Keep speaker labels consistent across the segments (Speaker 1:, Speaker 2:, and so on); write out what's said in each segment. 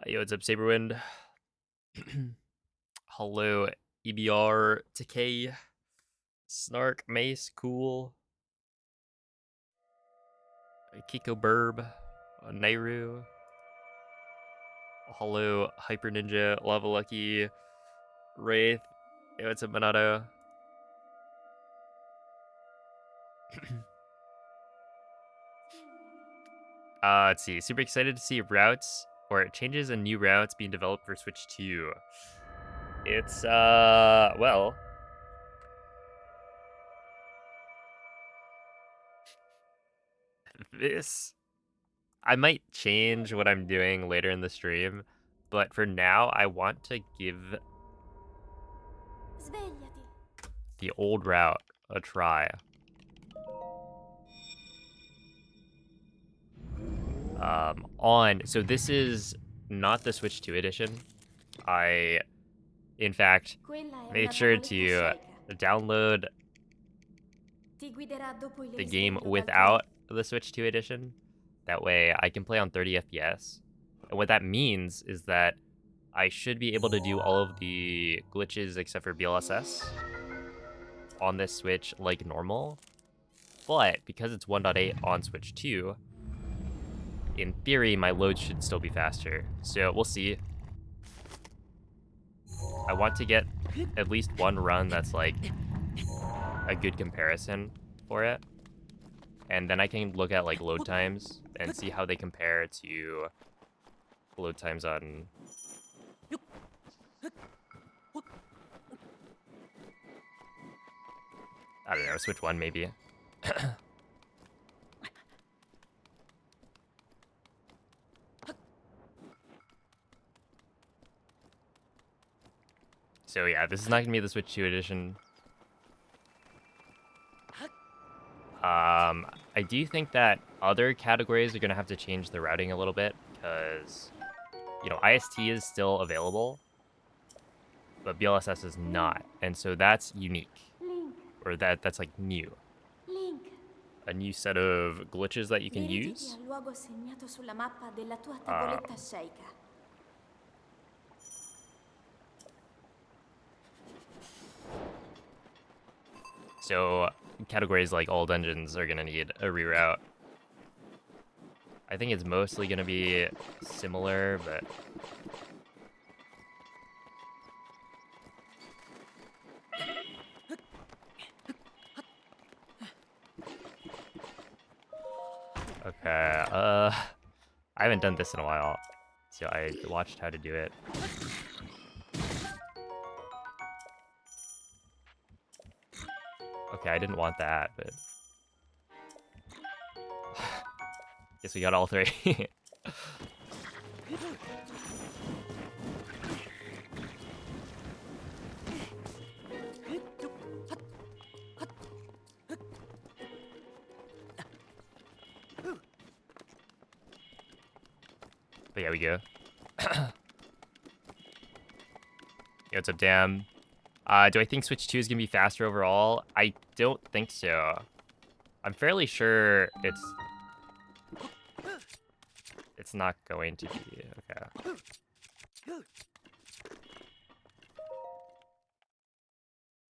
Speaker 1: Yo, what's up, Saberwind? Hello, EBR, Takei, Snark, Mace, Cool, Kiko Burb, Nairu. Hello, Hyper Ninja, Lava Lucky, Wraith. Yo, what's up, Minato? Let's see. Super excited to see routes or changes and new routes being developed for Switch 2. It's, well, this I might change what I'm doing later in the stream, but for now, I want to give
Speaker 2: Svegliati.
Speaker 1: the old route a try. So this is not the Switch 2 edition. I, in fact,
Speaker 2: Quella è
Speaker 1: made
Speaker 2: una
Speaker 1: sure
Speaker 2: tavoletta
Speaker 1: to
Speaker 2: sceicca.
Speaker 1: download
Speaker 2: Ti guiderà dopo il
Speaker 1: the game
Speaker 2: risveglio dal
Speaker 1: without the Switch 2 edition. That way I can play on 30 FPS. And what that means is that I should be able to do all of the glitches except for BLSS on this Switch like normal. But because it's 1.8 on Switch 2, in theory, my load should still be faster. So we'll see. I want to get at least one run that's like a good comparison for it. And then I can look at like load times and see how they compare to load times on... I don't know, Switch 1 maybe. So yeah, this is not gonna be the Switch 2 edition. I do think that other categories are gonna have to change the routing a little bit because, you know, IST is still available, but BLSS is not, and so that's unique,
Speaker 2: Link,
Speaker 1: or that's like new,
Speaker 2: Link.
Speaker 1: a new set of glitches that you can
Speaker 2: Dirigiti
Speaker 1: use.
Speaker 2: al luogo segnato sulla mappa della tua tavoletta sceicca.
Speaker 1: So categories like all dungeons are gonna need a reroute. I think it's mostly gonna be similar, but okay. I haven't done this in a while, so I watched how to do it. Okay, I didn't want that, but guess we got all three. But yeah, we go. Yo, what's up, Dan? Do I think Switch 2 is gonna be faster overall? I don't think so. I'm fairly sure it's not going to be. Okay.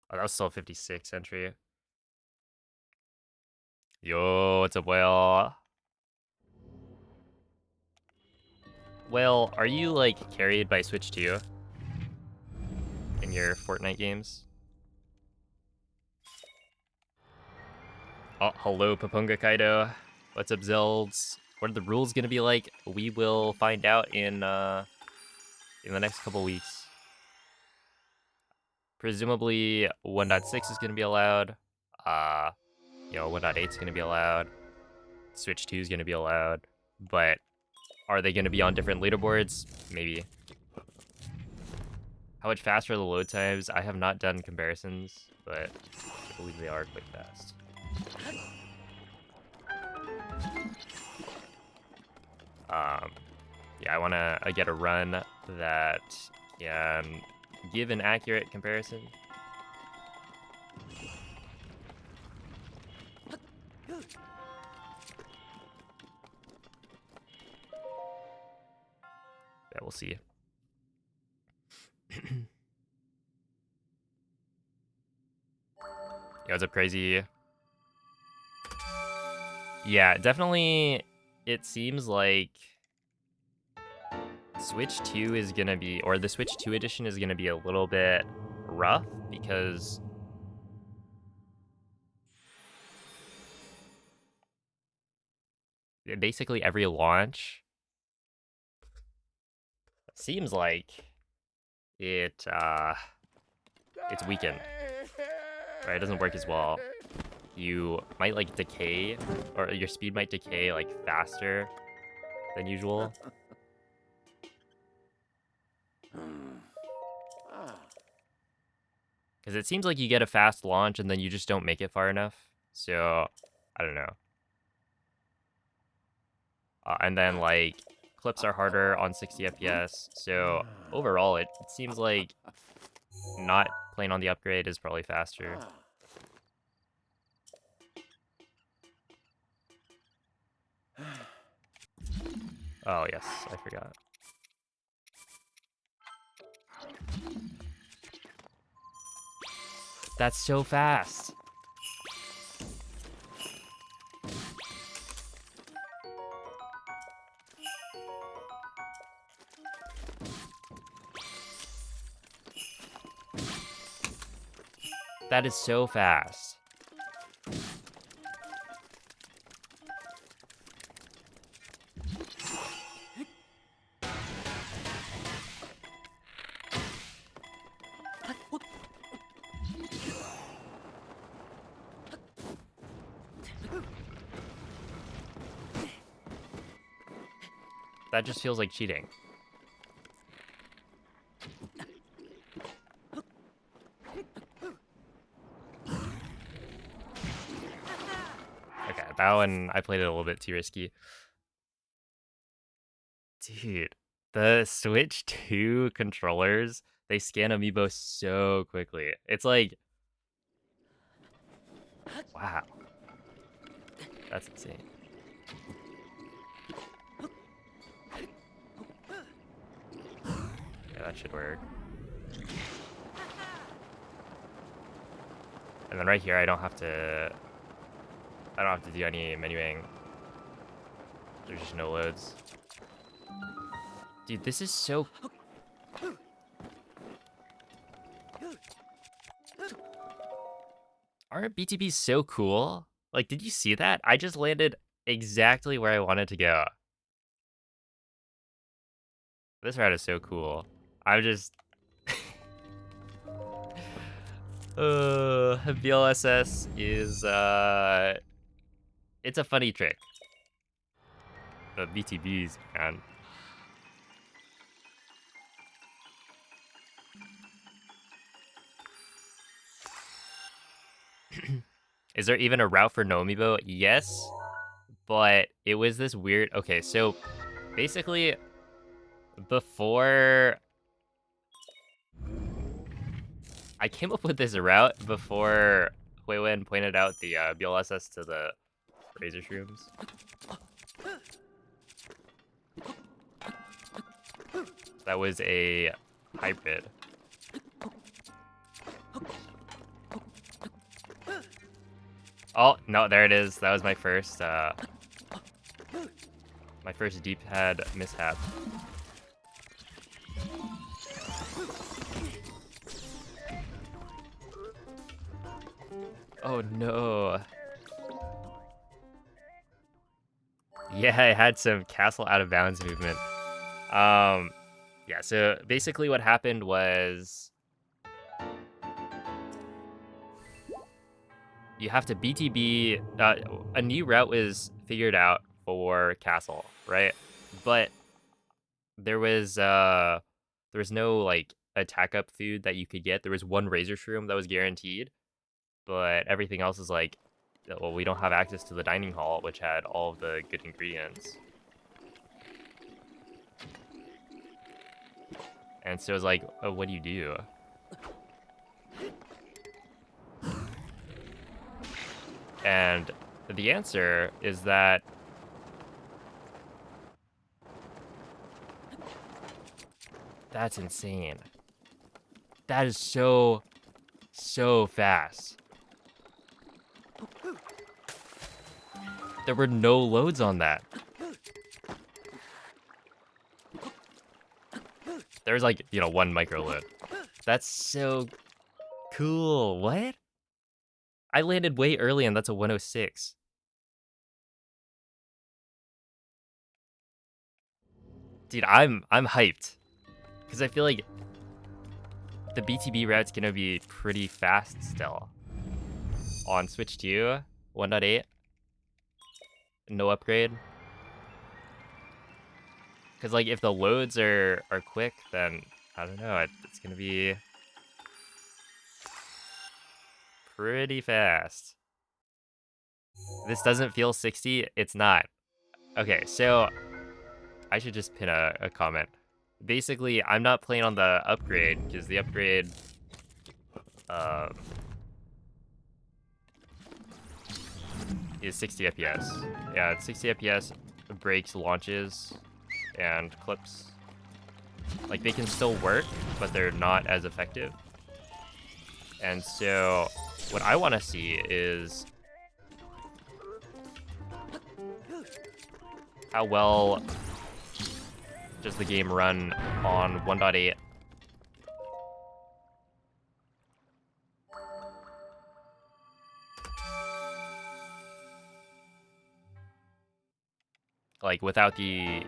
Speaker 1: Oh, that was still 56 entry. Yo, what's up, Whale? Well, are you like carried by Switch 2 in your Fortnite games? Oh, hello, Papunga Kaido. What's up, Zelds? What are the rules gonna be like? We will find out in the next couple weeks. Presumably 1.6 is gonna be allowed. You know, 1.8 is gonna be allowed. Switch 2 is gonna be allowed. But are they gonna be on different leaderboards? Maybe. How much faster are the load times? I have not done comparisons, but I believe they are quite fast. Yeah, I want to get a run that can give an accurate comparison. Yeah, we'll see. Yo, what's up, crazy? Yeah, definitely. It seems like Switch 2 is gonna be, or the Switch 2 edition is gonna be a little bit rough because basically every launch seems like it's weakened. Right, it doesn't work as well. You might like decay, or your speed might decay like faster than usual. Because it seems like you get a fast launch and then you just don't make it far enough. So, I don't know. And then like clips are harder on 60 FPS. So overall, it seems like not playing on the upgrade is probably faster. Oh yes, I forgot. That's so fast. That is so fast. That just feels like cheating. Okay, that one, I played it a little bit too risky. Dude, the Switch 2 controllers, they scan amiibo so quickly. It's like, wow. That's insane. Yeah, that should work. And then right here, I don't have to do any menuing. There's just no loads. Dude, this is so... Aren't BTBs so cool? Like, did you see that? I just landed exactly where I wanted to go. This route is so cool. I'm just... BLSS is, it's a funny trick. The BTBs, man. Is there even a route for no amiibo? Yes, but it was this weird... Okay, so basically, before... I came up with this route before Huiwen pointed out the BLSS to the Razor Shrooms. That was a hybrid. Oh, no, there it is. That was my first D-pad mishap. Oh no. Yeah, I had some castle out of bounds movement. Yeah, so basically what happened was you have to BTB, a new route was figured out for castle, right? But there was no like attack up food that you could get. There was one razor shroom that was guaranteed, but everything else is like, well, we don't have access to the dining hall, which had all of the good ingredients. And so it's like, oh, what do you do? And the answer is that That's insane. That is so fast. There were no loads on that. There's like, you know, one micro load. That's so cool. What? I landed way early and that's a 106. Dude, I'm hyped. Because I feel like the BTB route's gonna be pretty fast still. On Switch 2, 1.8. No upgrade. Because like if the loads are quick, then I don't know, it's gonna be pretty fast. This doesn't feel 60, it's not. Okay, so I should just pin a comment. Basically, I'm not playing on the upgrade because the upgrade is 60 FPS. Yeah, it's 60 FPS, breaks, launches, and clips. Like, they can still work, but they're not as effective. And so, what I want to see is how well does the game run on 1.8. Like, without the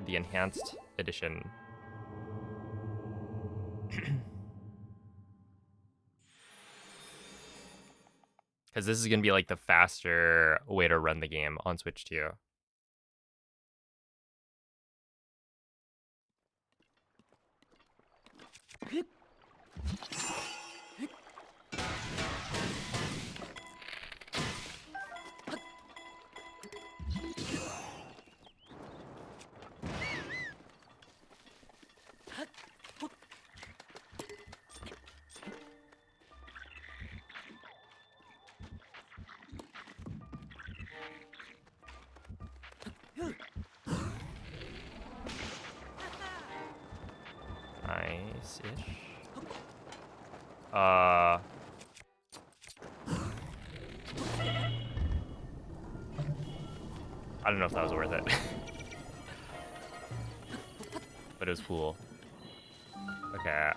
Speaker 1: enhanced edition. Because this is going to be like the faster way to run the game on Switch 2. Nice-ish. I don't know if that was worth it. But it was cool. Okay.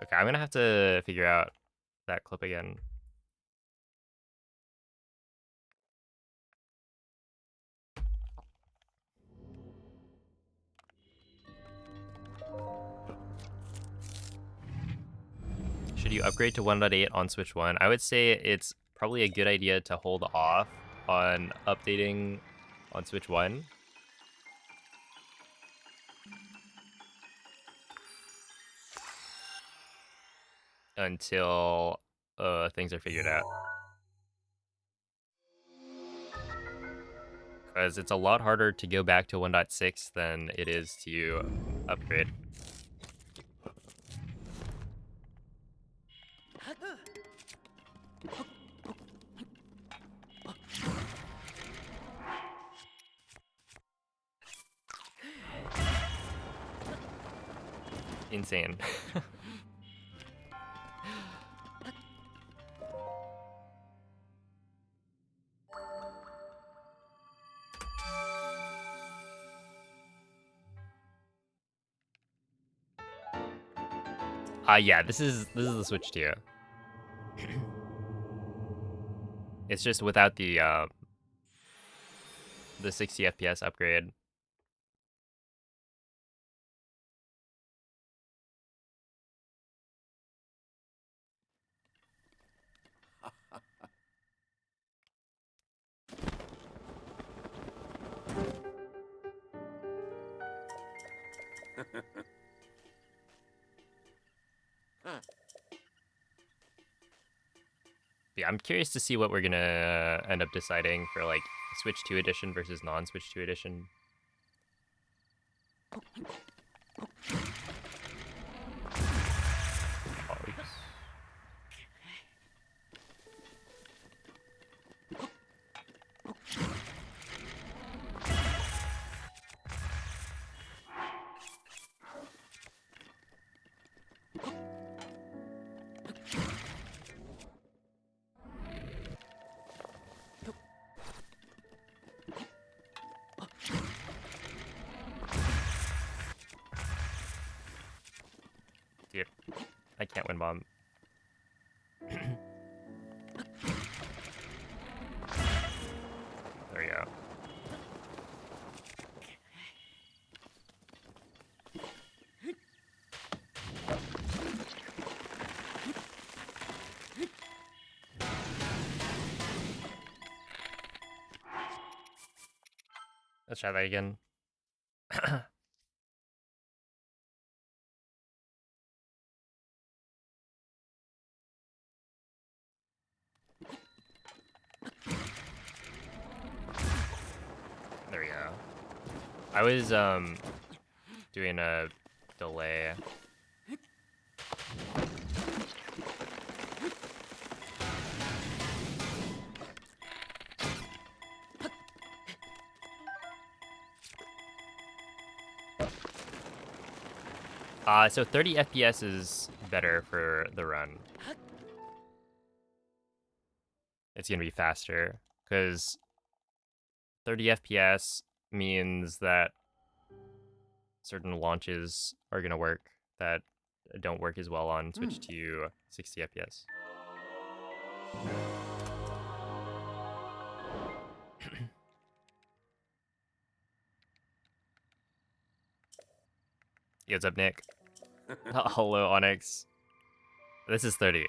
Speaker 1: Okay, I'm gonna have to figure out that clip again. Should you upgrade to 1.8 on Switch 1? I would say it's probably a good idea to hold off on updating on Switch 1. Until things are figured out. Because it's a lot harder to go back to 1.6 than it is to upgrade. Insane. Yeah, this is the Switch 2. It's just without the 60 FPS upgrade. Yeah, I'm curious to see what we're gonna end up deciding for like Switch 2 edition versus non-Switch 2 edition. Oh, oops. There we go. Let's try that again. There we go. I was doing a delay. So 30 FPS is better for the run. It's gonna be faster because 30 FPS means that certain launches are gonna work that don't work as well on Switch to 60 FPS. Yo, what's up, Nick? Hello, Onyx. This is 30.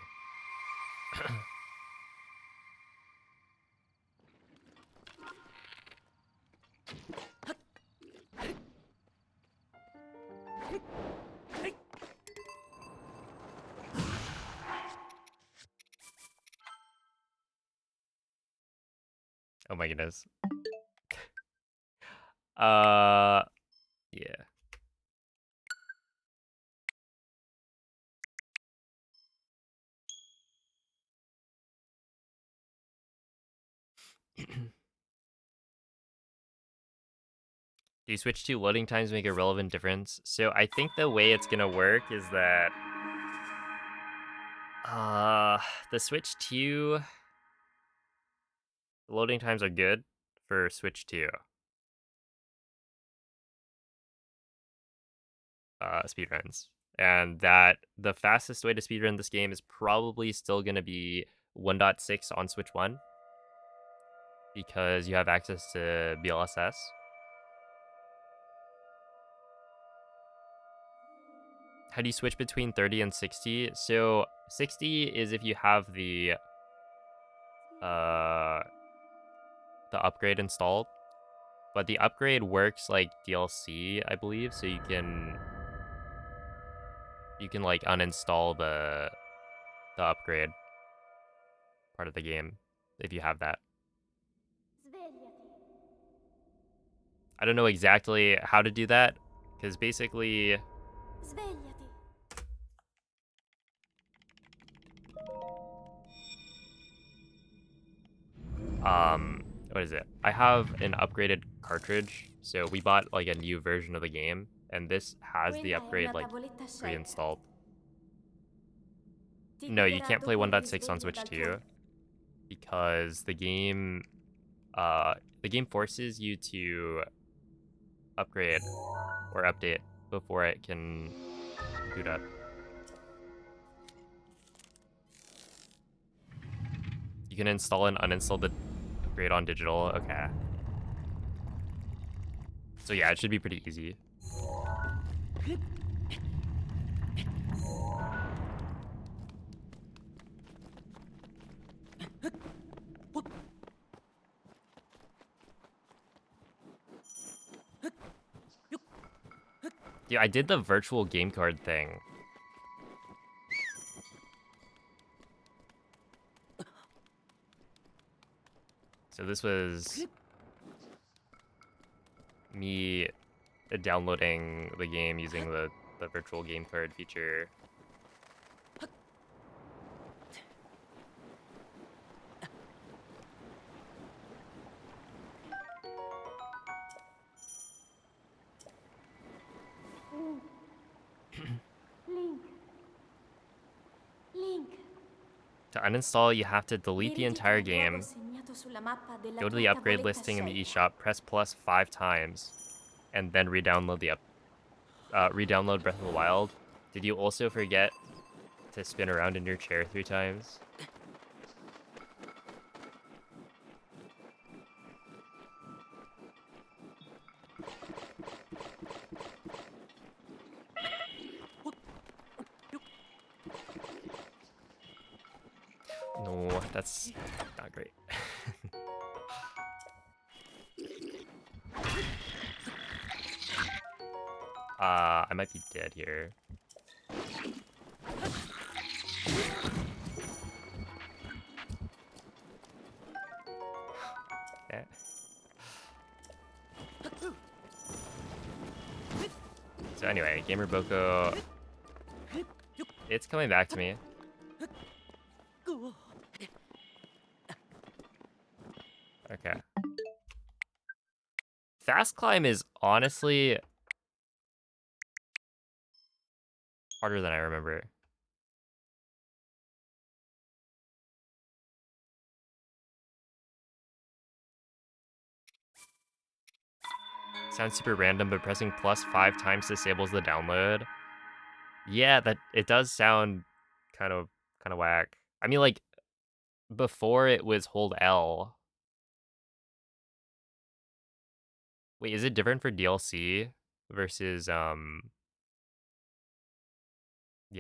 Speaker 1: Oh my goodness. Yeah. Do you switch to loading times make a relevant difference? So I think the way it's gonna work is that the Switch 2 loading times are good for Switch 2 speedruns. And that the fastest way to speedrun this game is probably still gonna be 1.6 on Switch 1 because you have access to BLSS. How do you switch between 30 and 60? So 60 is if you have the upgrade installed, but the upgrade works like DLC, I believe, so you can like uninstall the upgrade part of the game if you have that. I don't know exactly how to do that because basically what is it? I have an upgraded cartridge, so we bought like a new version of the game, and this has the upgrade like pre-installed. No, you can't play 1.6 on Switch 2 because the game forces you to upgrade or update before it can boot up. You can install and uninstall the upgrade on digital. Okay. So yeah, it should be pretty easy. Yeah, I did the virtual game card thing. So this was me downloading the game using the virtual game card feature. To uninstall, you have to delete the entire game, go to the upgrade listing in the eShop, press plus 5 times, and then re-download Breath of the Wild. Did you also forget to spin around in your chair 3 times. No, that's not great. I might be dead here. Okay. So anyway, Gamer Boko, it's coming back to me. Okay. Fast climb is honestly harder than I remember. Sounds super random, but pressing +5 times disables the download. Yeah, that it does sound kind of whack. I mean, like, before it was hold L. Wait, is it different for DLC versus the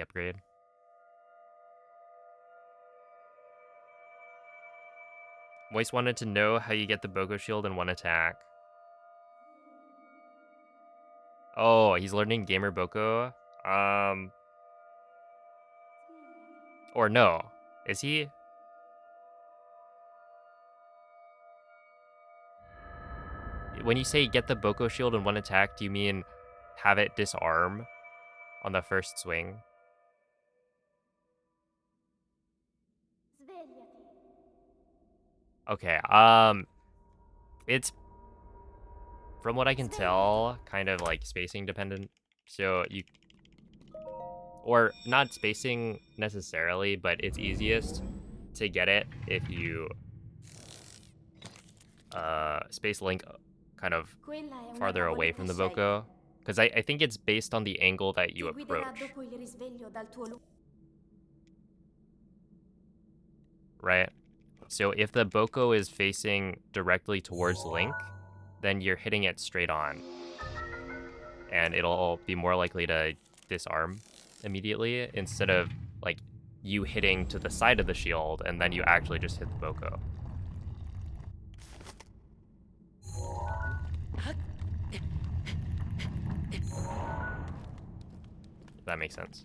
Speaker 1: upgrade? Moist wanted to know how you get the Boko shield in one attack. Oh, he's learning Gamer Boko. Or no. Is he? When you say get the Boko shield in one attack, do you mean have it disarm on the first swing? Okay, it's, from what I can tell, kind of like spacing dependent. So you, or not spacing necessarily, but it's easiest to get it if you space link kind of
Speaker 2: Quella è una
Speaker 1: farther away
Speaker 2: tavoletta
Speaker 1: from the
Speaker 2: shake.
Speaker 1: Boko. Because I think it's based on the angle that you
Speaker 2: Ti guiderà
Speaker 1: approach,
Speaker 2: dopo il risveglio dal tuo
Speaker 1: right? So if the Boko is facing directly towards Link, then you're hitting it straight on. And it'll be more likely to disarm immediately instead of like you hitting to the side of the shield and then you actually just hit the Boko. If that makes sense.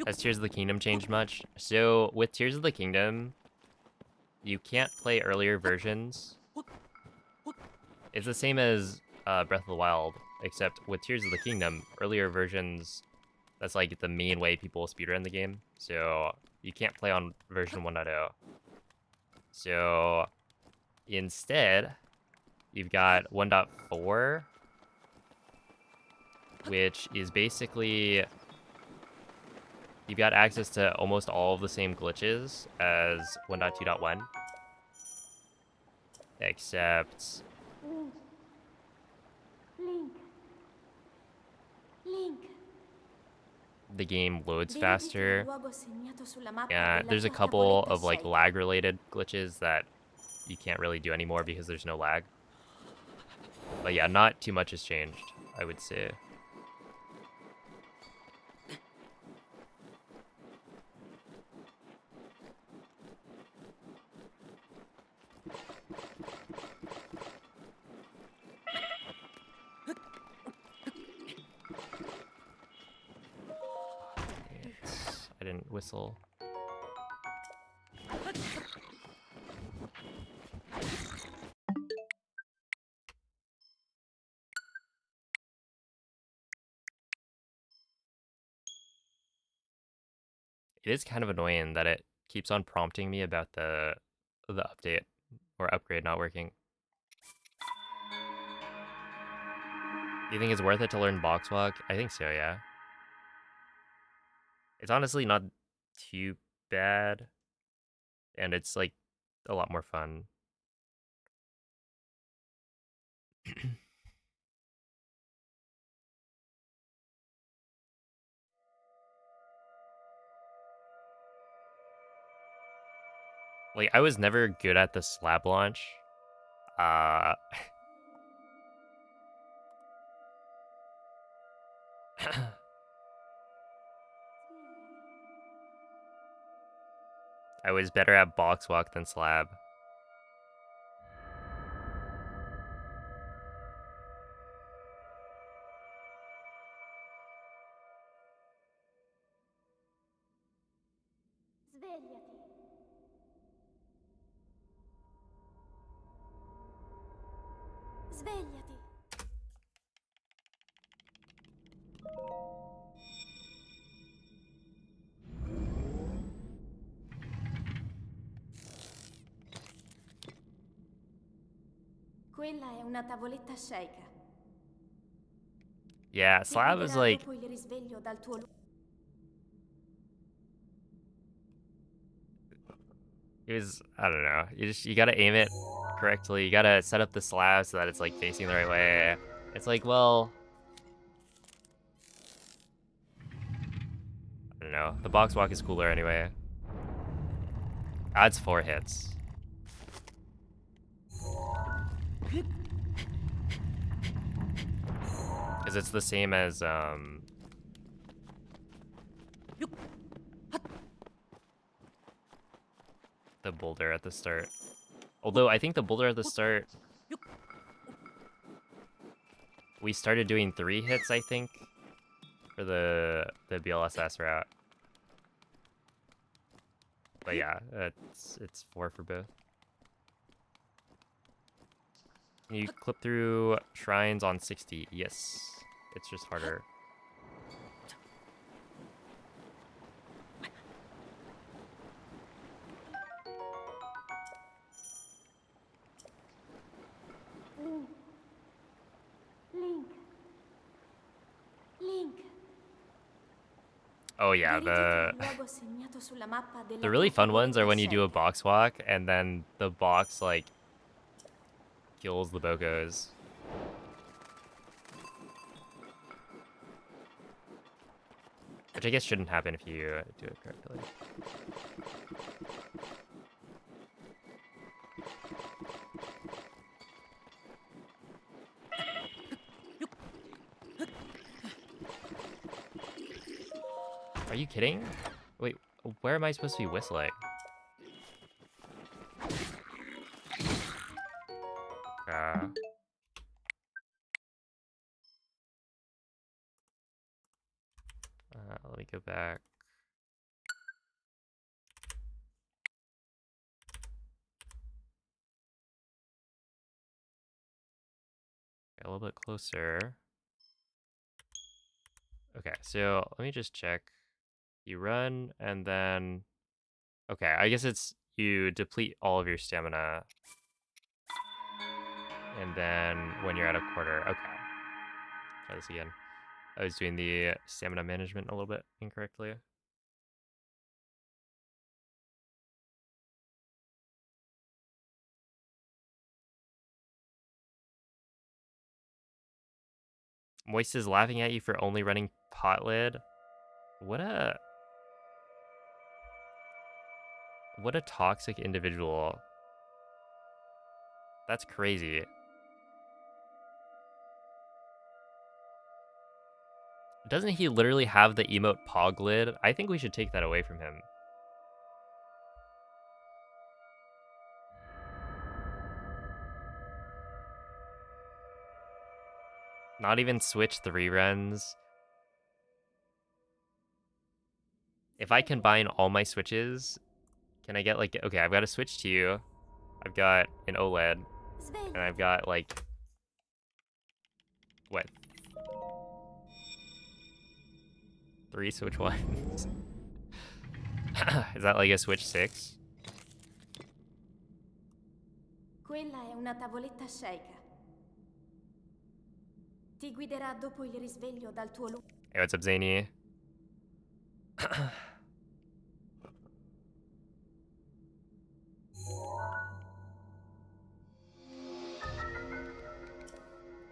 Speaker 1: Has Tears of the Kingdom changed much? So with Tears of the Kingdom, you can't play earlier versions. It's the same as Breath of the Wild, except with Tears of the Kingdom, earlier versions, that's like the main way people speedrun the game. So you can't play on version 1.0. So instead, you've got 1.4, which is basically, you've got access to almost all of the same glitches as 1.2.1, except
Speaker 2: Link. Link.
Speaker 1: the game loads
Speaker 2: Dirigiti al
Speaker 1: faster.
Speaker 2: luogo segnato sulla mappa
Speaker 1: Yeah,
Speaker 2: della
Speaker 1: there's a
Speaker 2: tua
Speaker 1: couple
Speaker 2: tavoletta
Speaker 1: of like
Speaker 2: shake.
Speaker 1: lag-related glitches that you can't really do anymore because there's no lag. But yeah, not too much has changed, I would say. I didn't whistle. It is kind of annoying that it keeps on prompting me about the update or upgrade not working. Do you think it's worth it to learn box walk? I think so, yeah. It's honestly not too bad, and it's like a lot more fun. Like, I was never good at the slab launch. Uh... I was better at box walk than slab.
Speaker 2: Svegliati. Svegliati. Quella è una tavoletta sceika.
Speaker 1: Yeah,
Speaker 2: Ti
Speaker 1: slab is
Speaker 2: guiderà
Speaker 1: like...
Speaker 2: dopo il risveglio dal tuo
Speaker 1: It was, I don't know. You gotta aim it correctly. You gotta set up the slab so that it's like facing the right way. It's like, well, I don't know. The box walk is cooler anyway. Adds 4 hits. Because it's the same as the boulder at the start. Although I think the boulder at the start, we started doing 3 hits, I think, for the BLSS route. But yeah, it's 4 for both. Can you clip through shrines on 60? Yes. It's just harder.
Speaker 2: Link. Link.
Speaker 1: Oh yeah,
Speaker 2: Dirigiti al luogo segnato sulla mappa della
Speaker 1: the really
Speaker 2: tua
Speaker 1: fun ones are
Speaker 2: tavoletta
Speaker 1: when you do a
Speaker 2: sceika.
Speaker 1: box walk and then the box like kills the bocos. Which I guess shouldn't happen if you do it correctly. Are you kidding? Wait, where am I supposed to be whistling? Let me go back. A little bit closer. Okay, so let me just check. You run and then... Okay, I guess it's you deplete all of your stamina. And then when you're at a quarter, okay. Try this again. I was doing the stamina management a little bit incorrectly. Moist is laughing at you for only running pot lid. What a toxic individual. That's crazy. Doesn't he literally have the emote pog lid? I think we should take that away from him. Not even switch 3 runs. If I combine all my switches, can I get like... Okay, I've got a switch to you. I've got an OLED. And I've got like... What? 3 switch ones. Is that like a switch 6?
Speaker 2: Quella è una tavoletta sceika. Ti guiderà dopo il risveglio dal tuo luogo.
Speaker 1: Hey, what's up, Zany?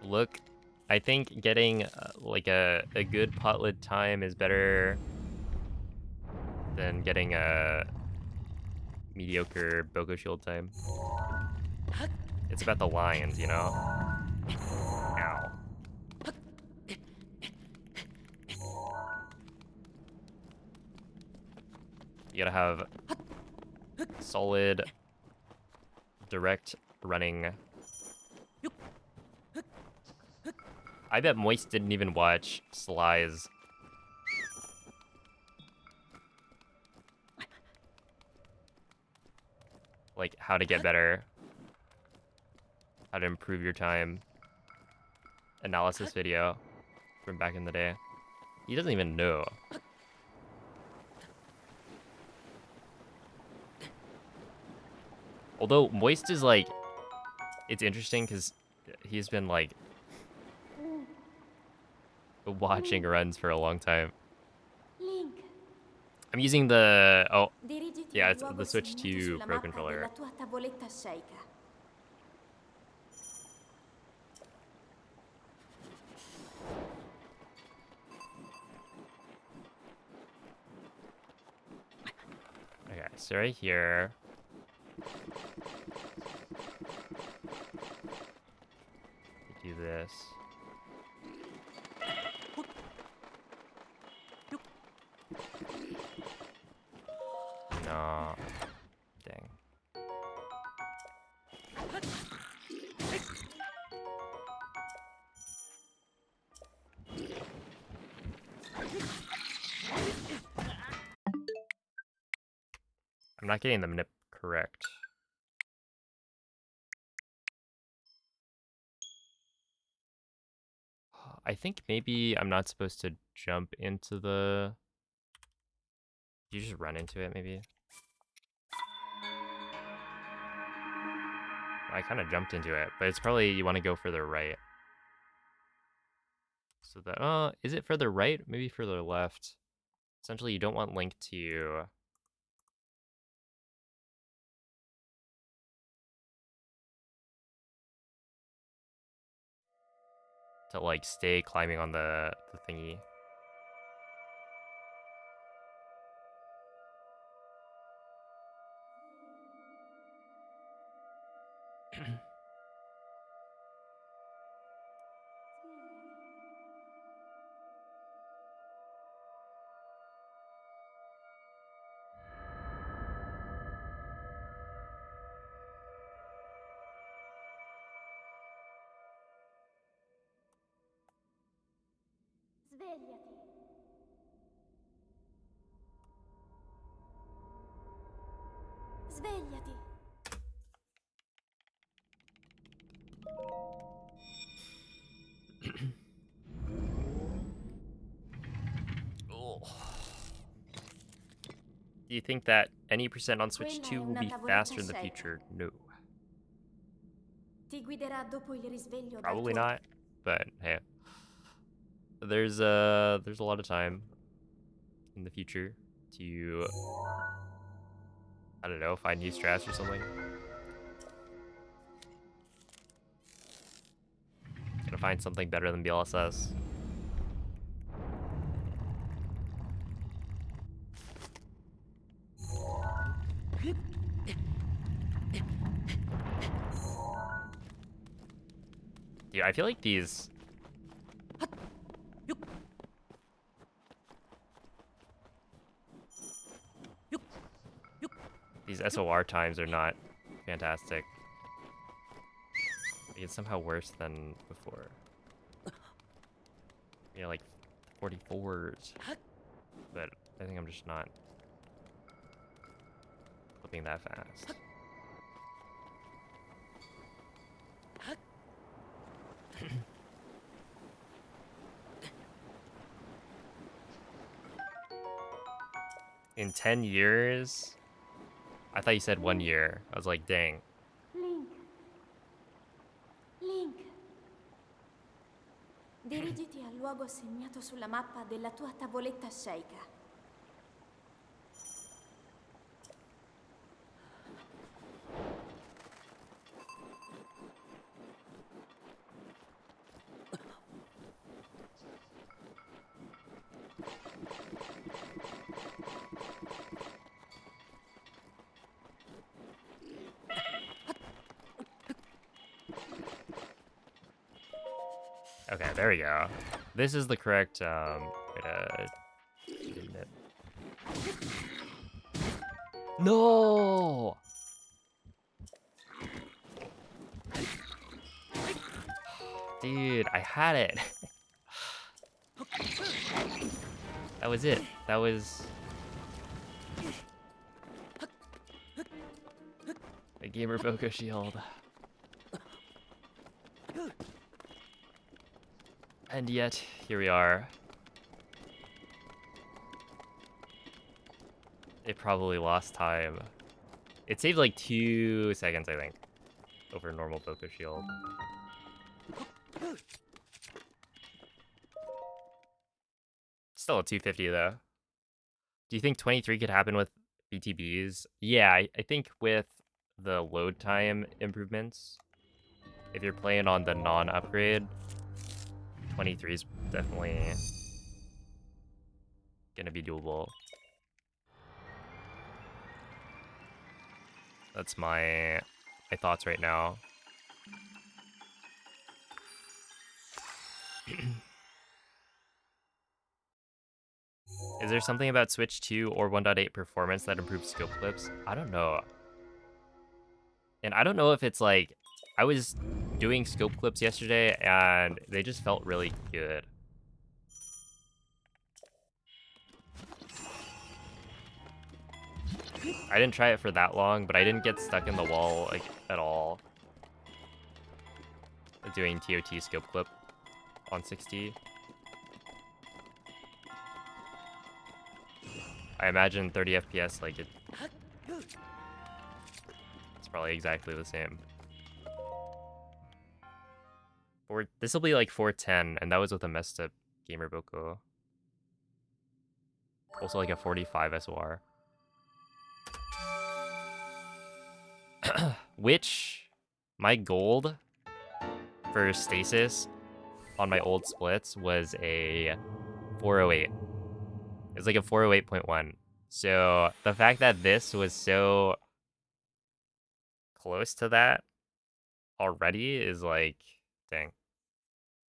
Speaker 1: Look, I think getting like a good potlet time is better than getting a mediocre Boko Shield time. It's about the lions, you know? Ow. You gotta have solid, direct running. I bet Moist didn't even watch Sly's. Like, how to get better. How to improve your time. Analysis video from back in the day. He doesn't even know. Although Moist is like, it's interesting because he's been like watching runs for a long time.
Speaker 2: Link,
Speaker 1: I'm using the, oh,
Speaker 2: dirigiti
Speaker 1: yeah,
Speaker 2: al
Speaker 1: it's
Speaker 2: luogo
Speaker 1: the Switch
Speaker 2: segnato
Speaker 1: 2
Speaker 2: sulla
Speaker 1: Pro
Speaker 2: mappa
Speaker 1: controller.
Speaker 2: della tua tavoletta sceicca.
Speaker 1: Okay, so right here. We do this. No. Dang. I'm not getting the manip correct. I think maybe I'm not supposed to jump into the... You just run into it, maybe? I kind of jumped into it, but it's probably you want to go further right. So that, is it further right? Maybe further left. Essentially, you don't want Link to like stay climbing on the thingy.
Speaker 2: Svegliati. Svegliati.
Speaker 1: Oh. Do you think that any percent on Switch
Speaker 2: Quella
Speaker 1: 2
Speaker 2: è
Speaker 1: will
Speaker 2: una
Speaker 1: be
Speaker 2: tavoletta
Speaker 1: faster in the
Speaker 2: sceicca.
Speaker 1: future? No.
Speaker 2: Ti guiderà dopo il risveglio dal
Speaker 1: Probably
Speaker 2: tuo...
Speaker 1: not, but hey. There's a lot of time in the future to, I don't know, find new strats or something. Gotta find something better than BLSS. Dude, I feel like these SOR times are not fantastic. Like, it's somehow worse than before. You know, like 44s. But I think I'm just not flipping that fast. In 10 years? I thought you said 1 year. I was like, dang.
Speaker 2: Link. Link. Dirigiti al luogo segnato sulla mappa della tua tavoletta sceicca.
Speaker 1: Okay, there we go. This is the correct way to end it. No! Dude, I had it. That was it. That was a gamer Boko shield. And yet, here we are. It probably lost time. It saved like 2 seconds, I think, over normal Boko shield. Still a 250 though. Do you think 23 could happen with BTBs? Yeah, I think with the load time improvements, if you're playing on the non-upgrade, 23 is definitely gonna be doable. That's my thoughts right now. Is there something about Switch 2 or 1.8 performance that improves scope clips? I don't know. And I don't know if it's like, I was doing scope clips yesterday and they just felt really good. I didn't try it for that long, but I didn't get stuck in the wall like at all doing TOT scope clip on 60. I imagine 30 FPS, like it's probably exactly the same. This will be like 410, and that was with a messed up gamer Boko. Also like a 45 SOR. Which my gold for stasis on my old splits was a 408. It's like a 408.1. So the fact that this was so close to that already is like, dang.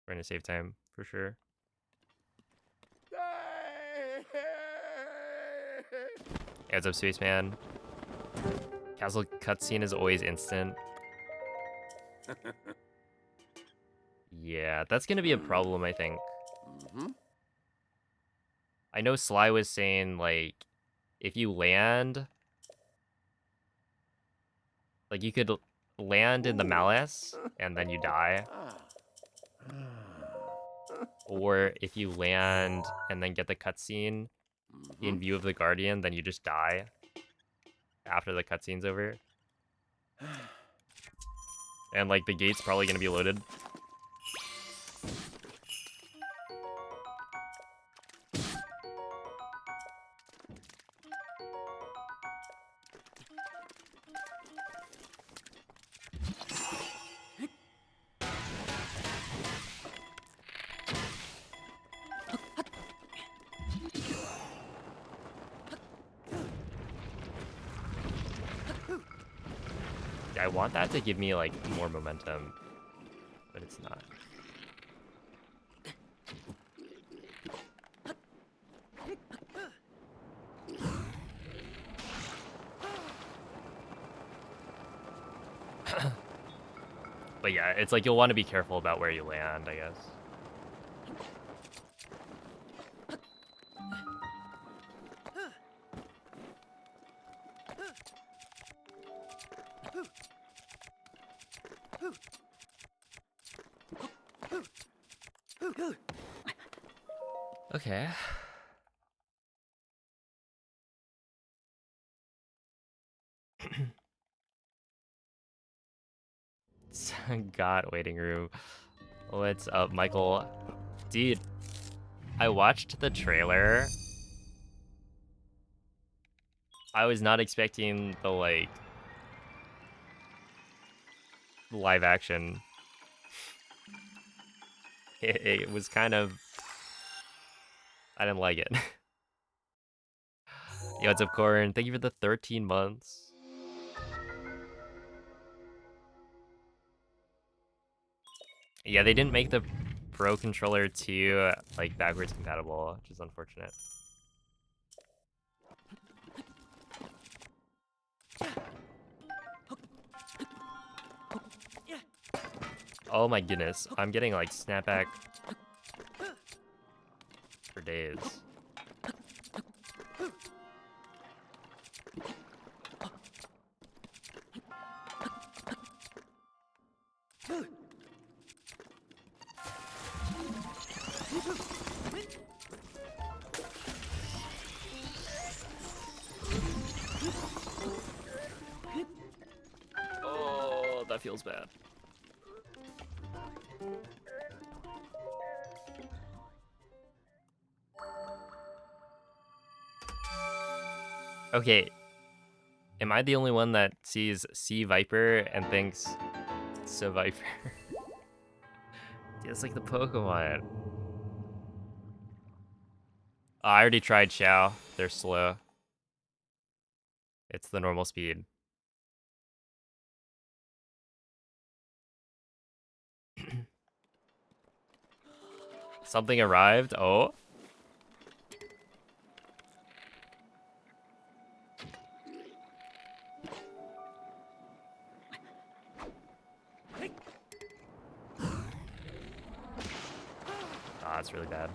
Speaker 1: We're gonna save time for sure. Hey, what's up, Spaceman? Castle cutscene is always instant. Yeah, that's gonna be a problem, I think. I know Sly was saying, like, if you land... Like, you could land in the Malice, and then you die. Or if you land and then get the cutscene in view of the Guardian, then you just die after the cutscene's over. And, like, the gate's probably gonna be loaded. Yeah, I want that to give me, like, more momentum, but it's not. But yeah, it's like you'll want to be careful about where you land, I guess. Okay. God, waiting room. What's up, Michael? Dude, I watched the trailer. I was not expecting the, like, live action. It was kind of... I didn't like it. Yo, what's up, Corn? Thank you for the 13 months. Yeah, they didn't make the Pro controller to like backwards compatible, which is unfortunate. Oh my goodness, I'm getting like snapback for days. Oh, that feels bad. Okay, am I the only one that sees Sea Viper and thinks it's a Viper? Dude, it's like the Pokemon. Oh, I already tried Xiao. They're slow. It's the normal speed. Something arrived. Oh. Ah, that's really bad.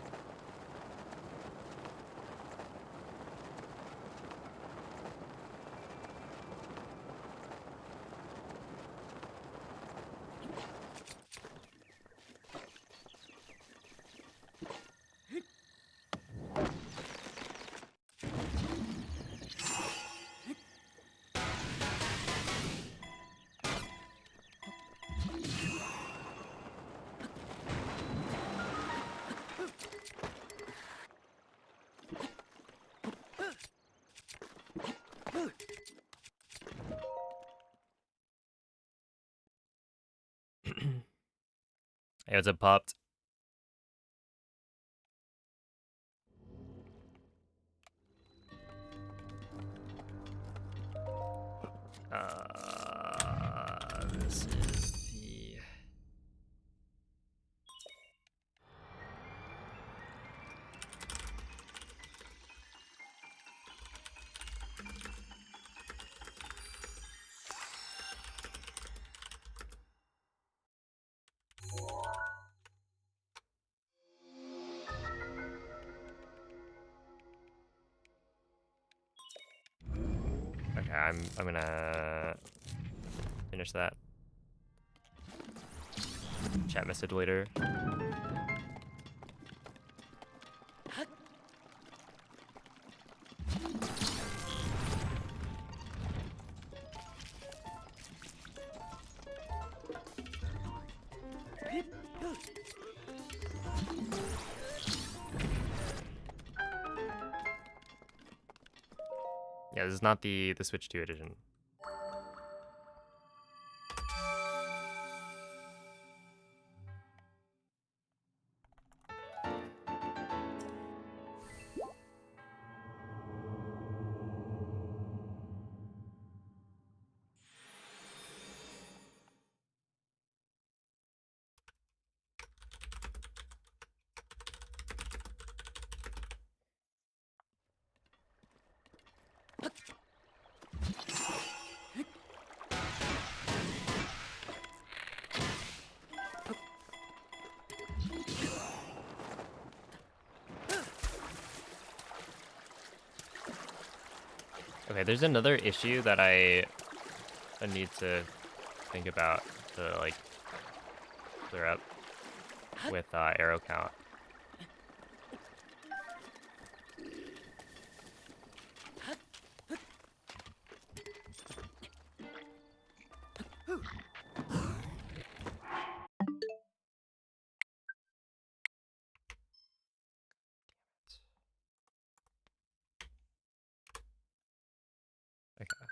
Speaker 1: Hey, what's up, Popped? This is the... Okay, I'm gonna finish that. Chat message later. Yeah, this is not the Switch 2 edition. Okay, there's another issue that I need to think about to like clear up with arrow count. Okay.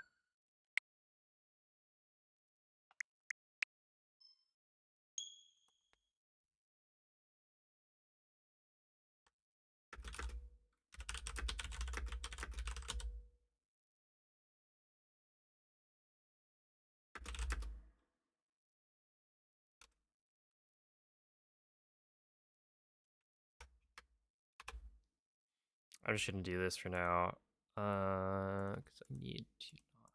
Speaker 1: I'm just gonna do this for now. Because I need to not.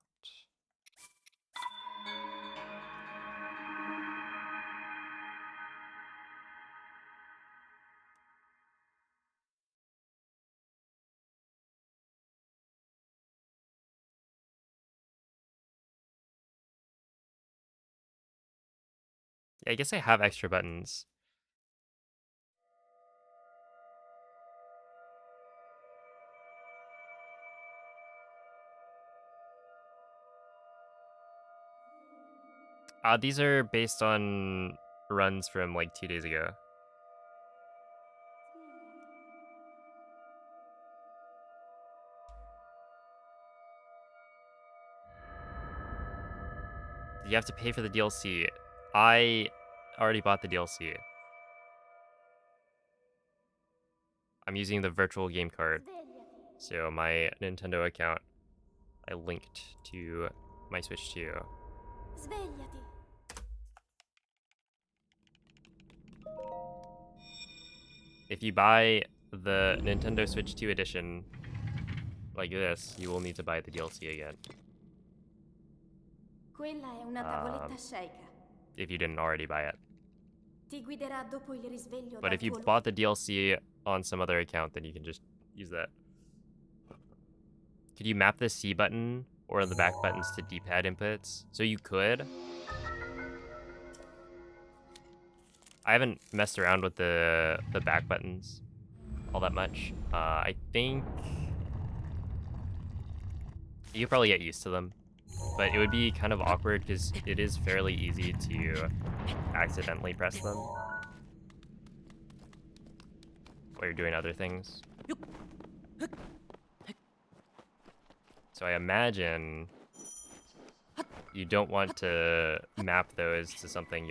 Speaker 1: Yeah, I guess I have extra buttons. These are based on runs from like 2 days ago. You have to pay for the DLC. I already bought the DLC. I'm using the virtual game card.
Speaker 2: Svegliati.
Speaker 1: So my Nintendo account, I linked to my Switch 2.
Speaker 2: Svegliati.
Speaker 1: If you buy the Nintendo Switch 2 edition like this, you will need to buy the DLC again.
Speaker 2: Quella è una tavoletta sceicca.
Speaker 1: If you didn't already buy it.
Speaker 2: Ti guiderà dopo il risveglio
Speaker 1: But
Speaker 2: dal
Speaker 1: if you
Speaker 2: tuo
Speaker 1: bought the DLC on some other account, then you can just use that. Could you map the C button or the back buttons to D-pad inputs? So you could. I haven't messed around with the back buttons all that much. I think you could probably get used to them, but it would be kind of awkward because it is fairly easy to accidentally press them while you're doing other things. So I imagine you don't want to map those to something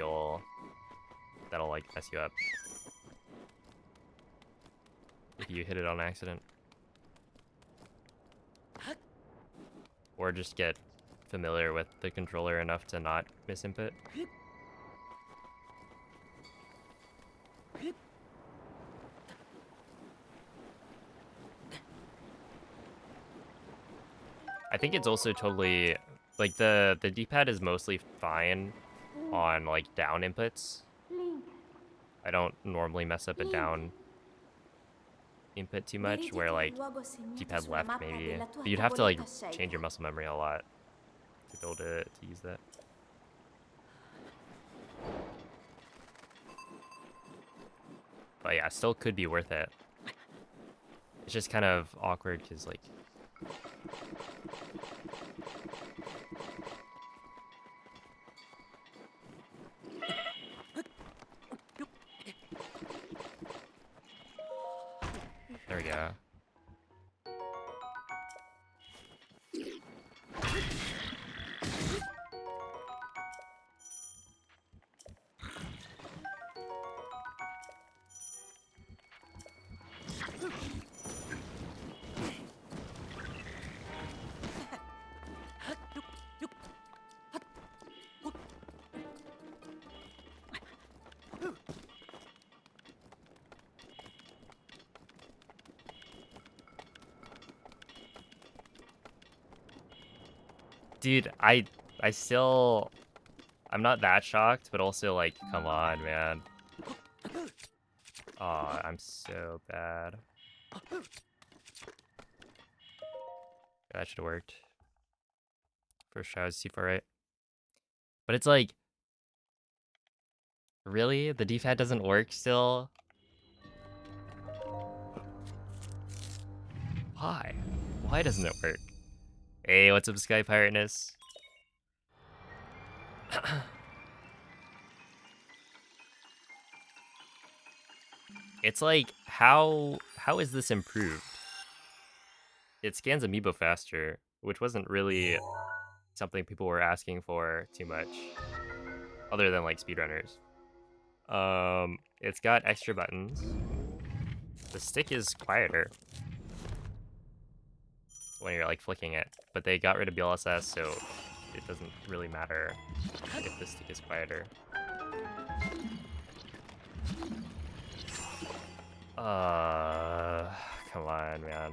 Speaker 1: that'll like mess you up if you hit it on accident. Or just get familiar with the controller enough to not miss input. I think it's also totally like the D-pad is mostly fine on like down inputs.
Speaker 2: Link.
Speaker 1: I don't normally mess up a down input too much, where
Speaker 2: Dirigiti al
Speaker 1: like
Speaker 2: luogo segnato
Speaker 1: D-pad
Speaker 2: sulla
Speaker 1: left
Speaker 2: mappa
Speaker 1: maybe,
Speaker 2: della tua
Speaker 1: but you'd have to like
Speaker 2: tavoletta sceicca.
Speaker 1: change your muscle memory a lot to be able to use that. But yeah, still could be worth it. It's just kind of awkward because like there we go. Dude, I'm not that shocked, but also like, come on, man. Oh, I'm so bad. That should have worked. First try was too far right. But it's like, really? The D-pad doesn't work still? Why? Why doesn't it work? Hey, what's up, Sky Pirateness? It's like, how is this improved? It scans amiibo faster, which wasn't really something people were asking for too much, other than like speedrunners. It's got extra buttons. The stick is quieter when you're like flicking it, but they got rid of BLSS, so it doesn't really matter if the stick is quieter. Come on, man.
Speaker 3: I'm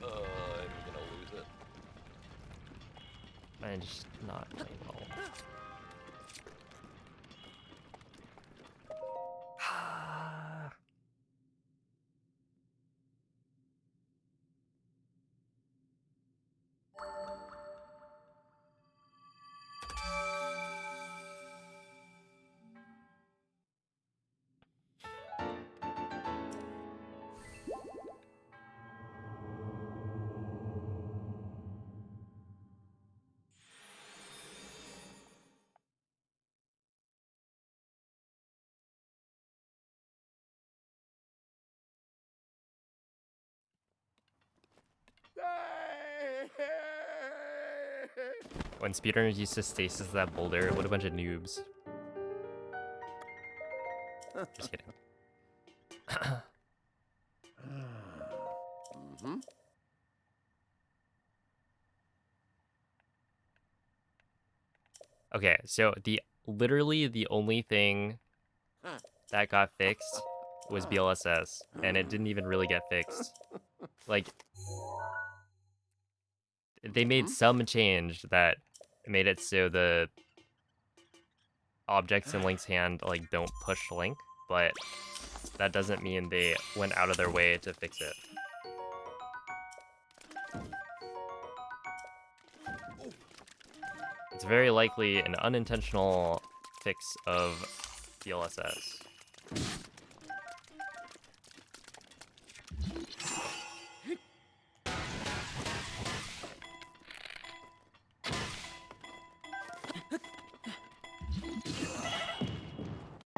Speaker 3: gonna lose it.
Speaker 1: I'm just not playing well. When speedrunners used to stasis that boulder, what a bunch of noobs. Just kidding. Okay, so literally the only thing that got fixed was BLSS, and it didn't even really get fixed. Like, they made some change that made it so the objects in Link's hand like don't push Link, but that doesn't mean they went out of their way to fix it. It's very likely an unintentional fix of DLSS.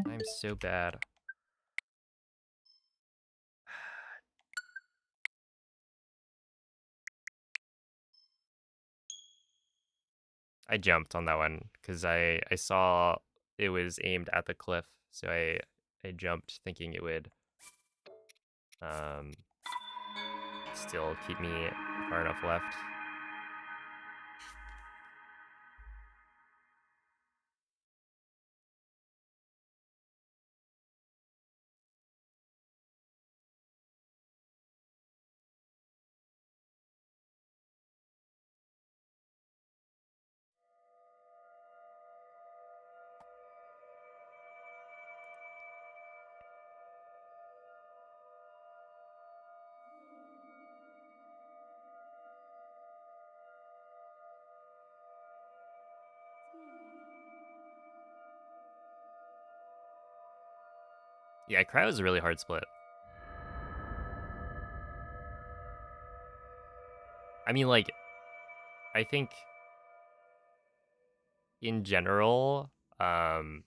Speaker 1: I'm so bad. I jumped on that one because I saw it was aimed at the cliff, so I jumped thinking it would still keep me far enough left. Yeah, Cryo is a really hard split. I mean, like, I think in general, the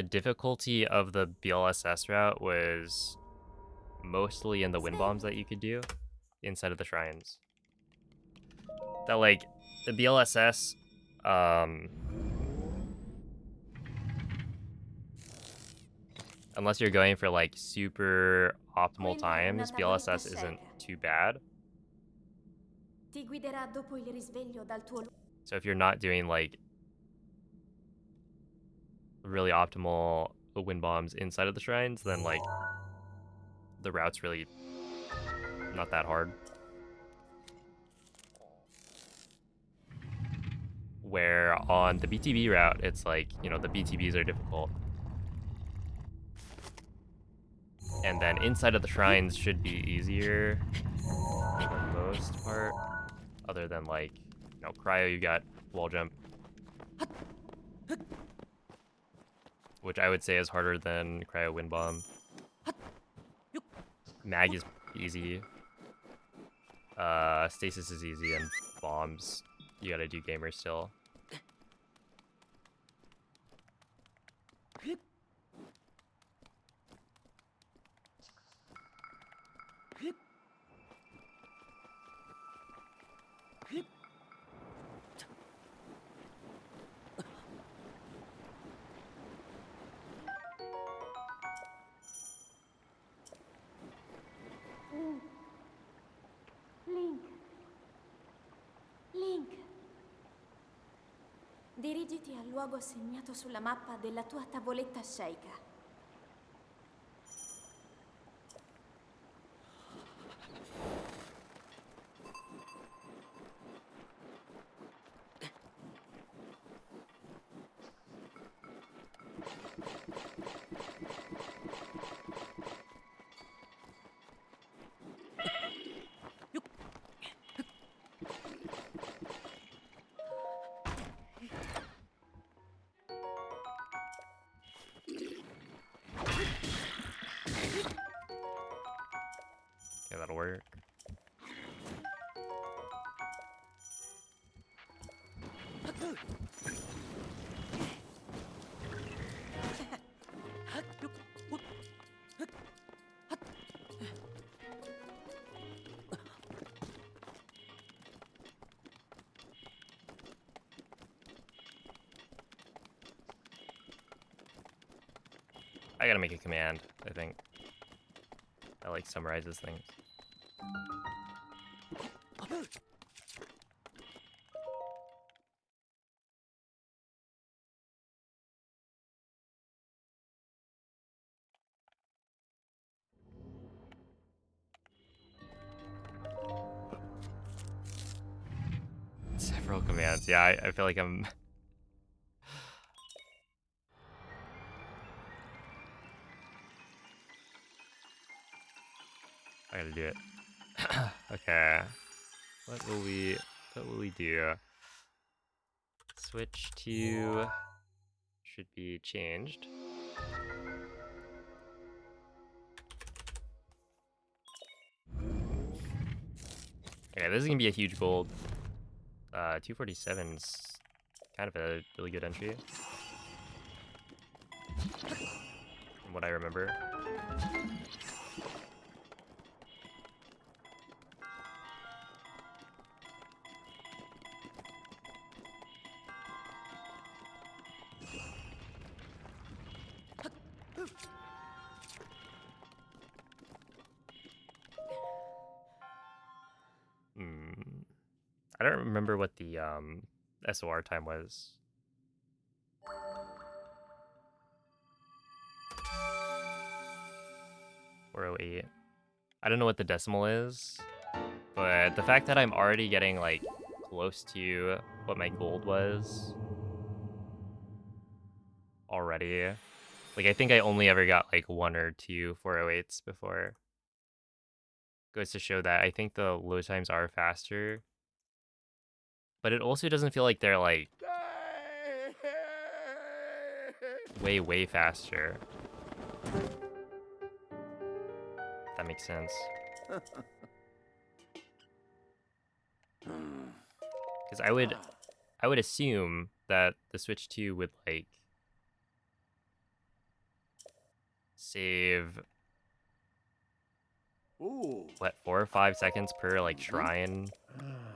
Speaker 1: difficulty of the BLSS route was mostly in the wind bombs that you could do inside of the shrines. That, like, the BLSS, unless you're going for, like, super optimal times, BLSS isn't too bad.
Speaker 2: Ti guiderà dopo il risveglio dal tuo
Speaker 1: So if you're not doing, like, really optimal wind bombs inside of the shrines, then, like, the route's really not that hard. Where on the BTB route, it's like, you know, the BTBs are difficult. And then inside of the shrines should be easier for the most part. Other than, like, you know, Cryo, you got wall jump, which I would say is harder than Cryo wind bomb. Mag is easy. Stasis is easy, and bombs, you gotta do gamer still.
Speaker 2: Link. Link. Dirigiti al luogo segnato sulla mappa della tua tavoletta sceicca.
Speaker 1: Okay, that'll work. I gotta make a command, I think. That like summarizes things. Several commands. Yeah, I feel like I'm... I gotta do it. Okay. What will we do? Switch to should be changed. Okay, this is gonna be a huge gold. 247's kind of a really good entry. From what I remember. I don't remember what the SOR time was. .408. I don't know what the decimal is, but the fact that I'm already getting like close to what my gold was already. Like I think I only ever got like 1 or 2 408s before. Goes to show that I think the load times are faster. But it also doesn't feel like they're like way faster. If that makes sense. Because I would assume that the Switch 2 would like save what 4 or 5 seconds per like shrine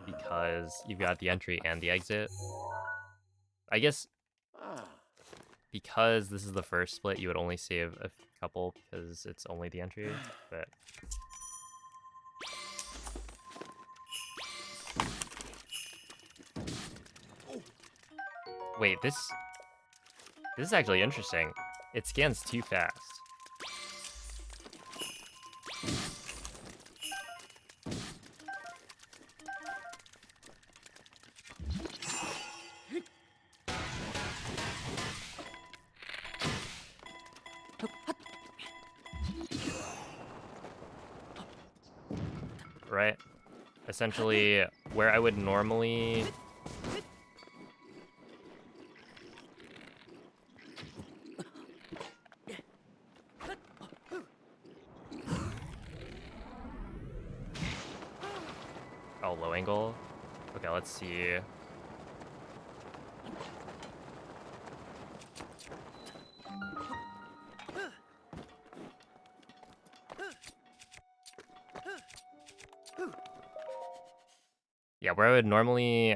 Speaker 1: because you've got the entry and the exit. I guess because this is the first split, you would only save a couple because it's only the entry, but wait, this is actually interesting. It scans too fast. Right? Essentially, where I would normally... Oh, low angle? Okay, let's see. Yeah, where I would normally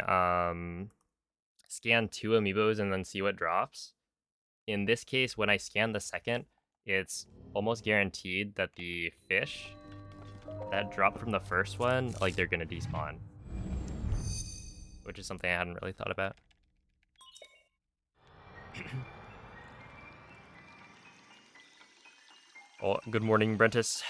Speaker 1: scan 2 amiibos and then see what drops. In this case, when I scan the second, it's almost guaranteed that the fish that dropped from the first one, like they're gonna despawn. Which is something I hadn't really thought about. Oh, good morning, Brentus.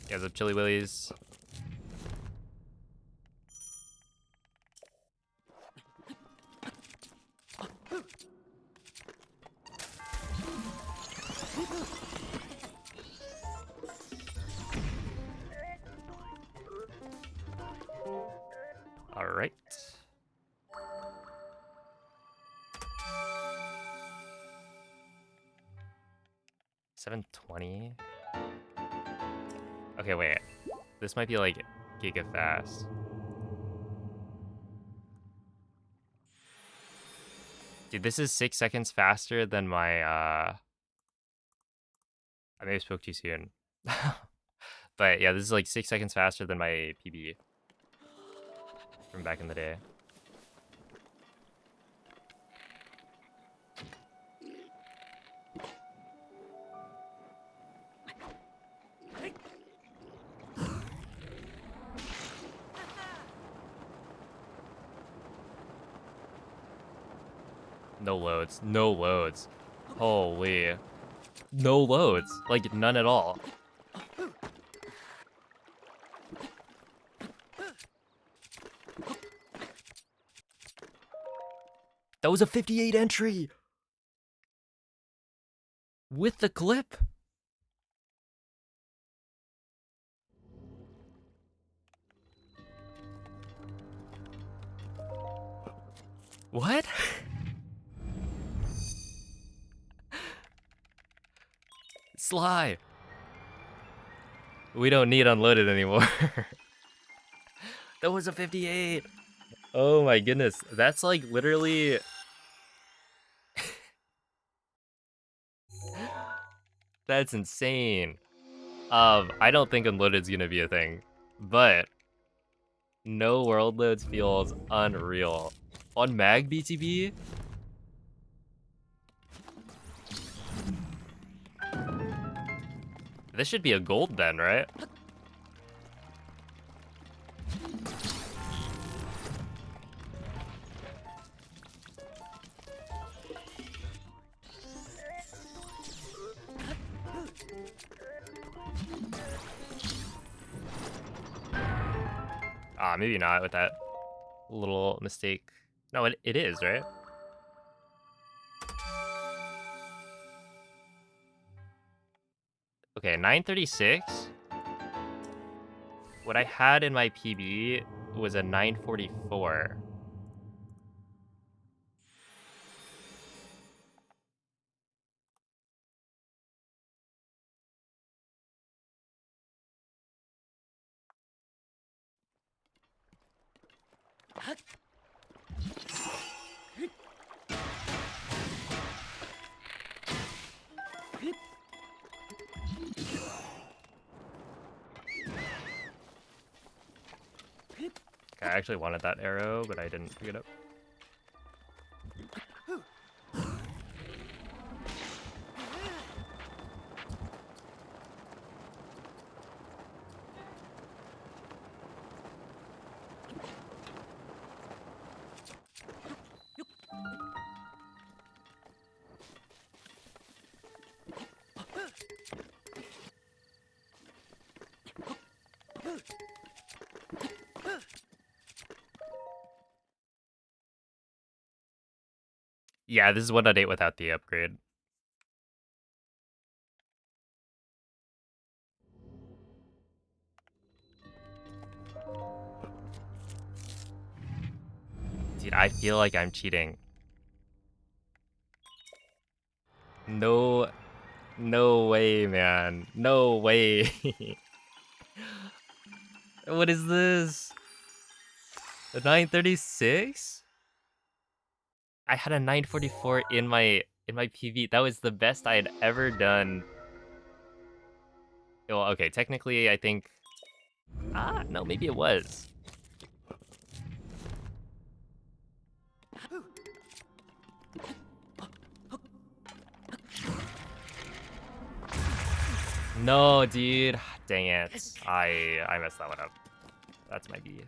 Speaker 1: You guys have Chili Willies. All right. $720. Okay, wait. This might be like giga fast. Dude, this is 6 seconds faster than my I may have spoke too soon. But yeah, this is like 6 seconds faster than my PB from back in the day. No loads. No loads. Holy. No loads. Like, none at all. That was a 58 entry! With the clip? What? Sly! We don't need unloaded anymore. That was a 58! Oh my goodness. That's like literally... That's insane. I don't think unloaded's gonna be a thing. But... no world loads feels unreal. On Mag BTB? This should be a gold then, right? Ah, maybe not with that little mistake. No, it is, right? Okay, 936. What I had in my PB was a 944. Okay, I actually wanted that arrow, but I didn't pick it up. Yeah, this is 1.8 without the upgrade. Dude, I feel like I'm cheating. No, no way, man. No way. What is this? A 936? I had a 944 in my PV. That was the best I had ever done. Well, okay, technically I think no, maybe it was. No, dude. Dang it. I messed that one up. That's my B.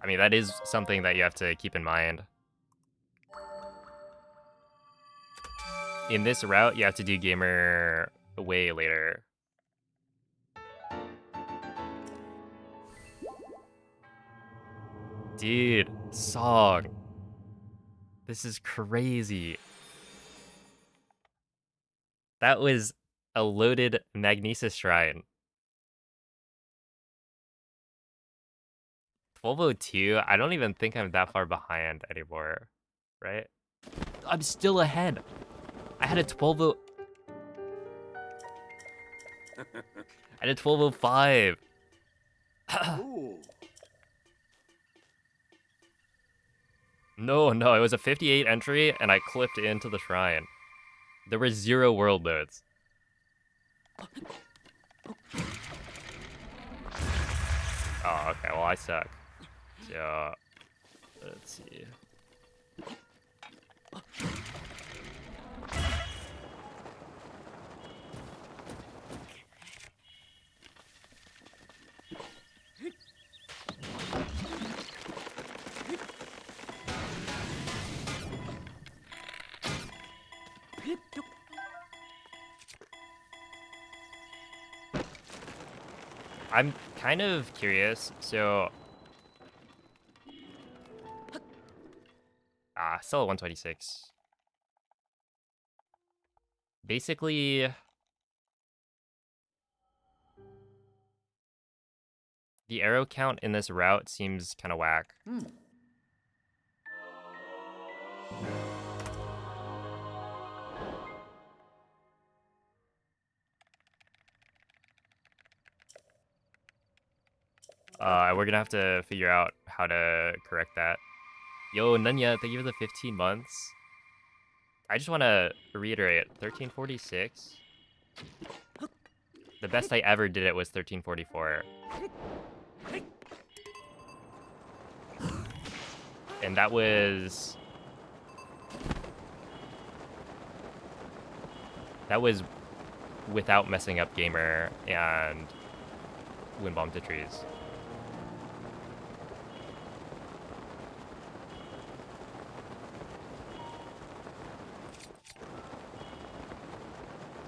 Speaker 1: I mean, that is something that you have to keep in mind. In this route, you have to do gamer way later. Dude, song. This is crazy. That was a loaded Magnesis Shrine. 1202, I don't even think I'm that far behind anymore, right? I'm still ahead. I had a 12. I had a 1205. No, it was a 58 entry, and I clipped into the shrine. There were 0 world nodes. Oh, okay, well, I suck. So, let's see. I'm kind of curious, so... still at 126. Basically... the arrow count in this route seems kind of whack. We're gonna have to figure out how to correct that. Yo, Nunya, thank you for the 15 months. I just want to reiterate, 1346. The best I ever did it was 1344. And that was... without messing up gamer and wind bomb to trees.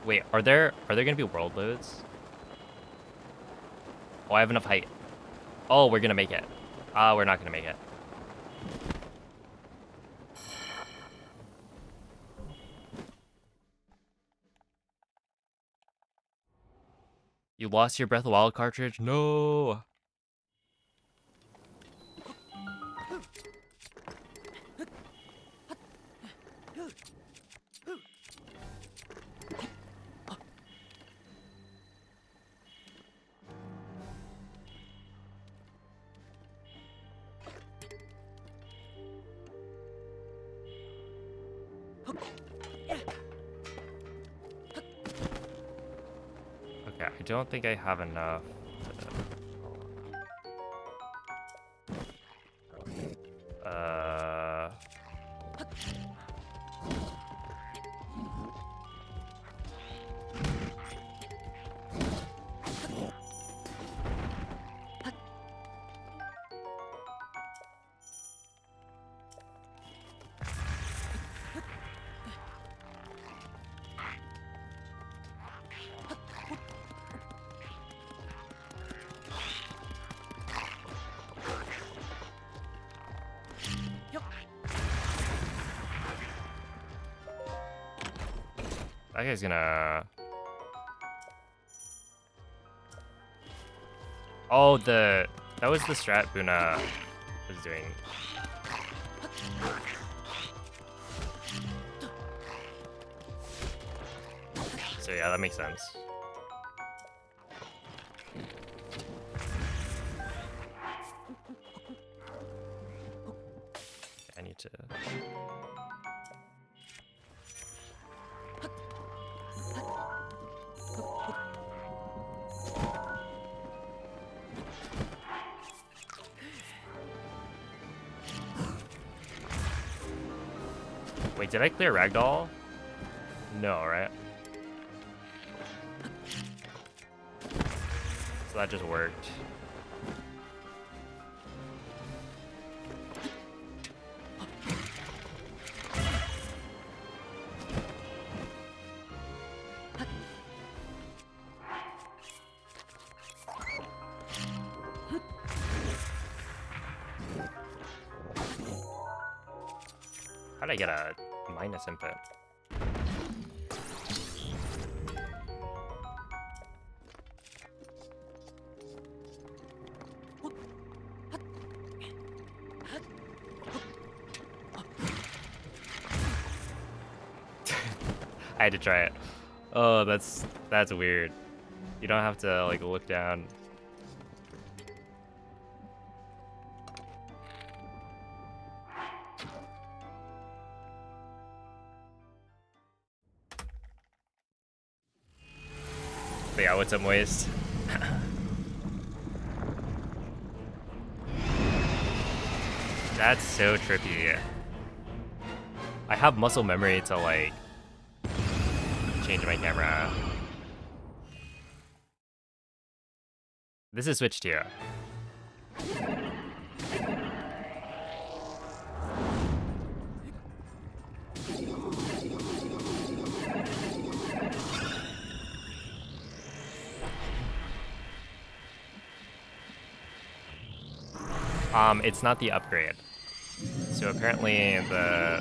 Speaker 1: Wait, are there gonna be world loads? Oh, I have enough height. Oh, we're gonna make it. We're not gonna make it. You lost your Breath of the Wild cartridge? No! Okay, I don't think I have enough. That guy's gonna... Oh, that was the strat Buna was doing. So yeah, that makes sense. I need to... Wait, did I clear Ragdoll? No, right? So that just worked. How did I get a minus input? I had to try it. Oh, that's weird. You don't have to like look down. But yeah, what's up, Moist? That's so trippy. I have muscle memory to like change my camera. This is Switch 2. It's not the upgrade. So apparently the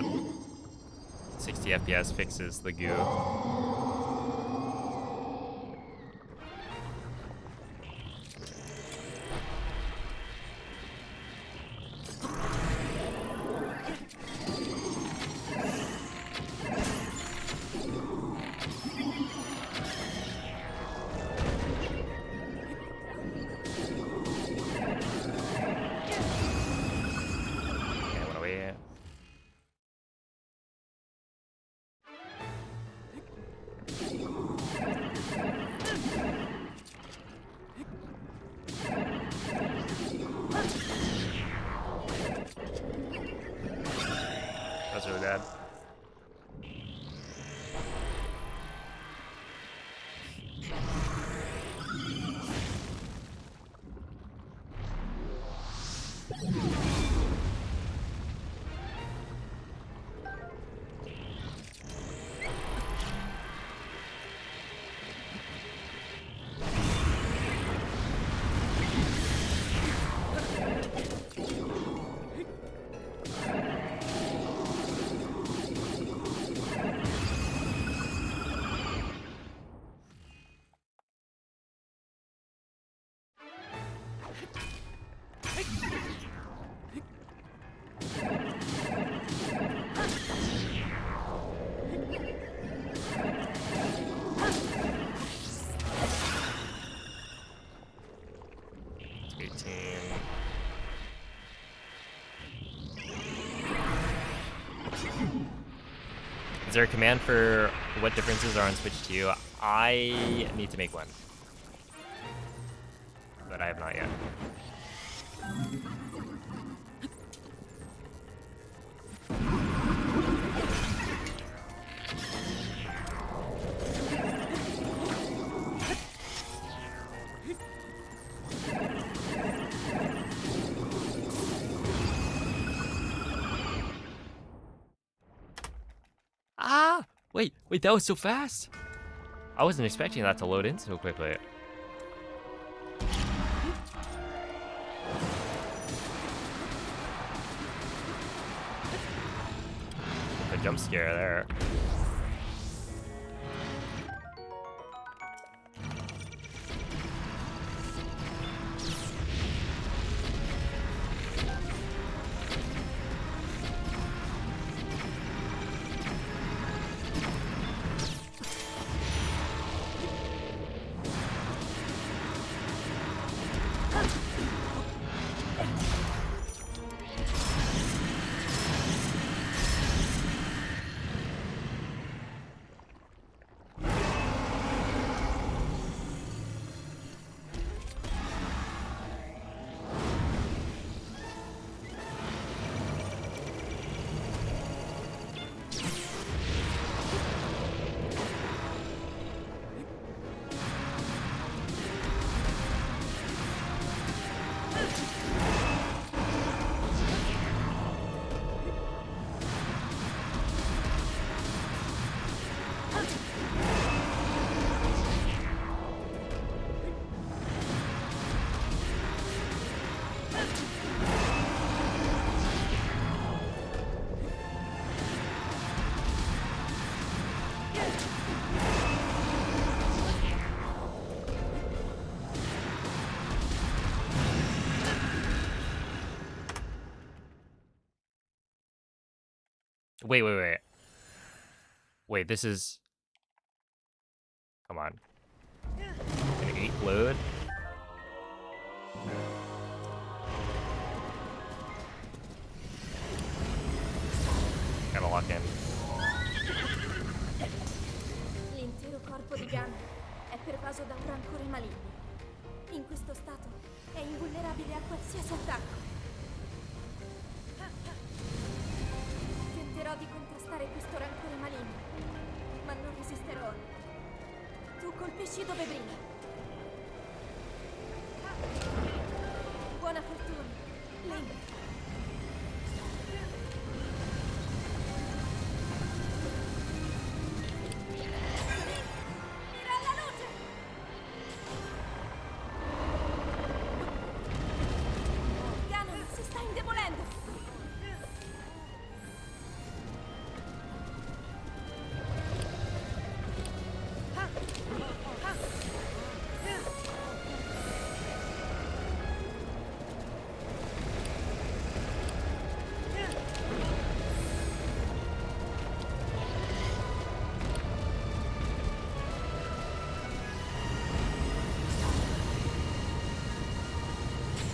Speaker 1: 60 FPS fixes the goo. That's really bad. Is there a command for what differences are on Switch 2? I need to make one. But I have not yet. Ah! Wait, that was so fast! I wasn't expecting that to load in so quickly. A jump scare there. Wait, wait, wait. Wait, this is... Come on. An 8 load? Gotta lock in.
Speaker 2: L'intero corpo di Gunn è pervaso da un rancore maligno. In questo stato è invulnerabile a qualsiasi attacco. Tenterò di contrastare questo rancore maligno, ma non resisterò. Tu colpisci dove brilla. Buona fortuna, Link. Mira alla luce! Ganon si sta indebolendo.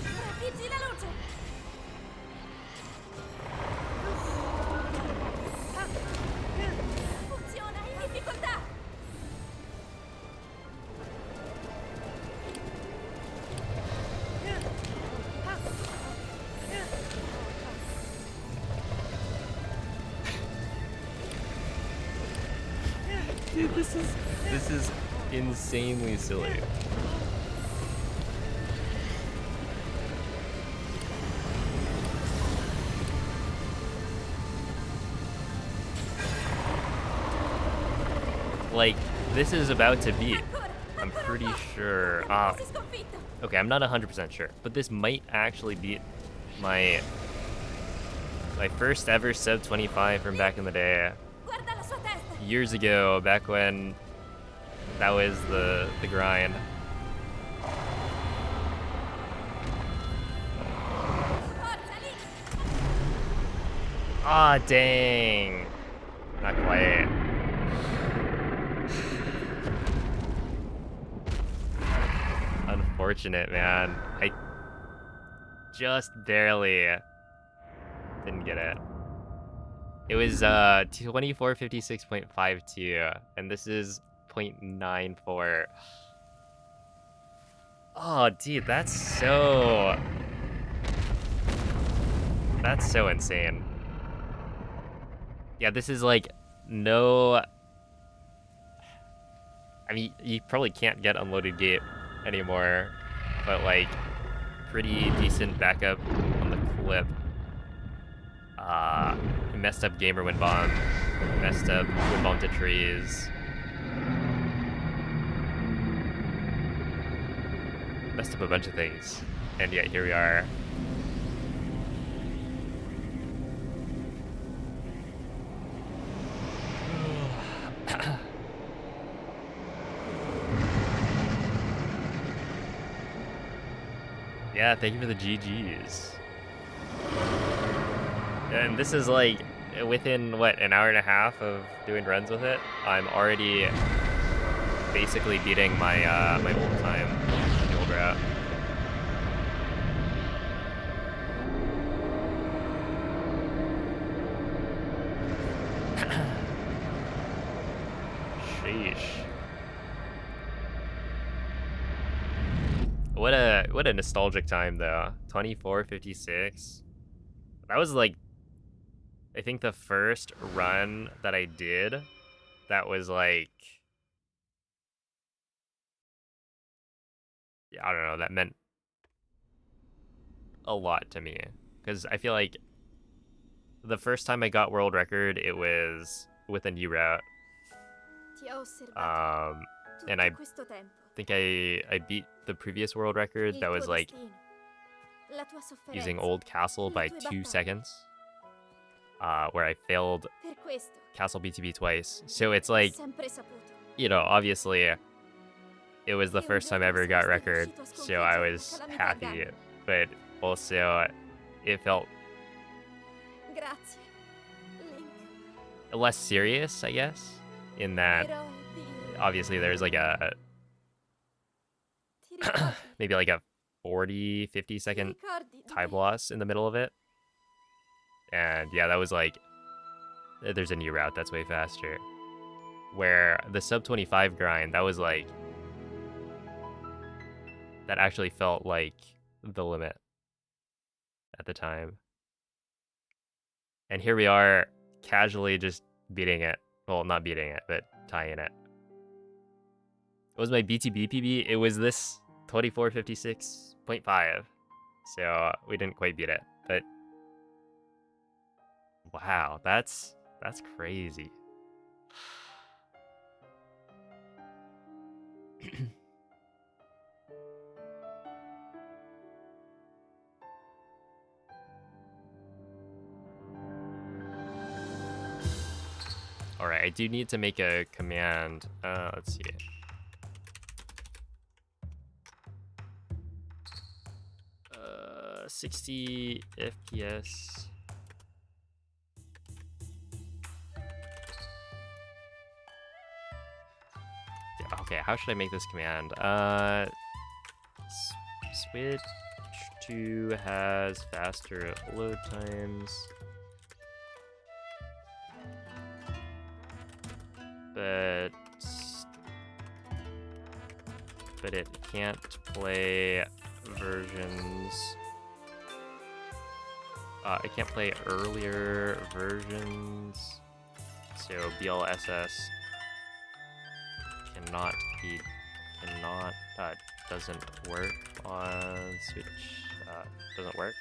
Speaker 2: Ravvigli la luce! Funziona in difficoltà!
Speaker 1: Dude, this is insanely silly. Like, this is about to beat. I'm pretty sure.
Speaker 2: Si sconfitto!
Speaker 1: Okay, I'm not 100% sure, but this might actually beat my first ever sub 25 from back in the day.
Speaker 2: Guarda la sua testa!
Speaker 1: Years ago, back when that was the grind.
Speaker 2: Forza, Link!
Speaker 1: Ah, dang. Not quite. Unfortunate, man. I just barely didn't get it. It was 2456.52, and this is 0.94. Oh, dude, that's so insane. Yeah, this is like no... I mean, you probably can't get unloaded gate anymore, but like pretty decent backup on the clip. Messed up gamer wind bomb, messed up wind bomb to trees, messed up a bunch of things, and yet here we are. Yeah, thank you for the GGs. And this is like within what, an hour and a half of doing runs with it, I'm already basically beating my my old time, the old route. Sheesh. What a nostalgic time though. 24:56. That was like, I think the first run that I did that was like, I don't know, that meant a lot to me. Because I feel like the first time I got world record, it was with a new route.
Speaker 2: Ti ho osservato
Speaker 1: And I
Speaker 2: tutto questo tempo.
Speaker 1: think I beat the previous world record that
Speaker 2: Il
Speaker 1: was
Speaker 2: tuo
Speaker 1: like
Speaker 2: destino, la tua sofferenza,
Speaker 1: using Old Castle by
Speaker 2: le tue
Speaker 1: 2
Speaker 2: battaglie.
Speaker 1: seconds. Where I failed
Speaker 2: Per questo,
Speaker 1: Castle BTB twice. So it's like,
Speaker 2: ho sempre saputo.
Speaker 1: you know, obviously it was the first time I ever got record, so I was happy, but also it felt
Speaker 2: Grazie, Link.
Speaker 1: less serious, I guess, in that
Speaker 2: Però di...
Speaker 1: obviously there's like a
Speaker 2: Ti ricordi?
Speaker 1: maybe like a 40, 50
Speaker 2: Ti
Speaker 1: second
Speaker 2: ricordi
Speaker 1: time
Speaker 2: dove...
Speaker 1: loss in the middle of it. And yeah, that was like, there's a new route that's way faster. Where the sub 25 grind, that was like, that actually felt like the limit at the time. And here we are, casually just beating it. Well, not beating it, but tying it. It was my BTB PB. It was this 2456.5. So we didn't quite beat it, but wow, that's crazy. All right, I do need to make a command. Let's see. 60 FPS. Yeah, okay, how should I make this command? Switch to has faster load times. But it can't play versions. It can't play earlier versions. So BLSS doesn't work on Switch. Doesn't work.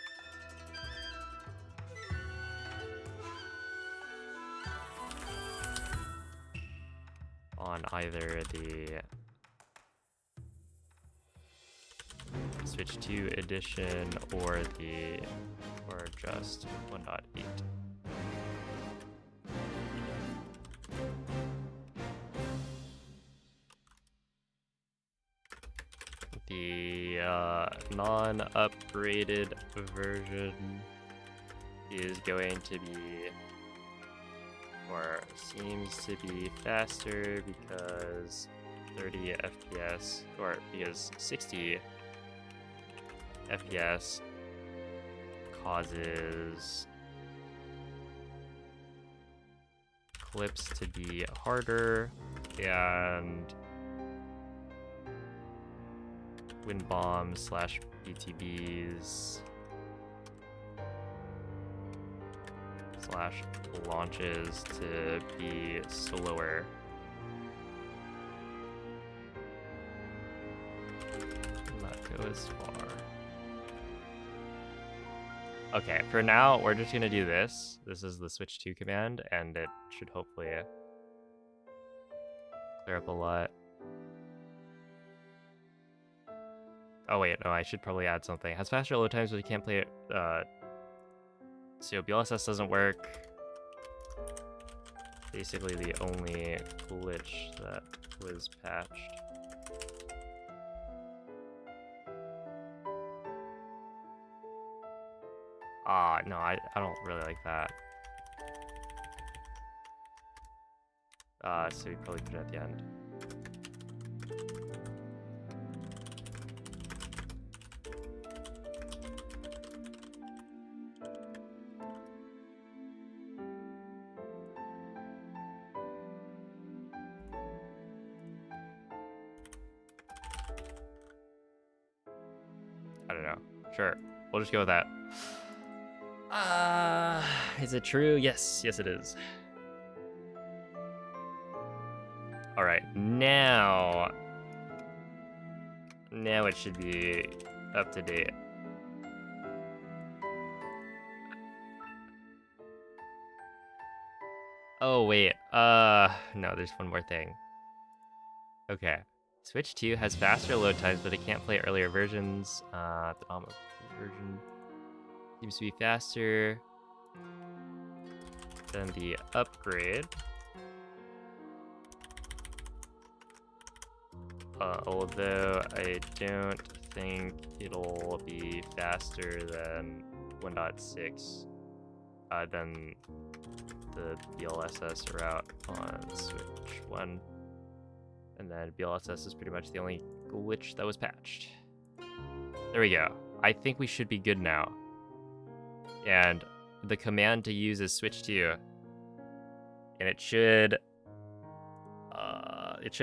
Speaker 1: On either the Switch 2 edition or just 1.8. The non-upgraded version is going to be, or seems to be, faster because 30 FPS, or because 60 FPS causes clips to be harder, and wind bombs / BTBs / launches to be slower. Not go as far. Okay, for now, we're just gonna do this. This is the switch to command, and it should hopefully clear up a lot. Oh wait, no, I should probably add something. It has faster load times, but you can't play it. So BLSS doesn't work. Basically the only glitch that was patched. No, I don't really like that. So we probably put it at the end. I don't know. Sure. We'll just go with that. Is it true? Yes. Yes, it is. All right. Now it should be up to date. Oh, wait. No, there's one more thing. Okay. Switch 2 has faster load times, but it can't play earlier versions. The normal version seems to be faster than the upgrade. Although I don't think it'll be faster than 1.6. than the BLSS route on Switch 1. And then BLSS is pretty much the only glitch that was patched. There we go. I think we should be good now. And the command to use is switch 2. And it should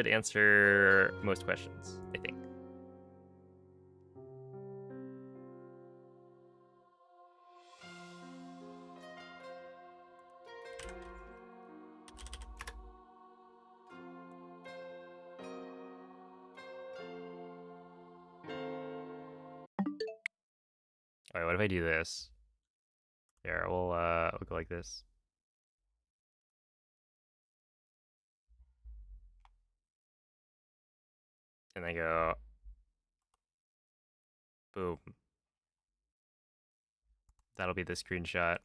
Speaker 1: answer most questions, I think. Alright, what if I do this? Here, we'll go like this. And I go boom. That'll be the screenshot.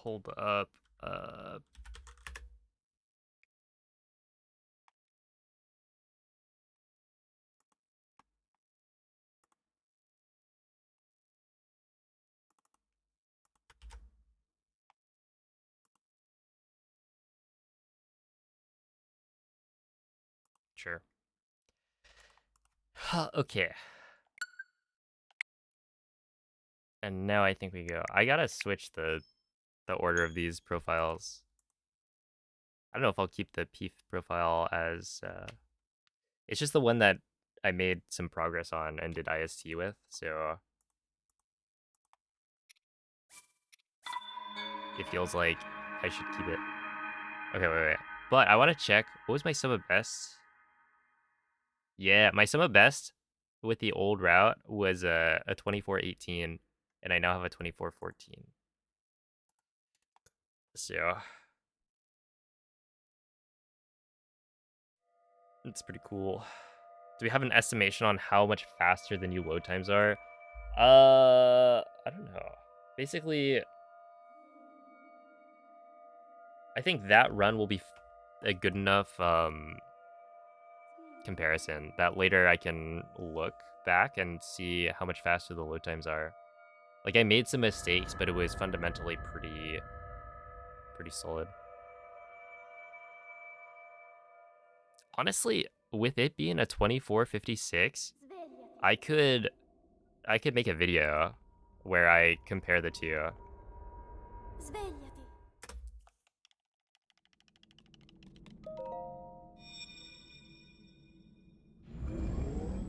Speaker 1: Hold up. Sure. Okay. And now I think we go. I gotta switch the order of these profiles. I don't know if I'll keep the PEEF profile as it's just the one that I made some progress on and did IST with, so it feels like I should keep it. Okay, wait. But I want to check, what was my sum of best? Yeah, my sum of best with the old route was a 2418, and I now have a 2414. So it's pretty cool. Do we have an estimation on how much faster the new load times are? I don't know. Basically, I think that run will be a good enough comparison that later I can look back and see how much faster the load times are. Like, I made some mistakes, but it was fundamentally pretty solid. Honestly, with it being a 2456, I could make a video where I compare the two.
Speaker 2: Svegliati.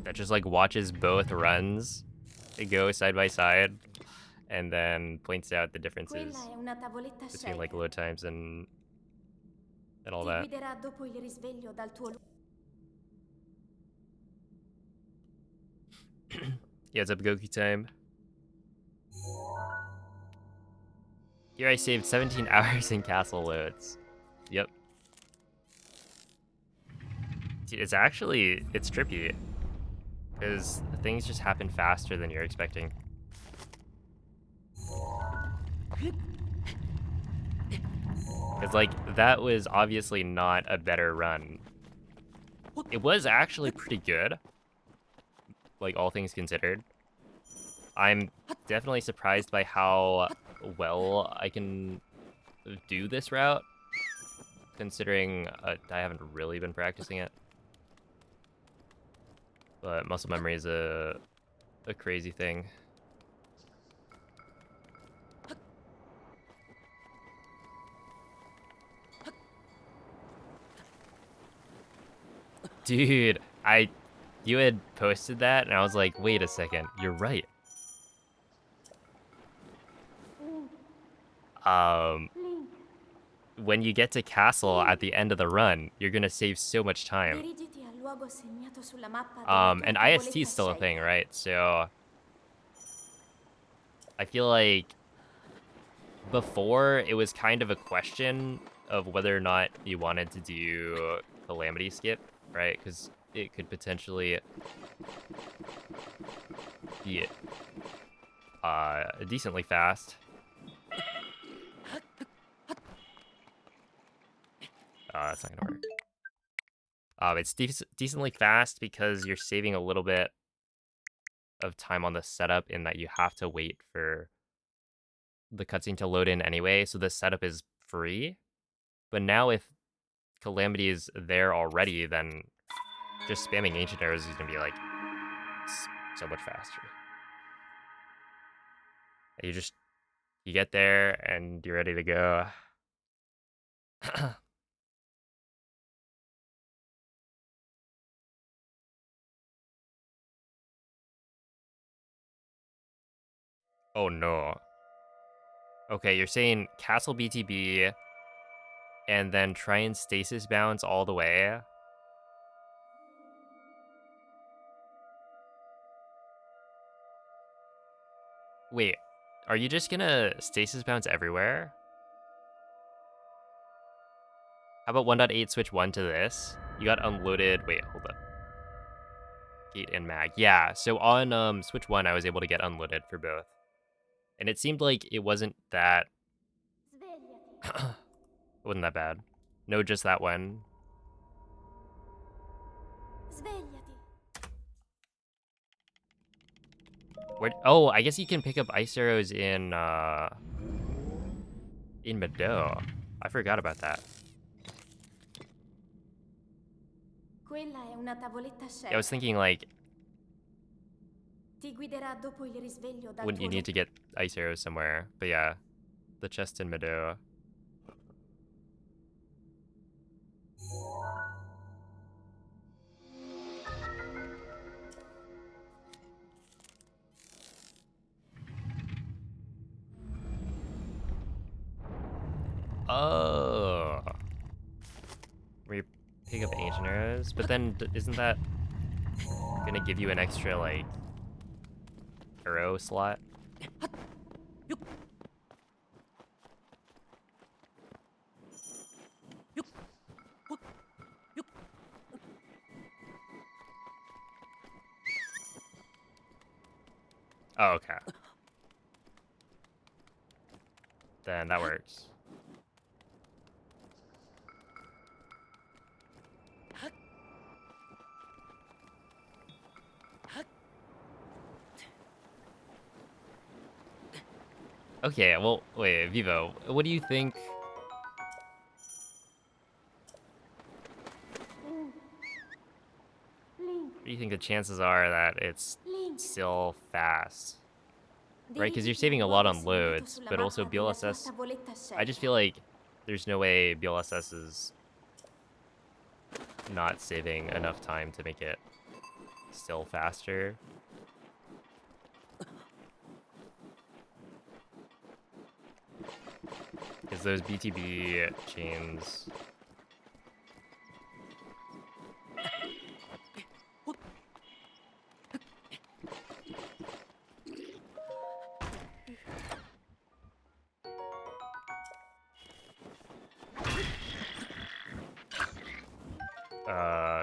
Speaker 1: That just like watches both runs go side by side and then points out the differences
Speaker 2: Quella è una tavoletta
Speaker 1: between like
Speaker 2: scelta.
Speaker 1: load times and all
Speaker 2: Ti
Speaker 1: that.
Speaker 2: guiderà dopo il risveglio dal tuo
Speaker 1: Yeah, it's up Goku time. Here I saved 17 hours in castle loads. Yep. Dude, it's trippy. Because things just happen faster than you're expecting. Because, like, that was obviously not a better run. It was actually pretty good, like, all things considered. I'm definitely surprised by how well I can do this route, considering I haven't really been practicing it. But muscle memory is a crazy thing. Dude, you had posted that, and I was like, wait a second, you're right.
Speaker 2: Link,
Speaker 1: When you get to castle at the end of the run, you're gonna save so much time.
Speaker 2: dirigiti al luogo segnato sulla mappa della tua
Speaker 1: And IST
Speaker 2: tavoletta
Speaker 1: is still a thing,
Speaker 2: scelta.
Speaker 1: right? So I feel like before it was kind of a question of whether or not you wanted to do Calamity Skip, right? Because it could potentially be decently fast. That's not gonna work. It's decently fast because you're saving a little bit of time on the setup in that you have to wait for the cutscene to load in anyway, so the setup is free. But now if Calamity is there already, then just spamming Ancient Arrows is gonna be like so much faster. You get there and you're ready to go. Oh no. Okay, you're saying Castle BTB and then try and stasis bounce all the way. Wait, are you just gonna stasis bounce everywhere? How about 1.8 switch 1 to this? You got unloaded. Wait, hold up. Gate and mag. Yeah, so on switch 1, I was able to get unloaded for both. And it seemed like it wasn't that
Speaker 2: Svegliati.
Speaker 1: it wasn't that bad. No, just that one.
Speaker 2: Svegliati.
Speaker 1: Where? Oh, I guess you can pick up ice arrows in Mado. I forgot about that.
Speaker 2: Quella è una tavoletta
Speaker 1: Yeah, I was
Speaker 2: scelta.
Speaker 1: thinking like,
Speaker 2: Ti guiderà dopo il risveglio dal
Speaker 1: wouldn't you
Speaker 2: tuo
Speaker 1: need to get ice arrows somewhere? But yeah, the chest in Mado. Oh, where you pick up ancient arrows, but then isn't that gonna give you an extra like arrow slot? Oh, okay. Then that works. Okay, well, wait, Vivo, what do you think?
Speaker 2: Link,
Speaker 1: What do you think the chances are that it's
Speaker 2: Link.
Speaker 1: still fast? Right, because you're
Speaker 2: Dirigiti
Speaker 1: saving
Speaker 2: al
Speaker 1: a lot
Speaker 2: luogo
Speaker 1: on
Speaker 2: segnato
Speaker 1: loads,
Speaker 2: sulla
Speaker 1: but also
Speaker 2: mappa della tua
Speaker 1: BLSS,
Speaker 2: tavoletta
Speaker 1: I just
Speaker 2: scelta.
Speaker 1: feel like there's no way BLSS is not saving enough time to make it still faster. Because those BTB chains...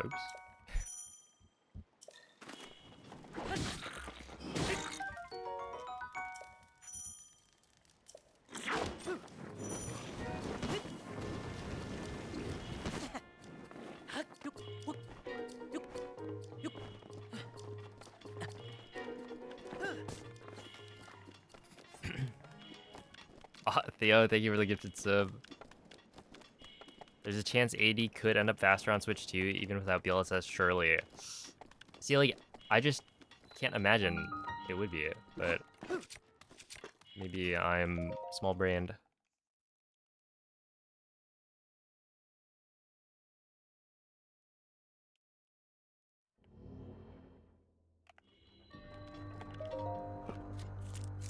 Speaker 1: oops. Oh, Theo, thank you for the gifted sub. There's a chance AD could end up faster on Switch 2, even without BLSS, surely. See, like, I just can't imagine it would be, but maybe I'm small-brained.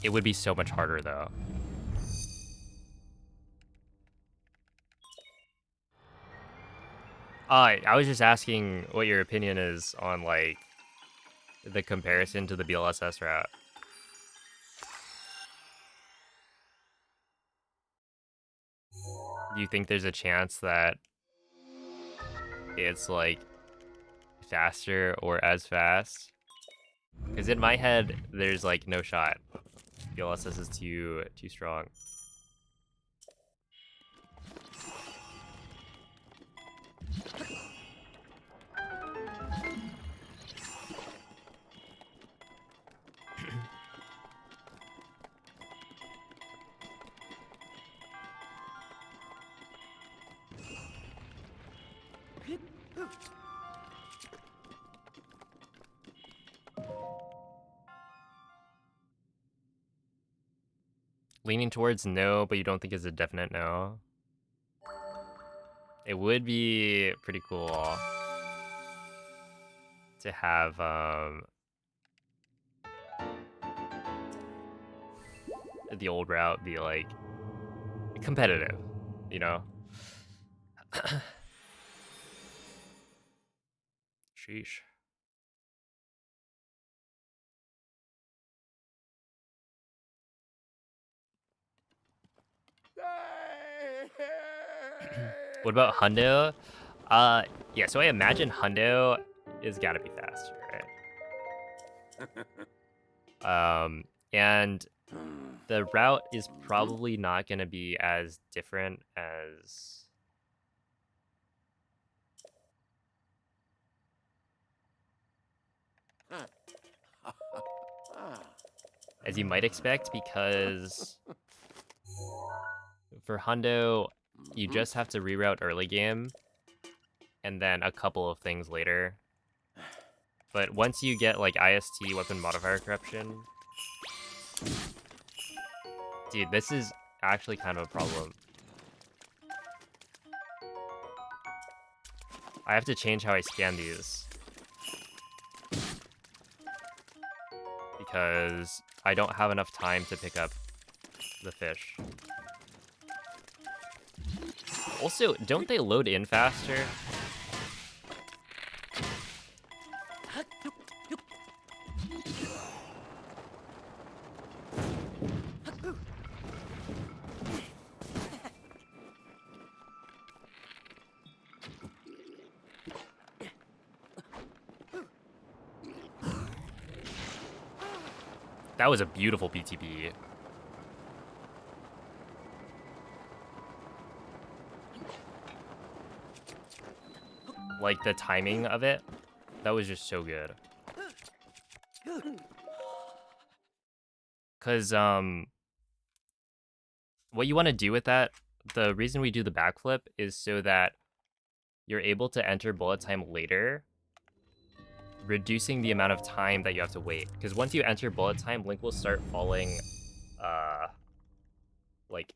Speaker 1: It would be so much harder, though. I was just asking what your opinion is on, like, the comparison to the BLSS route. Do you think there's a chance that it's, like, faster or as fast? Because in my head, there's, like, no shot. BLSS is too strong. Leaning towards no, but you don't think it's a definite no? It would be pretty cool to have the old route be like competitive, you know? Sheesh. What about Hundo? Yeah, so I imagine Hundo is gotta be faster, right? And the route is probably not gonna be as different as you might expect, because for Hundo, you just have to reroute early game, and then a couple of things later. But once you get, like, IST weapon modifier corruption... Dude, this is actually kind of a problem. I have to change how I scan these. Because I don't have enough time to pick up the fish. Also, don't they load in faster? That was a beautiful BTB. Like, the timing of it, that was just so good. Because, what you want to do with that, the reason we do the backflip is so that you're able to enter bullet time later, reducing the amount of time that you have to wait. Because once you enter bullet time, Link will start falling, like,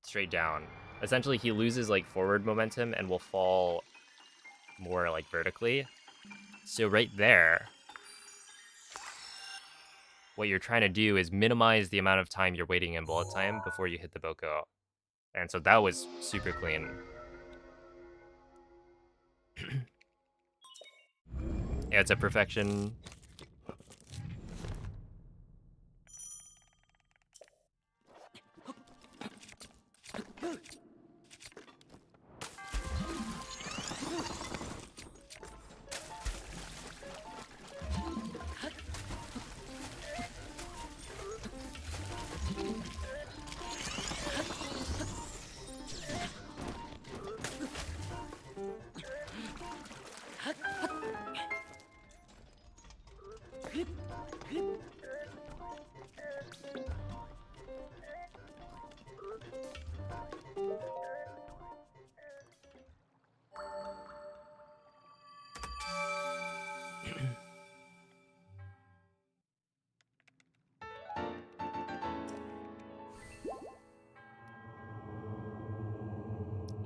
Speaker 1: straight down. Essentially, he loses, like, forward momentum and will fall more, like, vertically. So right there, what you're trying to do is minimize the amount of time you're waiting in bullet time before you hit the Boko. And so that was super clean. Yeah, it's a perfection.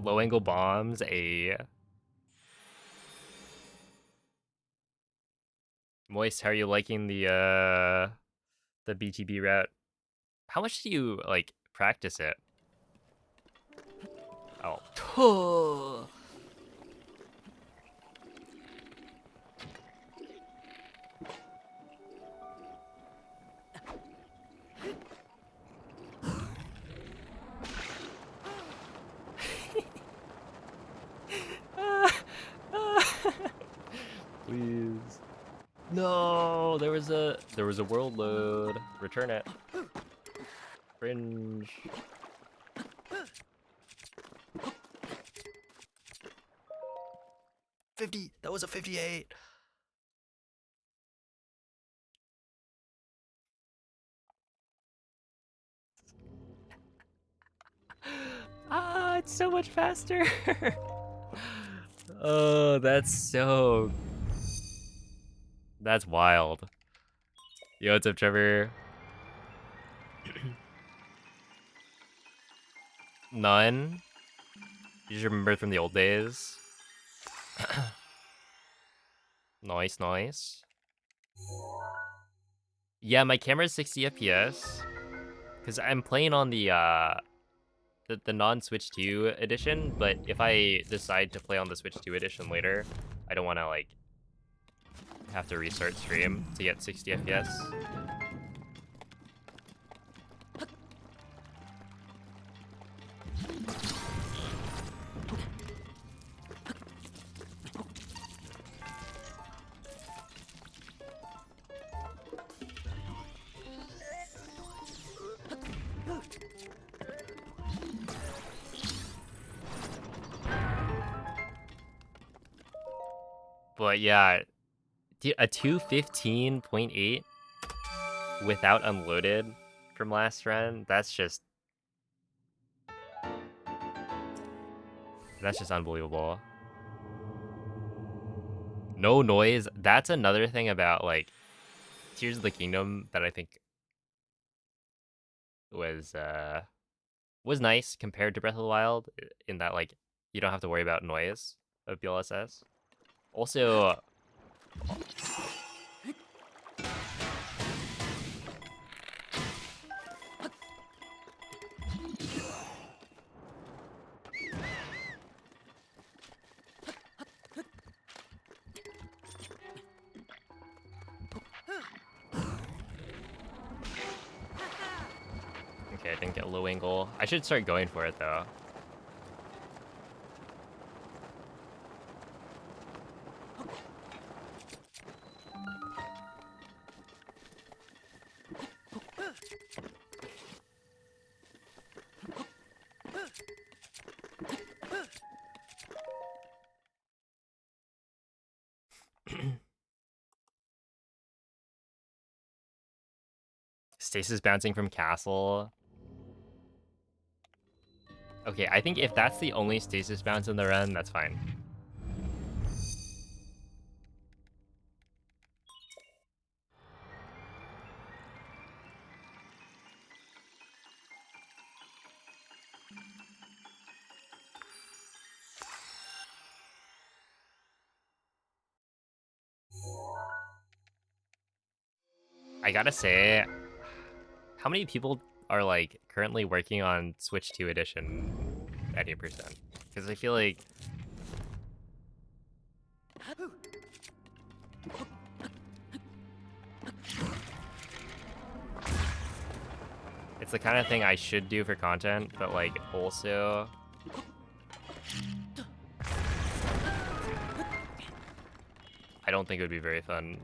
Speaker 1: Low angle bombs, a Moist, how are you liking the BTB route? How much do you like practice it? Oh. Please. No, there was a world load. Return it. Cringe. $50. That was a 58. Ah, it's so much faster. Oh, that's wild. Yo, what's up, Trevor? None. You just remember from the old days. Nice. Yeah, my camera's 60 FPS because I'm playing on the non-Switch 2 edition, but if I decide to play on the Switch 2 edition later, I don't want to like have to restart stream to get 60 FPS. But yeah, a 215.8 without unloaded from last run, that's just unbelievable. No noise. That's another thing about like Tears of the Kingdom that I think was nice compared to Breath of the Wild in that like you don't have to worry about noise of BLSS. Also, okay, I didn't get low angle. I should start going for it though. Stasis bouncing from castle. Okay, I think if that's the only stasis bounce in the run, that's fine. I gotta say, how many people are like currently working on Switch 2 edition at 8%? Because I feel like it's the kind of thing I should do for content, but like also I don't think it would be very fun.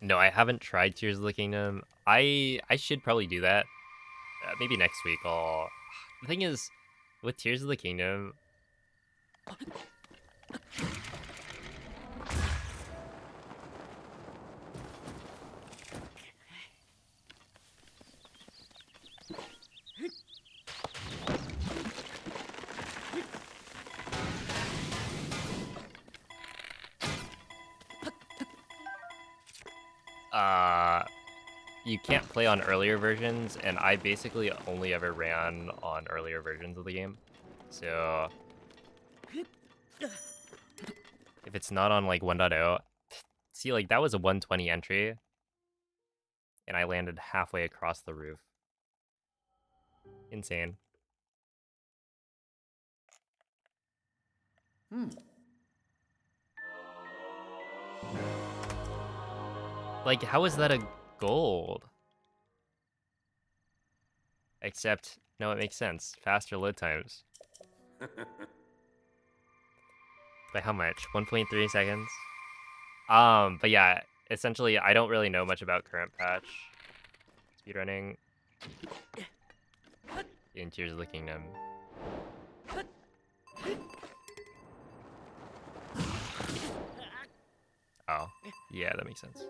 Speaker 1: No, I haven't tried Tears of the Kingdom. I should probably do that. Maybe next week I'll... The thing is, with Tears of the Kingdom... You can't play on earlier versions, and I basically only ever ran on earlier versions of the game. So if it's not on like 1.0, see, like that was a 120 entry, and I landed halfway across the roof. Insane. Like, how is that a gold? Except, no, it makes sense. Faster load times. By how much? 1.3 seconds? But yeah, essentially, I don't really know much about current patch speedrunning in Tears of the Kingdom. Oh, yeah, that makes sense.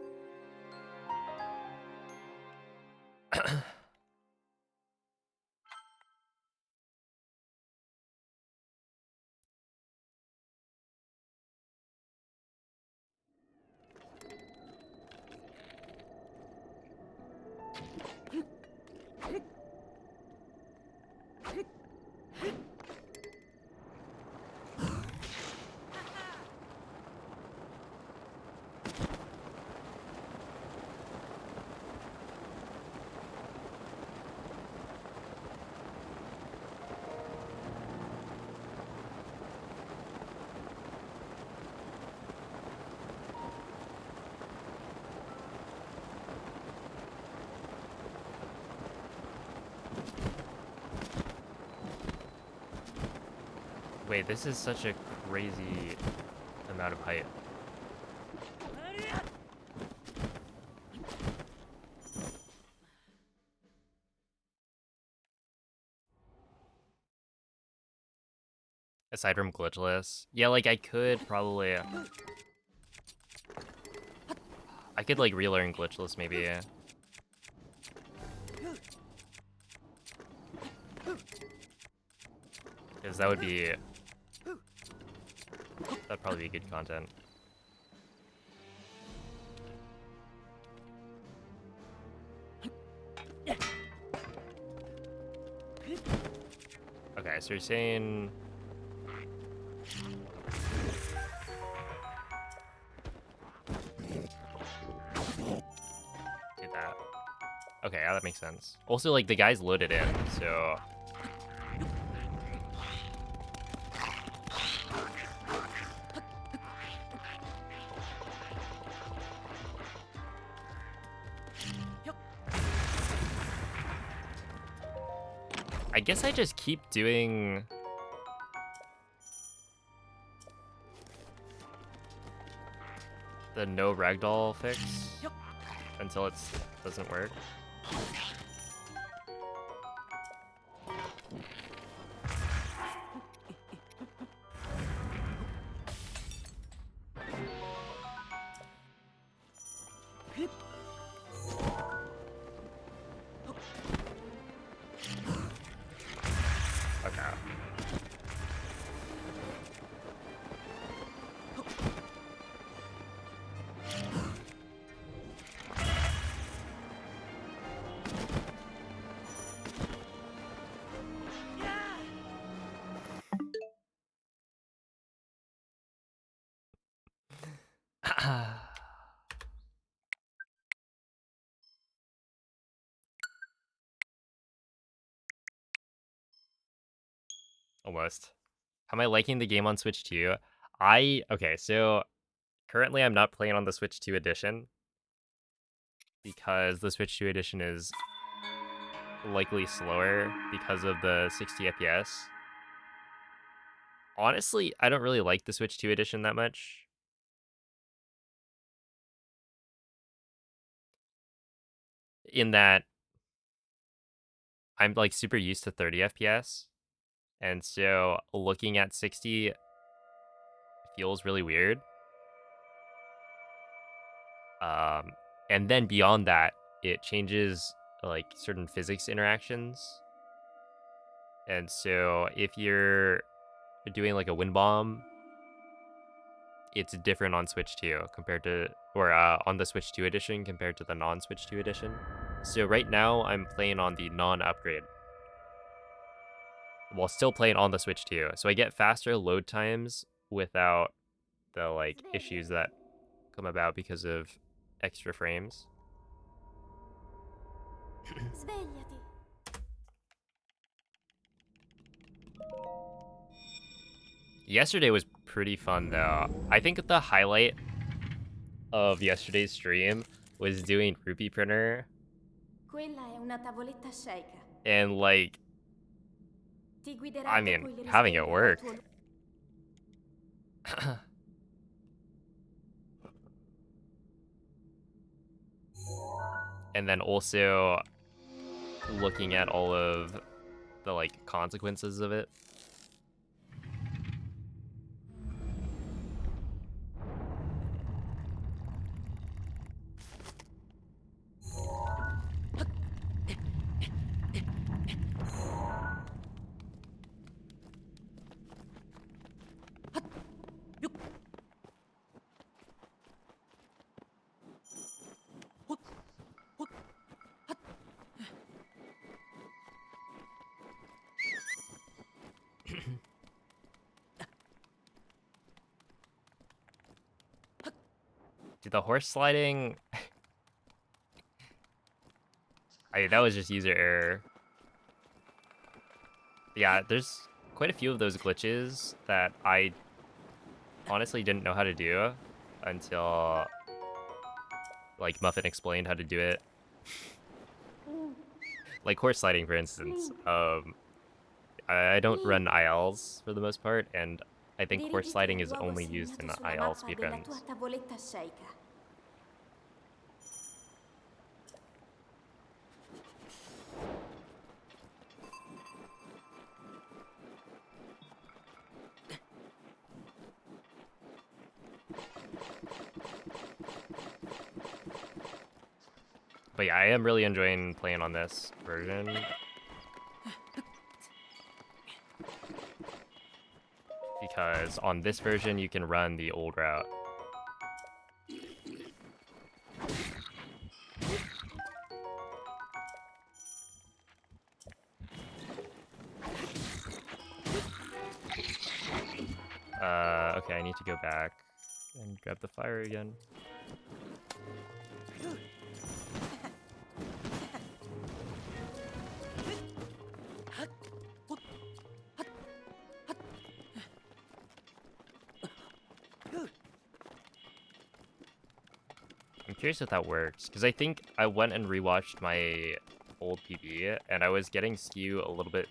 Speaker 1: Wait, this is such a crazy amount of height. Aside from glitchless. Yeah, like I could probably... I could like relearn glitchless maybe. Because that would be... That'd probably be good content. Okay, so you're saying... Did that. Okay, yeah, that makes sense. Also, like, the guy's loaded in, so... I guess I just keep doing... the no ragdoll fix until it doesn't work. Okay. Almost. How am I liking the game on Switch 2? Okay, so currently I'm not playing on the Switch 2 edition because the Switch 2 edition is likely slower because of the 60 FPS. Honestly, I don't really like the Switch 2 edition that much. In that I'm like super used to 30 FPS. And so looking at 60 feels really weird. And then beyond that, it changes like certain physics interactions. And so if you're doing like a wind bomb, it's different on Switch 2 compared to, or on the Switch 2 edition compared to the non-Switch 2 edition. So right now I'm playing on the non-upgrade while still playing on the Switch 2. So I get faster load times without the like issues that come about because of extra frames.
Speaker 2: Svegliati.
Speaker 1: Yesterday was pretty fun though. I think the highlight of yesterday's stream was doing Rupee Printer
Speaker 2: Quella è una tavoletta sceicca.
Speaker 1: and like,
Speaker 2: Ti guiderà
Speaker 1: I
Speaker 2: dopo
Speaker 1: mean,
Speaker 2: il
Speaker 1: having it
Speaker 2: risveglio al
Speaker 1: work.
Speaker 2: tuo
Speaker 1: And then also looking at all of the like consequences of it. Dude, the horse sliding, that was just user error. Yeah, there's quite a few of those glitches that I honestly didn't know how to do until like Muffin explained how to do it. Like horse sliding, for instance. I don't run ILs for the most part, and I think horse
Speaker 2: Dirigiti
Speaker 1: sliding
Speaker 2: al
Speaker 1: is
Speaker 2: luogo
Speaker 1: only used in
Speaker 2: segnato sulla
Speaker 1: IL
Speaker 2: mappa della tua
Speaker 1: speedruns.
Speaker 2: tavoletta sceicca.
Speaker 1: But yeah, I am really enjoying playing on this version. Because on this version, you can run the old route. Okay, I need to go back and grab the fire again. I'm curious if that works, because I think I went and rewatched my old PB, and I was getting skew a little bit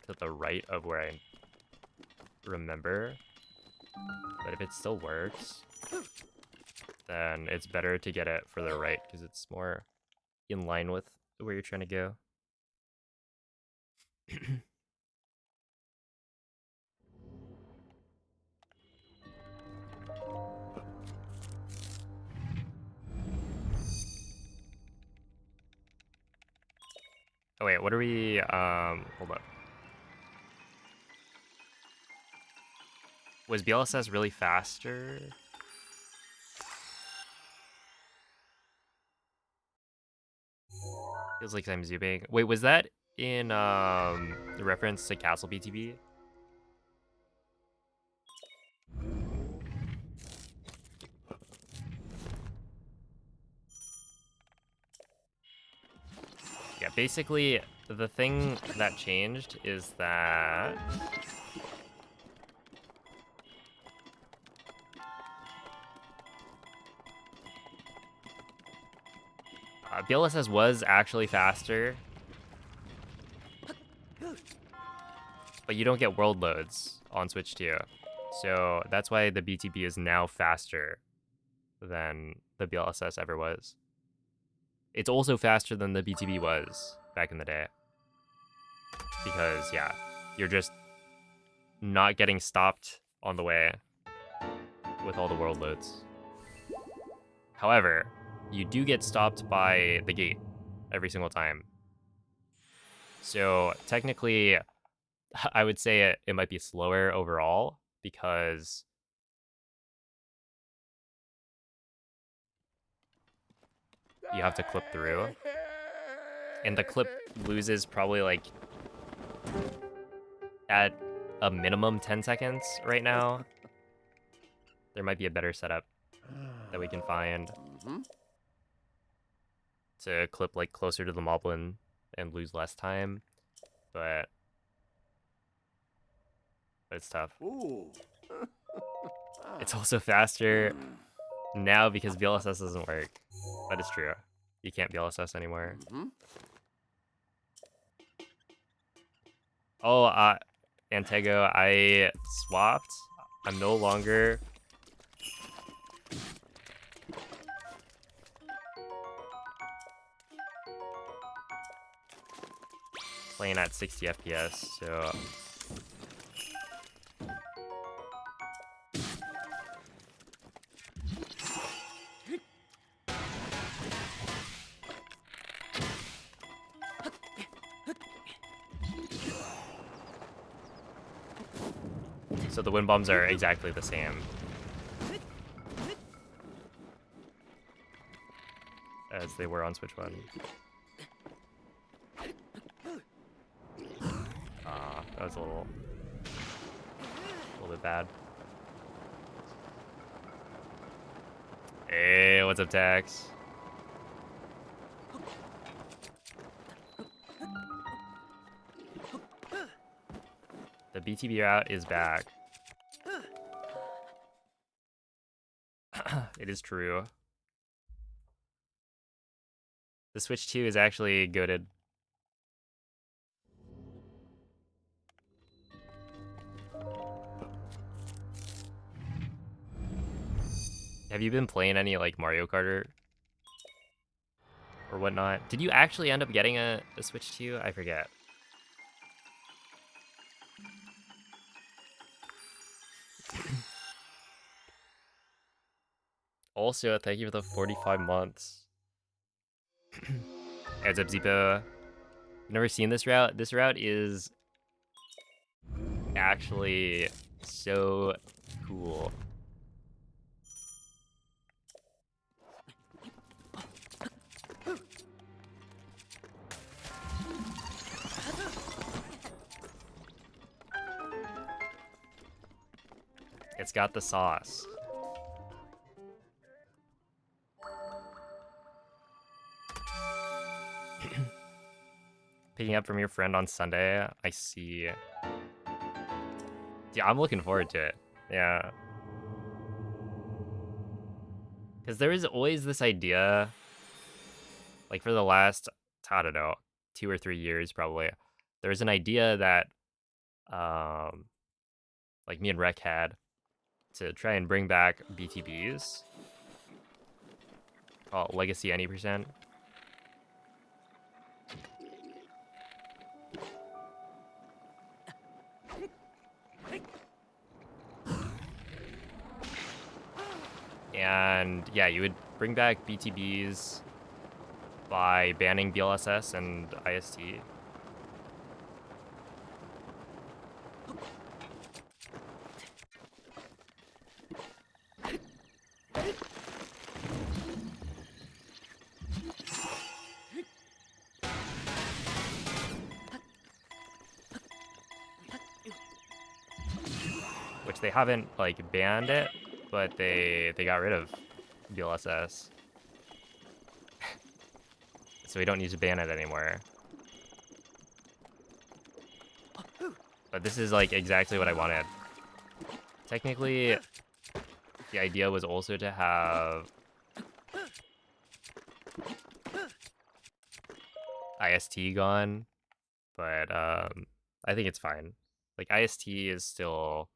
Speaker 1: to the right of where I remember. But if it still works, then it's better to get it for the right, because it's more in line with where you're trying to go. Oh wait, what are we, hold up. Was BLSS really faster? Feels like I'm zooming. Wait, was that in, reference to Castle BTB? Yeah, basically, the thing that changed is that BLSS was actually faster, but you don't get world loads on Switch 2. So that's why the BTB is now faster than the BLSS ever was. It's also faster than the BTB was back in the day. Because, yeah, you're just not getting stopped on the way with all the world loads. However, you do get stopped by the gate every single time. So technically, I would say it might be slower overall because you have to clip through. And the clip loses probably like at a minimum 10 seconds right now. There might be a better setup that we can find to clip like closer to the moblin and lose less time, but it's tough. It's also faster now because BLSS doesn't work. That is true. You can't BLSS anymore. Oh, Antego, I swapped. I'm no longer playing at 60 FPS, so the wind bombs are exactly the same as they were on Switch 1. That was a little bit bad. Hey, what's up, Tax? The BTB route is back. It is true. The Switch 2 is actually goated. Have you been playing any like Mario Kart or whatnot? Did you actually end up getting a Switch 2? I forget. Also, thank you for the 45 months. Heads up, Zipo. Never seen this route. This route is actually so cool. It's got the sauce. Picking up from your friend on Sunday. I see. Yeah, I'm looking forward to it. Yeah. Because there is always this idea, like for the last, I don't know, 2 or 3 years probably, there's an idea that, like me and Rec had, to try and bring back BTBs, called Legacy Any Percent. And yeah, you would bring back BTBs by banning BLSS and IST. Which they haven't like banned it, but they got rid of BLSS. So we don't need to ban it anymore. But this is like exactly what I wanted. Technically, the idea was also to have IST gone, but I think it's fine Like IST is still,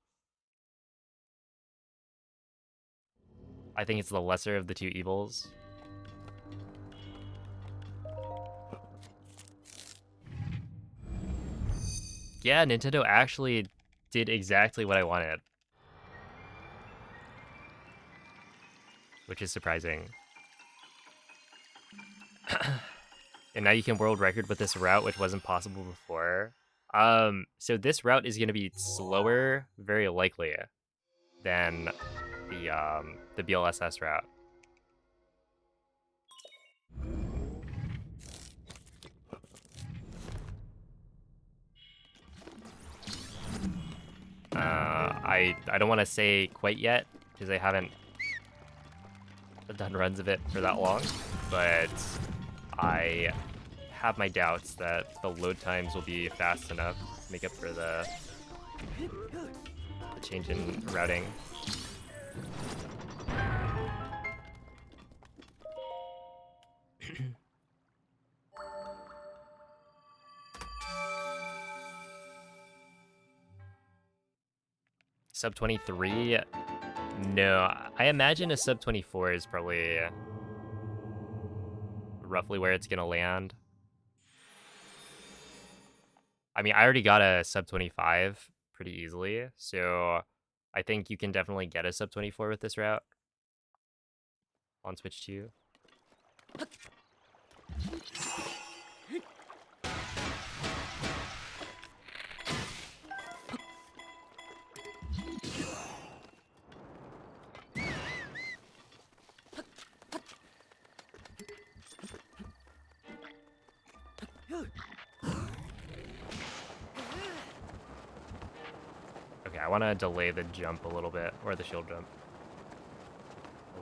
Speaker 1: I think it's the lesser of the two evils. Yeah, Nintendo actually did exactly what I wanted, which is surprising. And now you can world record with this route, which wasn't possible before. So this route is going to be slower, very likely, than the BLSS route. I don't want to say quite yet because I haven't done runs of it for that long, but I have my doubts that the load times will be fast enough to make up for the change in routing. Sub 23? No, I imagine a sub 24 is probably roughly where it's gonna land. I mean, I already got a sub 25 pretty easily, so I think you can definitely get a sub 24 with this route on Switch 2. Okay, I want to delay the jump a little bit, or the shield jump.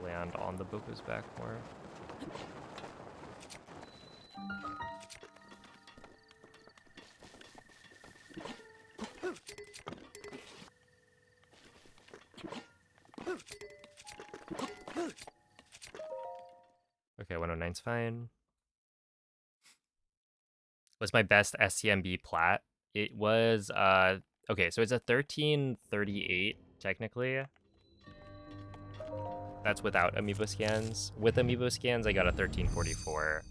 Speaker 1: Land on the Boku's back more. Okay, 109's fine. What's my best STMB plat? It was, okay, so it's a 1338, technically. That's without amiibo scans. With amiibo scans, I got a 1344.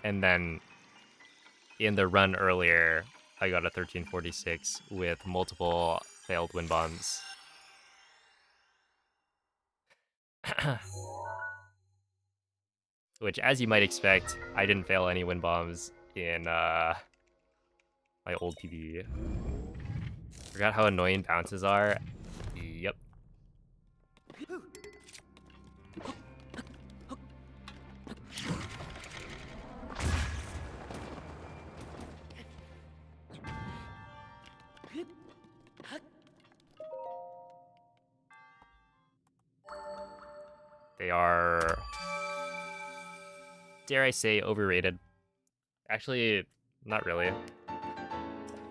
Speaker 1: And then in the run earlier, I got a 1346 with multiple failed wind bombs. Which, as you might expect, I didn't fail any wind bombs in my old PB. Forgot how annoying bounces are. Yep. They are, dare I say, overrated. Actually, not really.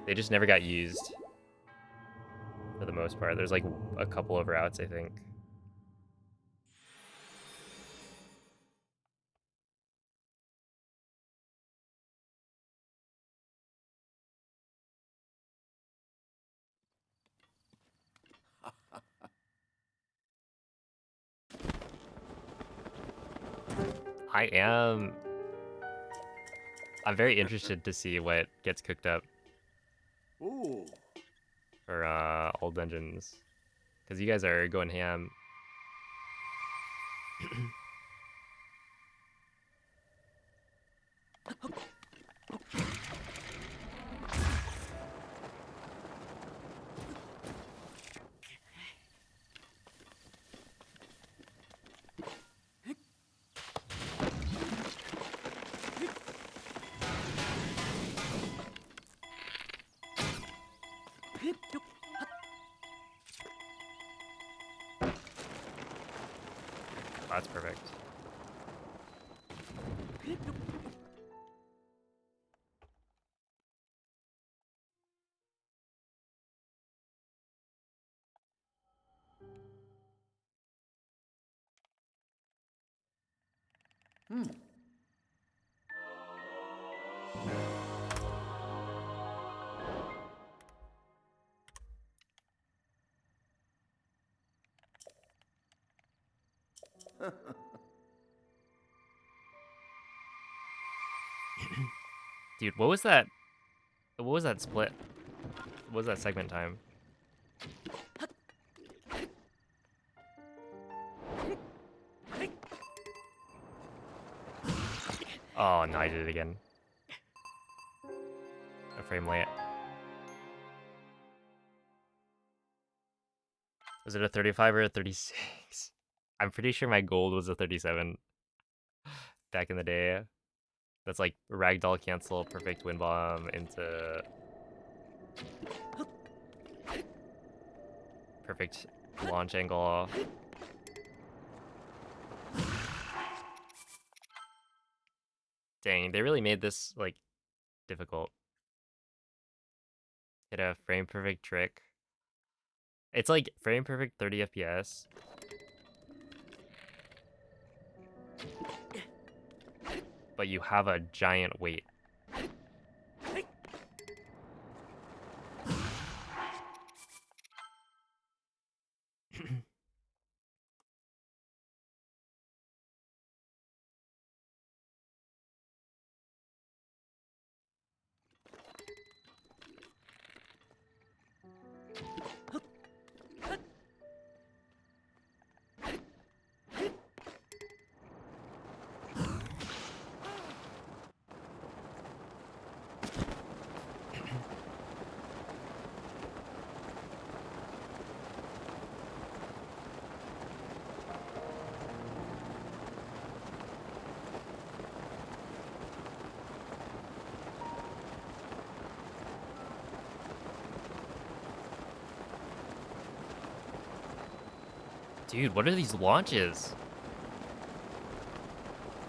Speaker 1: They just never got used for the most part. There's like a couple of routes, I think. I'm very interested to see what gets cooked up.
Speaker 4: Ooh.
Speaker 1: For all dungeons. Because you guys are going ham. That's perfect. Dude, what was that? What was that split? What was that segment time? Oh, no, I did it again. A frame late. Was it a 35 or a 36? I'm pretty sure my gold was a 37 back in the day. That's like ragdoll cancel, perfect wind bomb into perfect launch angle. Dang, they really made this like difficult. Hit a frame perfect trick. It's like frame perfect 30 FPS. But you have a giant weight. Dude, what are these launches?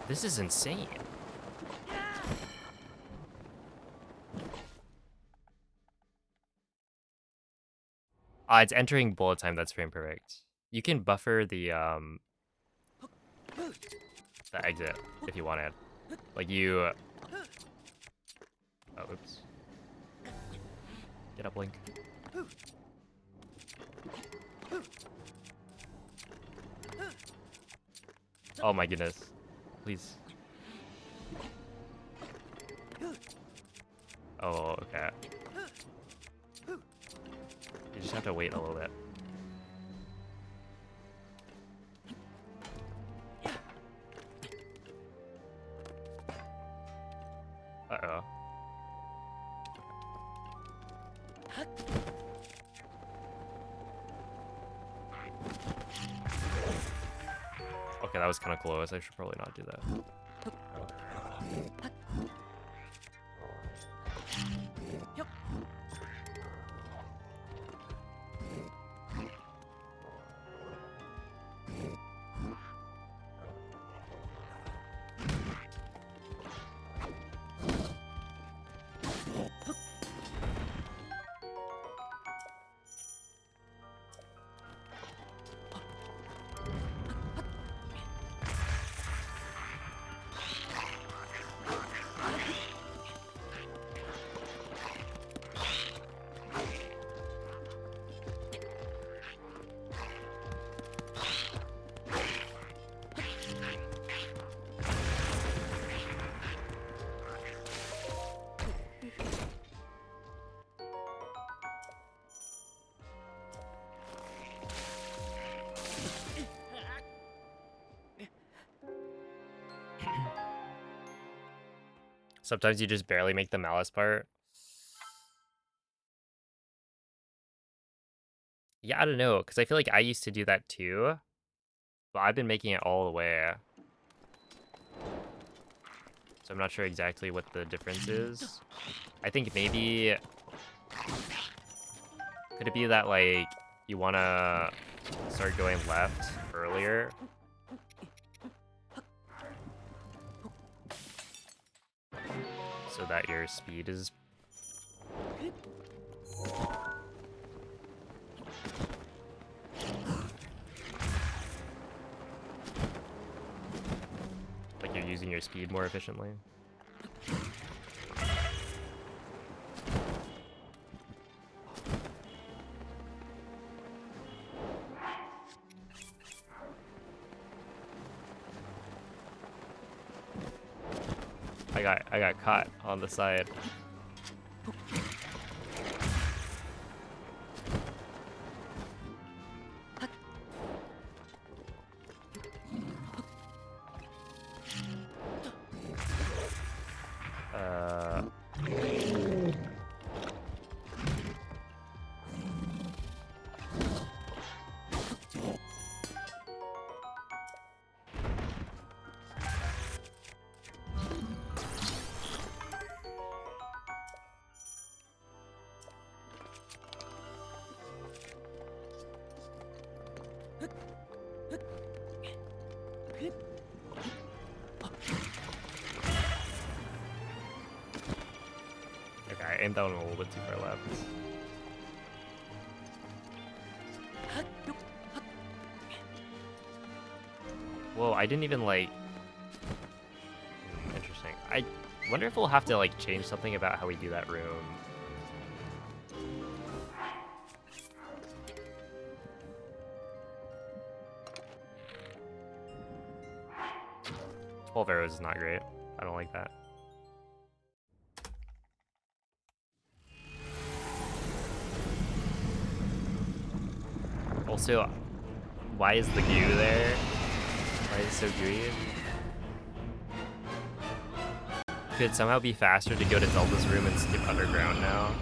Speaker 1: This is insane. It's entering bullet time that's frame perfect. You can buffer the exit if you wanted. Like you oh, oops. Get up, Link. Oh my goodness. Please. Oh, okay. You just have to wait a little bit. Uh-oh. Okay, that was kind of close. I should probably not do that. Sometimes you just barely make the malice part. Yeah, I don't know, because I feel like I used to do that too. But I've been making it all the way. So I'm not sure exactly what the difference is. I think maybe... Could it be that, like, you want to start going left earlier? So that your speed is... like you're using your speed more efficiently? I got caught on the side. Okay, I aimed that one a little bit too far left. Whoa, I didn't even like... Interesting. I wonder if we'll have to like change something about how we do that room. 12 arrows is not great. I don't like that. Also, why is the goo there? Why is it so gooey? Could it somehow be faster to go to Zelda's room and skip underground now?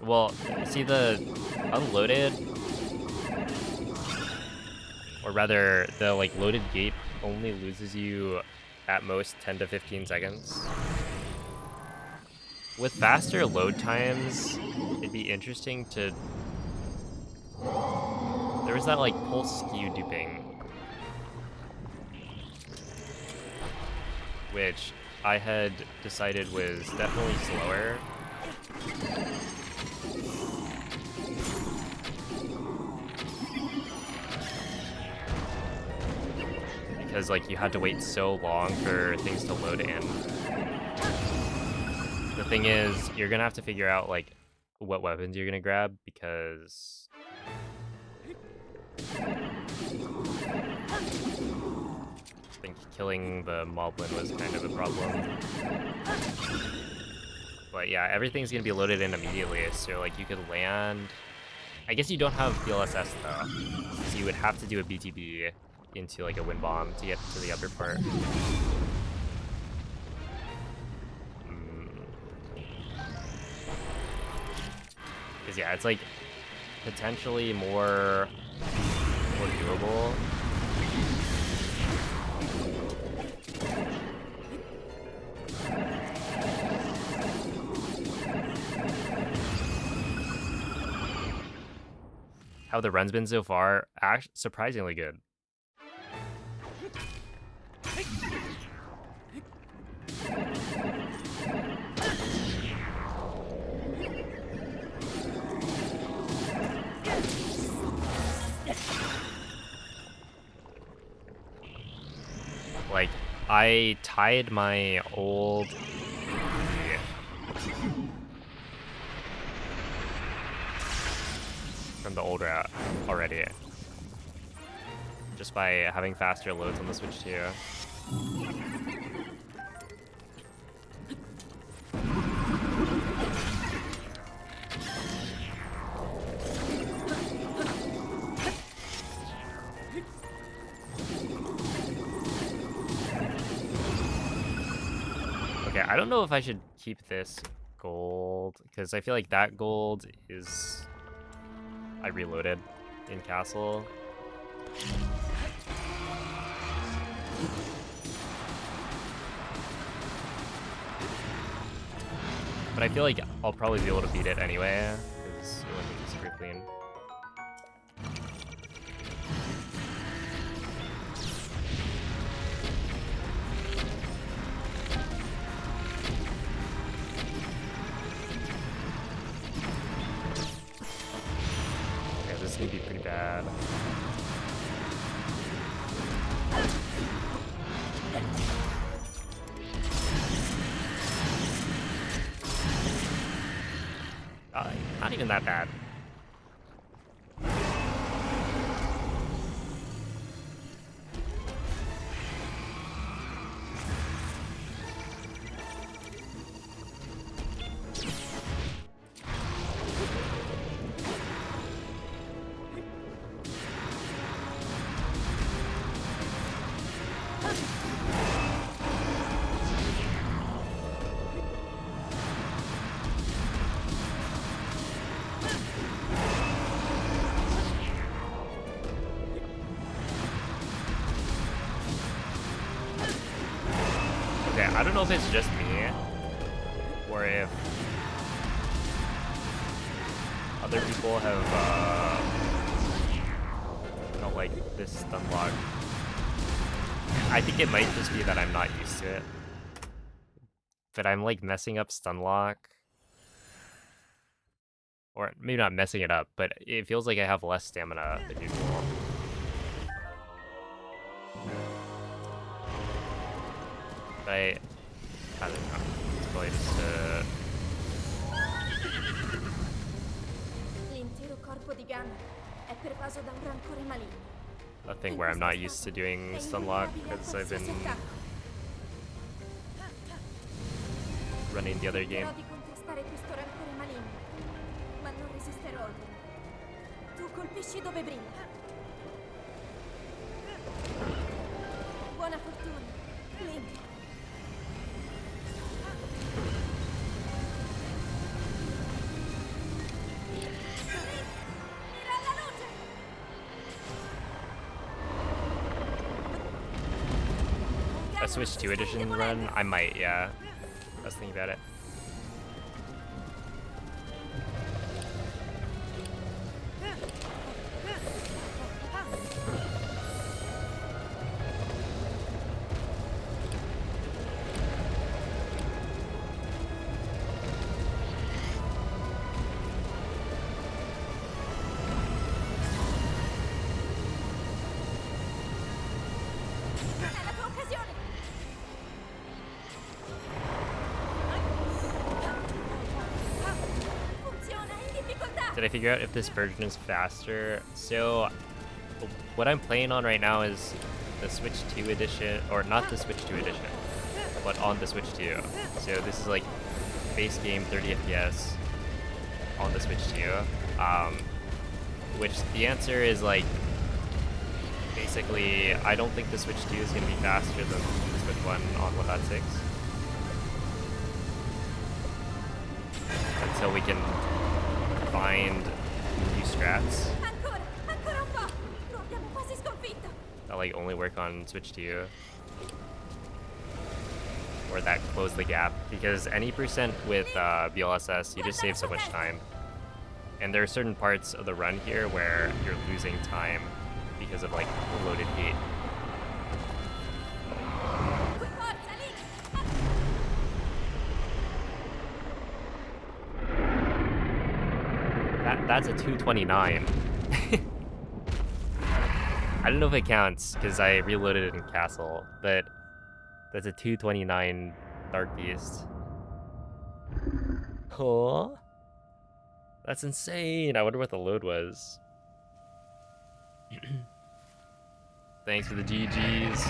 Speaker 1: Well, see the unloaded, or rather the like loaded gate only loses you at most 10 to 15 seconds. With faster load times, it'd be interesting to... There was that like pulse skew duping, which I had decided was definitely slower. Because like you had to wait so long for things to load in. The thing is, you're gonna have to figure out like what weapons you're gonna grab, because I think killing the moblin was kind of a problem. But yeah, everything's gonna be loaded in immediately, so like you could land... I guess you don't have BLSS though, so you would have to do a BTB into like a wind bomb to get to the upper part. Because yeah, it's like potentially more doable. How the run's been so far, surprisingly good. Like, I tied my old... from the old route already. Just by having faster loads on the Switch too. Okay, I don't know if I should keep this gold, because I feel like that gold is... I reloaded in castle. But I feel like I'll probably be able to beat it anyway, because it wouldn't be super clean. Okay, this is gonna be pretty bad. Not even that bad. Okay, I don't know if it's just me or if other people have don't like this stun lock. I think it might just be that I'm not used to it. But I'm like messing up stun lock. Or maybe not messing it up, but it feels like I have less stamina than usual. But I don't know. It's probably just
Speaker 2: L'intero corpo di Gamma è pervaso da un rancore maligno.
Speaker 1: a thing where I'm not used to doing stun lock because I've been running the other game.
Speaker 2: Cercherò di contrastare questo rancore maligno, ma non resisterò oltre. Tu colpisci dove brilla. Buona fortuna, Link. Mira alla luce!
Speaker 1: A Switch 2 edition run? I might, yeah. I was thinking about it.
Speaker 2: È la tua occasione! Funziona in difficoltà!
Speaker 1: Did I figure out if this version is faster? So, what I'm playing on right now is the Switch 2 edition, or not the Switch 2 edition, but on the Switch 2. So this is like base game 30 FPS on the Switch 2. Which the answer is like, basically, I don't think the Switch 2 is going to be faster than the Switch 1 on 1.6. Until we can find new strats
Speaker 2: Ancora un po'! Lo abbiamo quasi sconfitto!
Speaker 1: that like only work on Switch 2. Or that close the gap. Because any percent with BLSS, you just save so much time. And there are certain parts of the run here where you're losing time because of like loaded gate.
Speaker 2: Forza, Link!
Speaker 1: That's a 229. I don't know if it counts because I reloaded it in Castle, but that's a 229 Dark Beast. Oh, that's insane. I wonder what the load was. Thanks for the GGs.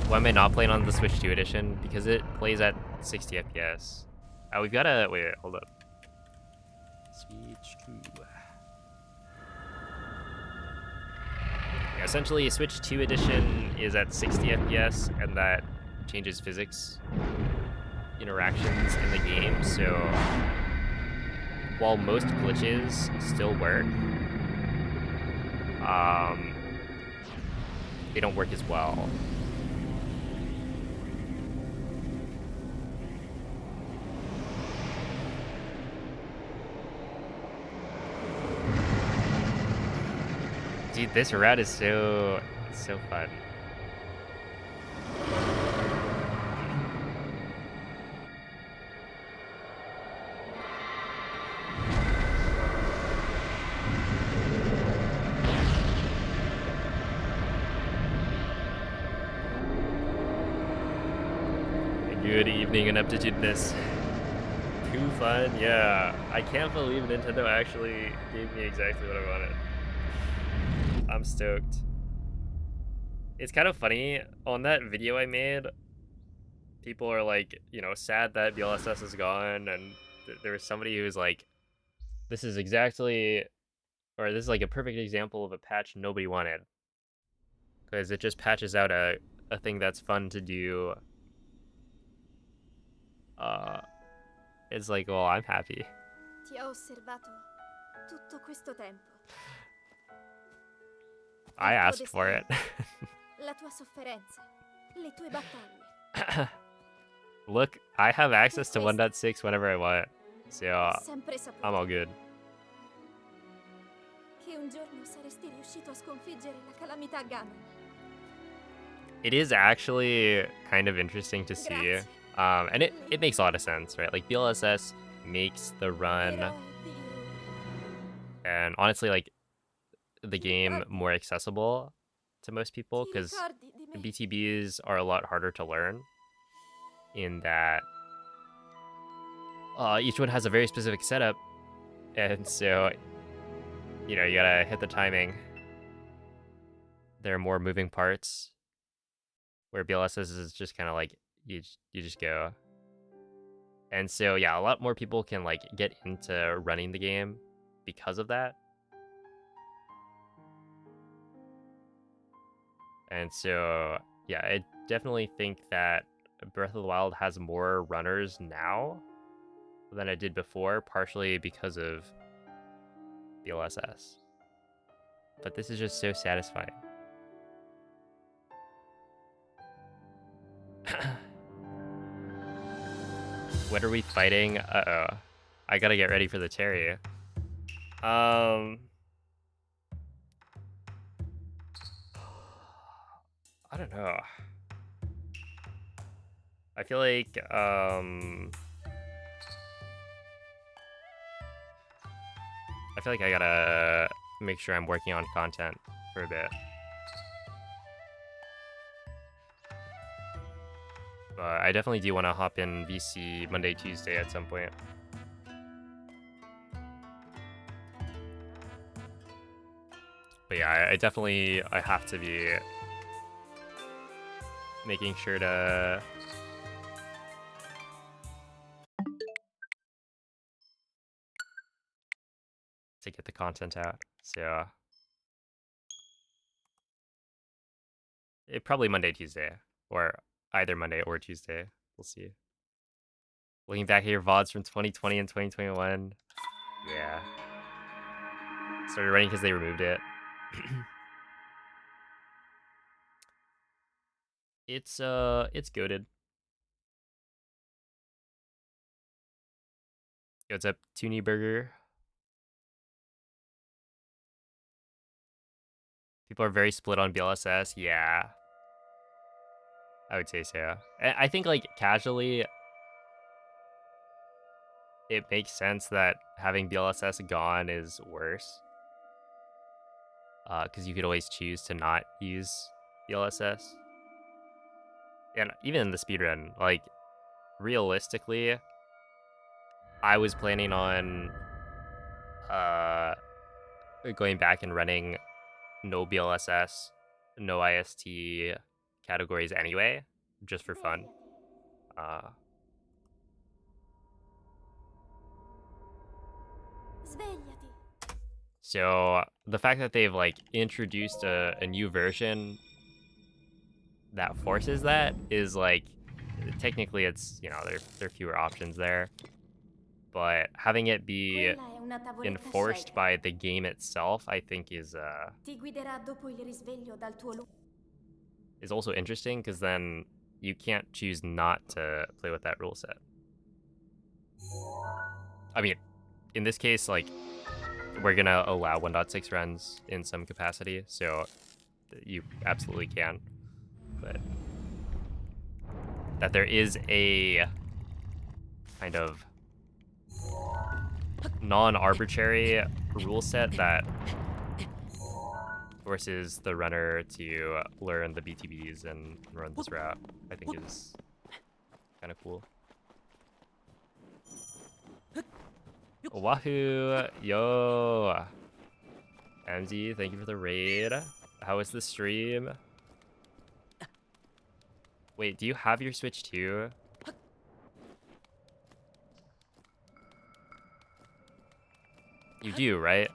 Speaker 1: Why am I not playing on the Switch 2 edition? Because it plays at 60 FPS. We've got to wait, hold up. Switch 2. Yeah, essentially, Switch 2 edition is at 60 FPS, and that changes physics interactions in the game. So while most glitches still work, they don't work as well. Dude, this route is so fun. Good evening, Ineptitudinous. Too fun, yeah. I can't believe Nintendo actually gave me exactly what I wanted. I'm stoked. It's kind of funny, on that video I made, people are like, you know, sad that BLSS is gone, and there was somebody who was like, this is exactly, or this is like a perfect example of a patch nobody wanted. Because it just patches out a thing that's fun to do. It's like, well, I'm happy.
Speaker 2: Ti ho osservato tutto questo tempo.
Speaker 1: I
Speaker 2: Il tuo
Speaker 1: asked for it.
Speaker 2: destino, la tua sofferenza, le tue battaglie.
Speaker 1: Look, I have access to
Speaker 2: Questa
Speaker 1: 1.6 whenever I want, so
Speaker 2: ho sempre
Speaker 1: I'm
Speaker 2: saputo
Speaker 1: all good.
Speaker 2: che un giorno saresti riuscito a sconfiggere la calamità Ganon.
Speaker 1: It is actually kind of interesting to see,
Speaker 2: Grazie.
Speaker 1: and it makes a lot of sense, right? Like BLSS makes the run
Speaker 2: Eroe di...
Speaker 1: and honestly like the
Speaker 2: Ti
Speaker 1: game
Speaker 2: ricordi?
Speaker 1: more accessible to most people
Speaker 2: Ti
Speaker 1: because
Speaker 2: ricordi di
Speaker 1: the
Speaker 2: me?
Speaker 1: BTBs are a lot harder to learn in that each one has a very specific setup, and so you know you gotta hit the timing. There are more moving parts, where BLSS is just kind of like you just go. And so yeah, a lot more people can like get into running the game because of that. And so yeah, I definitely think that Breath of the Wild has more runners now than it did before, partially because of BLSS. But this is just so satisfying. What are we fighting? Uh-oh. I gotta get ready for the Terry. I don't know. I feel like I gotta make sure I'm working on content for a bit. But I definitely do want to hop in VC Monday, Tuesday at some point. But yeah, I have to be making sure to get the content out. So it probably Monday, Tuesday, or either Monday or Tuesday. We'll see. Looking back at your VODs from 2020 and 2021, yeah, started running because they removed it. It's goated. What's up, Toonie Burger? People are very split on BLSS. Yeah, I would say so. I think like casually, it makes sense that having BLSS gone is worse. Because you could always choose to not use BLSS. And even in the speedrun, like realistically, I was planning on going back and running no BLSS, no IST categories anyway, just for fun.
Speaker 2: Svegliati. Svegliati.
Speaker 1: So the fact that they've like introduced a new version that forces that is like technically it's there are fewer options there, but having it be
Speaker 2: Quella è una tavoletta
Speaker 1: enforced
Speaker 2: shaker.
Speaker 1: by the game itself, I think
Speaker 2: Ti guiderà dopo il risveglio dal tuo
Speaker 1: is also interesting because then you can't choose not to play with that rule set. I mean, in this case, like we're gonna allow 1.6 runs in some capacity, so you absolutely can, but that there is a kind of non-arbitrary rule set that forces the runner to learn the BTBs and run this route, I think is kind of cool. Wahoo! Yo! MZ, thank you for the raid. How was the stream? Wait, do you have your Switch too? You do, right?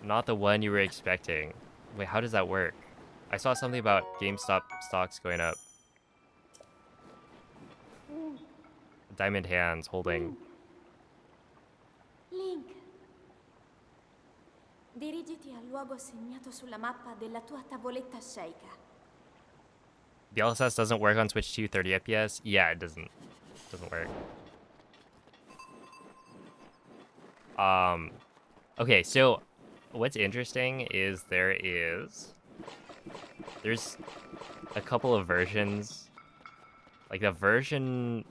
Speaker 1: Not the one you were expecting. Wait, how does that work? I saw something about GameStop stocks going up. Diamond hands holding.
Speaker 2: Link. Dirigiti al luogo segnato sulla mappa della tua tavoletta sceicca.
Speaker 1: DLSS doesn't work on Switch 2 30 FPS. Yeah, it doesn't work. Okay, so what's interesting is there's a couple of versions. Like the version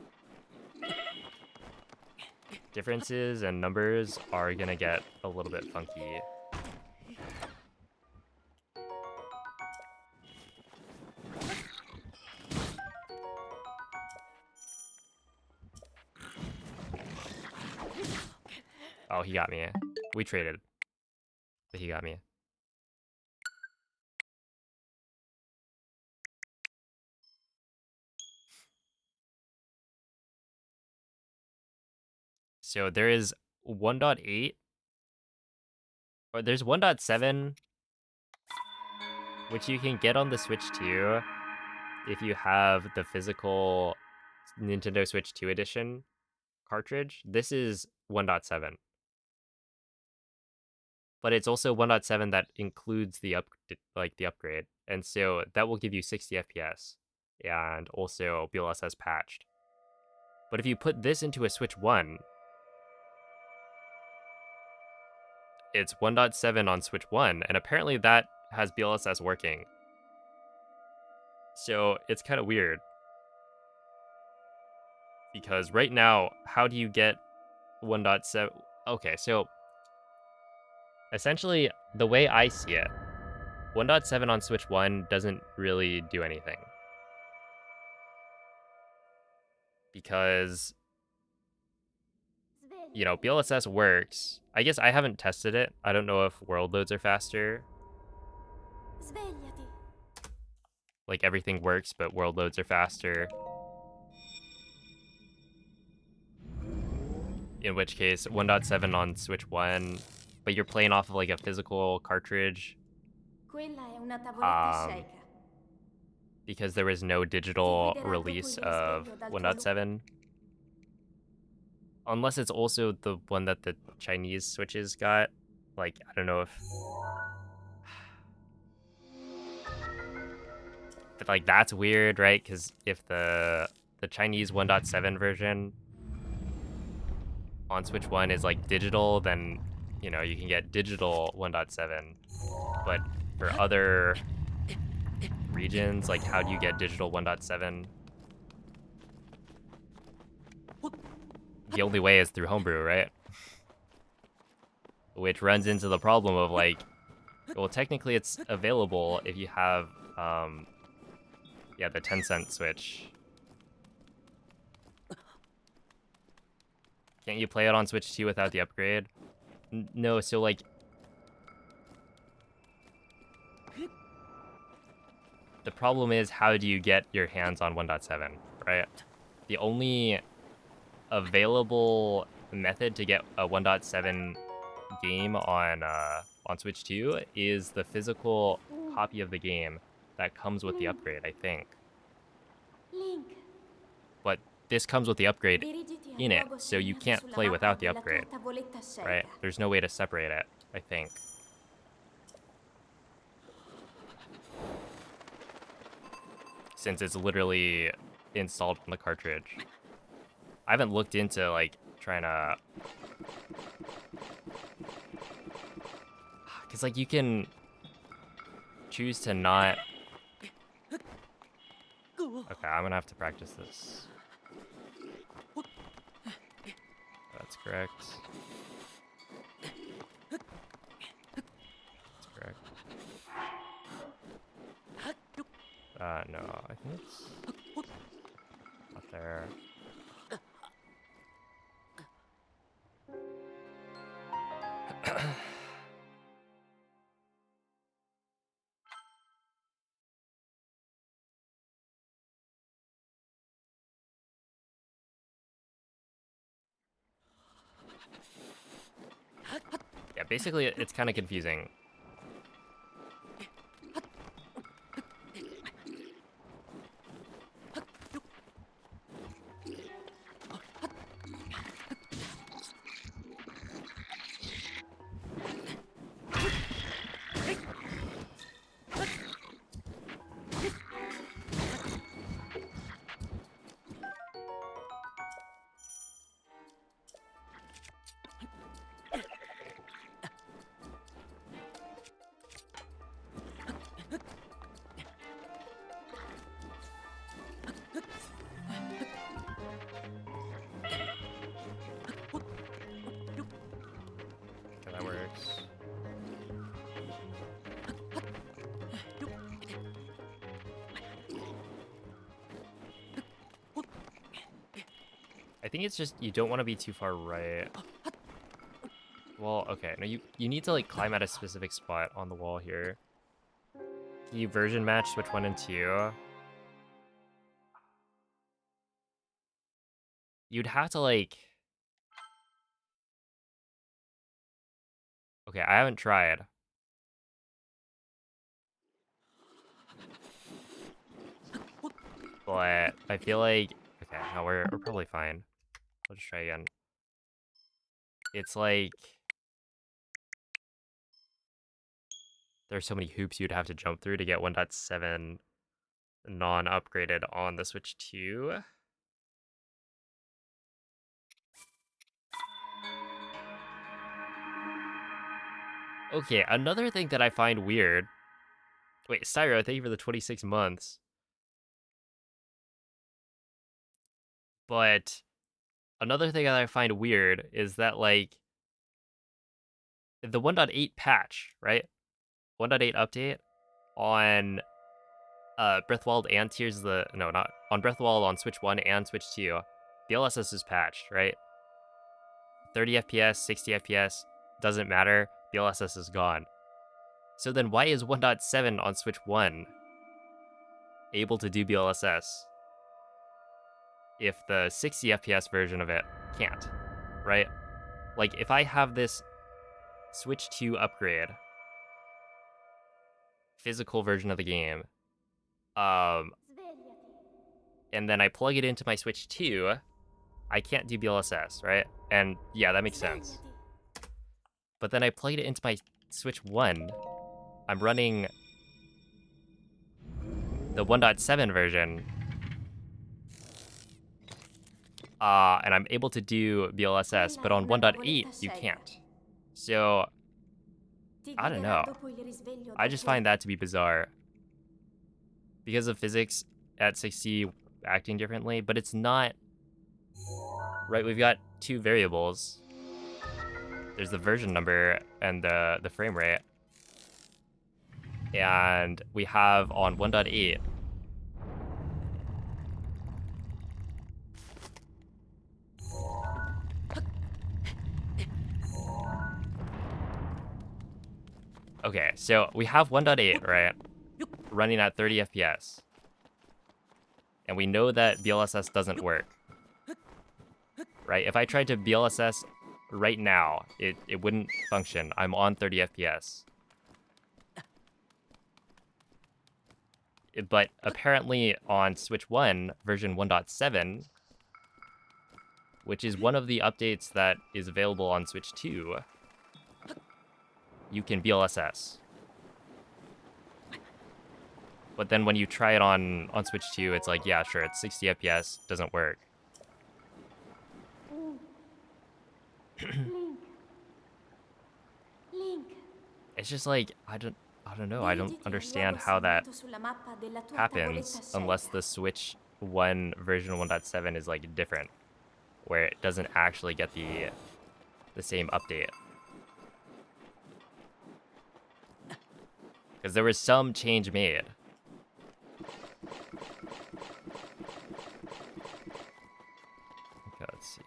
Speaker 1: differences and numbers are gonna get a little bit funky. Oh, he got me. We traded, but he got me. So there is 1.8, or there's 1.7, which you can get on the Switch 2 if you have the physical Nintendo Switch 2 edition cartridge. This is 1.7. But it's also 1.7 that includes the upgrade. And so that will give you 60 FPS and also BLSS patched. But if you put this into a Switch 1, it's 1.7 on Switch 1, and apparently that has BLSS working. So it's kind of weird. Because right now, how do you get 1.7? Okay, so essentially, the way I see it, 1.7 on Switch 1 doesn't really do anything. Because, you know, BLSS works. I guess I haven't tested it. I don't know if world loads are faster.
Speaker 2: Svegliati.
Speaker 1: Like everything works, but world loads are faster. In which case, 1.7 on Switch 1, but you're playing off of like a physical cartridge.
Speaker 2: Quella è una tavoletta sceicca.
Speaker 1: Because there was no digital release of 1.7. Unless it's also the one that the Chinese Switches got. Like, I don't know if... But like, that's weird, right? Because if the Chinese 1.7 version on Switch 1 is like digital, then, you know, you can get digital 1.7. But for other regions, like how do you get digital 1.7? The only way is through homebrew, right? Which runs into the problem of like, well, technically it's available if you have, yeah, the 10-cent Switch. Can't you play it on Switch 2 without the upgrade? No, so like... The problem is, how do you get your hands on 1.7, right? The only available method to get a 1.7 game on Switch 2 is the physical copy of the game that comes with the upgrade, I think.
Speaker 2: Link.
Speaker 1: But this comes with the upgrade
Speaker 2: Dirigiti al
Speaker 1: in it,
Speaker 2: luogo
Speaker 1: so you
Speaker 2: segnato
Speaker 1: can't
Speaker 2: sulla
Speaker 1: play
Speaker 2: mappa
Speaker 1: without the
Speaker 2: della tua
Speaker 1: upgrade,
Speaker 2: tavoletta sceicca.
Speaker 1: right? There's no way to separate it, I think. Since it's literally installed on the cartridge. I haven't looked into, like, trying to... Because, like, you can choose to not... Okay, I'm gonna have to practice this. That's correct. That's correct. No, I think it's up there. Yeah, basically it's kind of confusing. I think it's just you don't want to be too far right. Well, okay. No, you need to like climb at a specific spot on the wall here. You version match switch 1 and 2. You'd have to like... Okay, I haven't tried. But I feel like... Okay, no, we're probably fine. I'll just try again. It's like... There's so many hoops you'd have to jump through to get 1.7 non-upgraded on the Switch 2. Okay, another thing that I find weird... Wait, Styro, thank you for the 26 months. But another thing that I find weird is that, like, the 1.8 patch, right? 1.8 update on Breath of the Wild and Tears of the... No, not... On Breath of the Wild on Switch 1 and Switch 2, DLSS is patched, right? 30 FPS, 60 FPS, doesn't matter. DLSS is gone. So then why is 1.7 on Switch 1 able to do BLSS if the 60 FPS version of it can't, right? Like, if I have this Switch 2 upgrade, physical version of the game, and then I plug it into my Switch 2, I can't do BLSS, right? And yeah, that makes sense. But then I plugged it into my Switch 1, I'm running the 1.7 version, and I'm able to do BLSS, but on 1.8, you can't. So, I don't know. I just find that to be bizarre. Because of physics at 60 acting differently, but it's not... Right, we've got two variables. There's the version number and the frame rate. And we have on 1.8... Okay, so we have 1.8, right? Running at 30 FPS. And we know that BLSS doesn't work. Right? If I tried to BLSS right now, it wouldn't function. I'm on 30 FPS. But apparently on Switch 1, version 1.7, which is one of the updates that is available on Switch 2, you can BLSS. But then when you try it on Switch 2, it's like, yeah, sure, it's 60 FPS, doesn't work.
Speaker 2: Link.
Speaker 1: It's just like, I don't know, I don't understand how that happens unless the Switch 1 version 1.7 is like different, where it doesn't actually get the same update. Because there was some change made. Okay, let's see.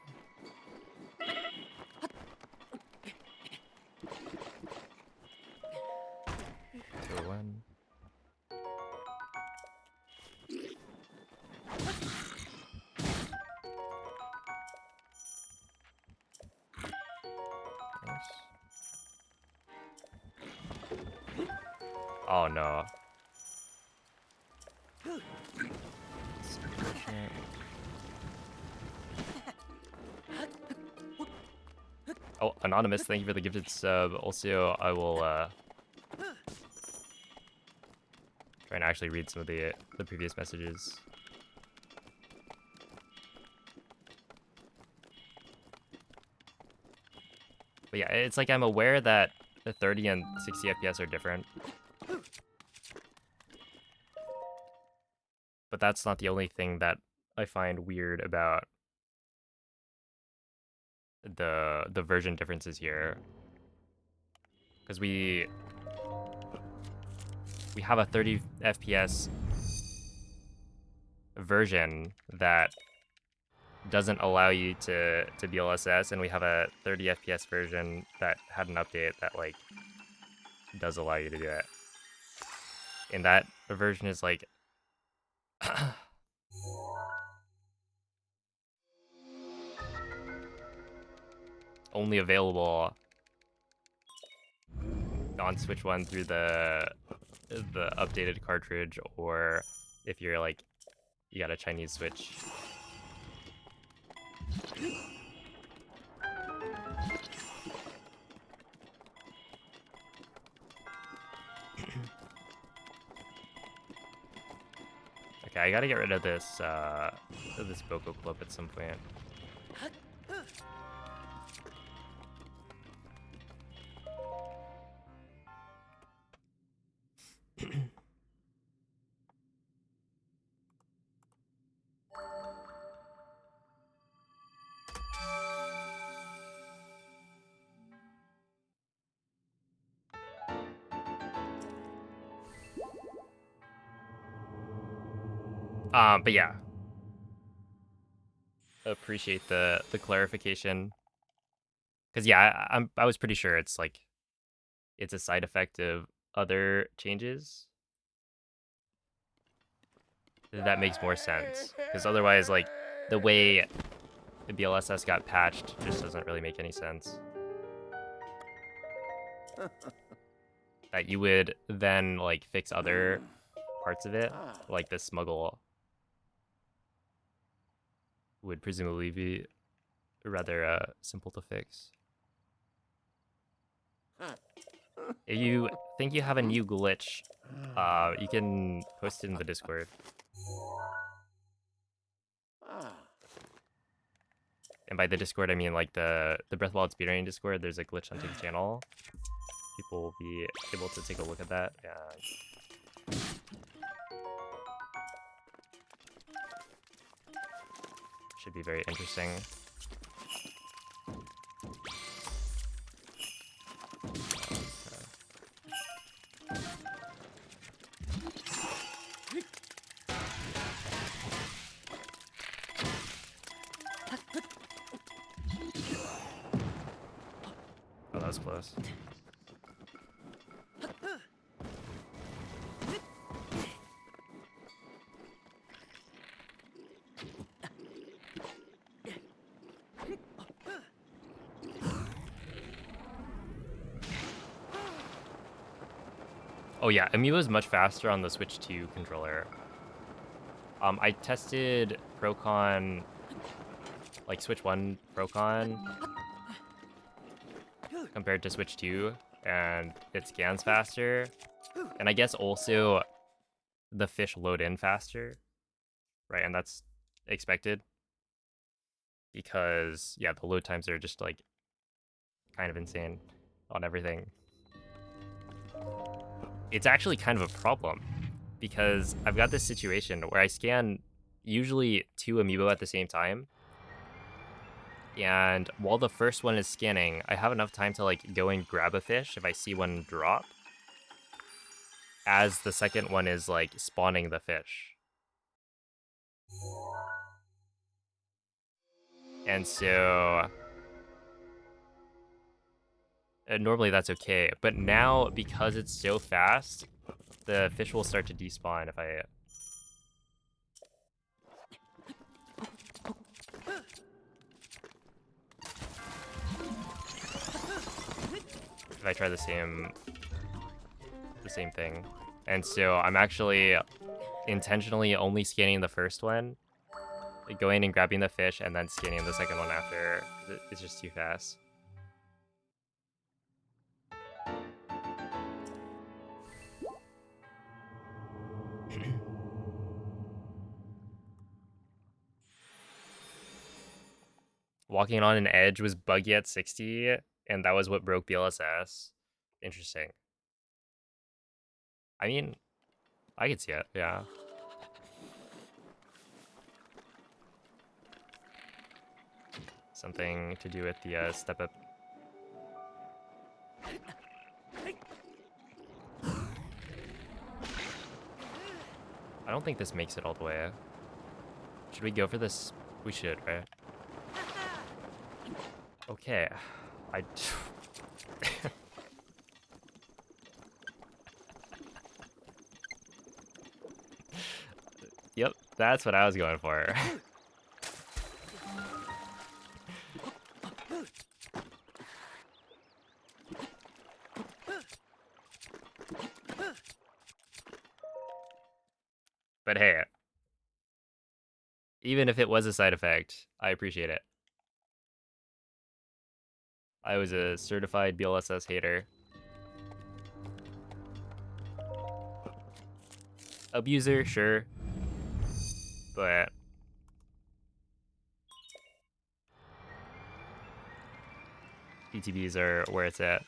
Speaker 1: So one. Oh no. Oh, Anonymous, thank you for the gifted sub. Also, I will try and actually read some of the previous messages. But yeah, it's like I'm aware that the 30 and 60 FPS are different. But that's not the only thing that I find weird about the version differences here. Because we have a 30 FPS version that doesn't allow you to BLSS, and we have a 30 FPS version that had an update that like does allow you to do it. And that version is like only available on Switch 1 through the updated cartridge, or if you're like you got a Chinese Switch. Okay, I gotta get rid of this Boko Club at some point. But yeah, appreciate the clarification. Cause yeah, I was pretty sure it's like it's a side effect of other changes. That makes more sense. Because otherwise, like the way the BLSS got patched just doesn't really make any sense. That you would then like fix other parts of it, like the smuggle would presumably be rather simple to fix. If you think you have a new glitch, you can post it in the Discord. And by the Discord, I mean like the Breath of the Wild Speedrunning Discord. There's a glitch hunting channel. People will be able to take a look at that. Should be very interesting. Oh, that was close. Oh yeah, Amiibo is much faster on the Switch 2 controller. I tested Procon, like Switch 1 Procon, compared to Switch 2, and it scans faster. And I guess also the fish load in faster, right? And that's expected. Because, yeah, the load times are just like kind of insane on everything. It's actually kind of a problem because I've got this situation where I scan usually 2 amiibo at the same time. And while the first one is scanning, I have enough time to like go and grab a fish if I see one drop, as the second one is like spawning the fish. And so normally that's okay, but now because it's so fast, the fish will start to despawn if I try the same thing. And so I'm actually intentionally only scanning the first one, like going and grabbing the fish and then scanning the second one after. It's just too fast. Walking on an edge was buggy at 60, and that was what broke BLSS. Interesting. I mean, I could see it, yeah. Something to do with the step up. I don't think this makes it all the way. Should we go for this We should, right? Okay. I... Yep, that's what I was going for. But hey, even if it was a side effect, I appreciate it. I was a certified BLSS hater. Abuser, sure. But BTBs are where it's at.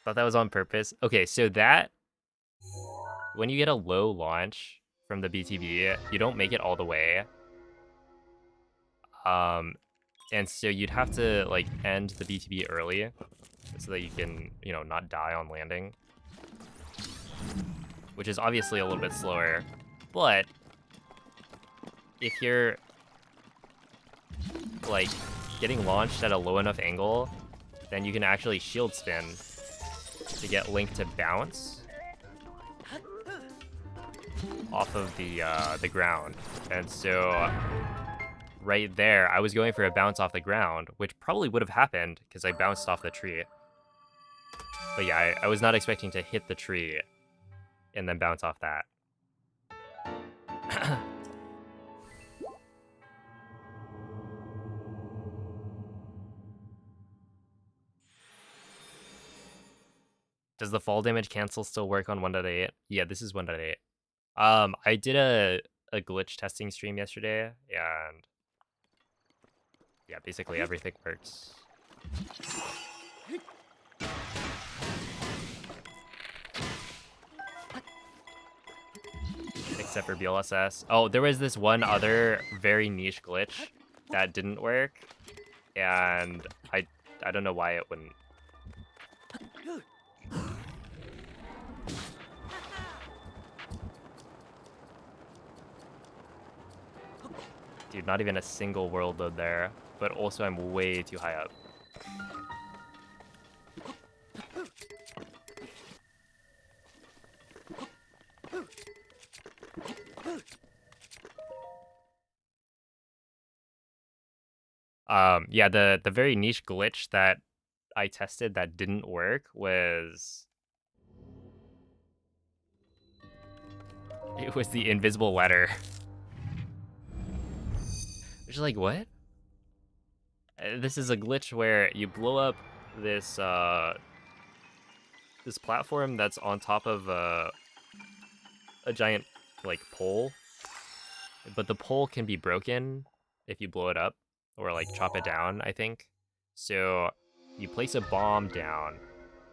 Speaker 1: Thought that was on purpose. Okay, so that... When you get a low launch from the BTB, you don't make it all the way. And so you'd have to, like, end the BTB early so that you can, you know, not die on landing. Which is obviously a little bit slower. But if you're, like, getting launched at a low enough angle, then you can actually shield spin to get Link to bounce off of the ground. And so right there, I was going for a bounce off the ground, which probably would have happened because I bounced off the tree. But yeah, I was not expecting to hit the tree and then bounce off that. Does the fall damage cancel still work on 1.8? Yeah, this is 1.8. I did a glitch testing stream yesterday, and yeah, basically everything works. Except for BLSS. Oh, there was this one other very niche glitch that didn't work, and I don't know why it wouldn't. Dude, not even a single world load there, but also I'm way too high up. Yeah, the very niche glitch that I tested that didn't work was... It was the invisible ladder. Which is like, what? This is a glitch where you blow up this this platform that's on top of a giant, like, pole. But the pole can be broken if you blow it up or, like, chop it down, I think. So you place a bomb down,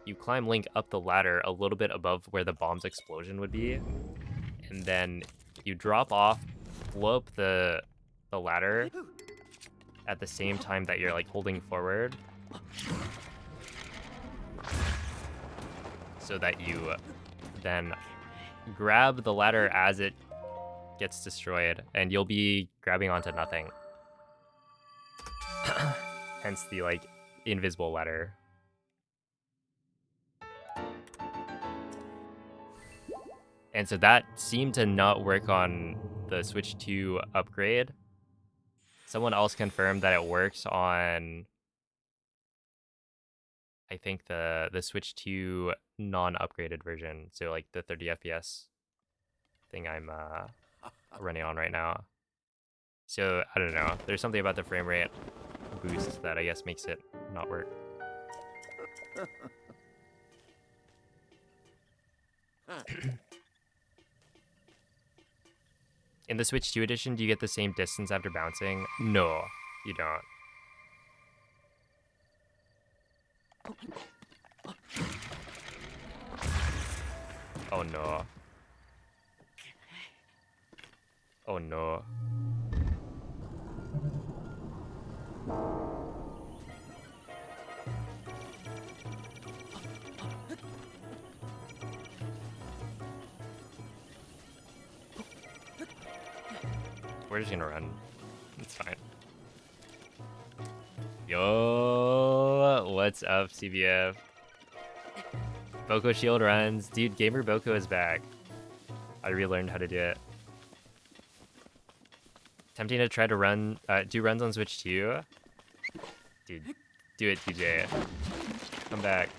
Speaker 1: you climb Link up the ladder a little bit above where the bomb's explosion would be, and then you drop off, blow up the ladder at the same time that you're, like, holding forward, so that you then grab the ladder as it gets destroyed, and you'll be grabbing onto nothing. Hence the, like, invisible ladder. And so that seemed to not work on the Switch 2 upgrade. Someone else confirmed that it works on, I think, the Switch 2 non-upgraded version. So, like, the 30 FPS thing I'm running on right now. So, I don't know. There's something about the frame rate boost that I guess makes it not work. In the Switch 2 edition, do you get the same distance after bouncing? No, you don't. Oh no. Oh no. We're just gonna run. It's fine. Yo, what's up, CBF? Boko shield runs. Dude, Gamer Boko is back. I relearned how to do it. Tempting to try to run, do runs on Switch too. Dude, do it, TJ. Come back.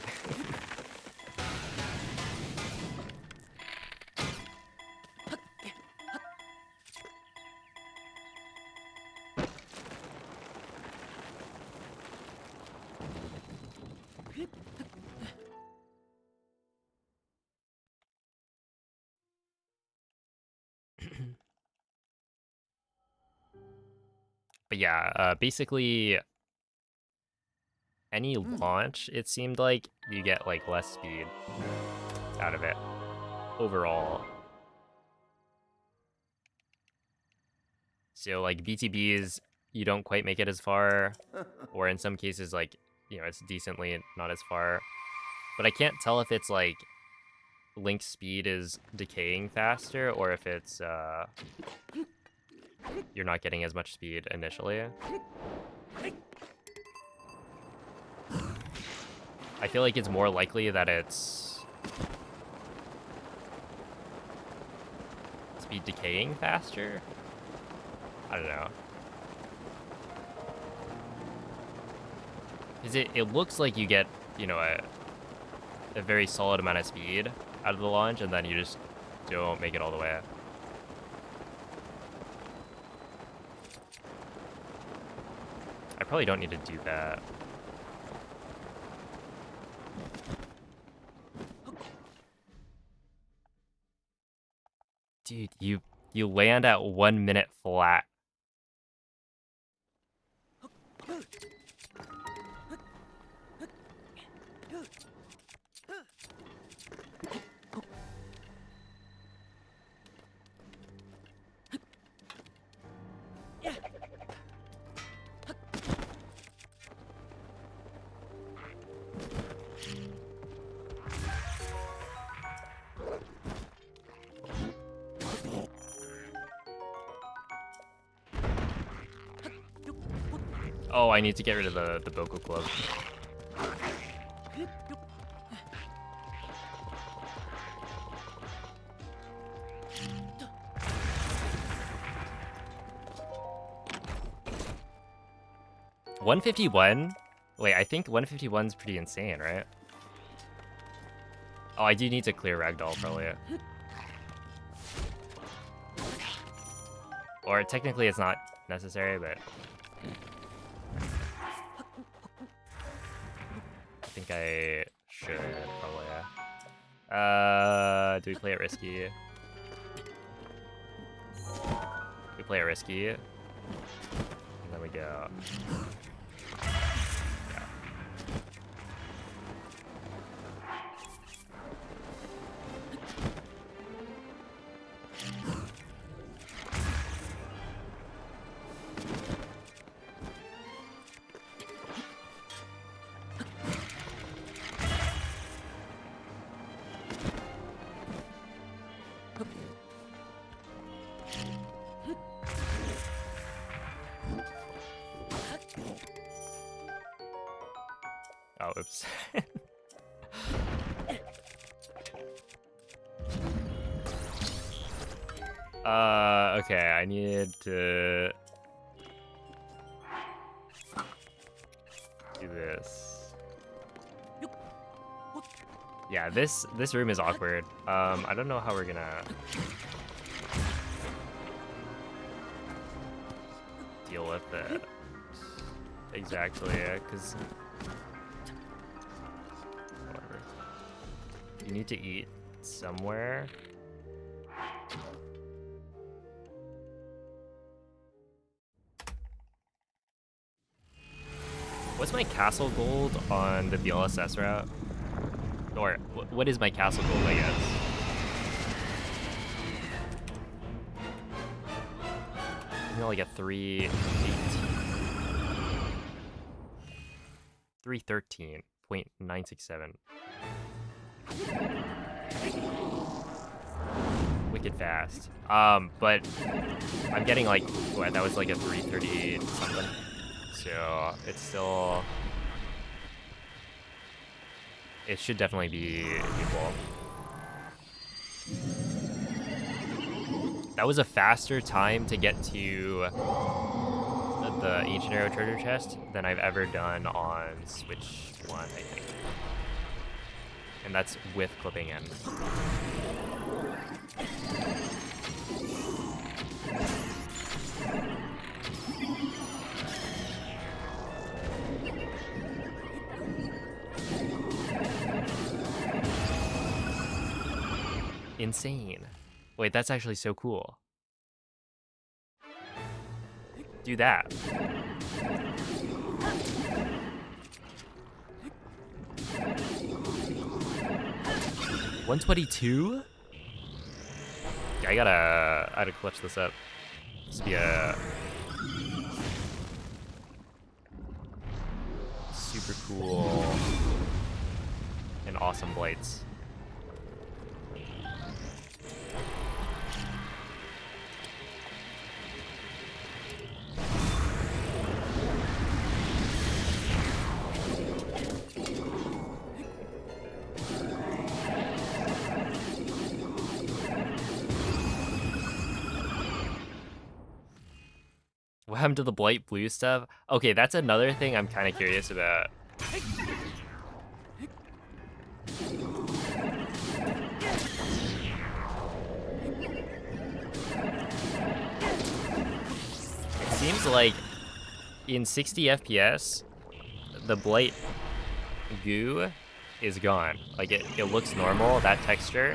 Speaker 1: But yeah, basically any launch, it seemed like you get like less speed out of it overall. So like BTBs, you don't quite make it as far, or in some cases like, you know, it's decently not as far. But I can't tell if it's like Link's speed is decaying faster or if it's you're not getting as much speed initially. I feel like it's more likely that it's speed decaying faster. I don't know. Because it looks like you get, you know, a very solid amount of speed out of the launch, and then you just don't make it all the way. I probably don't need to do that. Dude, you land at 1 minute flat. Oh, I need to get rid of the Boko Club. $151? Wait, I think 151's pretty insane, right? Oh, I do need to clear Ragdoll, probably. Or technically it's not necessary, but... I think I should, probably. Do we play it risky? We play it risky. And then we go. Yeah. Oh, oops. Okay, I need to do this. Yeah, this room is awkward. I don't know how we're gonna deal with it exactly, because whatever. You need to eat somewhere. What's my castle gold on the BLSS route? Or what is my castle gold, I guess? Maybe like a 313.967. wicked fast. But I'm getting like, what, that was like a 330 something. So it's still, it should definitely be equal. That was a faster time to get to the Ancient Arrow treasure chest than I've ever done on Switch 1, I think. And that's with clipping in. Insane. Wait, that's actually so cool. Do that. $122? Yeah, I gotta clutch this up. This would be a super cool and awesome blights. What happened to the Blight Blue stuff? Okay, that's another thing I'm kind of curious about. It seems like in 60 FPS, the Blight goo is gone. Like it looks normal, that texture.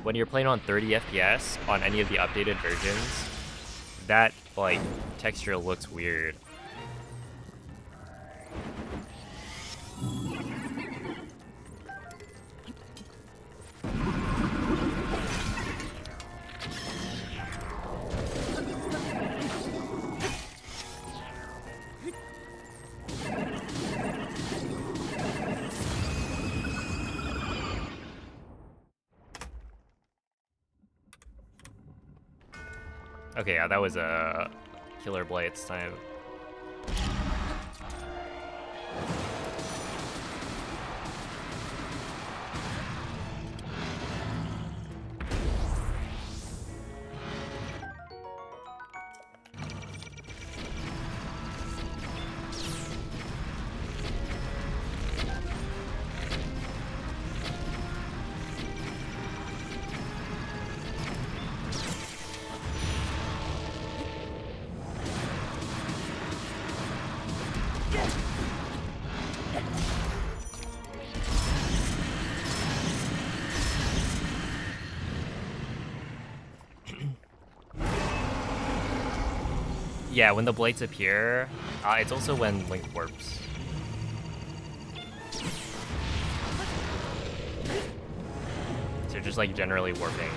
Speaker 1: When you're playing on 30 FPS on any of the updated versions, that like texture looks weird. Okay, yeah, that was a killer Blight's time. Yeah, when the Blights appear, it's also when Link warps. So just like generally warping.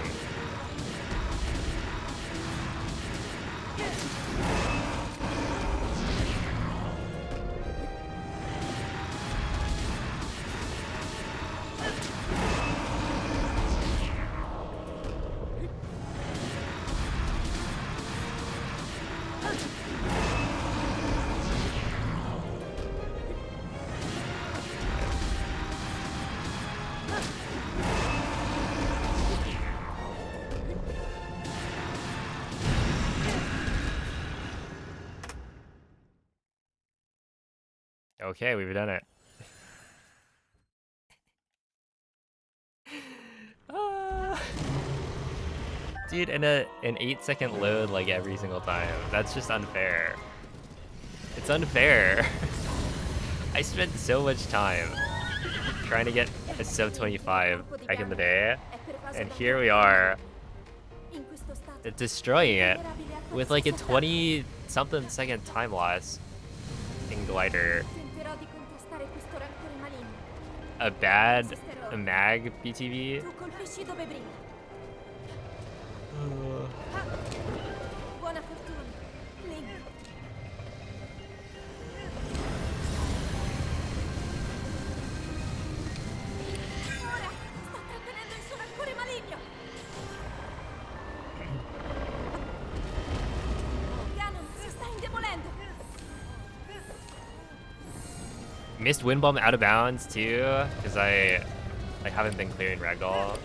Speaker 1: Okay, we've done it. Dude, and an 8-second load like every single time. That's just unfair. It's unfair. I spent so much time trying to get a sub 25 back in the day, and here we are destroying it with like a 20-something second time loss in glider. A bad mag BTV.
Speaker 2: Buona fortuna, Link. Ora sta trattenendo il suo rancore maligno.
Speaker 1: Missed wind bomb out of bounds too, because I haven't been clearing ragdoll.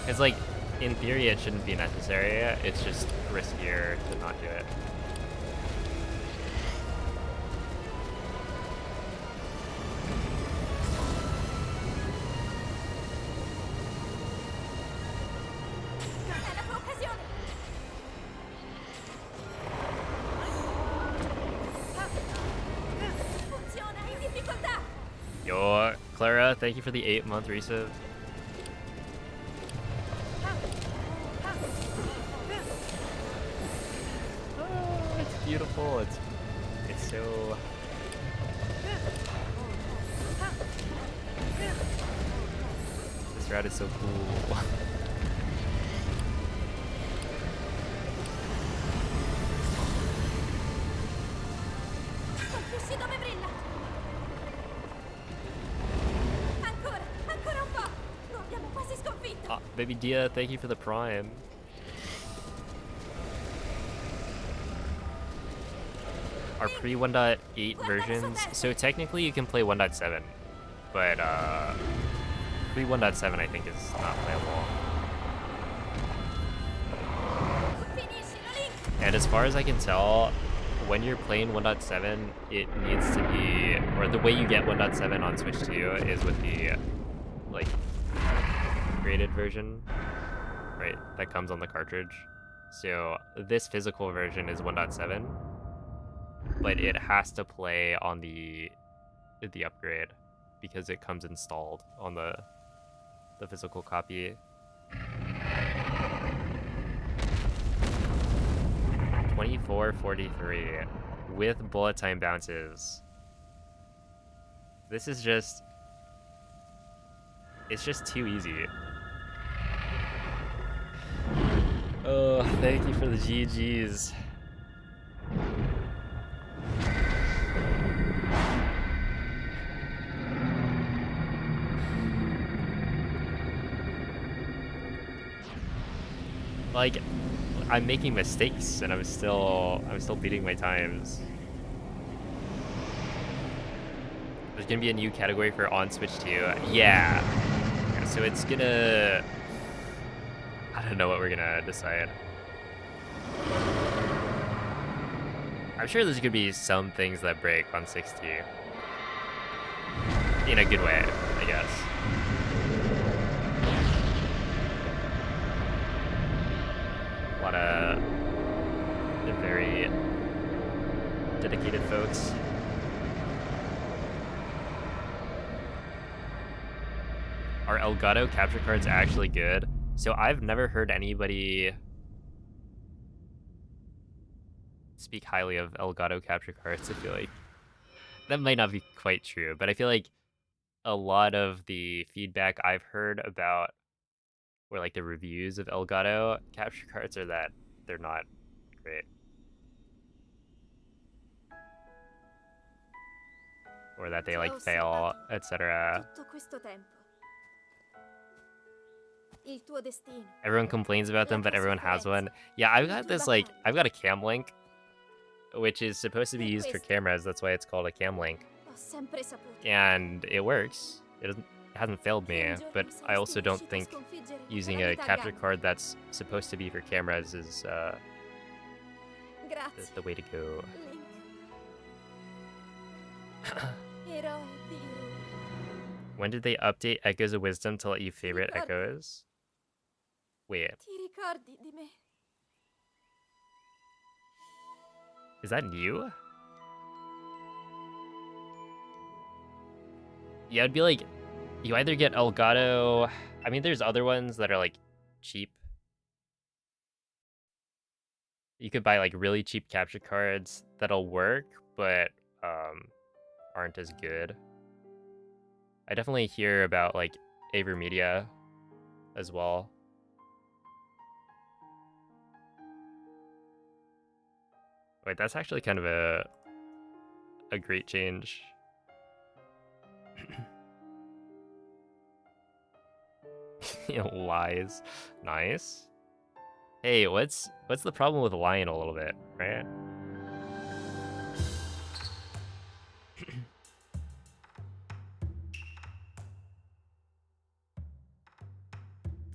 Speaker 1: Because like in theory it shouldn't be necessary. It's just riskier to not do it.
Speaker 2: È la tua occasione! Funziona, in difficoltà!
Speaker 1: Yo, Clara, thank you for the 8-month resub. Oh, it's beautiful. It's so. This route is so cool.
Speaker 2: Colpisci dove brilla! Ancora un po'! Lo abbiamo quasi sconfitto!
Speaker 1: Baby Dia, thank you for the prime. Our pre 1.8 versions. So technically you can play 1.7, but pre 1.7 I think is not playable.
Speaker 2: Finiscilo, Link!
Speaker 1: And as far as I can tell, when you're playing 1.7, it needs to be, or the way you get 1.7 on Switch 2 is with the like graded version, right? That comes on the cartridge. So this physical version is 1.7, but it has to play on the upgrade because it comes installed on the physical copy. 24:43 with bullet time bounces. This is just, it's just too easy. Oh, thank you for the GGs. Like, I'm making mistakes and I'm still beating my times. There's gonna be a new category for on Switch 2. Yeah, so it's gonna, I don't know what we're gonna decide. I'm sure there's gonna be some things that break on 60. In a good way, I guess. A lot of very dedicated folks. Are Elgato capture cards actually good? So I've never heard anybody speak highly of Elgato capture cards. I feel like that might not be quite true, but I feel like a lot of the feedback I've heard about, or like the reviews of Elgato capture cards, are that they're not great, or that they like fail, etc.
Speaker 2: Tutto questo tempo. Il tuo destino.
Speaker 1: Everyone complains about them, but everyone has one. Yeah, I've got this, like, I've got a cam link, which is supposed to be used for cameras. That's why it's called a cam link.
Speaker 2: L'ho sempre saputo.
Speaker 1: And it works. It hasn't failed me, but I also don't think using a capture card that's supposed to be for cameras is
Speaker 2: Grazie,
Speaker 1: the way to go.
Speaker 2: Link. Eroe di...
Speaker 1: When did they update Echoes of Wisdom to let you favorite echoes? Wait,
Speaker 2: Ti ricordi di me?
Speaker 1: is that new? Yeah, it'd be like, you either get Elgato. I mean, there's other ones that are like cheap. You could buy like really cheap capture cards that'll work, but aren't as good. I definitely hear about like Avermedia as well. Wait, that's actually kind of a great change. Lies. Nice. Hey, what's the problem with lying a little bit, right?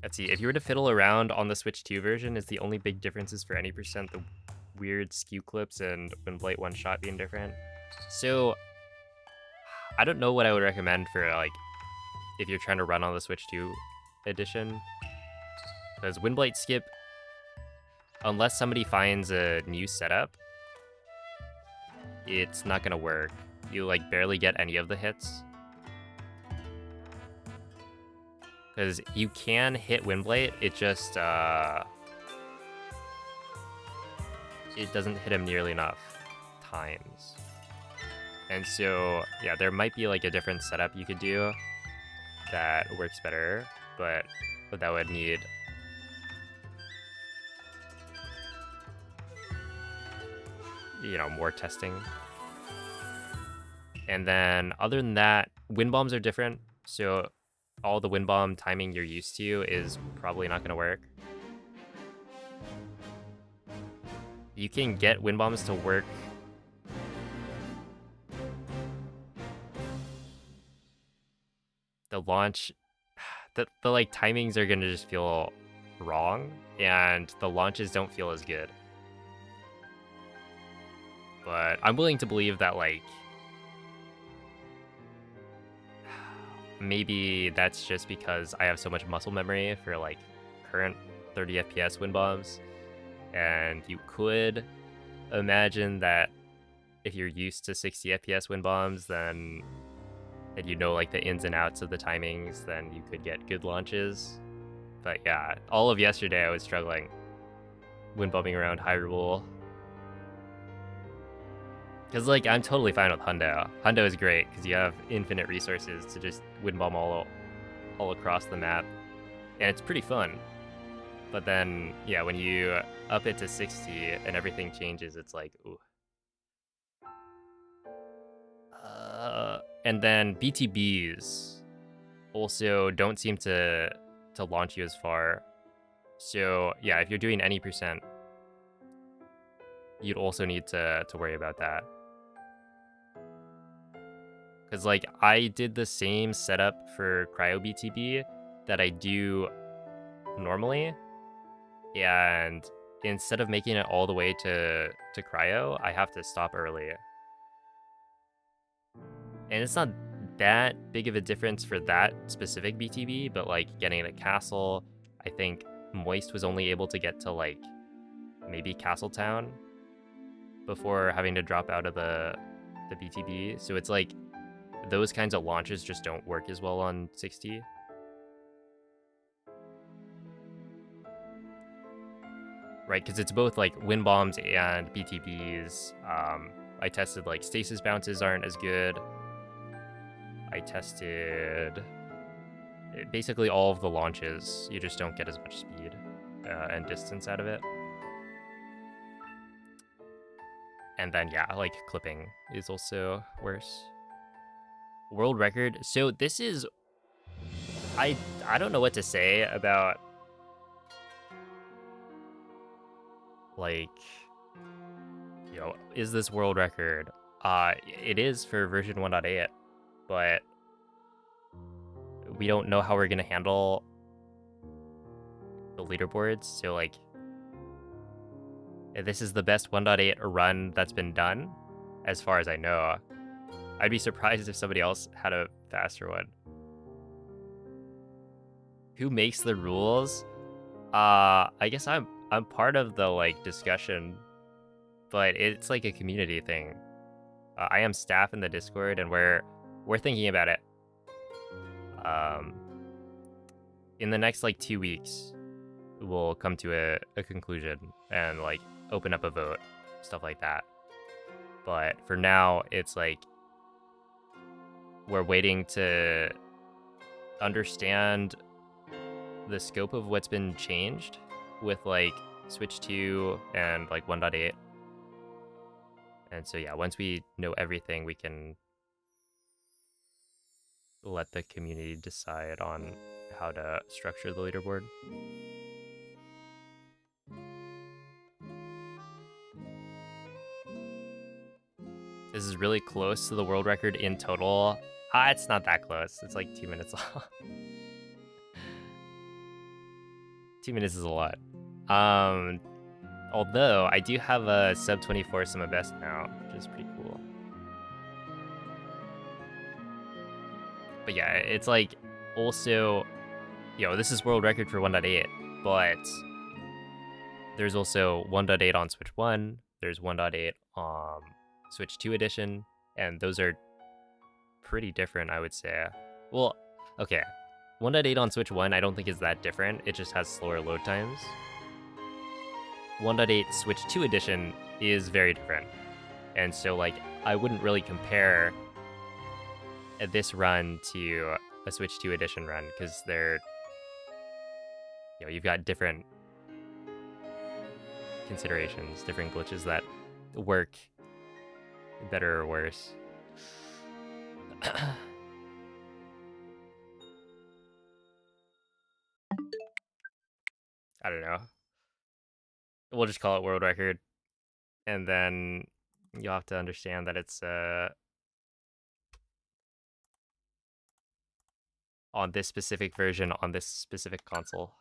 Speaker 1: Let's see, if you were to fiddle around on the Switch 2 version, is the only big differences for any percent the weird skew clips and Windblight one-shot being different. So, I don't know what I would recommend for, like, if you're trying to run on the Switch 2 edition. Because Windblight skip, unless somebody finds a new setup, it's not gonna work. You, like, barely get any of the hits. Because you can hit Windblight, it just, it doesn't hit him nearly enough times. And so, yeah, there might be like a different setup you could do that works better, but that would need more testing. And then other than that, wind bombs are different. So all the wind bomb timing you're used to is probably not going to work. You can get wind bombs to work the launch, the like timings are gonna just feel wrong, and the launches don't feel as good. But I'm willing to believe that like maybe that's just because I have so much muscle memory for like current 30 FPS wind bombs, and you could imagine that if you're used to 60 FPS wind bombs, then and you know like the ins and outs of the timings, then you could get good launches. But yeah, all of yesterday I was struggling wind bombing around Hyrule. Because like I'm totally fine with Hundo. Hundo is great because you have infinite resources to just wind bomb all across the map, and it's pretty fun. But then yeah, when you up it to 60 and everything changes, it's like ooh. And then BTBs also don't seem to launch you as far. So yeah, if you're doing any percent, you'd also need to worry about that. Because like I did the same setup for Cryo BTB that I do normally, and instead of making it all the way to Cryo, I have to stop early. And it's not that big of a difference for that specific BTB, but like getting a castle, I think Moist was only able to get to like maybe Castletown before having to drop out of the BTB. So it's like those kinds of launches just don't work as well on 60. Right, because it's both like wind bombs and BTBs. I tested like stasis bounces aren't as good. I tested basically all of the launches. You just don't get as much speed and distance out of it. And then yeah, like clipping is also worse. World record. So this is, I don't know what to say about like, is this world record? It is for version 1.8. But we don't know how we're gonna handle the leaderboards. So like, this is the best 1.8 run that's been done, as far as I know. I'd be surprised if somebody else had a faster one. Who makes the rules? I guess I'm part of the like discussion, but it's like a community thing. I am staff in the Discord, and we're thinking about it. In the next like 2 weeks, we'll come to a conclusion and like open up a vote, stuff like that. But for now, it's like we're waiting to understand the scope of what's been changed with like Switch 2 and like 1.8. And so yeah, once we know everything, we can let the community decide on how to structure the leaderboard. This is really close to the world record in total. It's not that close. It's like 2 minutes long. 2 minutes is a lot. Although I do have a sub 24 sum of best now, which is pretty cool. But yeah, it's like also, this is world record for 1.8, but there's also 1.8 on Switch 1, there's 1.8 on Switch 2 edition, and those are pretty different, I would say. Well, okay, 1.8 on Switch 1 I don't think is that different, it just has slower load times. 1.8 Switch 2 edition is very different, and so like I wouldn't really compare this run to a Switch 2 edition run because they're, you've got different considerations, different glitches that work better or worse. I don't know. We'll just call it world record, and then you'll have to understand that it's on this specific version on this specific console.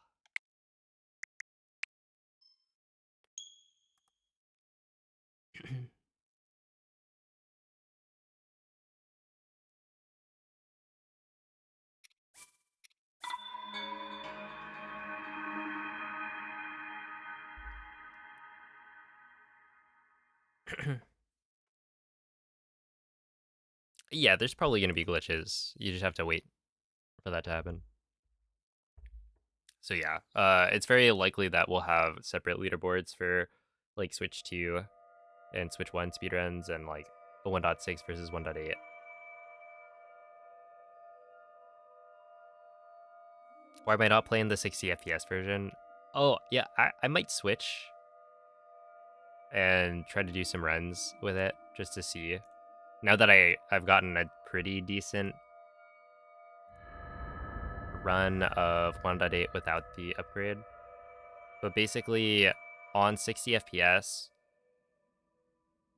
Speaker 1: Yeah, there's probably going to be glitches. You just have to wait for that to happen. So yeah, it's very likely that we'll have separate leaderboards for like Switch 2 and Switch 1 speedruns and like a 1.6 versus 1.8. Why am I not playing the 60 FPS version? Oh, yeah, I might switch and try to do some runs with it just to see. Now that I've gotten a pretty decent run of 1.8 without the upgrade. But basically, on 60 FPS,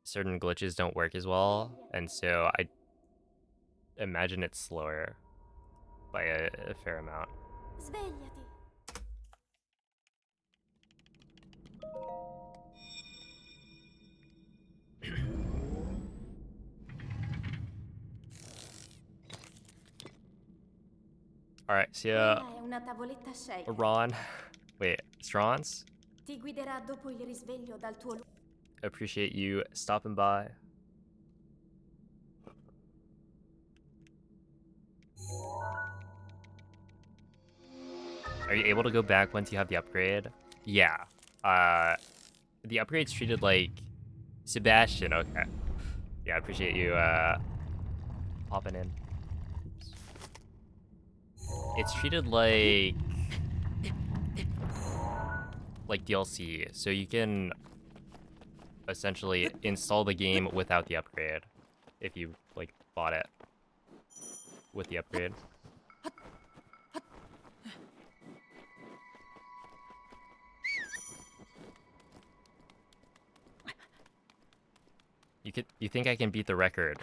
Speaker 1: certain glitches don't work as well, and so I imagine it's slower by a fair amount.
Speaker 2: Svegliati.
Speaker 1: Alright, see ya,
Speaker 2: Quella è una tavoletta shaker.
Speaker 1: Ron. Wait, Strons?
Speaker 2: Ti guiderà dopo il risveglio dal tuo
Speaker 1: Appreciate you stopping by. Are you able to go back once you have the upgrade? Yeah. The upgrade's treated like Sebastian. Okay. Yeah, I appreciate you popping in. Oops. It's treated like DLC, so you can essentially install the game without the upgrade if you like bought it with the upgrade. You think I can beat the record?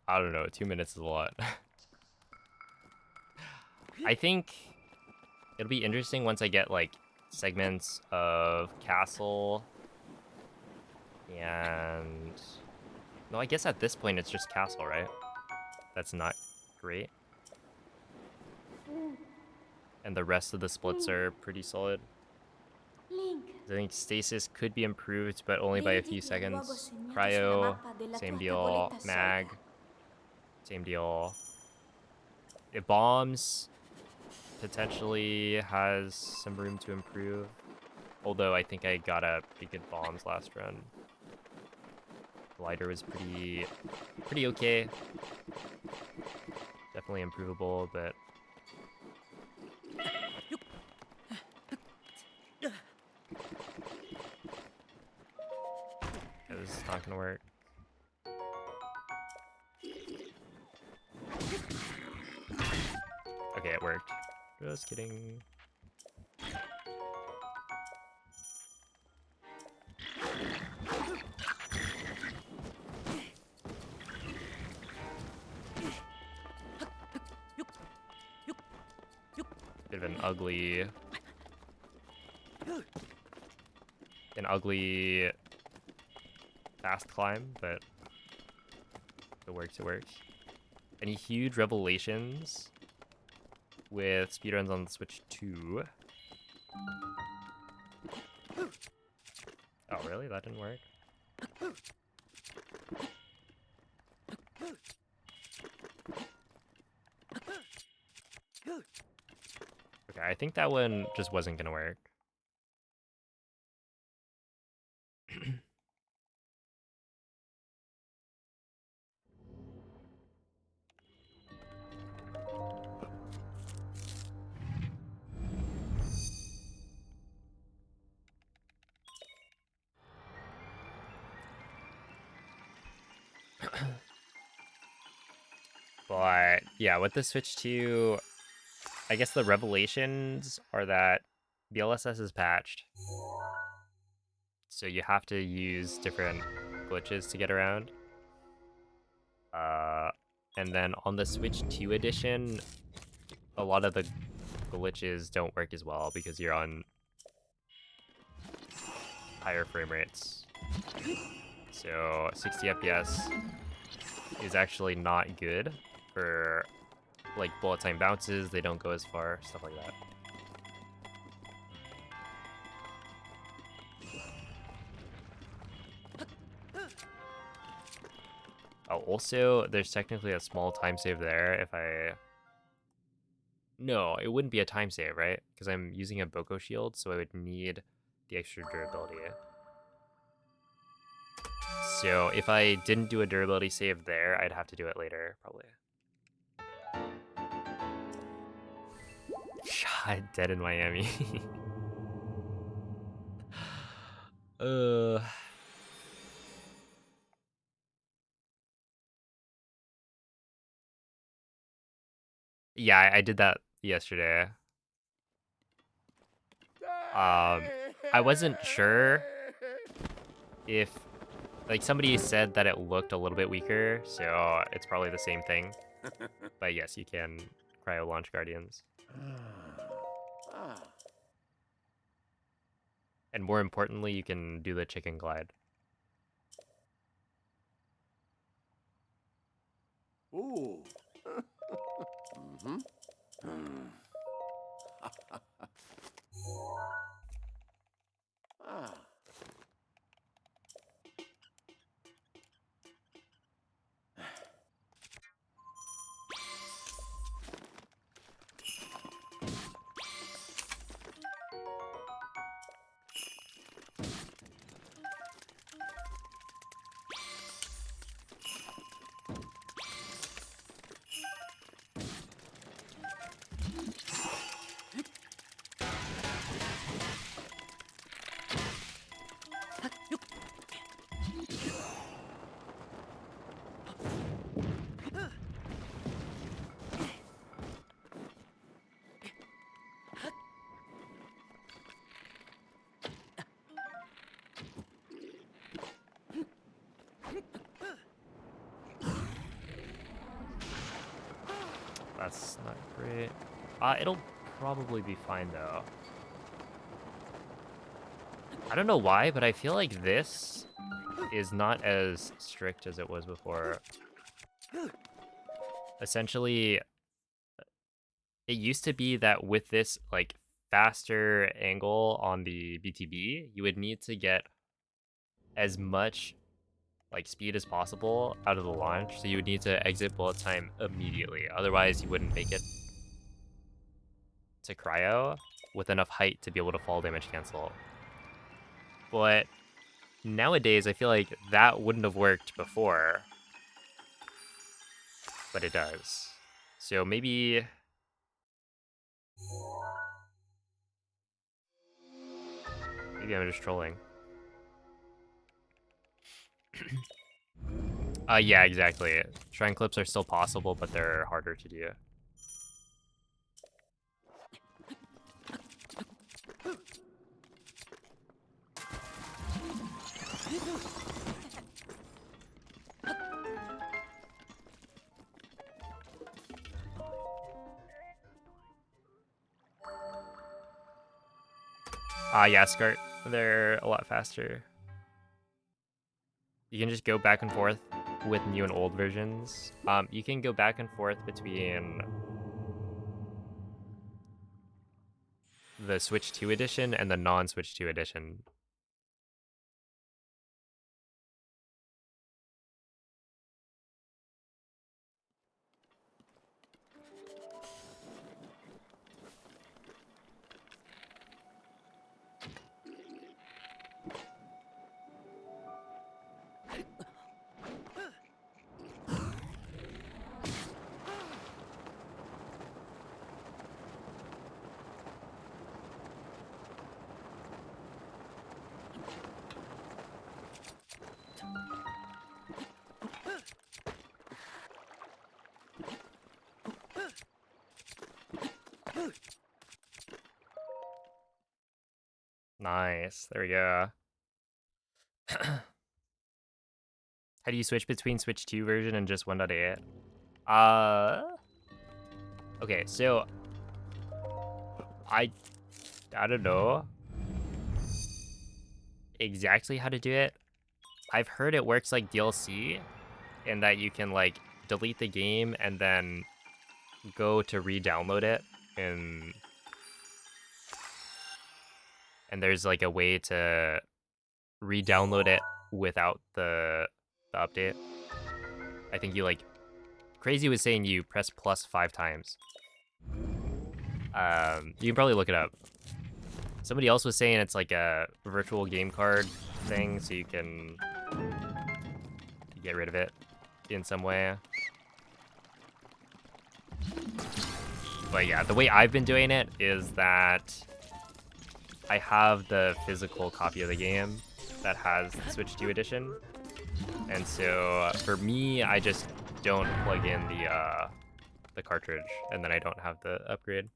Speaker 1: I don't know, 2 minutes is a lot. I think it'll be interesting once I get like segments of castle and no, I guess at this point it's just castle, right? That's not great. And the rest of the splits are pretty solid.
Speaker 2: Link.
Speaker 1: I think stasis could be improved, but only by a few seconds. Cryo, same deal. Mag, same deal. It bombs potentially has some room to improve. Although I think I got a pretty good bombs last run. Glider was pretty okay. Definitely improvable, but this is not gonna work. Okay, it worked. Just kidding. Bit of an ugly an ugly fast climb, but if it works, it works. Any huge revelations with speedruns on the Switch 2? Oh, really? That didn't work? Okay, I think that one just wasn't gonna work. But yeah, with the Switch 2, I guess the revelations are that BLSS is patched. So you have to use different glitches to get around. And then on the Switch 2 edition, a lot of the glitches don't work as well because you're on higher frame rates. So 60 FPS is actually not good for like bullet time bounces. They don't go as far, stuff like that. Oh, also, there's technically a small time save there if I... No, it wouldn't be a time save, right? Because I'm using a Boko shield, so I would need the extra durability. So if I didn't do a durability save there, I'd have to do it later, probably. Shot dead in Miami. uh... Yeah, I did that yesterday. I wasn't sure if... Like, somebody said that it looked a little bit weaker, so it's probably the same thing. But yes, you can cryo launch Guardians.
Speaker 4: Ah.
Speaker 1: And more importantly, you can do the chicken glide.
Speaker 4: Ooh. Mm-hmm. Ah.
Speaker 1: That's not great. It'll probably be fine, though. I don't know why, but I feel like this is not as strict as it was before. Essentially, it used to be that with this, like, faster angle on the BTB, you would need to get as much, like, speed as possible out of the launch, so you would need to exit bullet time immediately. Otherwise, you wouldn't make it to cryo with enough height to be able to fall damage cancel. But nowadays, I feel like that wouldn't have worked before, but it does. So maybe I'm just trolling. Yeah, exactly. Shrine clips are still possible, but they're harder to do. Yeah, skirt. They're a lot faster. You can just go back and forth with new and old versions. You can go back and forth between the Switch 2 edition and the non-Switch 2 edition. Nice. There we go. How do you switch between Switch 2 version and just 1.8? Okay, so I don't know exactly how to do it. I've heard it works like DLC in that you can like delete the game and then go to re-download it and there's like a way to re-download it without the update. I think you like Crazy was saying you press plus 5 times. You can probably look it up. Somebody else was saying it's like a virtual game card thing, so you can get rid of it in some way. But yeah, the way I've been doing it is that I have the physical copy of the game that has the Switch 2 edition. And so for me, I just don't plug in the cartridge, and then I don't have the upgrade.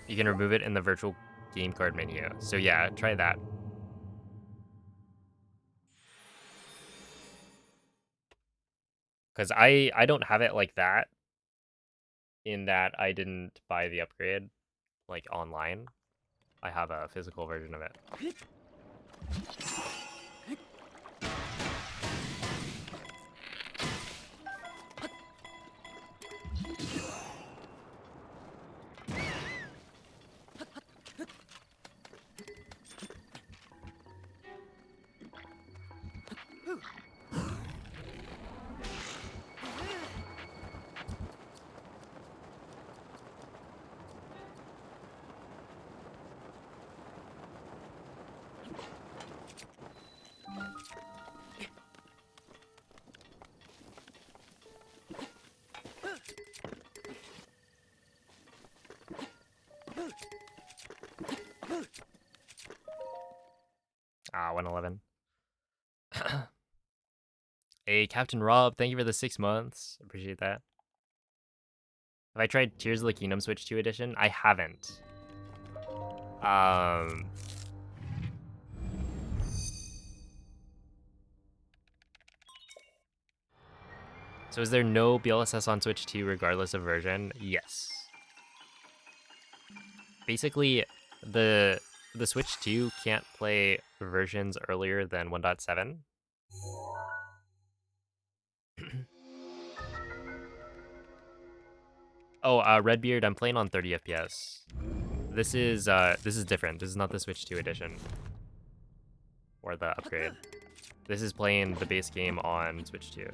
Speaker 1: You can remove it in the virtual game card menu. So yeah, try that. Because I don't have it like that, in that I didn't buy the upgrade like online. I have a physical version of it. Ah, 111. Hey, Captain Rob, thank you for the 6 months. Appreciate that. Have I tried Tears of the Kingdom Switch 2 edition? I haven't. So is there no BLSS on Switch 2 regardless of version? Yes. Basically, the Switch 2 can't play versions earlier than 1.7. Oh, Redbeard, I'm playing on 30 FPS. This is different. This is not the Switch 2 edition or the upgrade. This is playing the base game on Switch 2.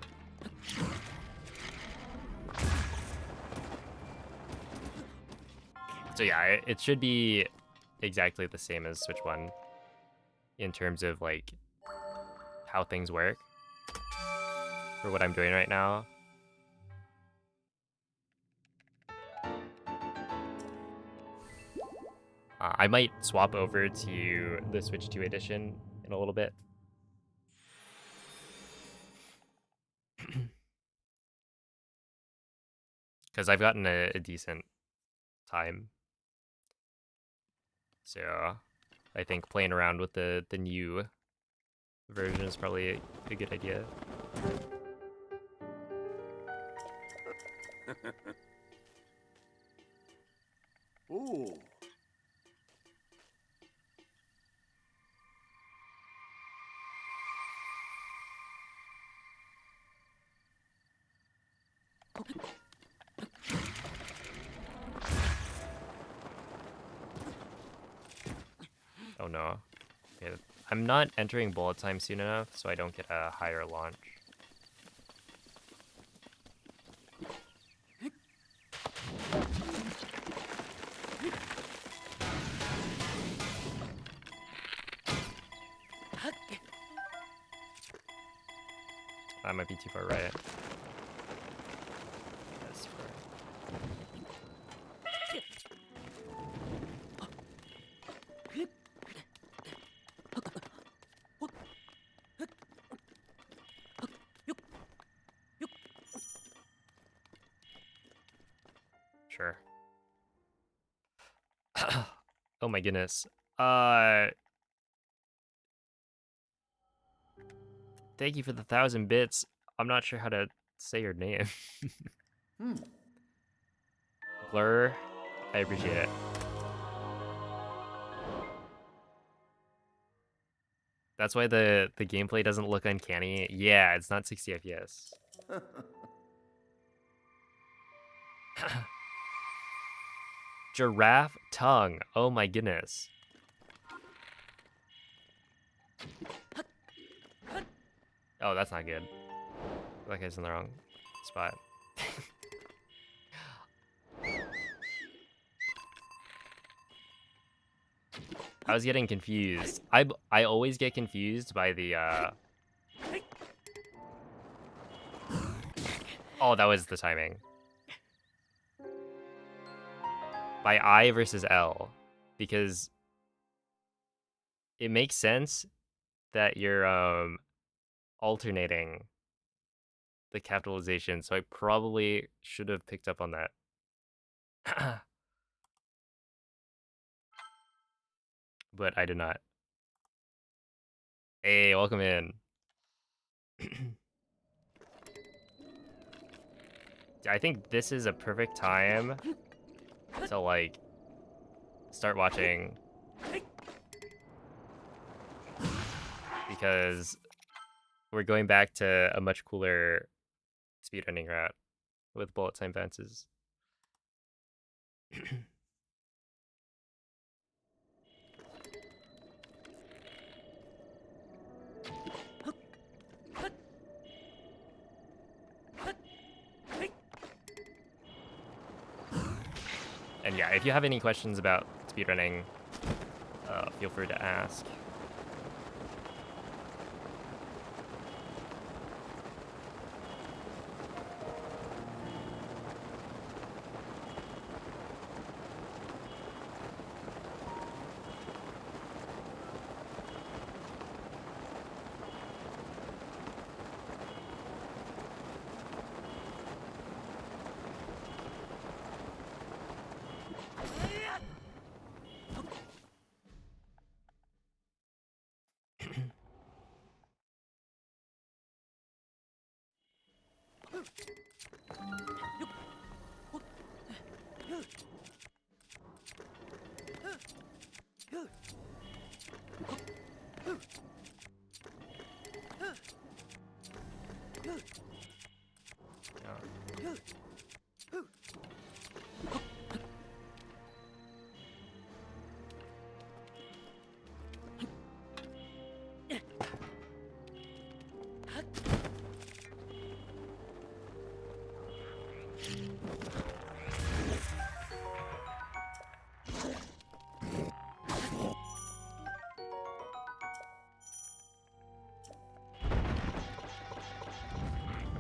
Speaker 1: So yeah, it should be exactly the same as Switch 1 in terms of like how things work for what I'm doing right now. I might swap over to the Switch 2 edition in a little bit. Because I've gotten a decent time. So I think playing around with the new version is probably a good idea.
Speaker 4: Ooh.
Speaker 1: Oh no. Okay, I'm not entering bullet time soon enough, so I don't get a higher launch. I might be too far right. Yes, far. Sure. Oh my goodness. Thank you for the 1,000 bits. I'm not sure how to say your name. Blur, I appreciate it. That's why the gameplay doesn't look uncanny. Yeah, it's not 60 FPS. Giraffe tongue. Oh my goodness. Oh, that's not good. That guy's in the wrong spot. I was getting confused. I always get confused by the Oh, that was the timing. By I versus L, because it makes sense that you're alternating the capitalization, so I probably should have picked up on that. But I did not. Hey, welcome in. I think this is a perfect time to like start watching, because we're going back to a much cooler speedrunning route with bullet time fences. And yeah, if you have any questions about speedrunning, feel free to ask.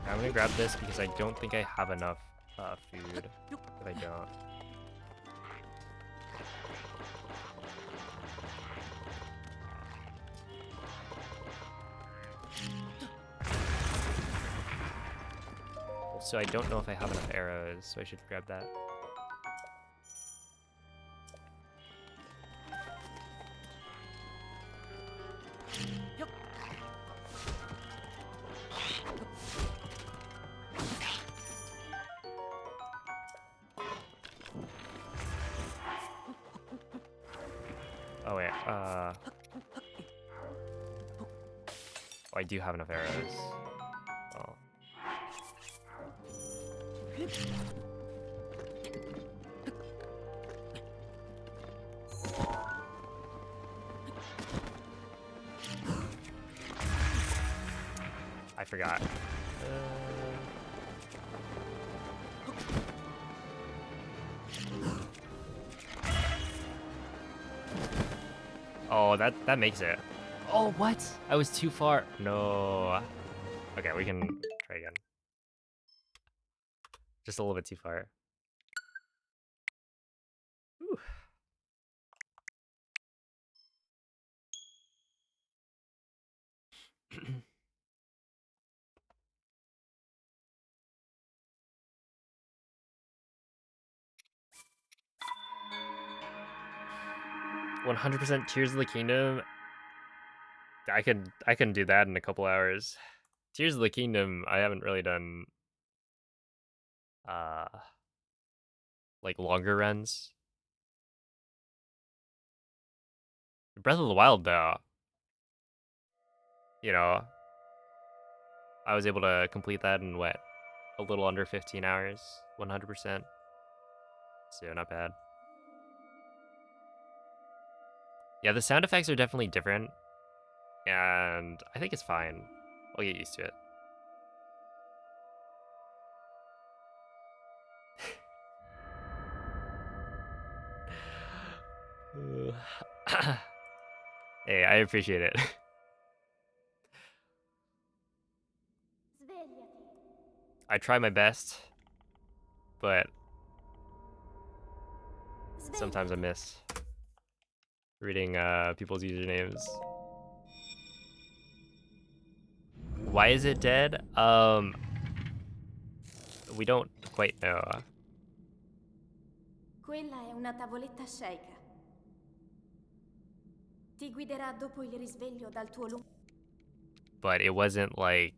Speaker 1: I'm gonna grab this because I don't think I have enough food, but I don't. So I don't know if I have enough arrows, so I should grab that. Oh wait, oh, I do have enough arrows. Oh. I forgot. Oh, that makes it. Oh, what? I was too far. No. Okay, we can try again. Just a little bit too far. Whew. 100% Tears of the Kingdom. I can do that in a couple hours. Tears of the Kingdom, I haven't really done uh like longer runs. Breath of the Wild though, you know, I was able to complete that in what, a little under 15 hours, 100%. So not bad. Yeah, the sound effects are definitely different, and I think it's fine. I'll get used to it. Hey, I appreciate it.
Speaker 2: Svegliati.
Speaker 1: I try my best, but sometimes I
Speaker 2: Svegliati.
Speaker 1: miss reading people's usernames. Why is it dead? We don't quite know.
Speaker 2: Quella è una tavoletta sceicca. Ti guiderà dopo il risveglio dal tuo lungo.
Speaker 1: But it wasn't like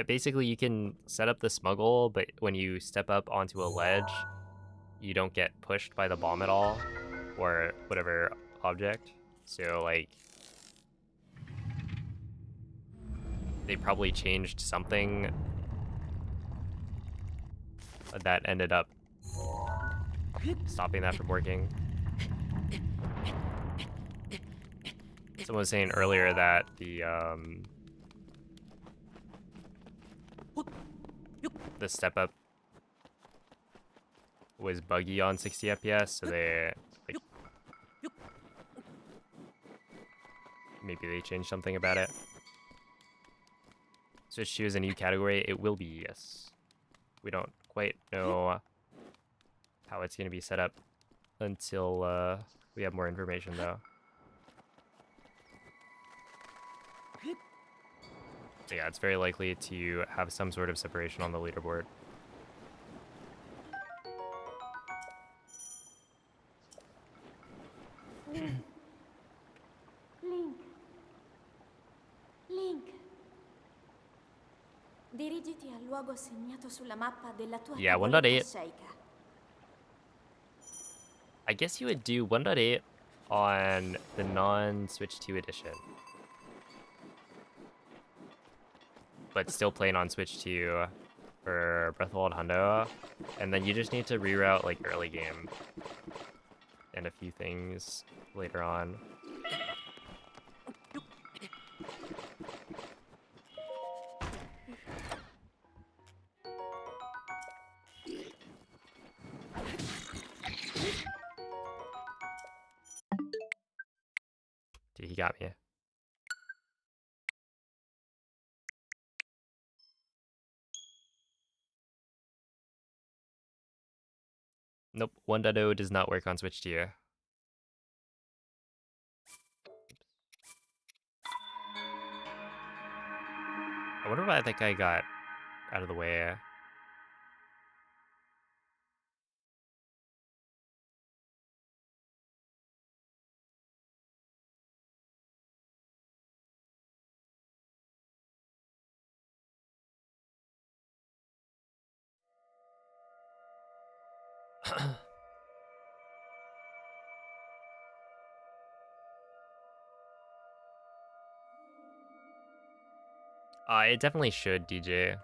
Speaker 1: basically you can set up the smuggle, but when you step up onto a ledge, you don't get pushed by the bomb at all, or whatever object. So like they probably changed something that ended up stopping that from working. Someone was saying earlier that the step up was buggy on 60 FPS, so they like maybe they changed something about it. Switch 2 is a new category. It will be, yes. We don't quite know how it's going to be set up until we have more information, though. So yeah, it's very likely to have some sort of separation on the leaderboard.
Speaker 2: Link. Link. Dirigiti al luogo segnato sulla mappa della tua
Speaker 1: Yeah,
Speaker 2: tavoletta
Speaker 1: 1.8.
Speaker 2: sceicca.
Speaker 1: I guess you would do 1.8 on the non-Switch 2 edition. But still playing on Switch 2 for Breath of the Wild Hundo. And then you just need to reroute like early game and a few things later on. Dude, he got me. Nope, 1.0 does not work on Switch 2. I wonder why that guy got out of the way. It definitely should, DJ.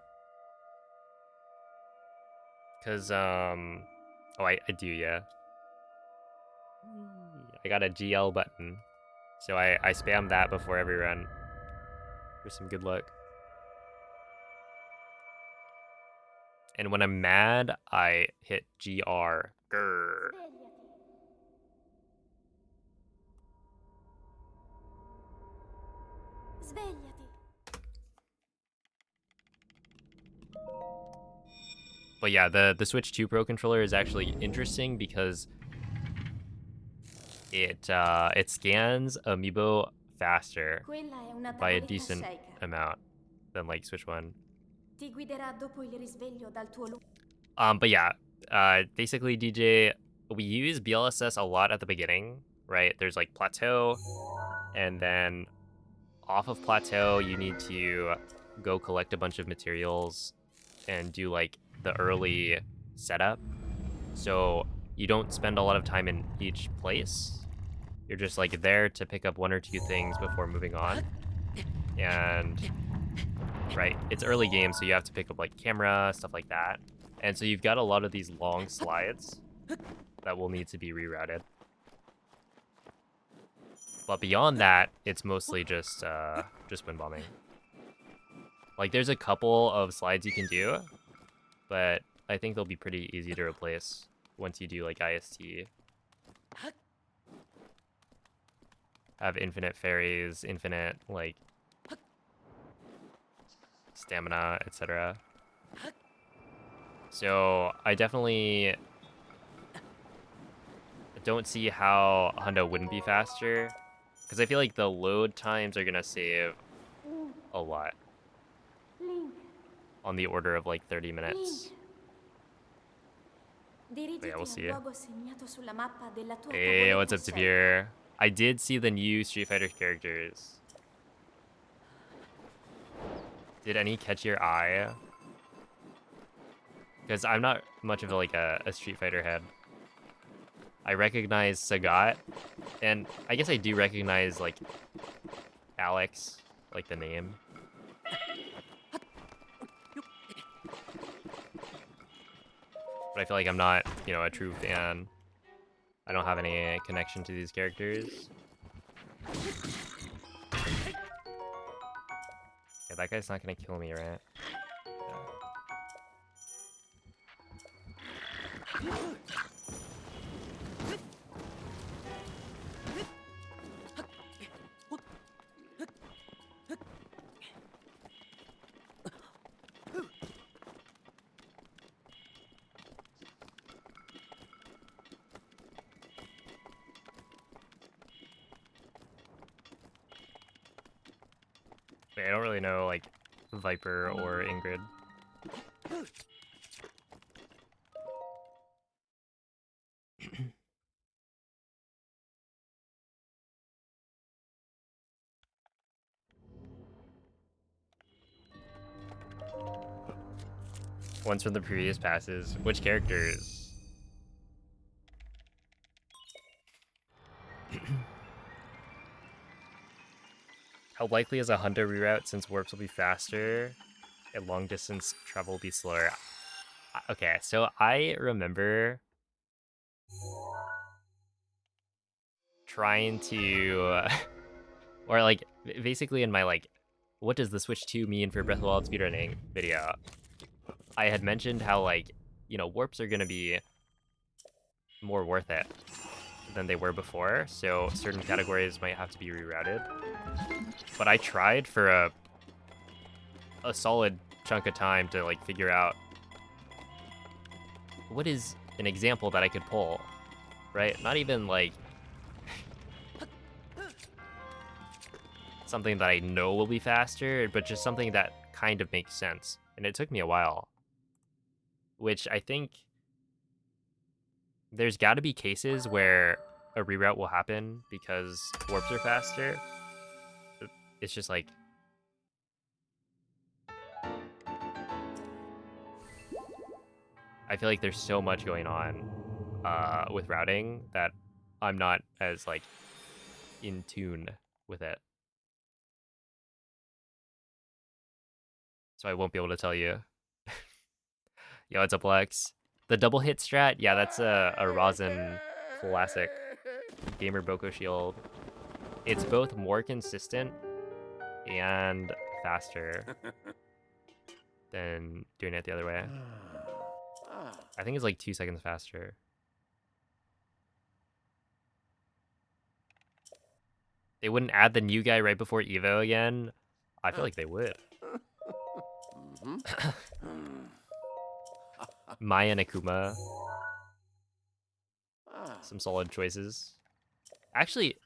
Speaker 1: Cause oh, I do, yeah. I got a GL button, so I spam that before every run for some good luck. And when I'm mad, I hit GR. Grr.
Speaker 2: Svegliati. Svegliati.
Speaker 1: But yeah, the Switch 2 Pro controller is actually interesting because it scans amiibo faster
Speaker 2: Quella è una
Speaker 1: by a
Speaker 2: tavoletta
Speaker 1: decent
Speaker 2: shaker.
Speaker 1: amount than like Switch 1.
Speaker 2: Ti guiderà dopo il risveglio dal tuo
Speaker 1: But yeah, basically DJ, we use BLSS a lot at the beginning, right? There's like plateau, and then off of plateau, you need to go collect a bunch of materials and do like the early setup. So you don't spend a lot of time in each place. You're just like there to pick up one or two things before moving on. And right, it's early game, so you have to pick up like camera, stuff like that. And so you've got a lot of these long slides that will need to be rerouted. But beyond that, it's mostly just wind bombing. Like there's a couple of slides you can do, but I think they'll be pretty easy to replace once you do like IST. Have infinite fairies, infinite like stamina, etc. So I definitely don't see how Hundo wouldn't be faster, because I feel like the load times are gonna save a lot,
Speaker 2: Link.
Speaker 1: on the order of like 30 minutes.
Speaker 2: Dirigiti
Speaker 1: But yeah, we'll
Speaker 2: al
Speaker 1: see.
Speaker 2: luogo segnato sulla mappa della tua
Speaker 1: Hey, what's
Speaker 2: tavoletta
Speaker 1: up,
Speaker 2: shaker.
Speaker 1: Tabir? I did see the new Street Fighter characters. Did any catch your eye? Because I'm not much of like a Street Fighter head. I recognize Sagat, and I guess I do recognize like Alex, like the name. But I feel like I'm not, you know, a true fan. I don't have any connection to these characters. Yeah, that guy's not gonna kill me, right? Yeah. Wait, I don't really know, like, Viper or Ingrid. Ones from the previous passes. Which characters? How likely is a Hundo reroute since warps will be faster and long distance travel will be slower? Okay, so I remember trying to, or like basically in my like, what does the Switch 2 mean for Breath of the Wild speedrunning video? I had mentioned how like, you know, warps are gonna be more worth it than they were before, so certain categories might have to be rerouted. But I tried for a solid chunk of time to like figure out what is an example that I could pull, right? Not even like something that I know will be faster, but just something that kind of makes sense. And it took me a while, which I think there's got to be cases where a reroute will happen because warps are faster. It's just like, I feel like there's so much going on with routing that I'm not as like in tune with it. so I won't be able to tell you. Yo, it's a Plex. The double hit strat, yeah, that's a Rosin classic. Gamer Boko Shield. It's both more consistent and faster than doing it the other way. I think it's like 2 seconds faster. They wouldn't add the new guy right before Evo again. I feel like they would. Maya and Akuma. Some solid choices. Actually,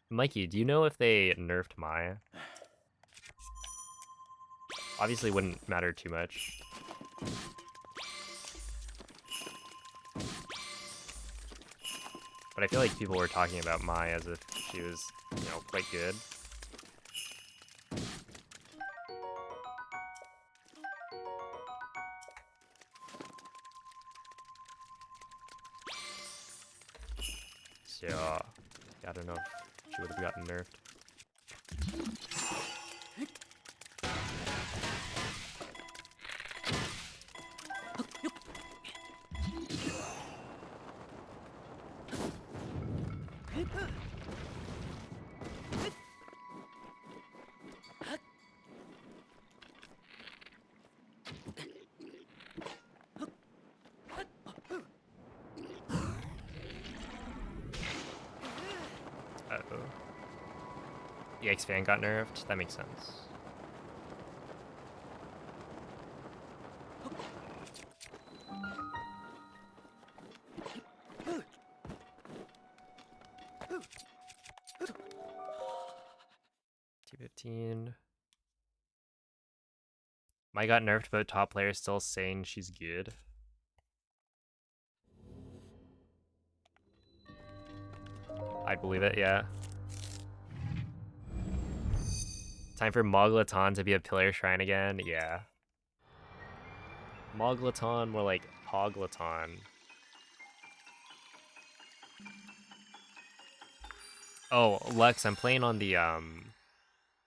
Speaker 1: Mikey, do you know if they nerfed Maya? Obviously wouldn't matter too much. But I feel like people were talking about Mai as if she was, you know, quite good. So, yeah, I don't know if she would have gotten nerfed. Uh-oh. The X-Fan got nerfed? That makes sense. T15. Mai got nerfed, but top player still saying she's good. I'd believe it, yeah. Time for Moglaton to be a pillar shrine again? Yeah. Moglaton, more like Poglaton. Oh, Lex, I'm playing on the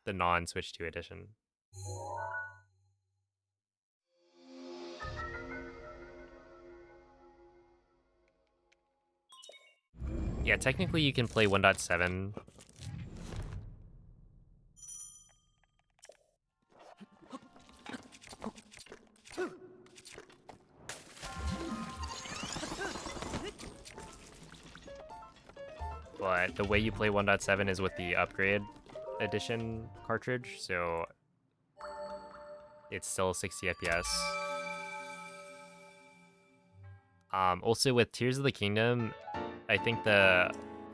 Speaker 1: non-Switch 2 edition. Yeah, technically you can play 1.7. But the way you play 1.7 is with the upgrade edition cartridge, so it's still 60 FPS. Also with Tears of the Kingdom, I think the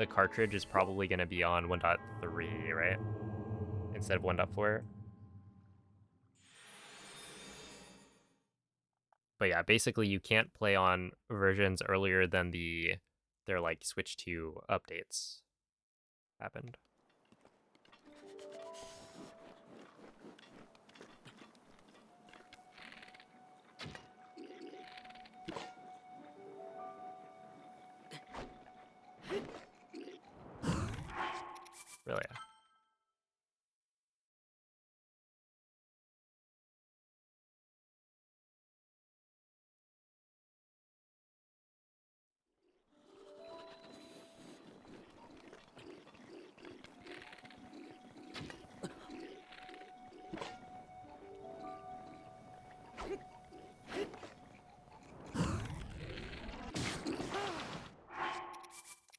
Speaker 1: cartridge is probably going to be on 1.3, right? Instead of 1.4. But yeah, basically you can't play on versions earlier than their like Switch 2 updates happened. Really?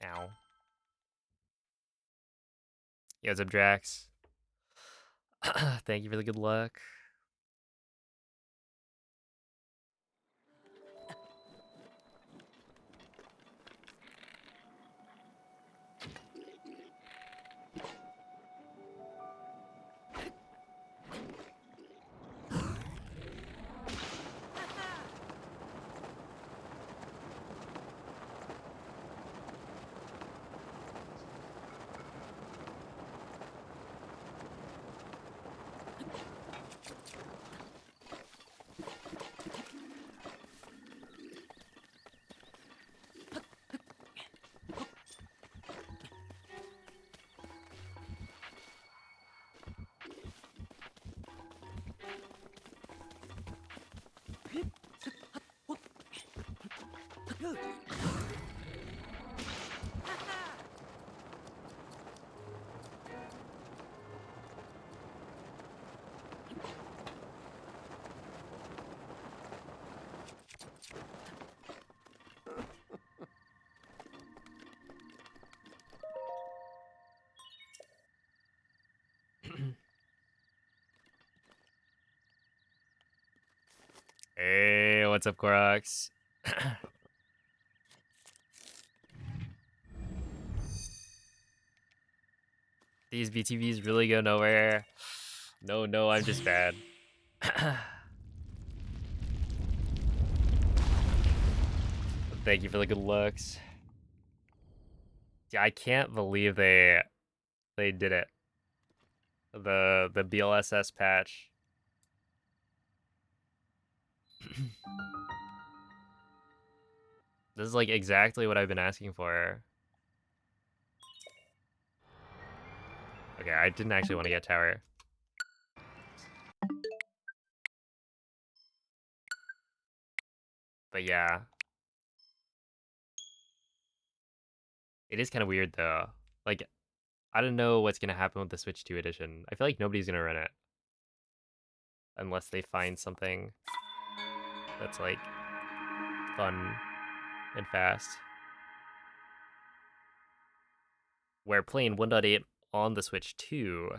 Speaker 1: Ow. Yo, what's up, Drax? Thank you for the good luck. Hey, what's up, Koroks? These BTVs really go nowhere. No, I'm just bad. Thank you for the good looks. Yeah, I can't believe they did it. The BLSS patch. This is like exactly what I've been asking for. Okay, I didn't actually want to get tower. But yeah. It is kind of weird though. Like, I don't know what's going to happen with the Switch 2 edition. I feel like nobody's going to run it. Unless they find something that's like fun and fast. Where playing 1.8 on the Switch 2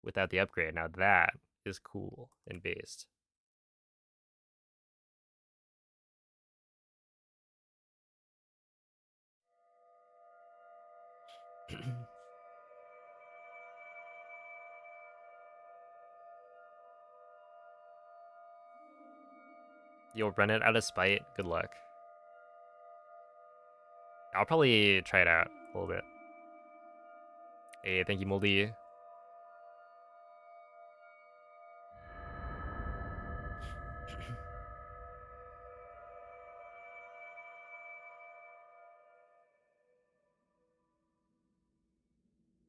Speaker 1: without the upgrade, now that is cool and based. You'll run it out of spite. Good luck. I'll probably try it out a little bit. Hey, thank you, Moldy.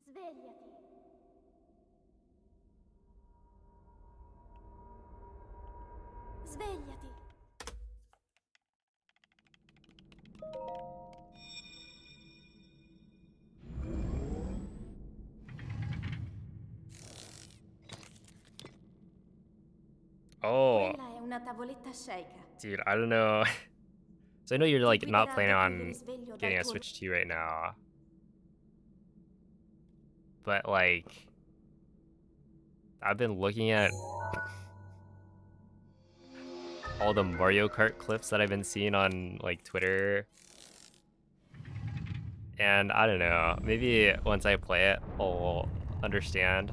Speaker 2: Svegliati. Svegliati.
Speaker 1: Oh,
Speaker 2: Quella è una tavoletta shake.
Speaker 1: dude, I don't know. So I know you're like not
Speaker 2: Guiderà
Speaker 1: planning
Speaker 2: dopo il
Speaker 1: on
Speaker 2: risveglio dal
Speaker 1: getting a
Speaker 2: tuo
Speaker 1: Switch 2 right now. But like, I've been looking at all the Mario Kart clips that I've been seeing on like Twitter. And I don't know, maybe once I play it, I'll understand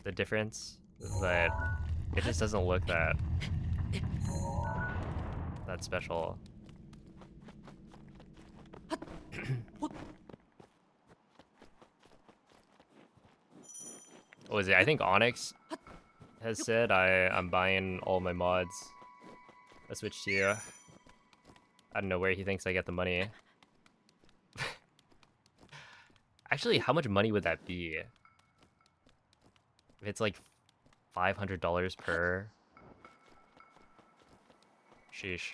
Speaker 1: the difference, but it just doesn't look that special. What was it? I think Onyx has said I'm buying all my mods a Switch 2. I don't know where he thinks I get the money. Actually, how much money would that be? If it's like $500 per. Sheesh.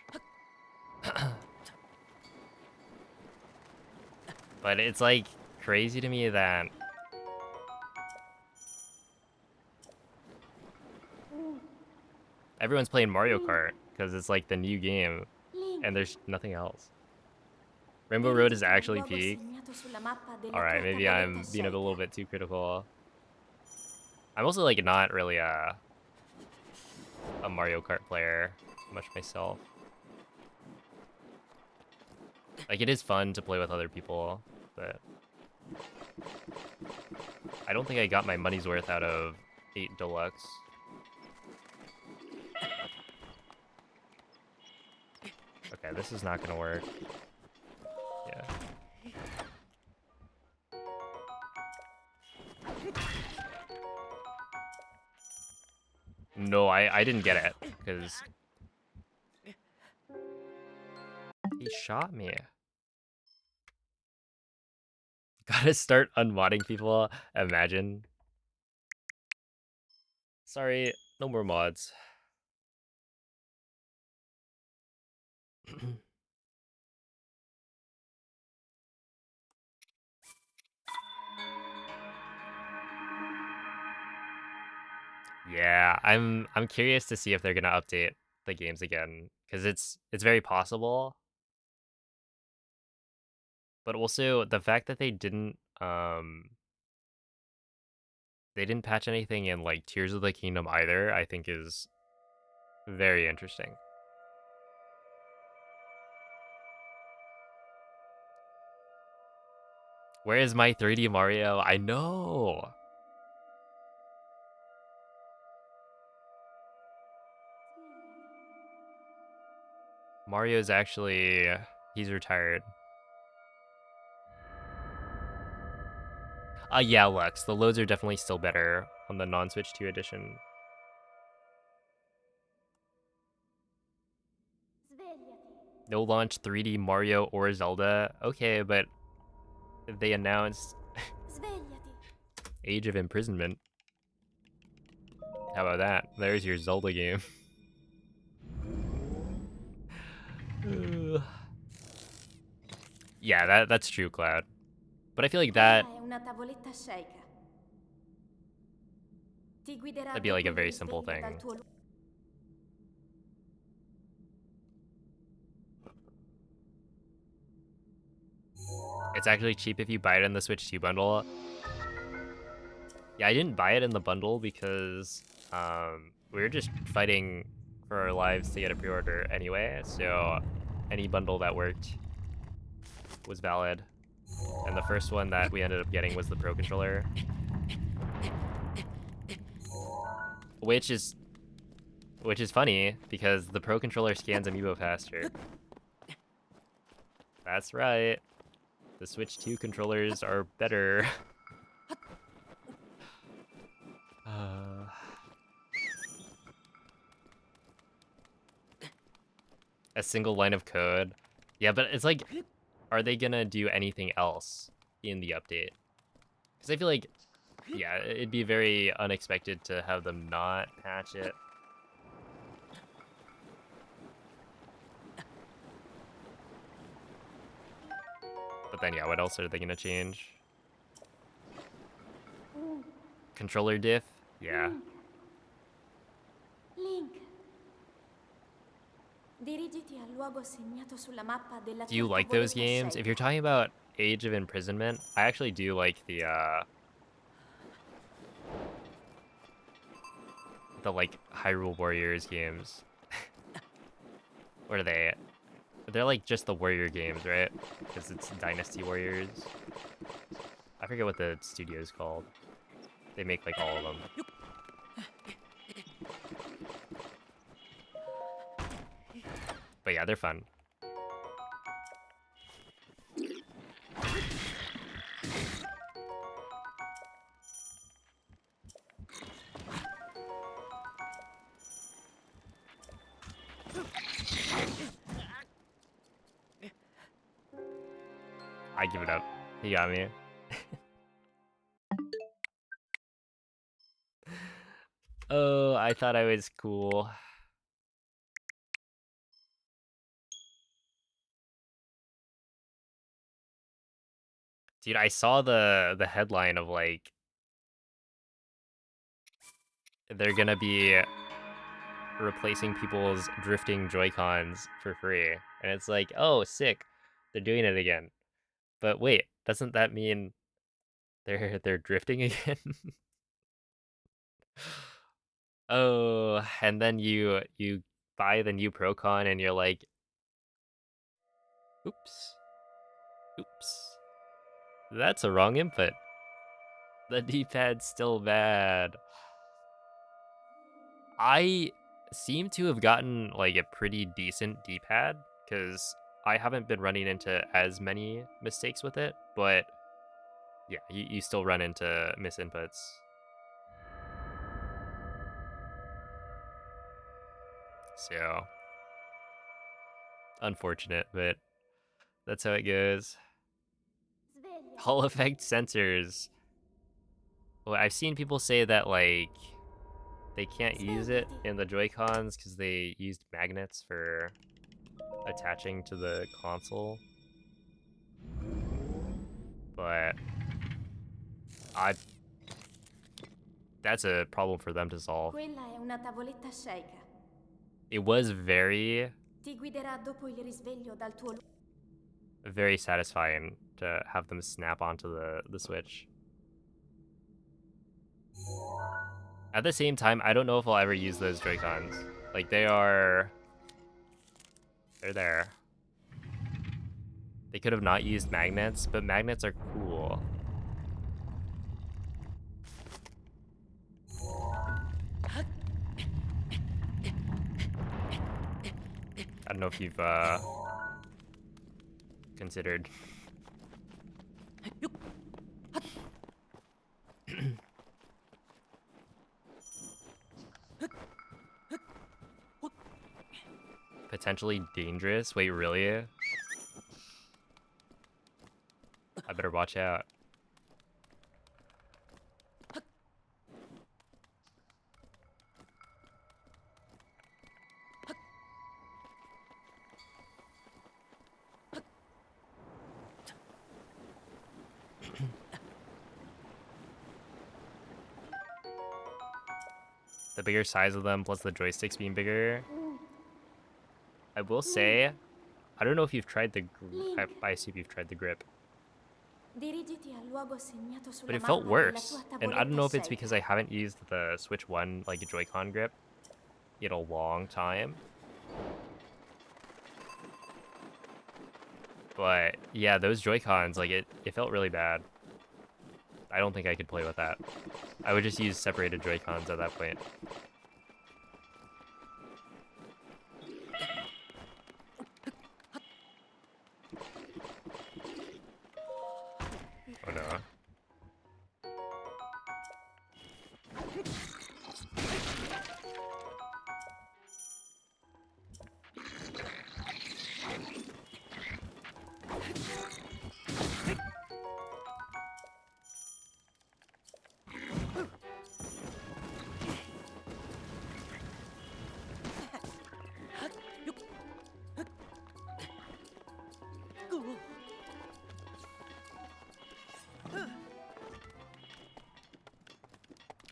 Speaker 1: But it's like crazy to me that everyone's playing Mario Kart because it's like the new game
Speaker 2: Link.
Speaker 1: and there's nothing else. Rainbow Road is actually peak. Alright, maybe I'm being a little bit too critical. I'm also like not really a Mario Kart player much myself. Like, it is fun to play with other people, but I don't think I got my money's worth out of 8 Deluxe. Okay, this is not gonna work. Yeah. No, I didn't get it, because he shot me. Gotta start unmodding people, imagine. Sorry, no more mods. Yeah, I'm curious to see if they're gonna update the games again, because it's very possible. But also the fact that they didn't patch anything in like Tears of the Kingdom either, I think is very interesting. Where is my 3D Mario? I know. Mario's actually he's retired. Yeah, Lux. The loads are definitely still better on the non-Switch 2 edition.
Speaker 2: Svegliati.
Speaker 1: No launch 3D Mario or Zelda. Okay, but if they announced
Speaker 2: Svegliati.
Speaker 1: Age of Imprisonment, how about that? There's your Zelda game. Yeah, that's true, Cloud. But I feel like
Speaker 2: Quella
Speaker 1: that'd
Speaker 2: è una tavoletta shake. Ti guiderà
Speaker 1: be like
Speaker 2: dopo
Speaker 1: a
Speaker 2: il
Speaker 1: very simple
Speaker 2: risveglio dal
Speaker 1: thing.
Speaker 2: tuo
Speaker 1: It's actually cheap if you buy it in the Switch 2 bundle. Yeah, I didn't buy it in the bundle because we were just fighting for our lives to get a pre-order anyway, so any bundle that worked was valid. And the first one that we ended up getting was the Pro Controller, which is funny because the Pro Controller scans amiibo faster. That's right. The Switch 2 controllers are better. A single line of code. Yeah, but it's like, are they gonna do anything else in the update? Because I feel like, yeah, it'd be very unexpected to have them not patch it. But then, yeah, what else are they gonna change? Controller diff? Yeah.
Speaker 2: Link. Dirigiti al luogo segnato sulla mappa della
Speaker 1: Do you
Speaker 2: tua
Speaker 1: like those
Speaker 2: tavoletta
Speaker 1: games? If
Speaker 2: shake.
Speaker 1: you're talking about Age of Imprisonment, I actually do like the like Hyrule Warriors games. What are they? They're like just the Warrior games, right? Because it's Dynasty Warriors. I forget what the studio's called. They make like all of them. But yeah, they're fun. I give it up. He got me. Oh, I thought I was cool. Dude, I saw the headline of like they're gonna be replacing people's drifting Joy-Cons for free. And it's like, oh, sick. They're doing it again. But wait, doesn't that mean they're drifting again? Oh, and then you buy the new Procon and you're like, oops. Oops. That's a wrong input. The D-pad's still bad. I seem to have gotten like a pretty decent D-pad because I haven't been running into as many mistakes with it, but yeah, you still run into misinputs. So unfortunate, but that's how it goes.
Speaker 2: Svegliati.
Speaker 1: Hall effect sensors. Well, I've seen people say that like they can't use it
Speaker 2: Svegliati.
Speaker 1: in the Joy-Cons because they used magnets for attaching to the console. But that's a problem for them to solve.
Speaker 2: Quella è una tavoletta Sheikah.
Speaker 1: It was very,
Speaker 2: Ti guiderà dopo il risveglio dal tuo
Speaker 1: very satisfying to have them snap onto the Switch. At the same time, I don't know if I'll ever use those Joy-Cons. Like, they're there. They could have not used magnets, but magnets are cool. I don't know if you've considered potentially dangerous. Wait, really? I better watch out. The bigger size of them plus the joysticks being bigger. I will say, I don't know if you've tried the I assume you've tried the grip.
Speaker 2: Dirigiti al luogo segnato sulla
Speaker 1: But it felt
Speaker 2: mappa della
Speaker 1: worse.
Speaker 2: tua
Speaker 1: And I don't know if it's
Speaker 2: tavoletta
Speaker 1: because I haven't used the Switch 1 like Joy-Con grip in a long time. But yeah, those Joy-Cons, like it felt really bad. I don't think I could play with that. I would just use separated Joy-Cons at that point. Oh no.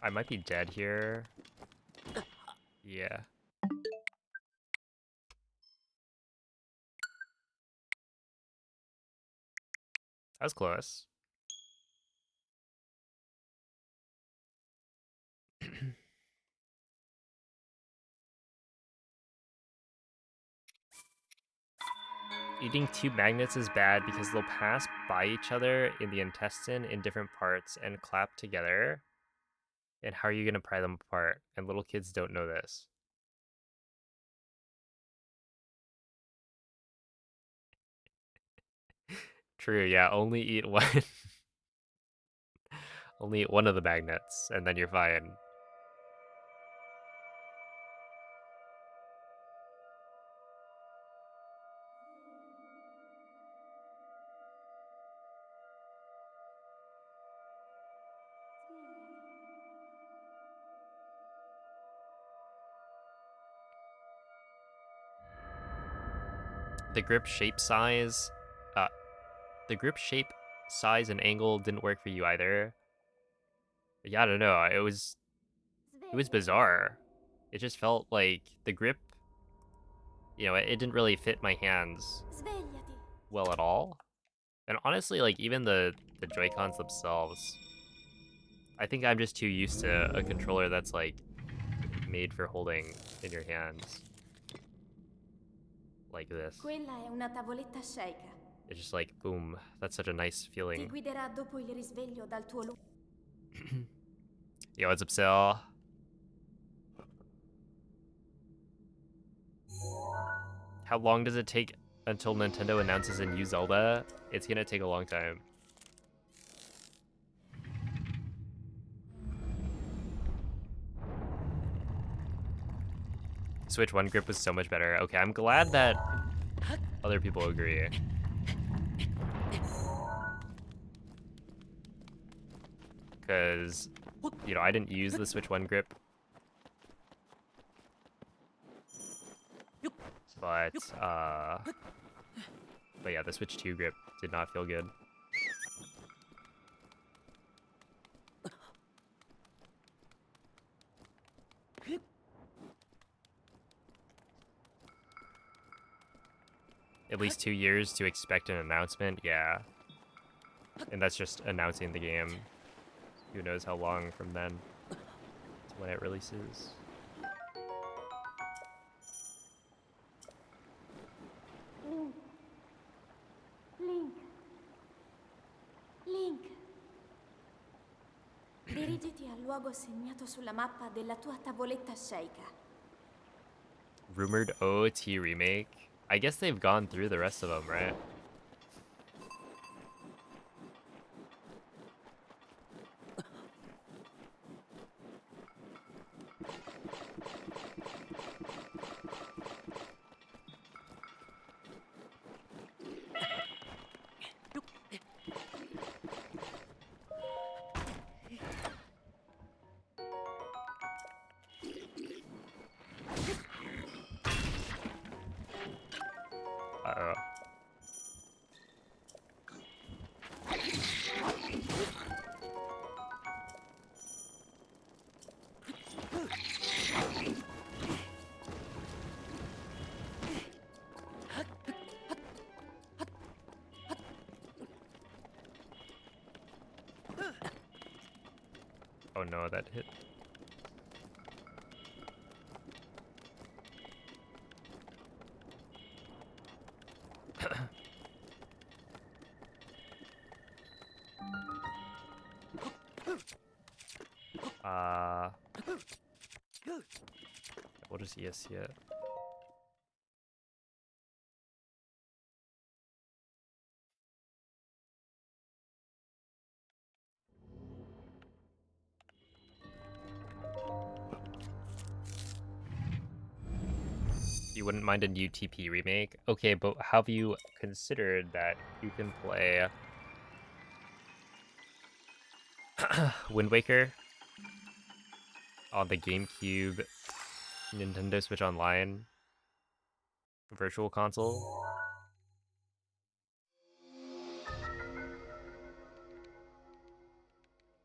Speaker 1: I might be dead here. Yeah. That was close. Eating two magnets is bad because they'll pass by each other in the intestine in different parts and clap together. And how are you going to pry them apart? And little kids don't know this. True, yeah, only eat one. Only eat one of the magnets, and then you're fine. The grip shape size, the grip shape size and angle didn't work for you either. Yeah, I don't know. It was bizarre. It just felt like the grip, it didn't really fit my hands
Speaker 2: Svegliati.
Speaker 1: well at all. And honestly, like even the Joy-Cons themselves, I think I'm just too used to a controller that's like made for holding in your hands. Like this.
Speaker 2: Quella è una tavoletta Sheikah.
Speaker 1: It's just like, boom, that's such a nice
Speaker 2: Ti
Speaker 1: feeling.
Speaker 2: guiderà dopo il risveglio dal tuo
Speaker 1: Yo, what's up, Sal? How long does it take until Nintendo announces a new Zelda? It's gonna take a long time. Switch 1 grip was so much better. Okay, I'm glad that other people agree. Because, I didn't use the Switch 1 grip. But yeah, the Switch 2 grip did not feel good. At least 2 years to expect an announcement, yeah. And that's just announcing the game. Who knows how long from then to when it releases.
Speaker 2: Link. Link. Link. Dirigiti al luogo segnato sulla mappa della tua tavoletta sceicca.
Speaker 1: Rumored OOT remake? I guess they've gone through the rest of them, right? Uh-oh. Oh no, that hit. What is ES yet? You wouldn't mind a new TP remake? Okay, but have you considered that you can play Wind Waker on the GameCube, Nintendo Switch Online, Virtual Console?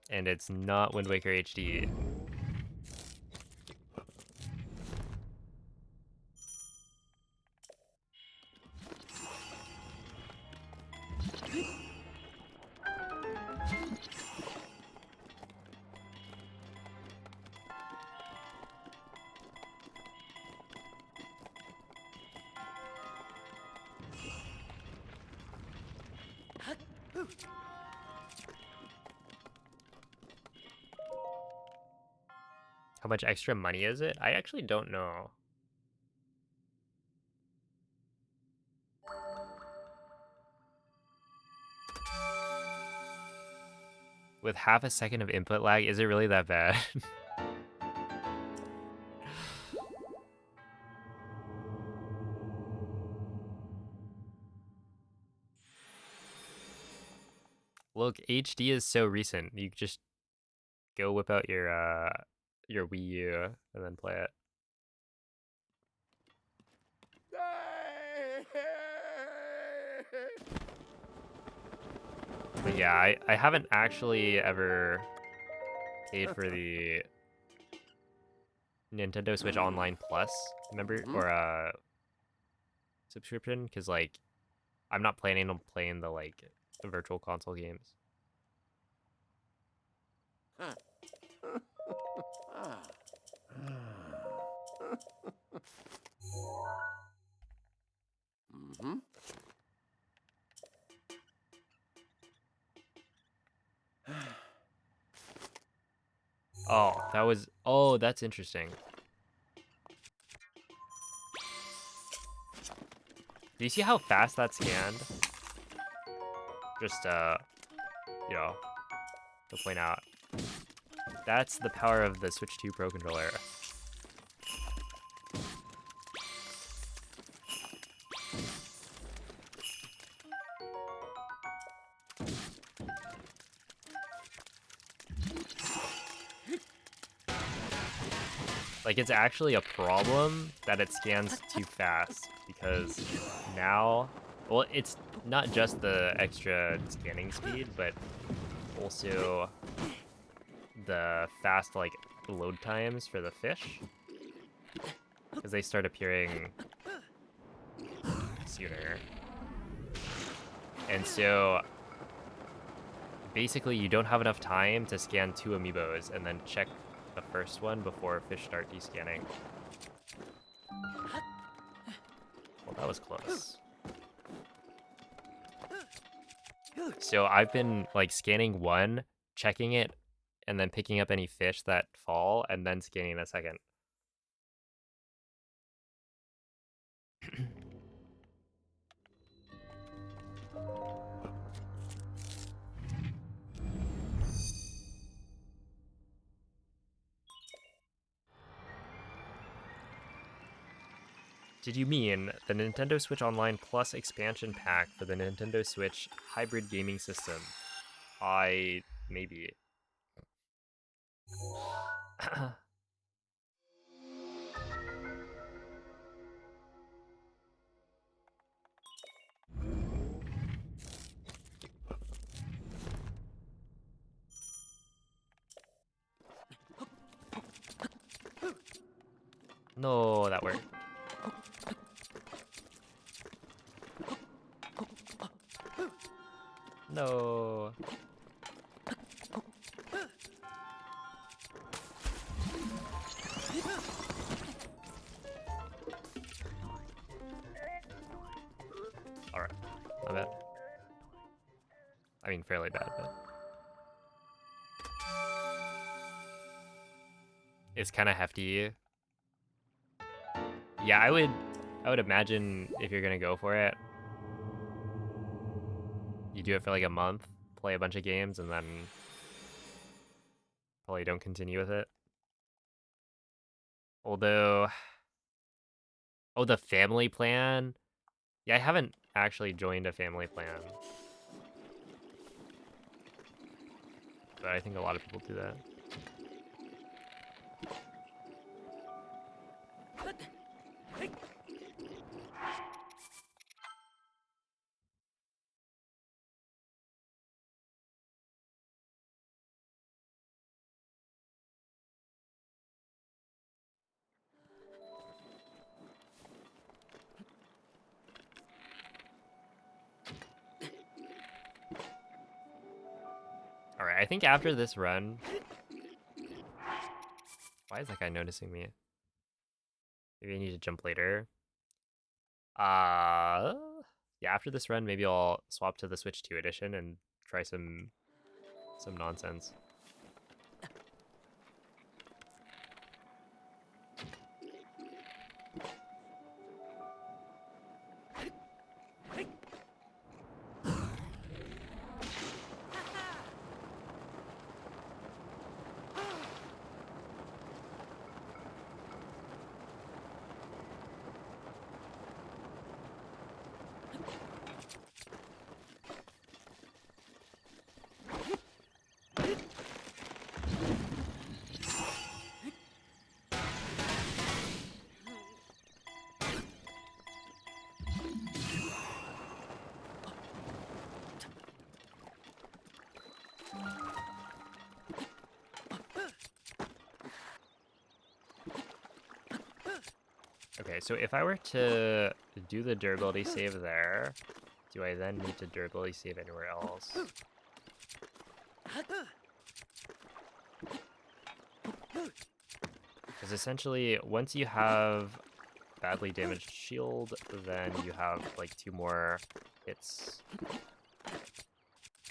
Speaker 1: And it's not Wind Waker HD. How much extra money is it? I actually don't know. With half a second of input lag, is it really that bad? Look, HD is so recent. You just go whip out your Wii U and then play it. But yeah, I haven't actually ever paid for the Nintendo Switch Online Plus or subscription, because like I'm not planning on playing the virtual console games.
Speaker 4: Mm-hmm.
Speaker 1: Oh, that's interesting. Do you see how fast that scanned? Just you know, to point out. That's the power of the Switch 2 Pro controller. Like, it's actually a problem that it scans too fast, because now, well, it's not just the extra scanning speed, but also the fast, like, load times for the fish, because they start appearing sooner. And so, basically, you don't have enough time to scan 2 amiibos and then check the first one before fish start descanning. Well, that was close. So I've been, like, scanning one, checking it, and then picking up any fish that fall, and then scanning the second. Did you mean the Nintendo Switch Online Plus expansion pack for the Nintendo Switch hybrid gaming system? Maybe. No, that worked. No. Alright, my bad. I mean, fairly bad, but... It's kind of hefty. Yeah, I would imagine if you're gonna go for it, you do it for like a month, play a bunch of games, and then probably don't continue with it. Although, oh, the family plan? Yeah, I haven't actually joined a family plan. But I think a lot of people do that. Alright, I think after this run... Why is that guy noticing me? Maybe I need to jump later. Yeah, after this run, maybe I'll swap to the Switch 2 edition and try some nonsense. Okay, so if I were to do the durability save there, do I then need to durability save anywhere else? Because essentially, once you have badly damaged shield, then you have like 2 more hits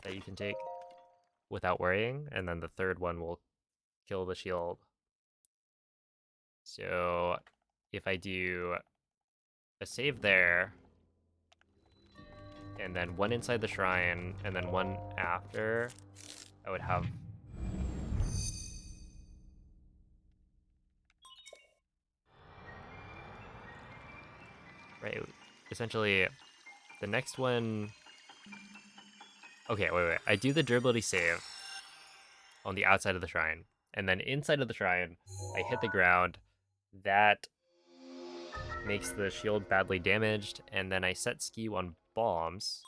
Speaker 1: that you can take without worrying, and then the third one will kill the shield. So if I do a save there, and then 1 inside the shrine, and then 1 after, I would have... Right, essentially, the next one... Okay, wait. I do the durability save on the outside of the shrine, and then inside of the shrine, I hit the ground, that makes the shield badly damaged, and then I set skew on bombs,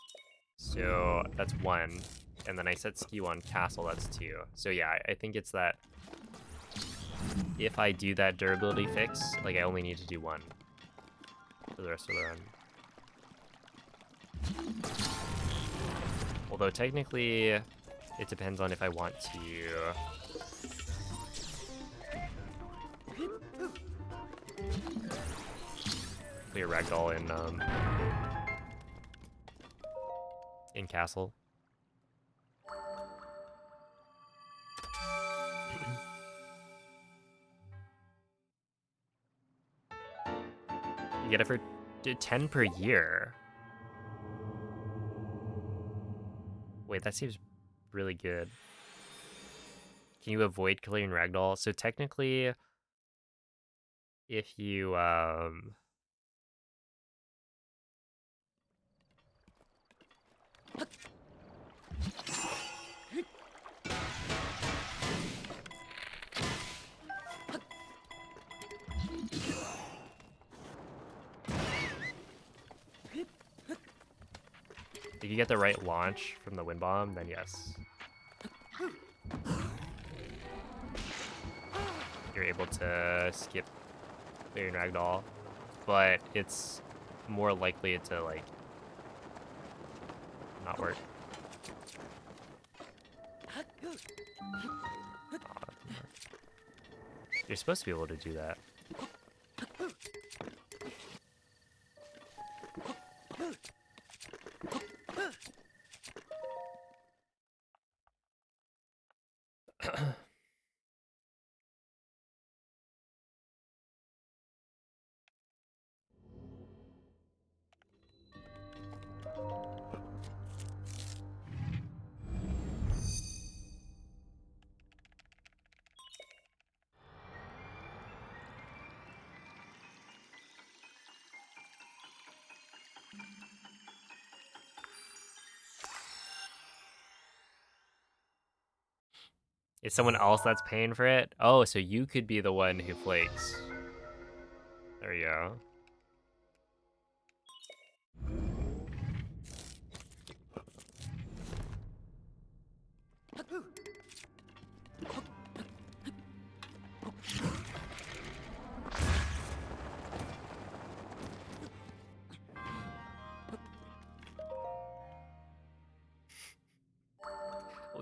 Speaker 1: so that's 1, and then I set skew on castle, that's 2. So yeah, I think it's that if I do that durability fix, like I only need to do 1 for the rest of the run. Although technically, it depends on if I want to clear ragdoll in castle. You get it for 10 per year. Wait, that seems really good. Can you avoid clearing ragdoll? So technically, if you if you get the right launch from the wind bomb, then yes. You're able to skip clearing ragdoll, but it's more likely to like not work. You're supposed to be able to do that. It's someone else that's paying for it? Oh, so you could be the one who flakes. There you go.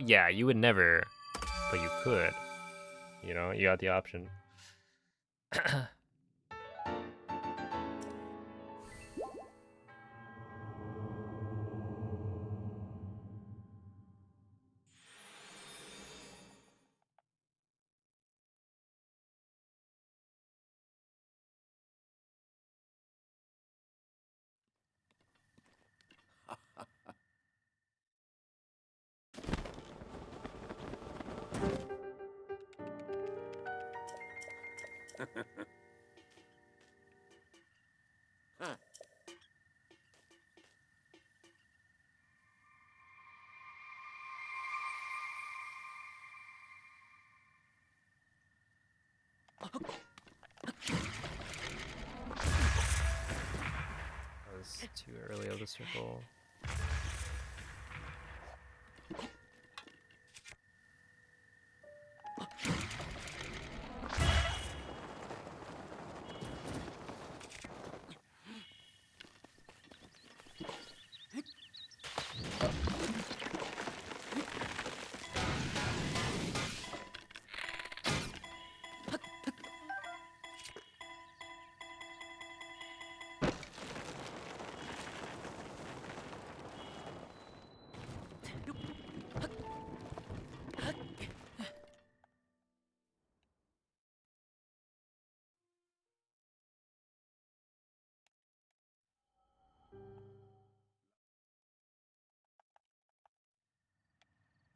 Speaker 1: Yeah, you would never, but you could. You know, you got the option.
Speaker 4: Huh.
Speaker 1: That was too early of the circle.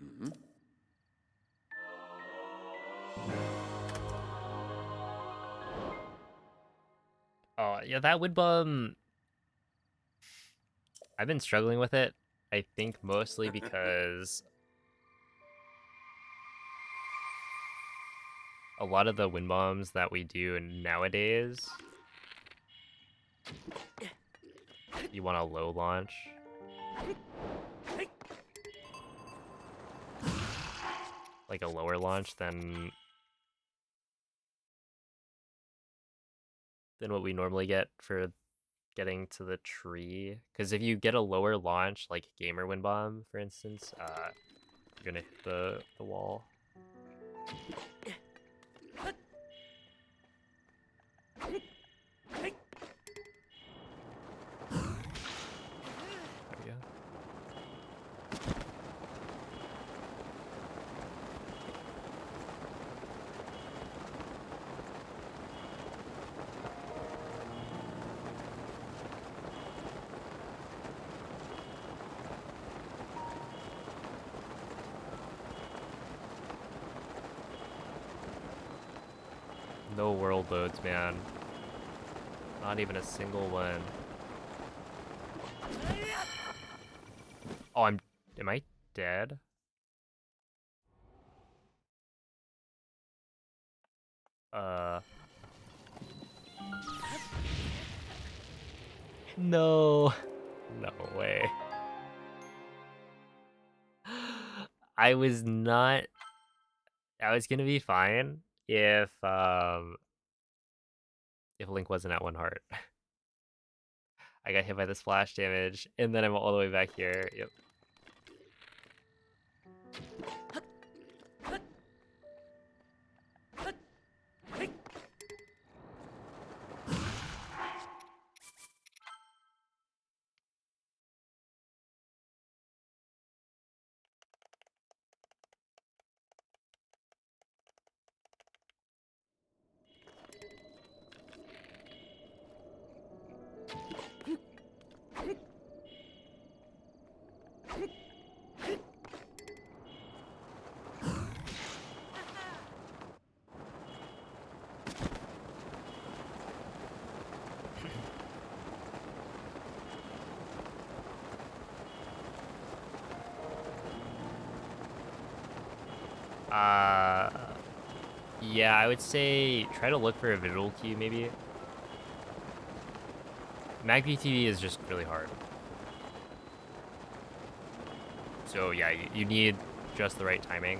Speaker 4: Mm-hmm.
Speaker 1: Oh, yeah, that would bum. I've been struggling with it. I think mostly because a lot of the wind bombs that we do nowadays, you want a low launch. Like a lower launch than what we normally get for getting to the tree. Because if you get a lower launch, like Gamer Wind Bomb, for instance, you're gonna hit the wall. There we go. No world loads, man. Not even a single one. Oh, am I dead? No. No way. I was gonna be fine if Link wasn't at 1 heart. I got hit by the splash damage, and then I'm all the way back here. Yep. Yeah, I would say try to look for a visual cue, maybe. MagBTV is just really hard. So yeah, you need just the right timing.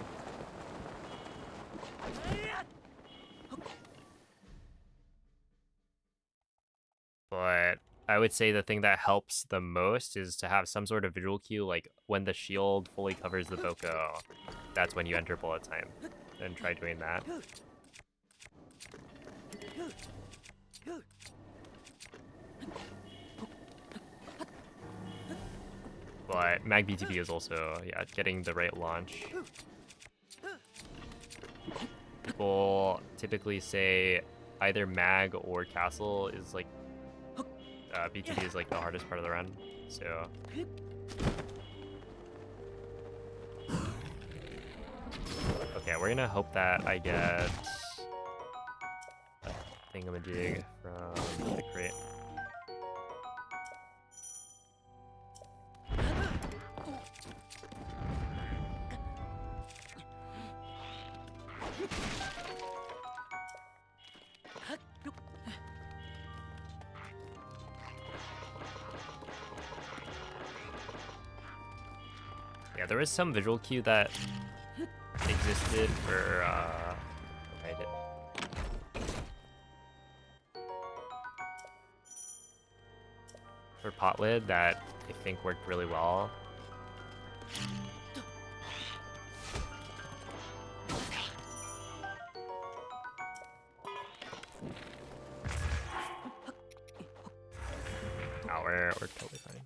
Speaker 1: But I would say the thing that helps the most is to have some sort of visual cue, like when the shield fully covers the Boko, that's when you enter bullet time. And try doing that. But MagBTV is also, yeah, getting the right launch. People typically say either mag or castle is like, BTV is like the hardest part of the run, so. Okay, we're gonna hope that I get a thingamajig from the crate. Yeah, there was some visual cue that existed for, okay, I did. For pot lid that I think worked really well. Oh, we're totally fine.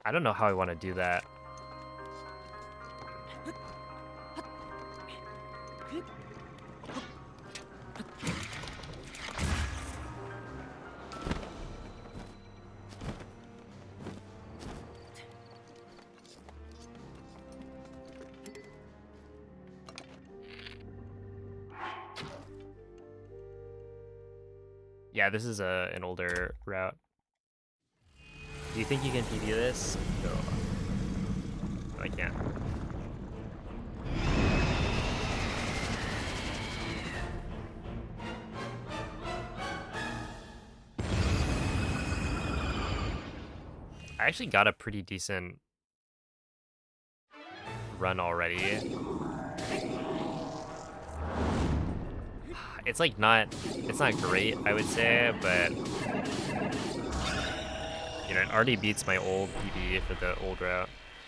Speaker 1: I don't know how I want to do that. Yeah, this is an older route. Do you think you can PB this? No. No, I can't. I actually got a pretty decent run already. It's like it's not great, I would say, but you know, it already beats my old PB for the old route,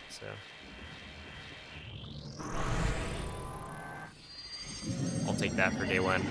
Speaker 1: so. I'll take that for day one.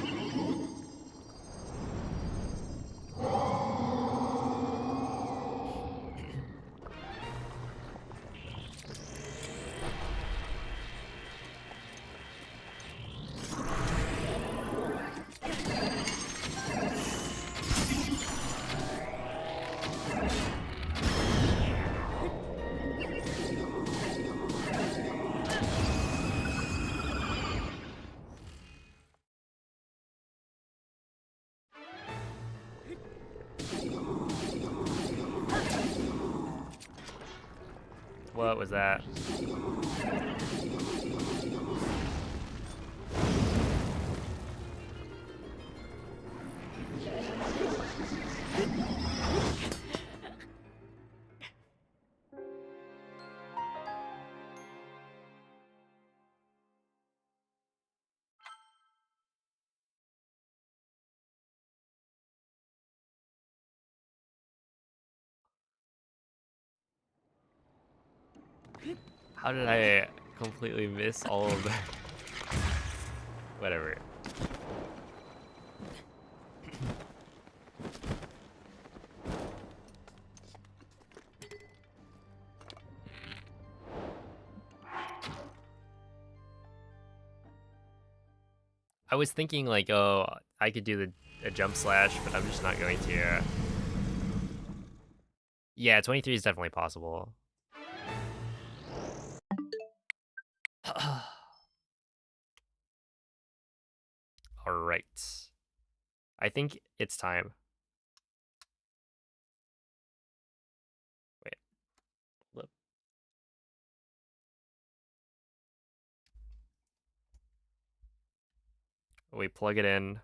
Speaker 1: What was that? How did I completely miss all of that? Whatever. I was thinking like, oh, I could do a jump slash, but I'm just not going to. Yeah, 23 is definitely possible. All right. I think it's time. Wait. Look. We plug it in.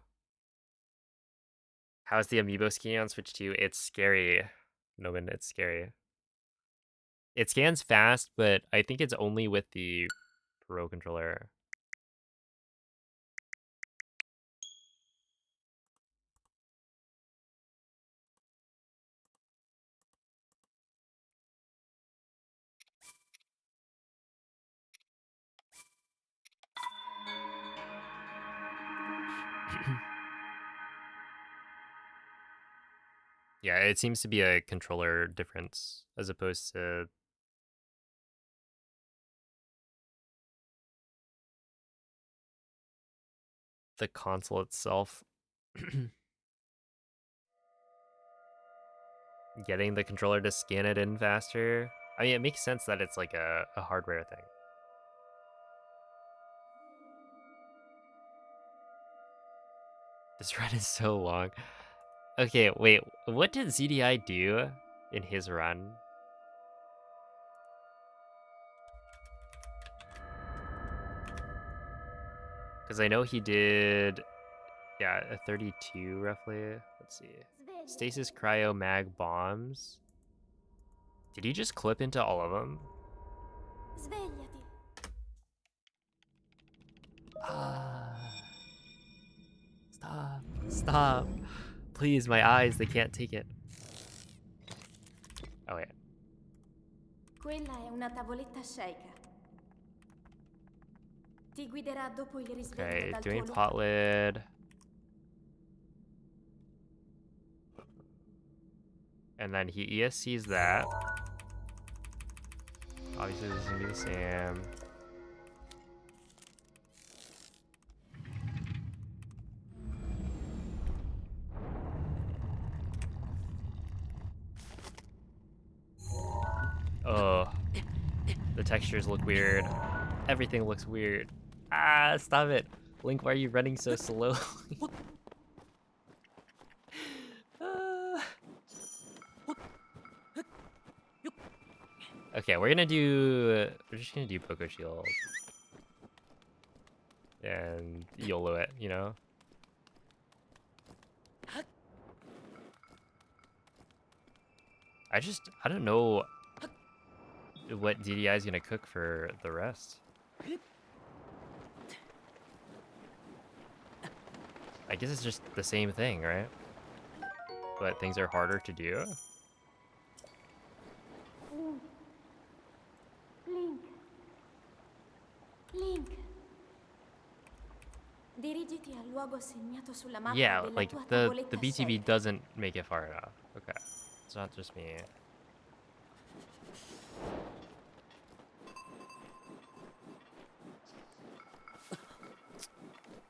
Speaker 1: How's the amiibo scanning on Switch 2? It's scary. Noman, it's scary. It scans fast, but I think it's only with the Pro controller. Yeah, it seems to be a controller difference as opposed to the console itself. Getting the controller to scan it in faster. I mean, it makes sense that it's like a hardware thing. This run is so long. Okay, wait, what did ZDI do in his run? Because I know he did, yeah, a 32 roughly. Let's see. Stasis Cryo Mag Bombs. Did he just clip into all of them?
Speaker 2: Svegliati.
Speaker 1: Stop. Stop. Please, my eyes, they can't take it. Oh, wait.
Speaker 2: Quella è una tavoletta sceicca. Ti guiderà dopo il risveglio
Speaker 1: Okay,
Speaker 2: dal
Speaker 1: doing
Speaker 2: tuo
Speaker 1: pot lid. And then he ESCs that. Obviously, this is gonna be the same. Oh, the textures look weird. Everything looks weird. Ah, stop it. Link, why are you running so slowly? Ah. Okay, we're just gonna do Poco Shield. And YOLO it, you know? I don't know what DDI is gonna cook for the rest. I guess it's just the same thing, right? But things are harder to do.
Speaker 2: Link. Link. Dirigiti al luogo segnato sulla mappa
Speaker 1: Yeah,
Speaker 2: della
Speaker 1: like
Speaker 2: tua
Speaker 1: the
Speaker 2: tavoletta
Speaker 1: BTB
Speaker 2: scelta.
Speaker 1: doesn't make it far enough. Okay, it's not just me.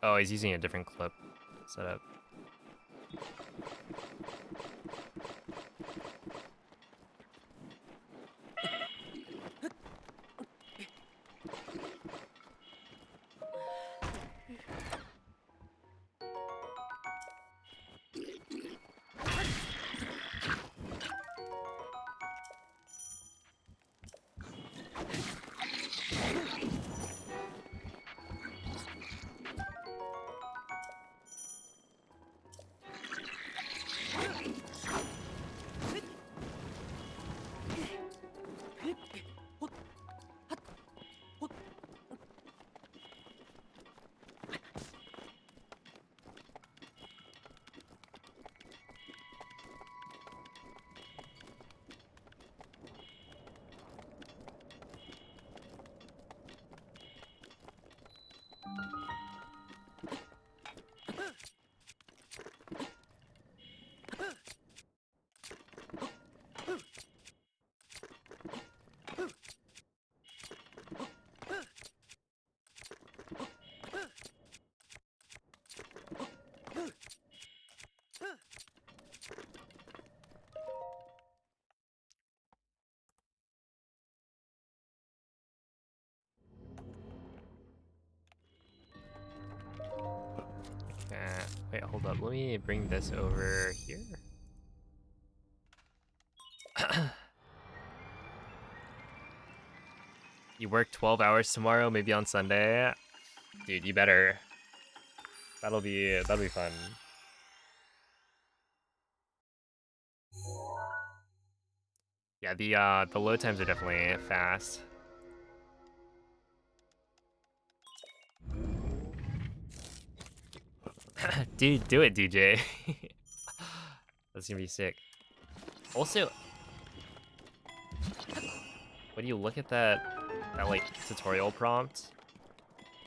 Speaker 1: Oh, he's using a different clip setup. Wait, hold up. Let me bring this over here. You work 12 hours tomorrow, maybe on Sunday? Dude, you better. That'll be fun. Yeah, the load times are definitely fast. Dude, do it, DJ. That's gonna be sick. Also, when you look at that like tutorial prompt,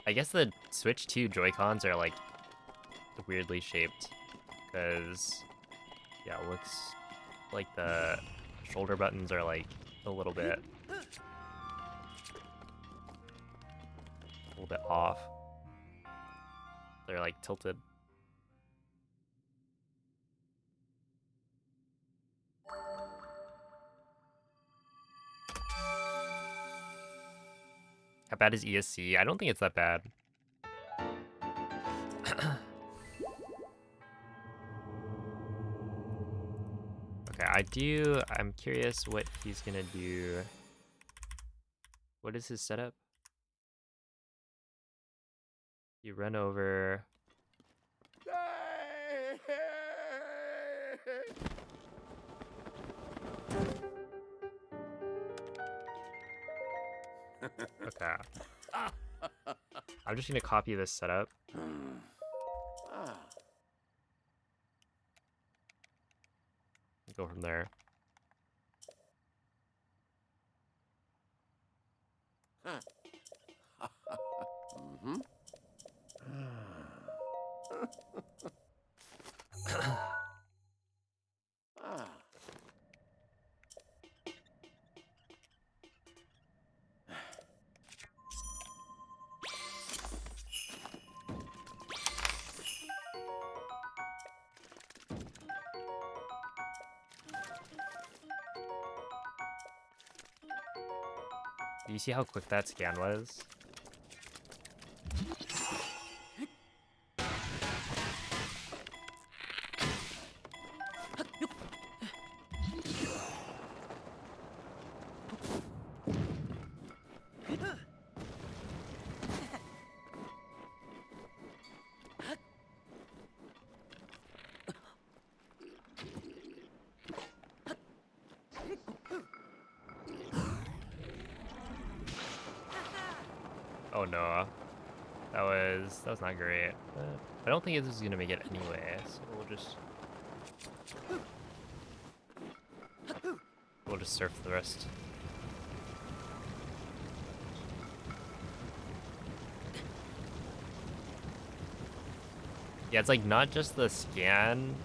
Speaker 1: I guess the Switch 2 Joy-Cons are like weirdly shaped, because yeah, it looks like the shoulder buttons are like a little bit off. They're like tilted. How bad is ESC? I don't think it's that bad. Okay, I'm curious what he's gonna do. What is his setup? You run over. Okay. I'm just gonna copy this setup. Go from there.
Speaker 4: Mm-hmm.
Speaker 1: Do you see how quick that scan was? Oh no, that was not great. I don't think this is gonna make it anyway, so we'll just surf the rest. Yeah, it's like not just the scan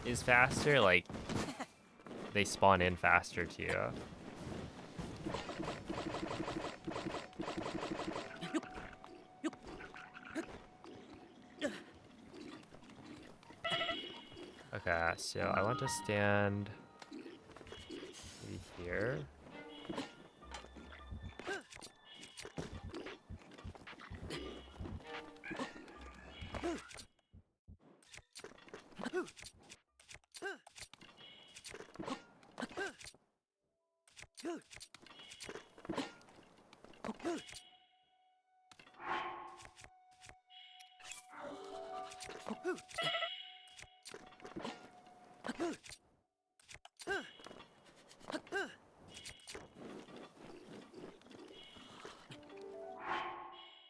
Speaker 1: is faster, like they spawn in faster too. Okay, so I want to stand maybe here.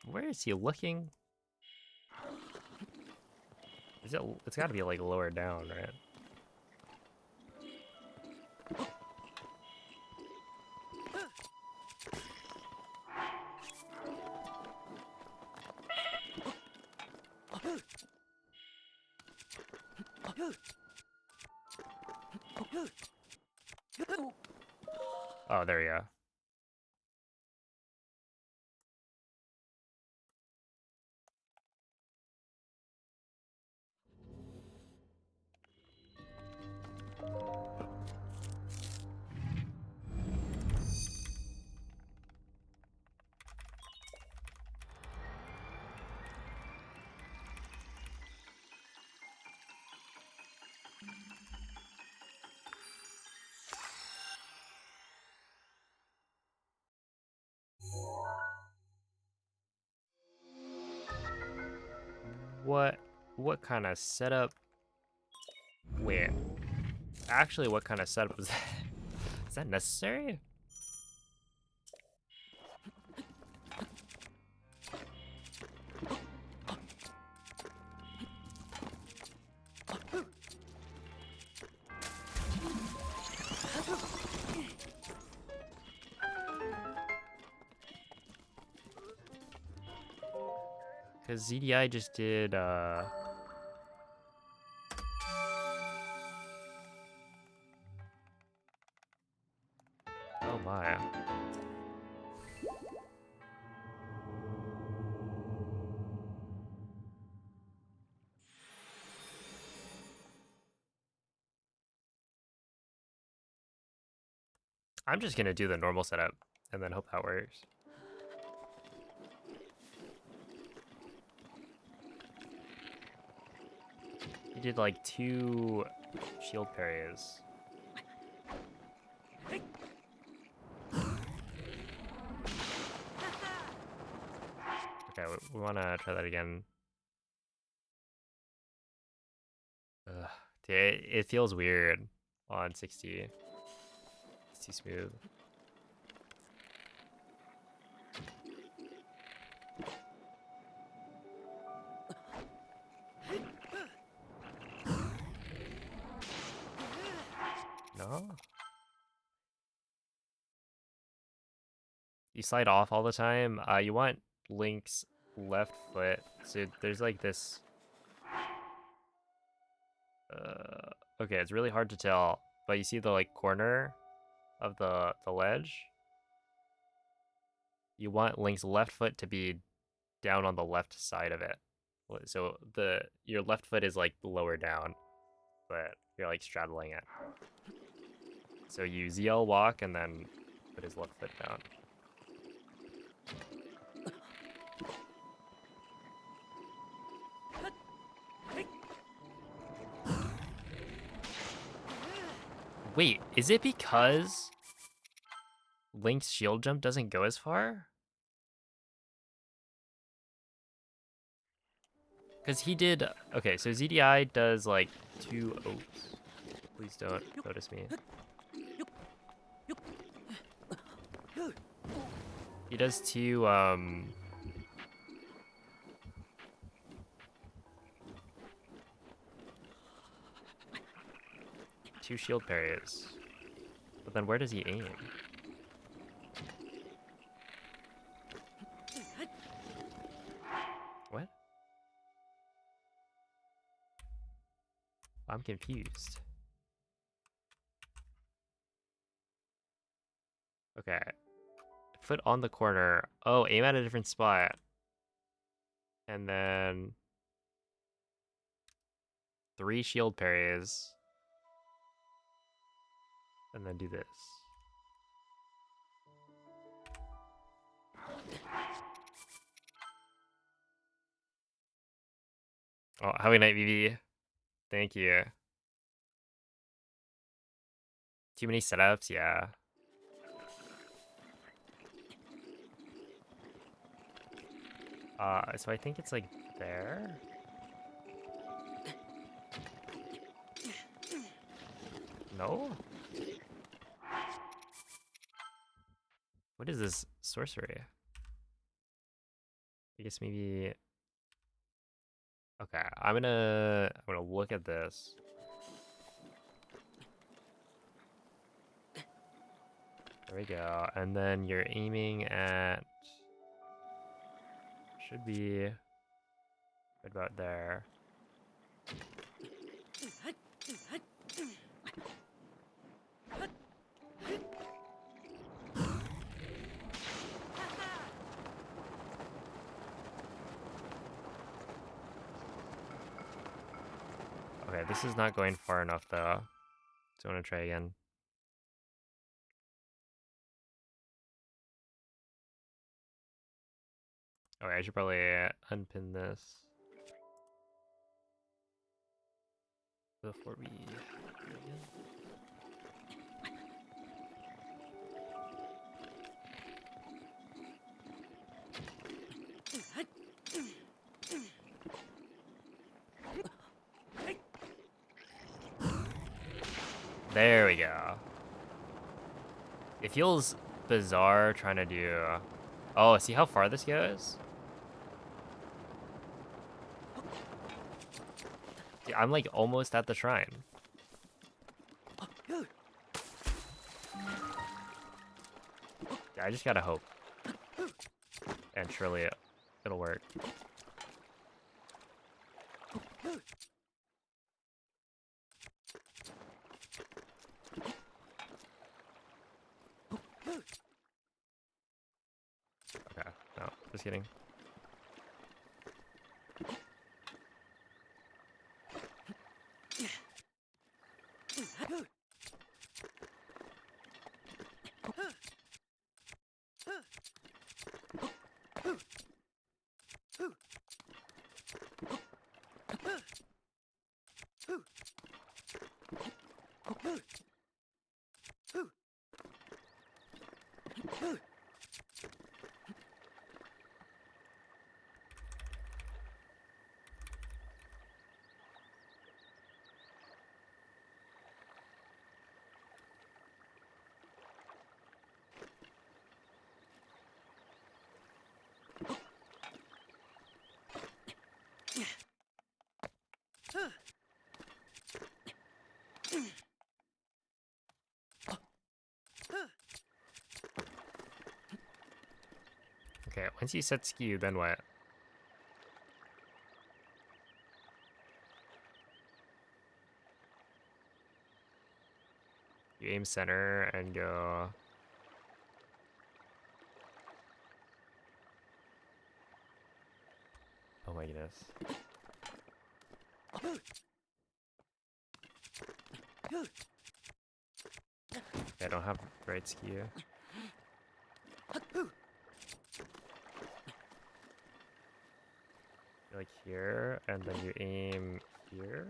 Speaker 1: Where is he looking? Is it? It's got to be like lower down, right? Oh, there we go. What kind of setup? Wait, actually, what kind of setup was that? Is that necessary? Because ZDI just did, oh my. I'm just gonna do the normal setup and then hope that works. He did like 2 shield parries. Okay, we want to try that again. Ugh, dude, it feels weird on 60. It's too smooth. No? You slide off all the time. You want Link's left foot. So there's like this. Okay, it's really hard to tell, but you see the like corner of the ledge. You want Link's left foot to be down on the left side of it. So your left foot is like lower down. but you're like straddling it. So you ZL walk and then put his left foot down. Wait, is it because Link's shield jump doesn't go as far? Because he did... Okay, so ZDI does like 2 oops. Please don't notice me. He does 2, 2 shield parries. But then where does he aim? What? I'm confused. Okay. Foot on the corner. Oh, aim at a different spot. And then 3 shield parries. And then do this. Oh, Howie Night VV. Thank you. Too many setups? Yeah. So I think it's like there. No? What is this sorcery? I guess maybe... Okay, I'm gonna look at this. There we go. And then you're aiming at... Should be right about there. Okay, this is not going far enough though. So I'm gonna try again. Okay, I should probably unpin this before we begin. There we go. It feels bizarre trying to do... Oh, see how far this goes? Dude, I'm like almost at the shrine. Yeah, I just gotta hope. And surely it'll work. Okay, no, just kidding. Okay, once you set skew, then what? You aim center and go... Oh my goodness. I don't have right skew. Like here, and then you aim here.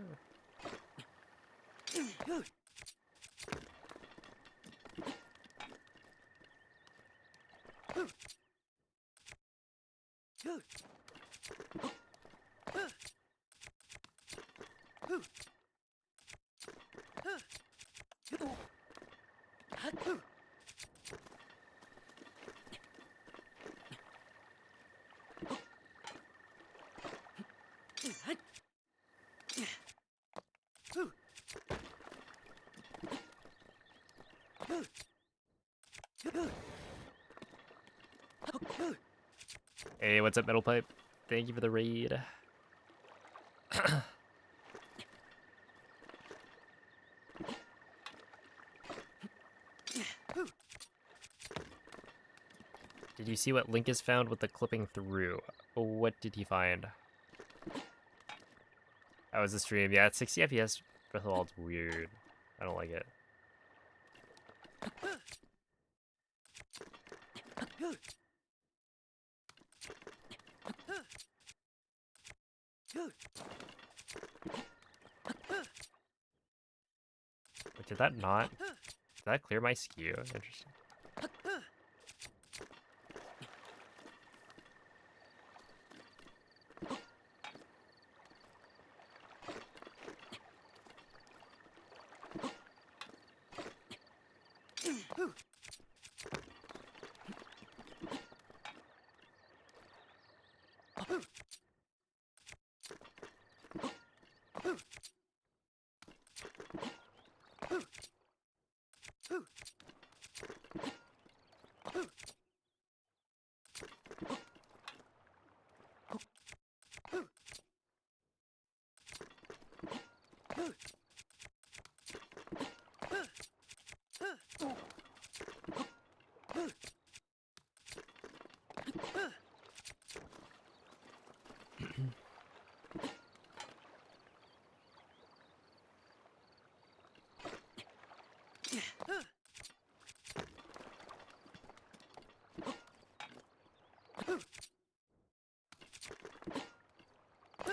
Speaker 1: Hey, what's up, Metal Pipe? Thank you for the raid. Did you see what Linkus found with the clipping through? What did he find? That was the stream. Yeah, it's 60 FPS. Breath of the Wild's weird. I don't like it. Wait, did that not? Did that clear my skew? Interesting.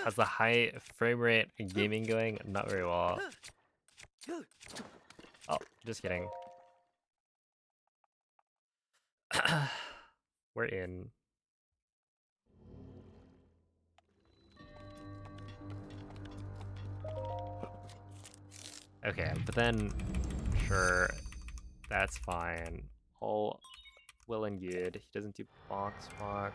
Speaker 1: How's the high frame rate gaming going? Not very well. Oh, just kidding. We're in. Okay, but then, sure, that's fine. All well and good. He doesn't do box walk.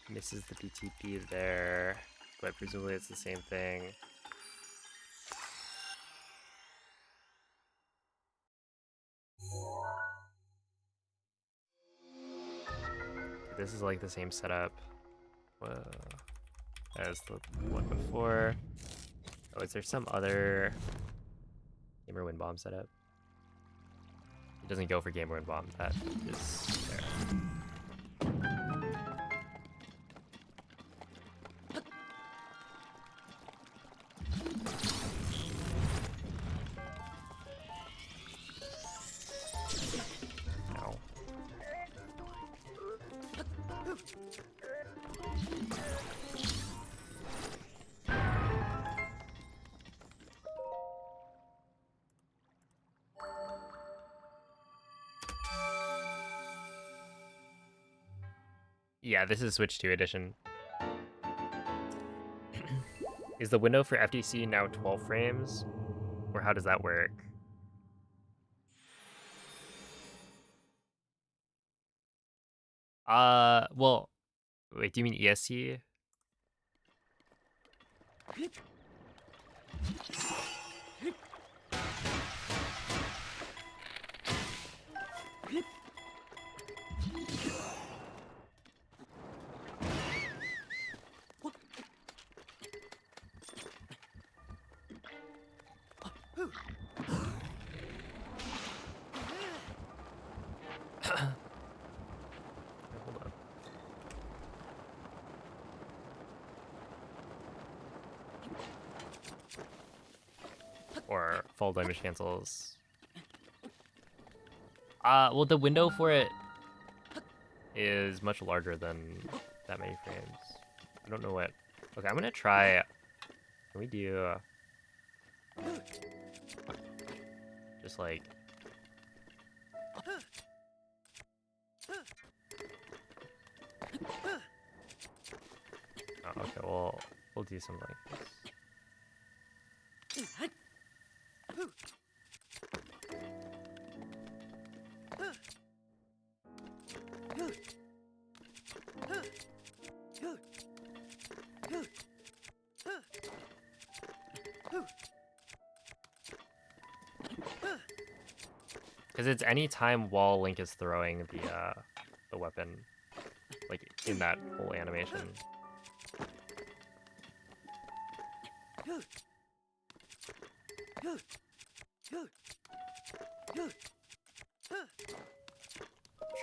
Speaker 1: Misses the BTP there, but presumably it's the same thing. This is like the same setup as the one before. Oh, is there some other Gamer Win Bomb setup? It doesn't go for Gamer Win Bomb. That is there. Yeah, this is Switch 2 edition. Is the window for FTC now 12 frames? Or how does that work? Well, wait, do you mean ESC? Hold on. or fall damage cancels. Well, the window for it is much larger than that many frames. I don't know what. Okay, I'm gonna try. Can we do just like? Oh, okay, we'll do something like this. Because it's any time while Link is throwing the weapon, like in that whole animation.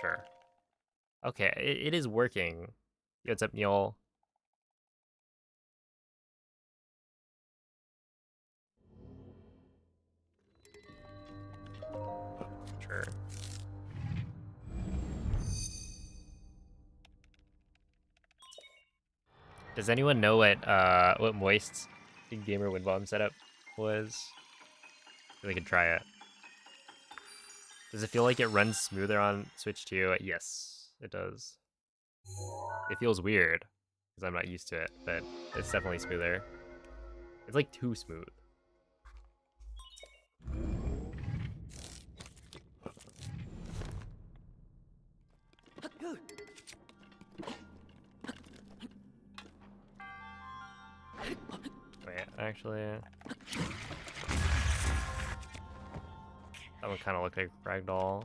Speaker 1: Sure. Okay, it is working. Yo, what's up, Neil? Sure. Does anyone know what Moist's gamer win bomb setup was? So they could try it. Does it feel like it runs smoother on Switch 2? Yes, it does. It feels weird because I'm not used to it, but it's definitely smoother. It's like too smooth. Wait, actually, that one kind of looked like Ragdoll.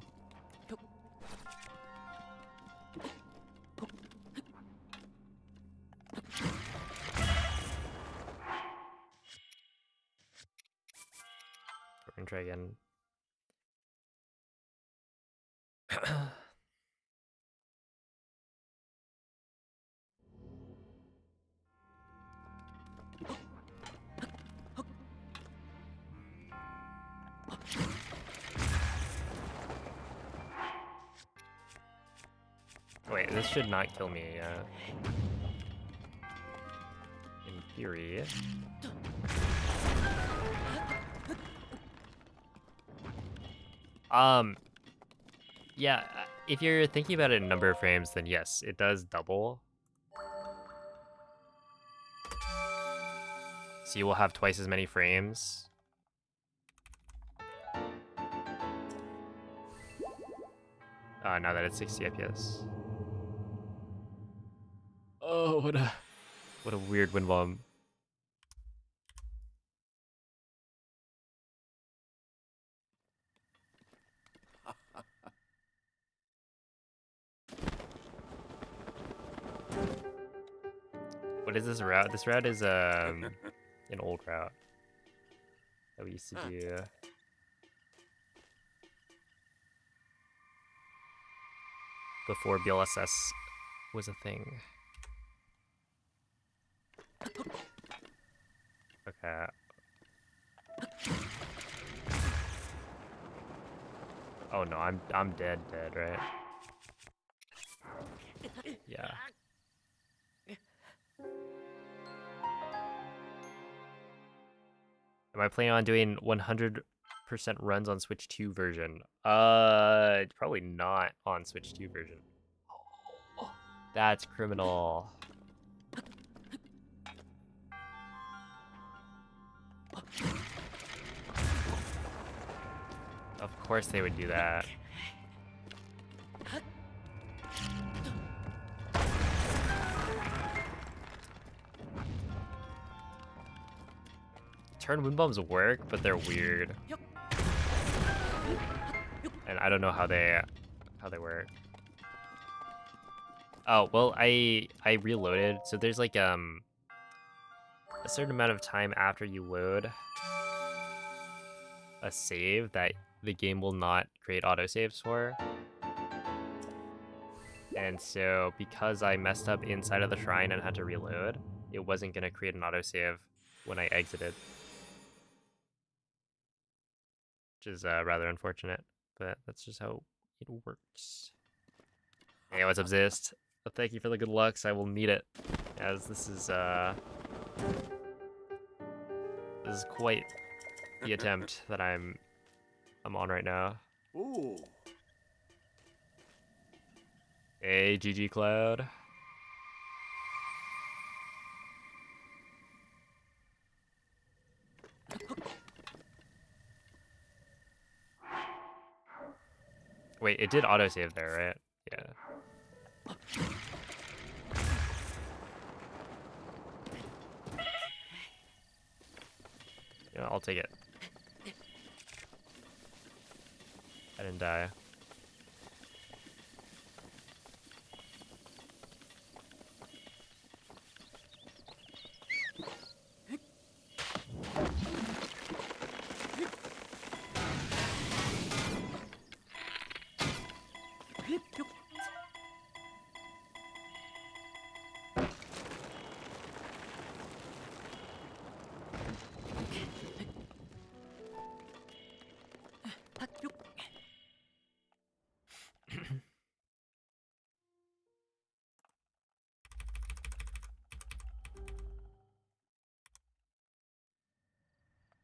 Speaker 1: We're gonna try again. Wait, this should not kill me, in theory. Yeah, if you're thinking about it in number of frames, then yes, it does double. So you will have twice as many frames. Now that it's 60 FPS. Oh, what a weird wind bomb. What is this route? This route is an old route that we used to do. Before BLSS was a thing. Okay. Oh no, I'm dead, right? Yeah. Am I planning on doing 100% runs on Switch 2 version? Probably not on Switch 2 version. That's criminal. Of course they would do that. Turn wind bombs work, but they're weird. And I don't know how they work. Oh, well, I reloaded. So there's like a certain amount of time after you load a save that the game will not create autosaves for. And so because I messed up inside of the shrine and had to reload, it wasn't going to create an autosave when I exited. which is rather unfortunate, but that's just how it works. Hey, what's up, Zist? Well, thank you for the good lucks. I will need it, as this is quite the attempt that I'm on right now.
Speaker 4: Ooh.
Speaker 1: Hey, GG Cloud. Wait, it did autosave there, right? Yeah. Yeah, I'll take it. I didn't die.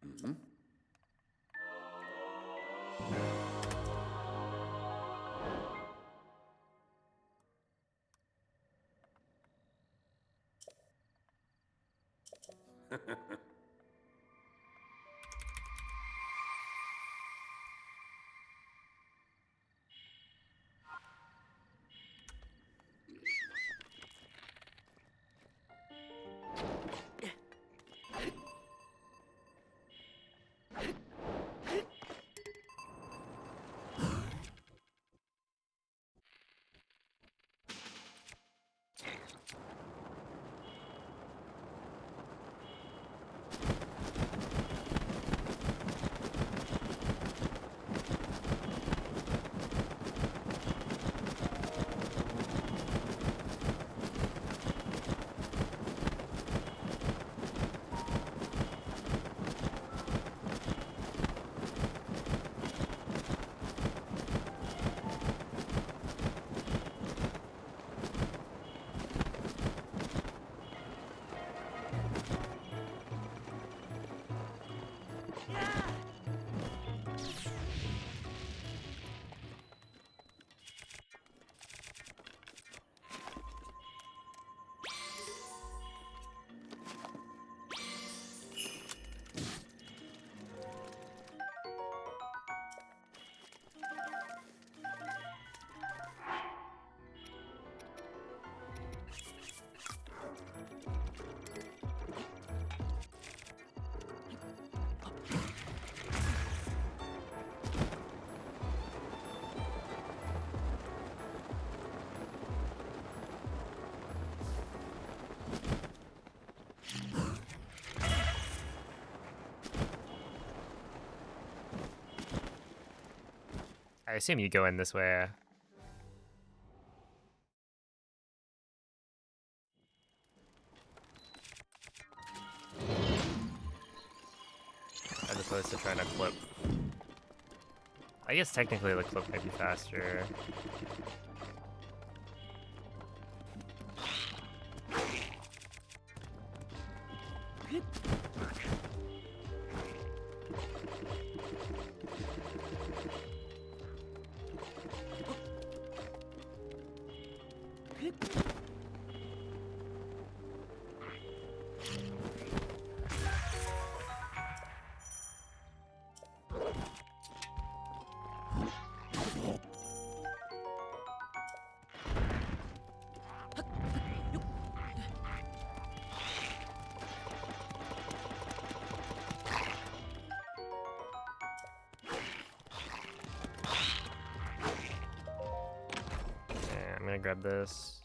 Speaker 4: Mhm.
Speaker 1: I assume you go in this way. As opposed to trying to clip. I guess technically the clip might be faster. Yeah, I'm gonna grab this.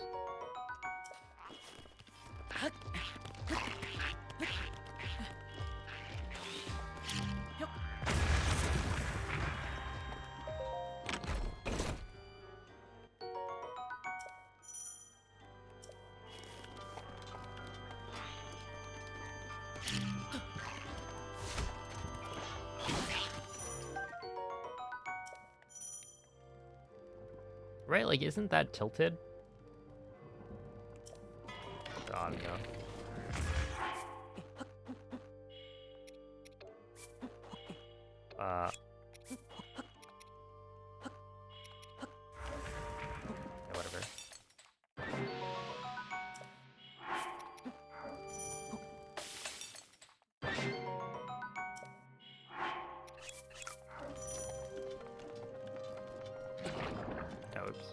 Speaker 1: Right, like, isn't that tilted? God, no. Yeah, whatever. Oh, oops.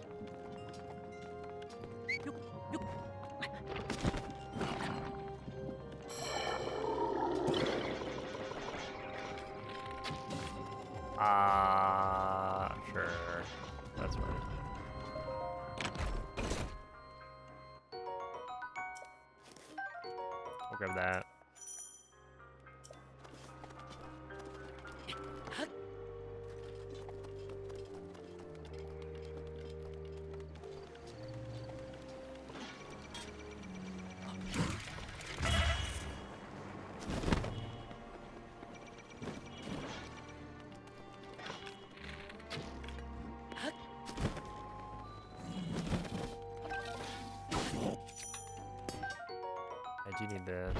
Speaker 1: Sure. That's fine. We'll grab that. I do need this.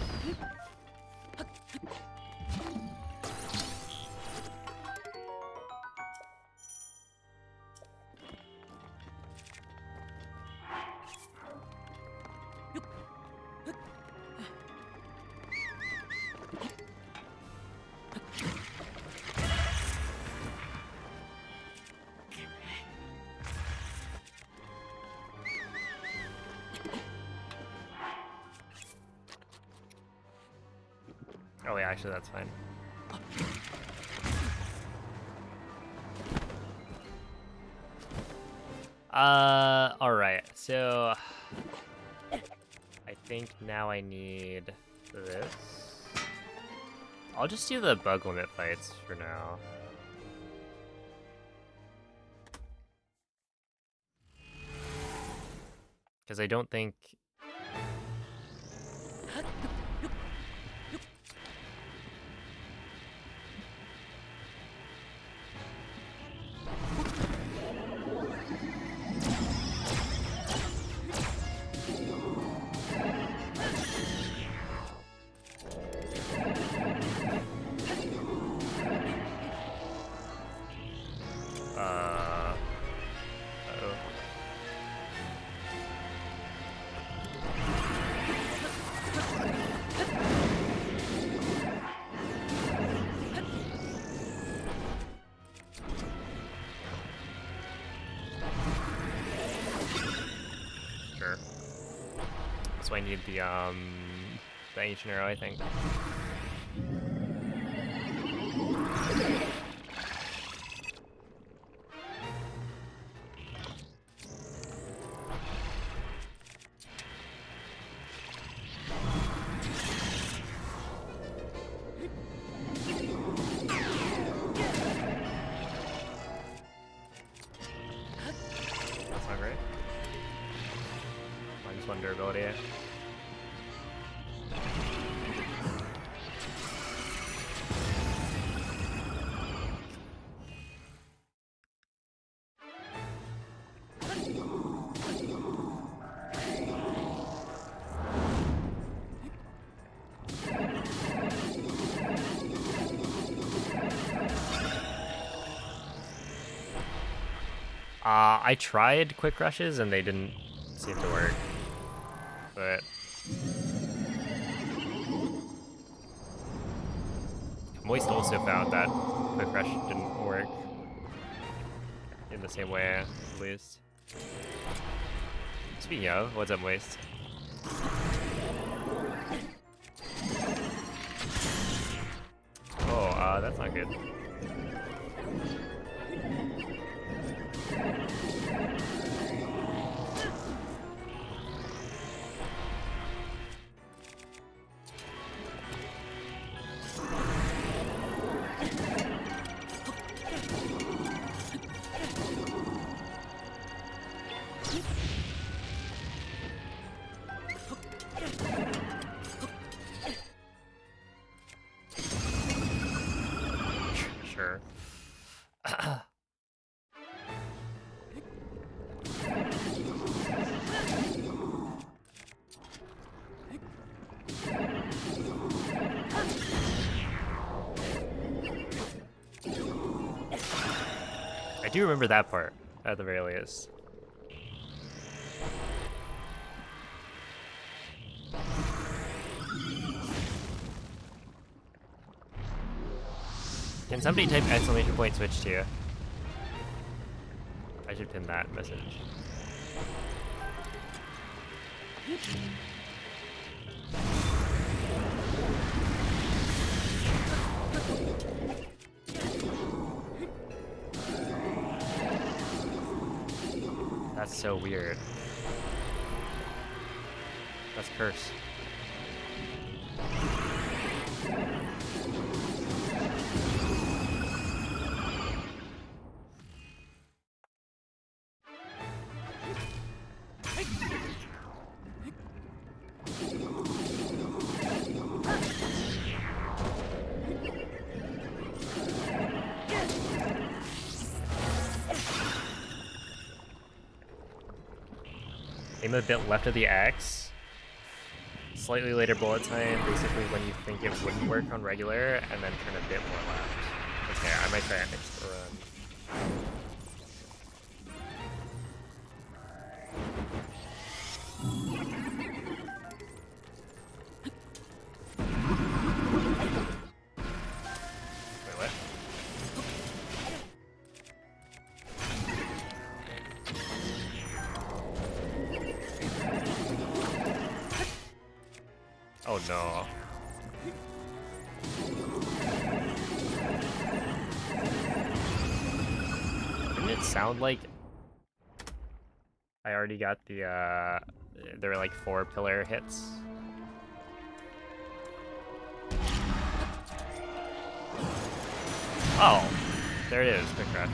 Speaker 1: Oh yeah, actually that's fine. Alright, so I think now I need this. I'll just do the bug limit fights for now. Because I don't think... Uh-oh. Sure. So I need the ancient arrow, I think. That's not great. -1 durability. I tried quick rushes and they didn't seem to work, but Moist also found that quick rush didn't work in the same way, at least. Speaking of, what's up, Moist? Oh, that's not good. Sure. I do remember that part, at the very least. Can somebody type exclamation point switch to? I should pin that message. That's so weird. That's curse. Aim a bit left of the axe. Slightly later bullet time, basically when you think it wouldn't work on regular, and then turn a bit more left. Okay, I might try an extra run. Wait, what? Oh no. Didn't it sound like I already got the there were like 4 pillar hits? Oh, there it is, quick crash.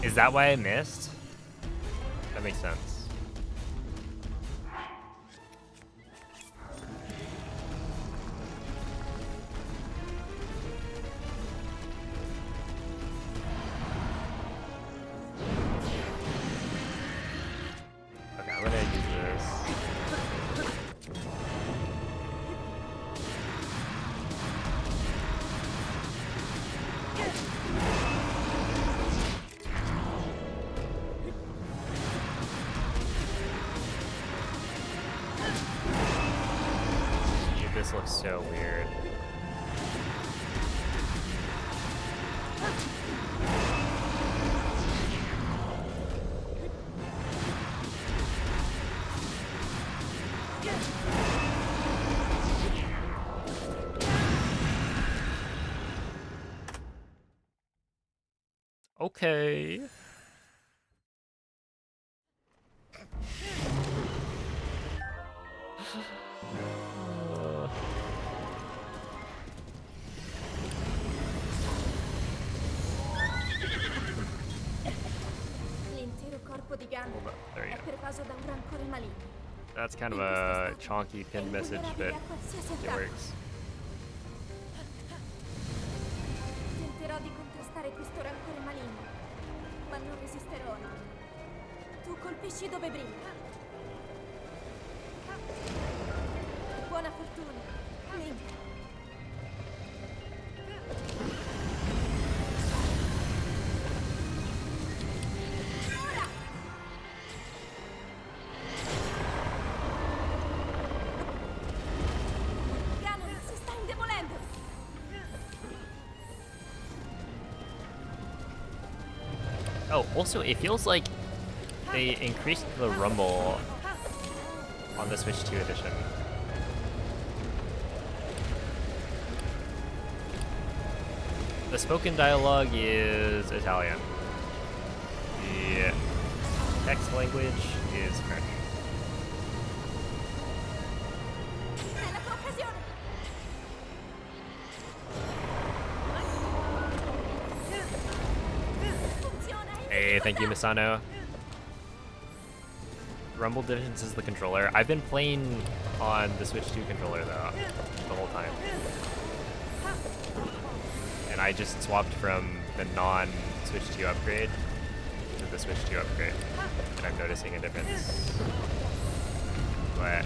Speaker 1: Is that why I missed? That makes sense. Okay, I'm gonna use this. Dude, this looks so weird. Okay.
Speaker 2: L'intero corpo di Gan
Speaker 1: Hold up, there you
Speaker 2: è
Speaker 1: go.
Speaker 2: pervaso da un rancore maligno.
Speaker 1: That's kind of a chonky pinned message, but
Speaker 2: Invulnerabile a qualsiasi
Speaker 1: it
Speaker 2: attacco.
Speaker 1: works.
Speaker 2: Tenterò di contrastare questo rancore maligno, ma non resisterò a lui. Tu colpisci dove brilla. Buona fortuna, Link. Ora! Ganon si sta indebolendo.
Speaker 1: Oh, also, it feels like they increased the rumble on the Switch 2 edition. The spoken dialogue is Italian. The text language is French.
Speaker 2: È la tua occasione! Funziona!
Speaker 1: Hey, thank you, Misano. Rumble Divisions is the controller. I've been playing on the Switch 2 controller though, the whole time. And I just swapped from the non-Switch 2 upgrade to the Switch 2 upgrade. And I'm noticing a difference. But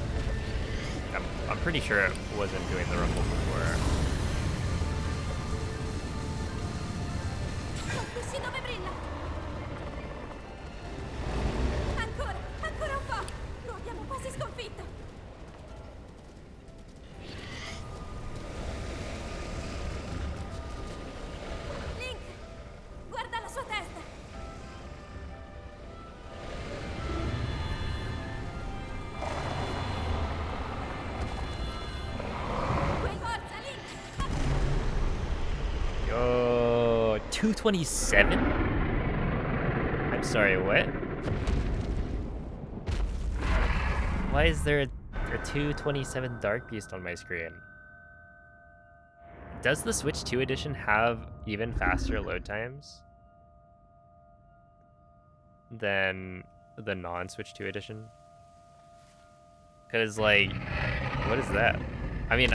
Speaker 1: I'm pretty sure it wasn't doing the rumble before.
Speaker 2: Colpisci dove brilla! Ancora! Ancora un po'! Lo abbiamo quasi sconfitto! Link! Guarda la sua testa! Forza, Link!
Speaker 1: Yo, 227? I'm sorry, what? Why is there a 227 Dark Beast on my screen? Does the Switch 2 edition have even faster load times than the non-Switch 2 edition? Because, like, what is that? I mean,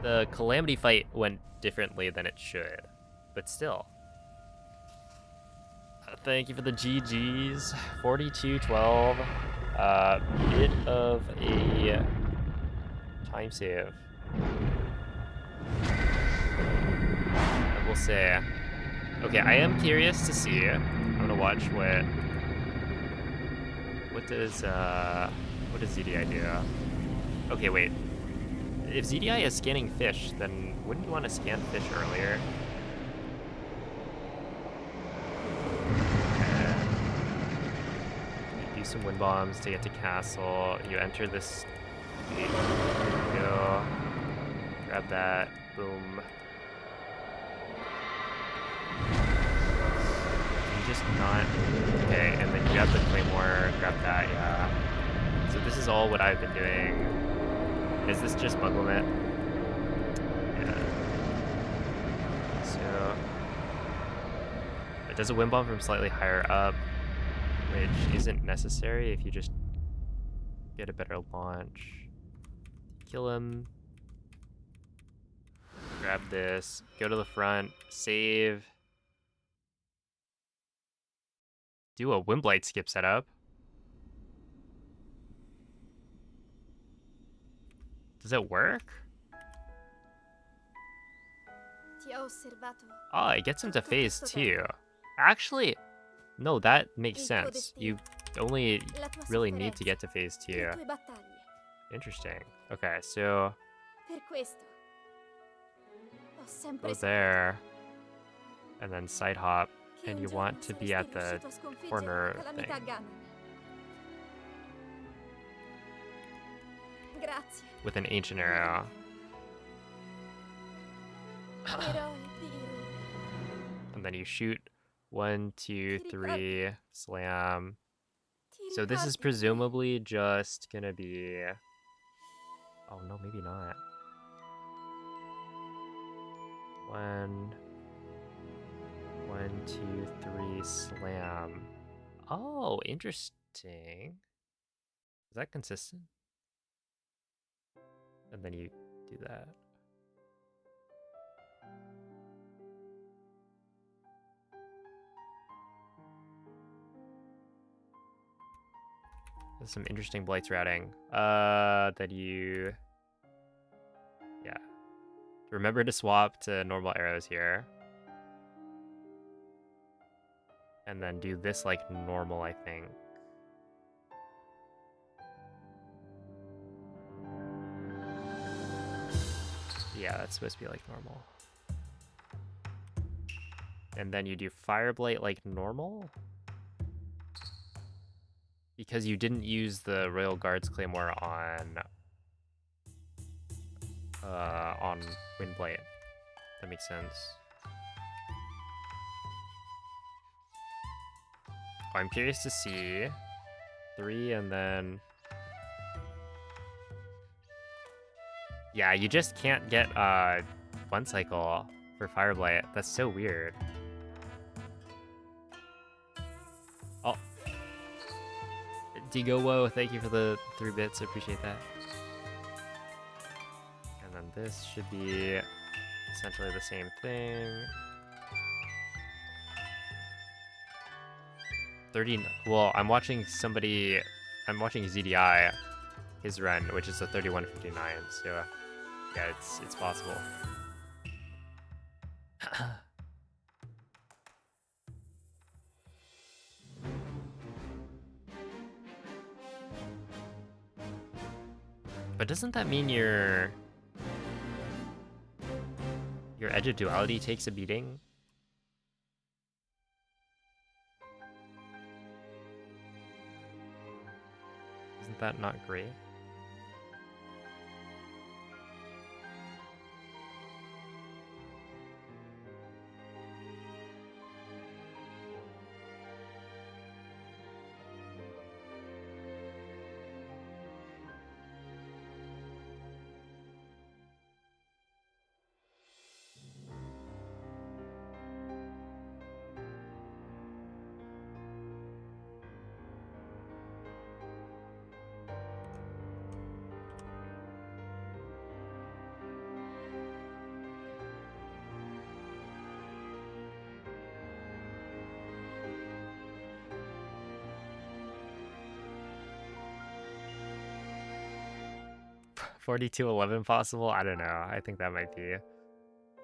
Speaker 1: the Calamity fight went differently than it should, but still. Thank you for the GGs. 42-12. Bit of a time save. I will say. Okay, I am curious to see. I'm gonna watch what does ZDI do? Okay, wait. If ZDI is scanning fish, then wouldn't you want to scan fish earlier? You do some wind bombs to get to castle. You enter this gate. There you go. Grab that. Boom. You just not. Okay, and then grab the claymore. Grab that. Yeah. So this is all what I've been doing. Is this just bug limit? Yeah. So it does a wind bomb from slightly higher up, which isn't necessary if you just get a better launch. Kill him. Grab this. Go to the front. Save. Do a Windblight skip setup. Does it work?
Speaker 2: Ti ho osservato.
Speaker 1: Oh, it gets him to phase 2. Actually, no, that makes
Speaker 2: Il tuo
Speaker 1: sense.
Speaker 2: destino.
Speaker 1: You only
Speaker 2: La tua
Speaker 1: really need to
Speaker 2: sofferenza.
Speaker 1: get to phase 2.
Speaker 2: Le tue battaglie.
Speaker 1: Interesting. Okay, so
Speaker 2: Per questo ho sempre
Speaker 1: go
Speaker 2: saputo
Speaker 1: there, and then side hop,
Speaker 2: che
Speaker 1: and
Speaker 2: un
Speaker 1: you
Speaker 2: giorno
Speaker 1: want to be
Speaker 2: saresti
Speaker 1: at the
Speaker 2: riuscito a sconfiggere
Speaker 1: corner
Speaker 2: la calamità
Speaker 1: thing
Speaker 2: Ganon. Grazie.
Speaker 1: with an ancient arrow.
Speaker 2: Eroe di Irule.
Speaker 1: And then you shoot 1, 2, 3, slam.
Speaker 2: Ti
Speaker 1: So this is
Speaker 2: ricordi?
Speaker 1: presumably just gonna be. Oh no, maybe not. 1, 2, 3, slam. Oh, interesting. Is that consistent? And then you do that. There's some interesting blights routing. That you. Yeah. Remember to swap to normal arrows here. And then do this like normal, I think. Yeah, that's supposed to be like normal. And then you do Fireblight like normal. Because you didn't use the Royal Guards Claymore on on Windblade. That makes sense. Oh, I'm curious to see 3 and then... Yeah, you just can't get 1 cycle for Fireblight. That's so weird. Oh. Digowo, thank you for the 3 bits. Appreciate that. And then this should be essentially the same thing. 30. Well, I'm watching ZDI, his run, which is a 31:59. So yeah, it's possible. But doesn't that mean your Edge of Duality takes a beating? Isn't that not great? $42.11 possible? I don't know. I think that might be a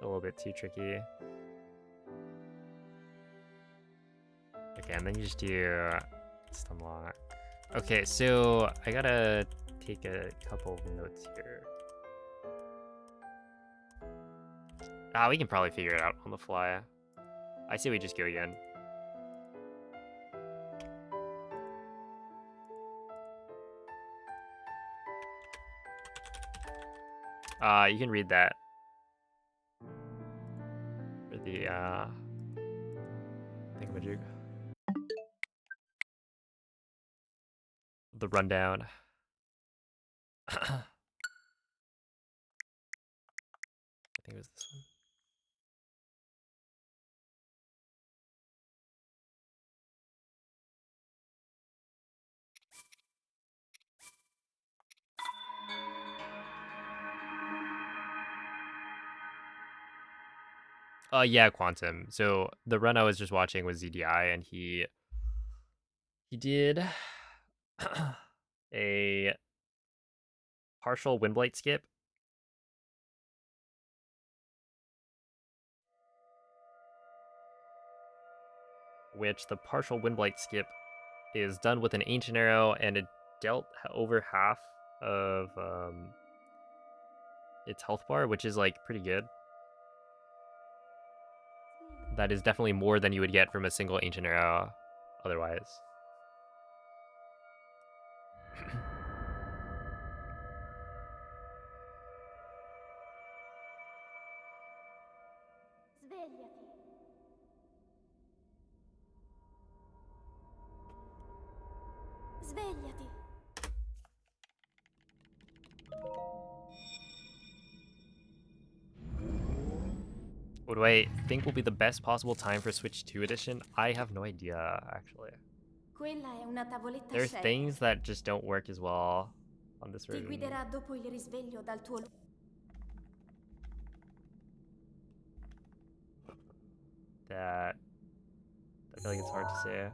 Speaker 1: little bit too tricky. Okay, and then you just do Stunlock. Okay, so I gotta take a couple of notes here. We can probably figure it out on the fly. I say we just go again. You can read that for the thingamajig. The rundown. I think it was this one. Yeah, Quantum. So the run I was just watching was ZDI, and he did a partial Windblight skip. Which the partial Windblight skip is done with an Ancient Arrow, and it dealt over half of its health bar, which is like pretty good. That is definitely more than you would get from a single Ancient Arrow otherwise.
Speaker 2: Svegliati. Svegliati.
Speaker 1: What do I think will be the best possible time for Switch 2 edition? I have no idea, actually.
Speaker 2: Quella è una tavoletta
Speaker 1: There are
Speaker 2: scelta.
Speaker 1: things that just don't work as well on this
Speaker 2: Ti
Speaker 1: version.
Speaker 2: guiderà dopo il risveglio dal tuo...
Speaker 1: That I feel like it's hard to say.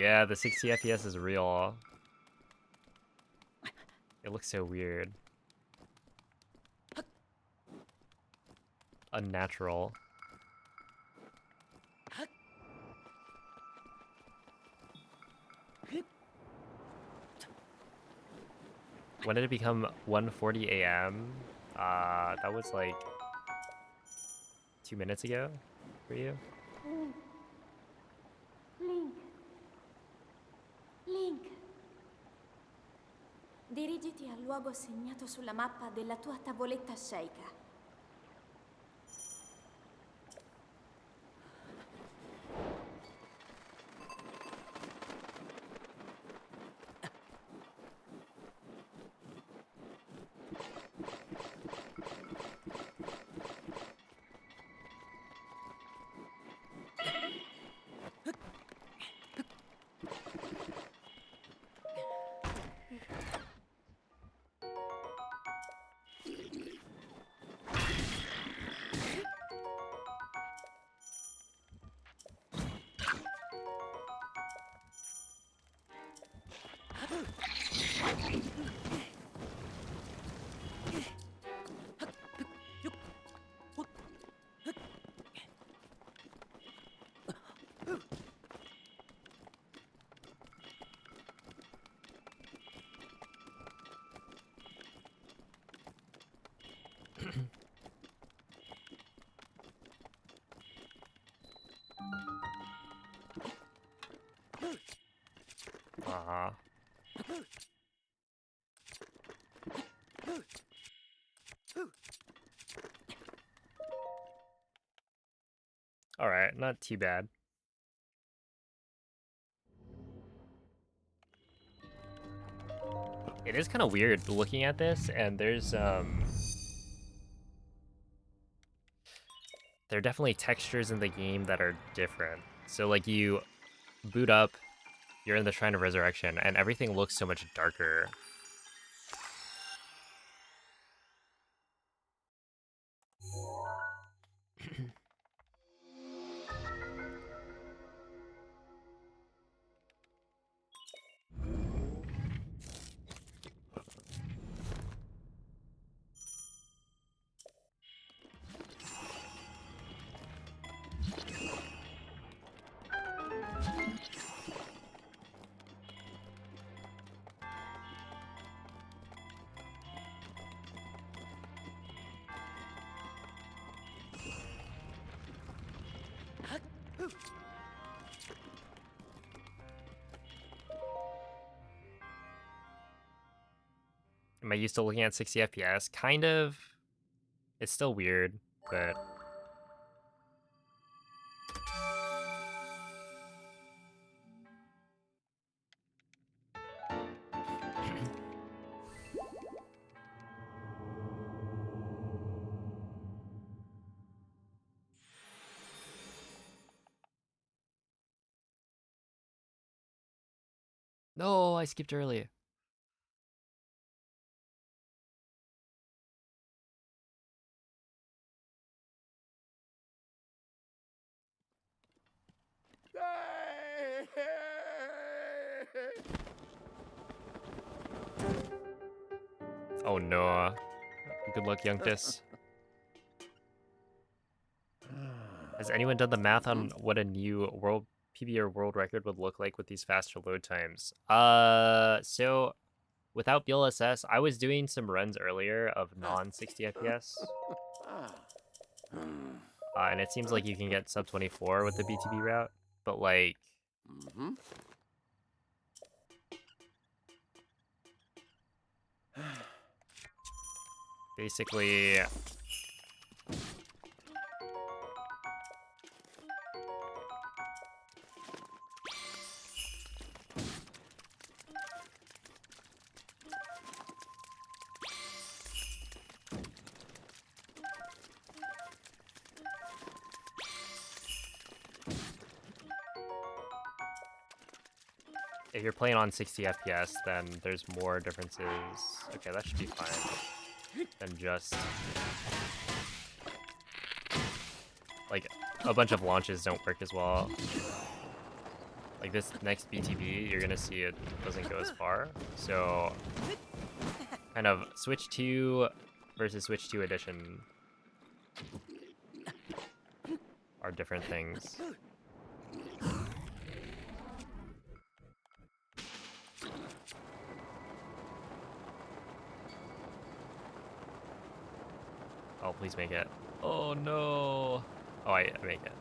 Speaker 1: Yeah, the 60 FPS is real. It looks so weird. Unnatural. When did it become 1:40 a.m.? That was like 2 minutes ago for you.
Speaker 2: Link. Link. Link. Dirigiti al luogo segnato sulla mappa della tua tavoletta sceicca.
Speaker 1: Uh-huh. Alright, not too bad. It is kind of weird looking at this, and there's there are definitely textures in the game that are different. So like you boot up, you're in the Shrine of Resurrection, and everything looks so much darker. Am I used to looking at 60 FPS? Kind of. It's still weird, but no, I skipped early. Oh no. Good luck, Youngtus. Has anyone done the math on what a new world PB or world record would look like with these faster load times? So without BLSS, I was doing some runs earlier of non-60 FPS. And it seems like you can get sub 24 with the BTB route, but like basically if you're playing on 60 FPS, then there's more differences. Okay, that should be fine. Than just like a bunch of launches don't work as well. Like this next BTB, you're gonna see it doesn't go as far. So kind of Switch 2 versus Switch 2 edition are different things. Oh, please make it. Oh no. Oh, I make it.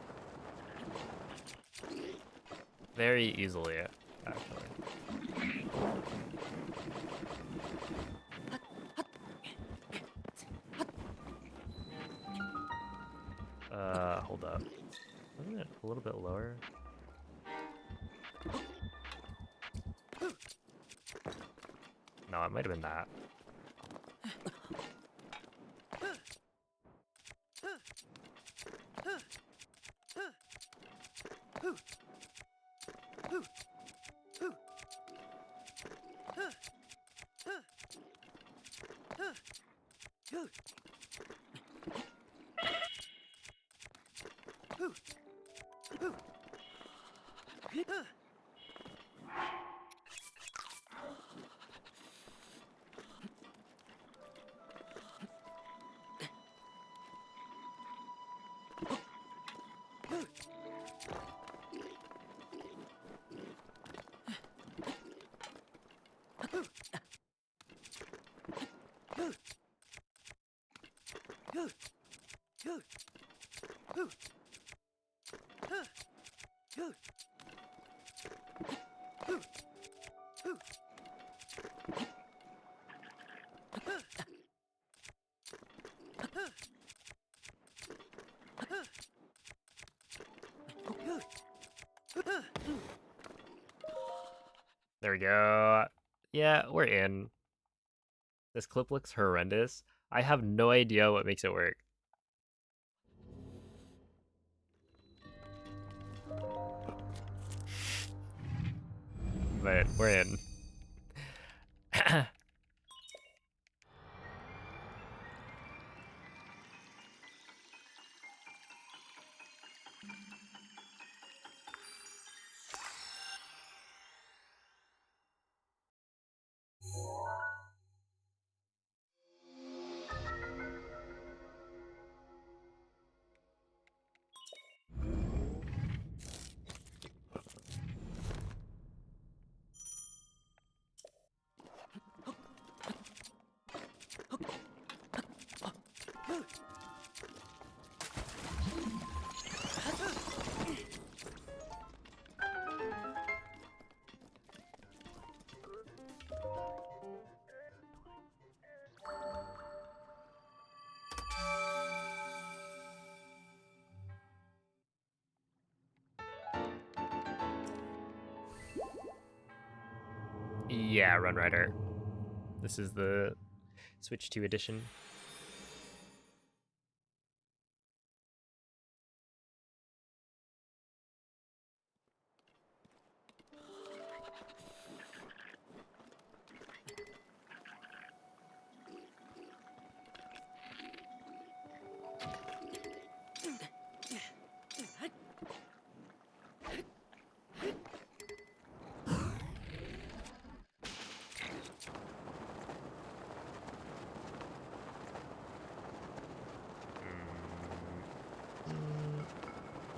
Speaker 1: Very easily, actually. Hold up. Wasn't it a little bit lower? No, it might have been that. There we go. Yeah, we're in. This clip looks horrendous. I have no idea what makes it work. But we're in. Yeah, Run Rider. This is the Switch 2 edition.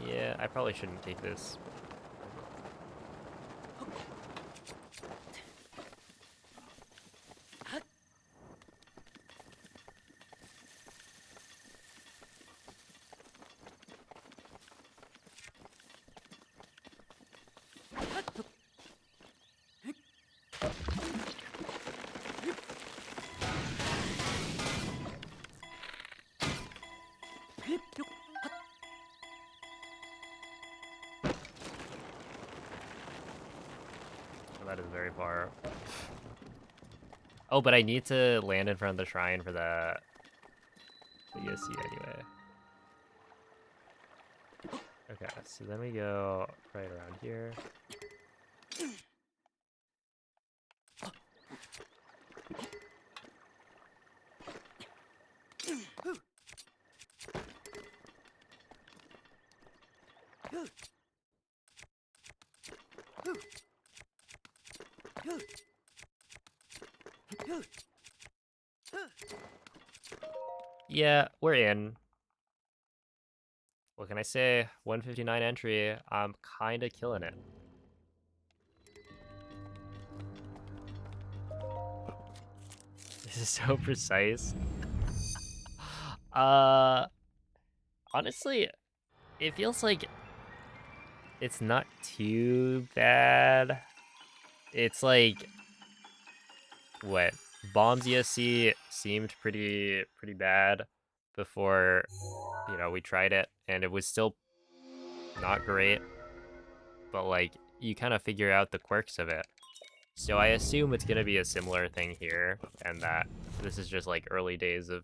Speaker 1: Yeah, I probably shouldn't take this. That is very far. Oh, but I need to land in front of the shrine for the ESC anyway. Okay, so then we go right around here. Yeah, we're in. What can I say? 159 entry. I'm kind of killing it. This is so precise. Honestly, it feels like it's not too bad. It's like what? Bombs ESC seemed pretty bad before, you know, we tried it, and it was still not great. But like, you kind of figure out the quirks of it. So I assume it's gonna be a similar thing here, and that this is just like early days of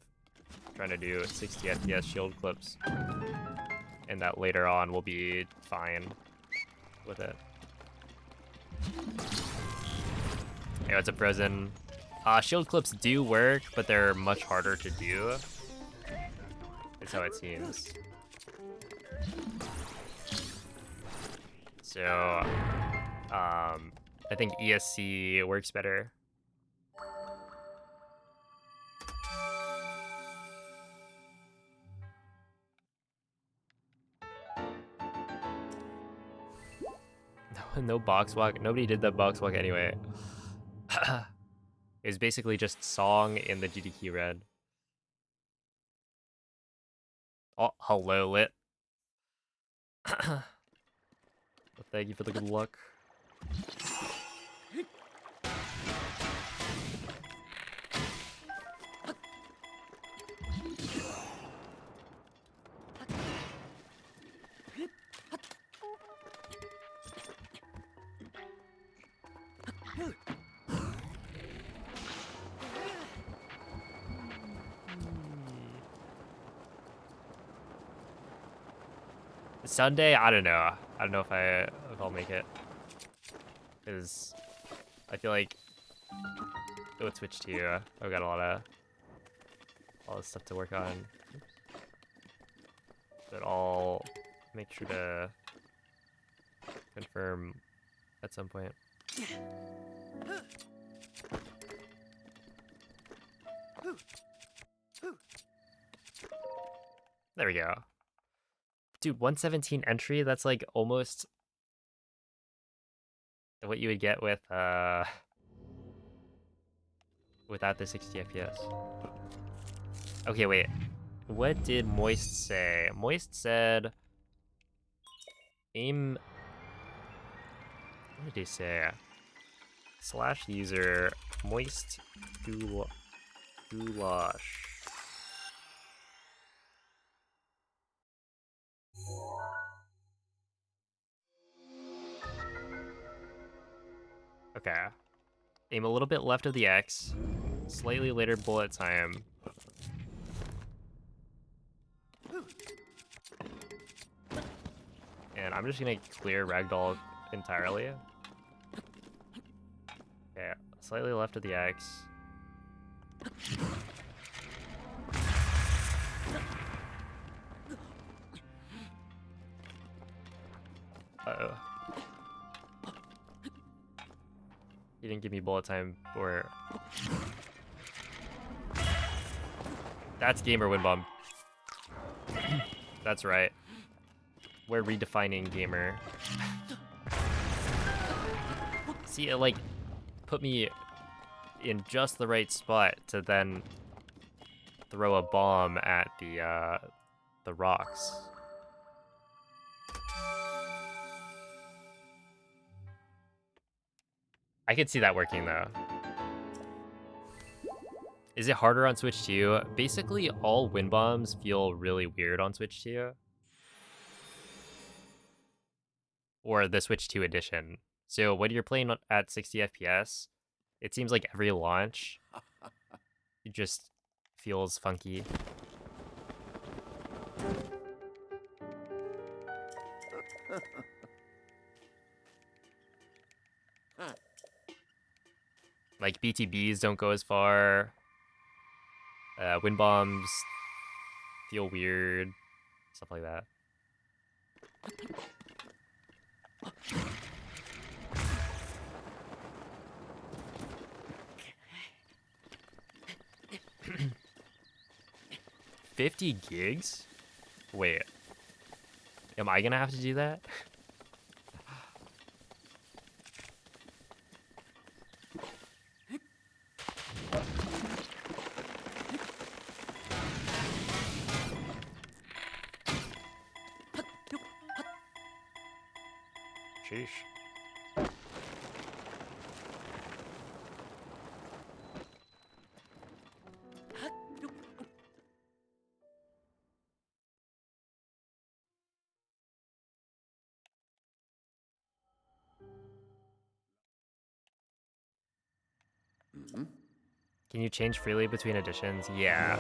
Speaker 1: trying to do 60 FPS shield clips, and that later on we'll be fine with it. Hey, what's up, Frozen? Shield clips do work, but they're much harder to do. Is how it seems. So, I think ESC works better. No box walk. Nobody did that box walk anyway. It was basically just song in the GDQ red. Oh, hello, Lit. Well, thank you for the good luck. Sunday, I don't know. I don't know if I'll make it, because I feel like with Twitch too, I've got a lot of stuff to work on. Oops. But I'll make sure to confirm at some point. There we go. Dude, 117 entry, that's like almost what you would get with without the 60 FPS. Okay, wait. What did Moist say? Moist said aim. What did he say? / user moist goulash. Okay. Aim a little bit left of the X. Slightly later bullet time. And I'm just gonna clear Ragdoll entirely. Okay, slightly left of the X. Uh-oh. He didn't give me bullet time for... That's gamer win bomb. That's right. We're redefining gamer. See, it like put me in just the right spot to then throw a bomb at the rocks. I could see that working though. Is it harder on Switch 2? Basically, all wind bombs feel really weird on Switch 2. Or the Switch 2 edition. So when you're playing at 60 FPS, it seems like every launch, it just feels funky. Like BTBs don't go as far. Wind bombs feel weird. Stuff like that. 50 gigs? Wait. Am I gonna have to do that? Sheesh. Can you change freely between editions? Yeah.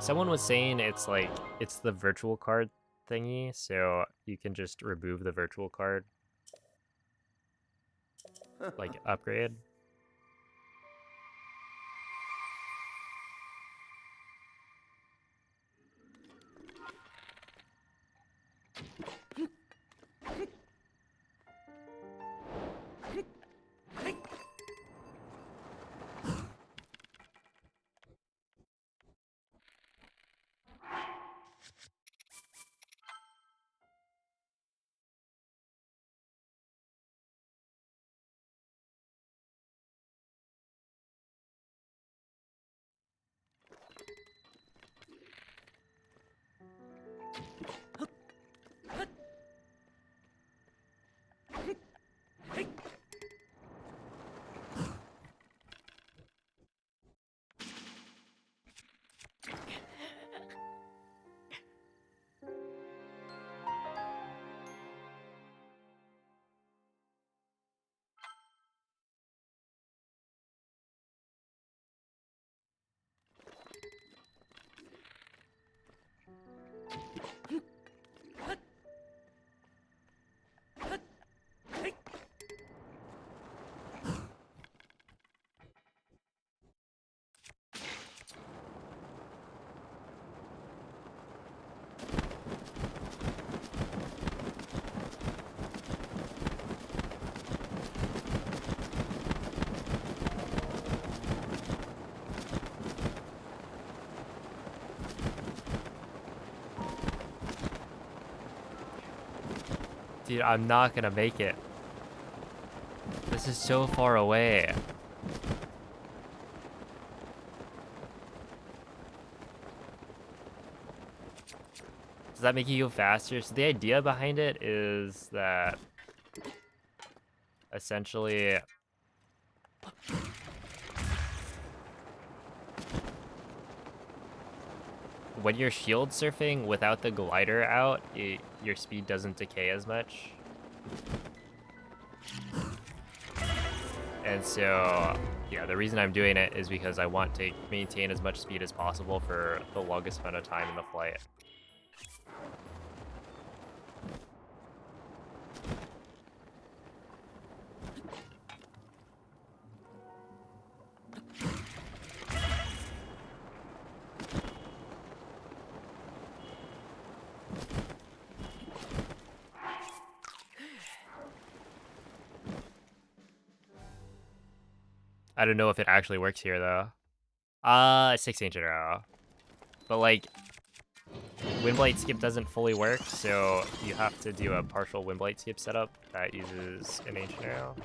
Speaker 1: Someone was saying it's like, it's the virtual card thingy, so you can just remove the virtual card. Like, upgrade. Dude, I'm not gonna make it. This is so far away. Does that make you go faster? So the idea behind it is that essentially when you're shield surfing without the glider out, your speed doesn't decay as much. And so, yeah, the reason I'm doing it is because I want to maintain as much speed as possible for the longest amount of time in the flight. I don't know if it actually works here though. 6 inch in a row. But like, Windblade skip doesn't fully work, so you have to do a partial Windblade skip setup that uses an ancient arrow.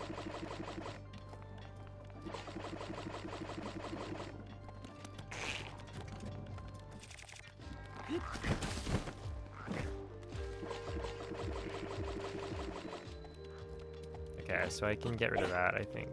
Speaker 1: Okay, so I can get rid of that, I think.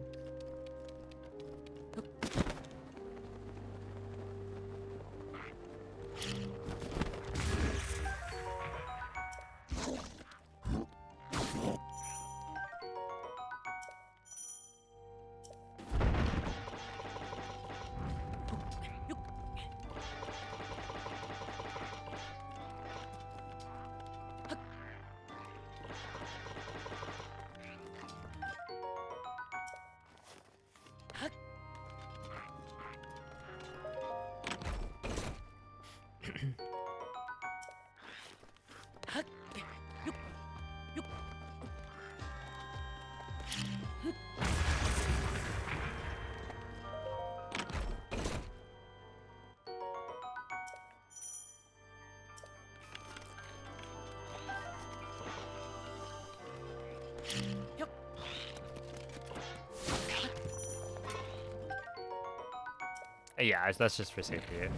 Speaker 1: Yeah, that's just for safety.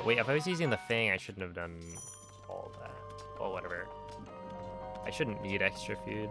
Speaker 1: Wait, if I was using the Fang, I shouldn't have done all that. Oh, whatever. I shouldn't need extra food.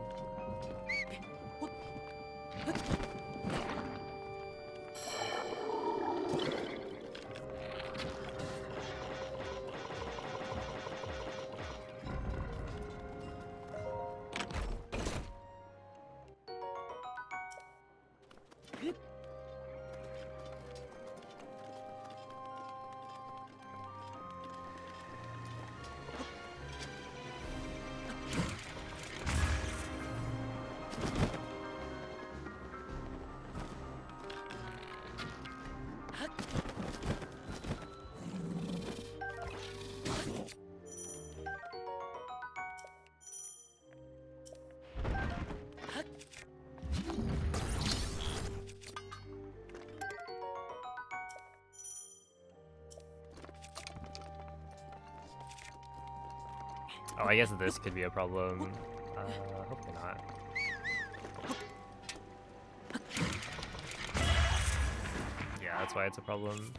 Speaker 1: Oh, I guess this could be a problem. Hopefully not. Yeah, that's why it's a problem.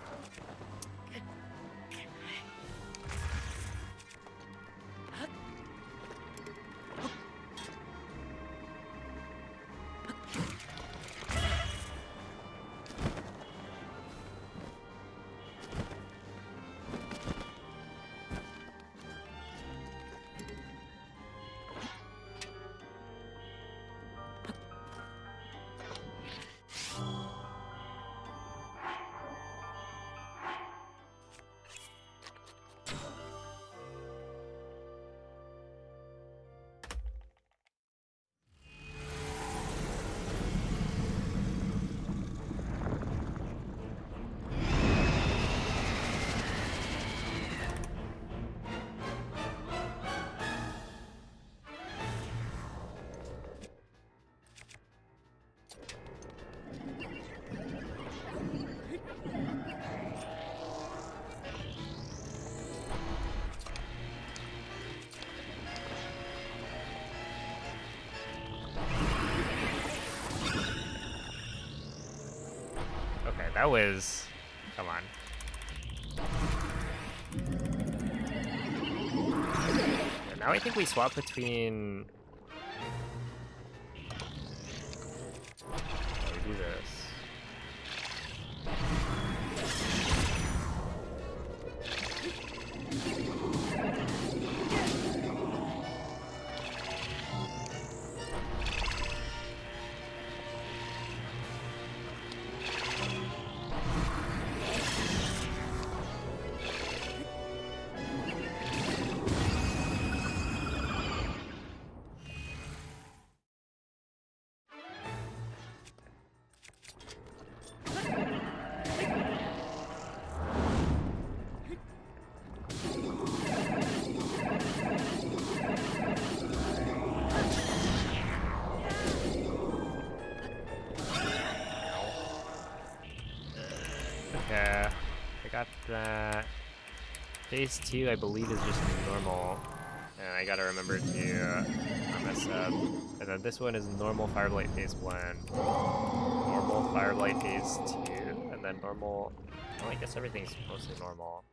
Speaker 1: Okay, that was... Come on. Yeah, now I think we swap between... How do we do this? Okay, I got that. Phase 2, I believe, is just normal. And I gotta remember to not mess up. And then this one is normal Fireblight Phase 1. Normal Fireblight Phase 2. And then normal... Well, I guess everything's mostly normal.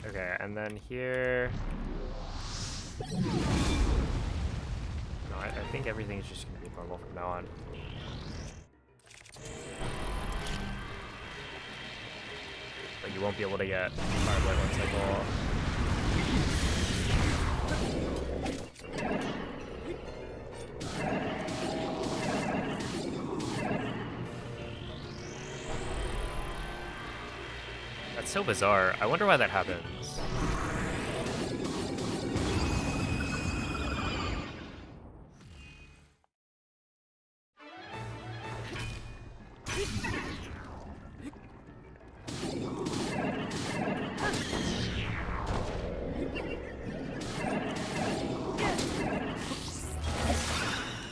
Speaker 1: Okay, and then here... No, I think everything's just gonna be normal from now on. But you won't be able to get Fireblight one cycle. so bizarre. I wonder why that happens.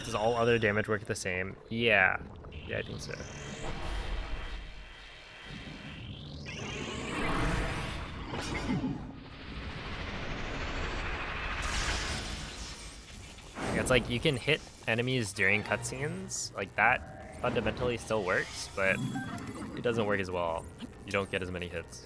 Speaker 1: Does all other damage work the same? Yeah. Yeah, I think so. It's like you can hit enemies during cutscenes, like that fundamentally still works, but it doesn't work as well. You don't get as many hits.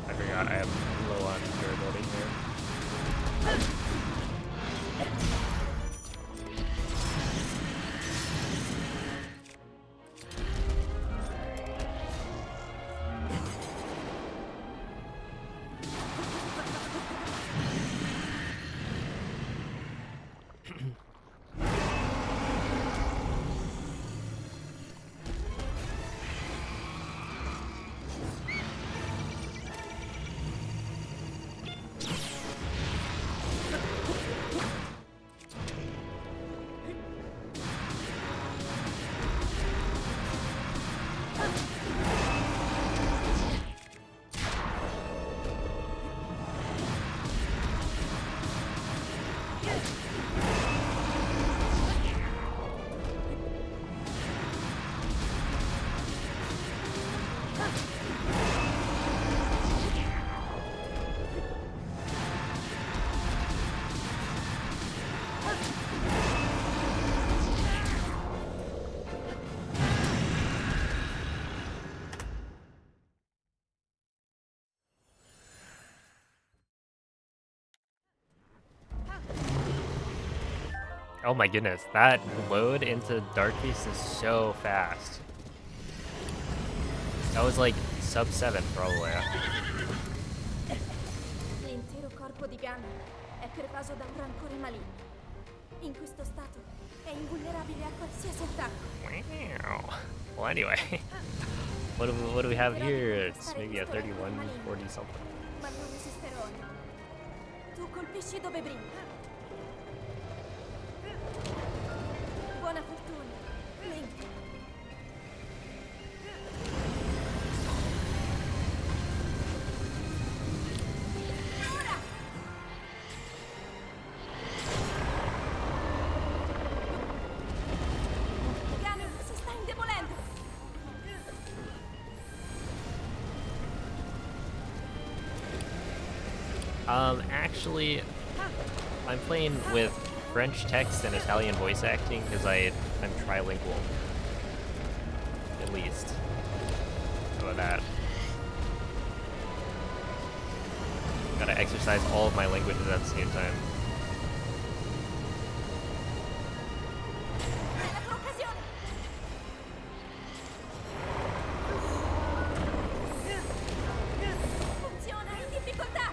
Speaker 1: I forgot I am low on durability here. Oh my goodness, that load into Dark Beast is so fast. That was like sub 7 probably.
Speaker 2: L'intero corpo di Gun è pervaso da un rancore maligno. In questo stato è invulnerabile a qualsiasi attacco.
Speaker 1: Wow. Well, anyway, what do we have here? It's maybe a 3140 something.
Speaker 2: Ma non esisterò. Tu colpisci dove brinca. Buona fortuna, Link. Ora! Ganon si sta indebolendo.
Speaker 1: Actually, I'm playing with French text and Italian voice acting because I'm trilingual. At least. How about that? Gotta exercise all of my languages at the same time.
Speaker 2: È la tua occasione. Funziona in difficoltà.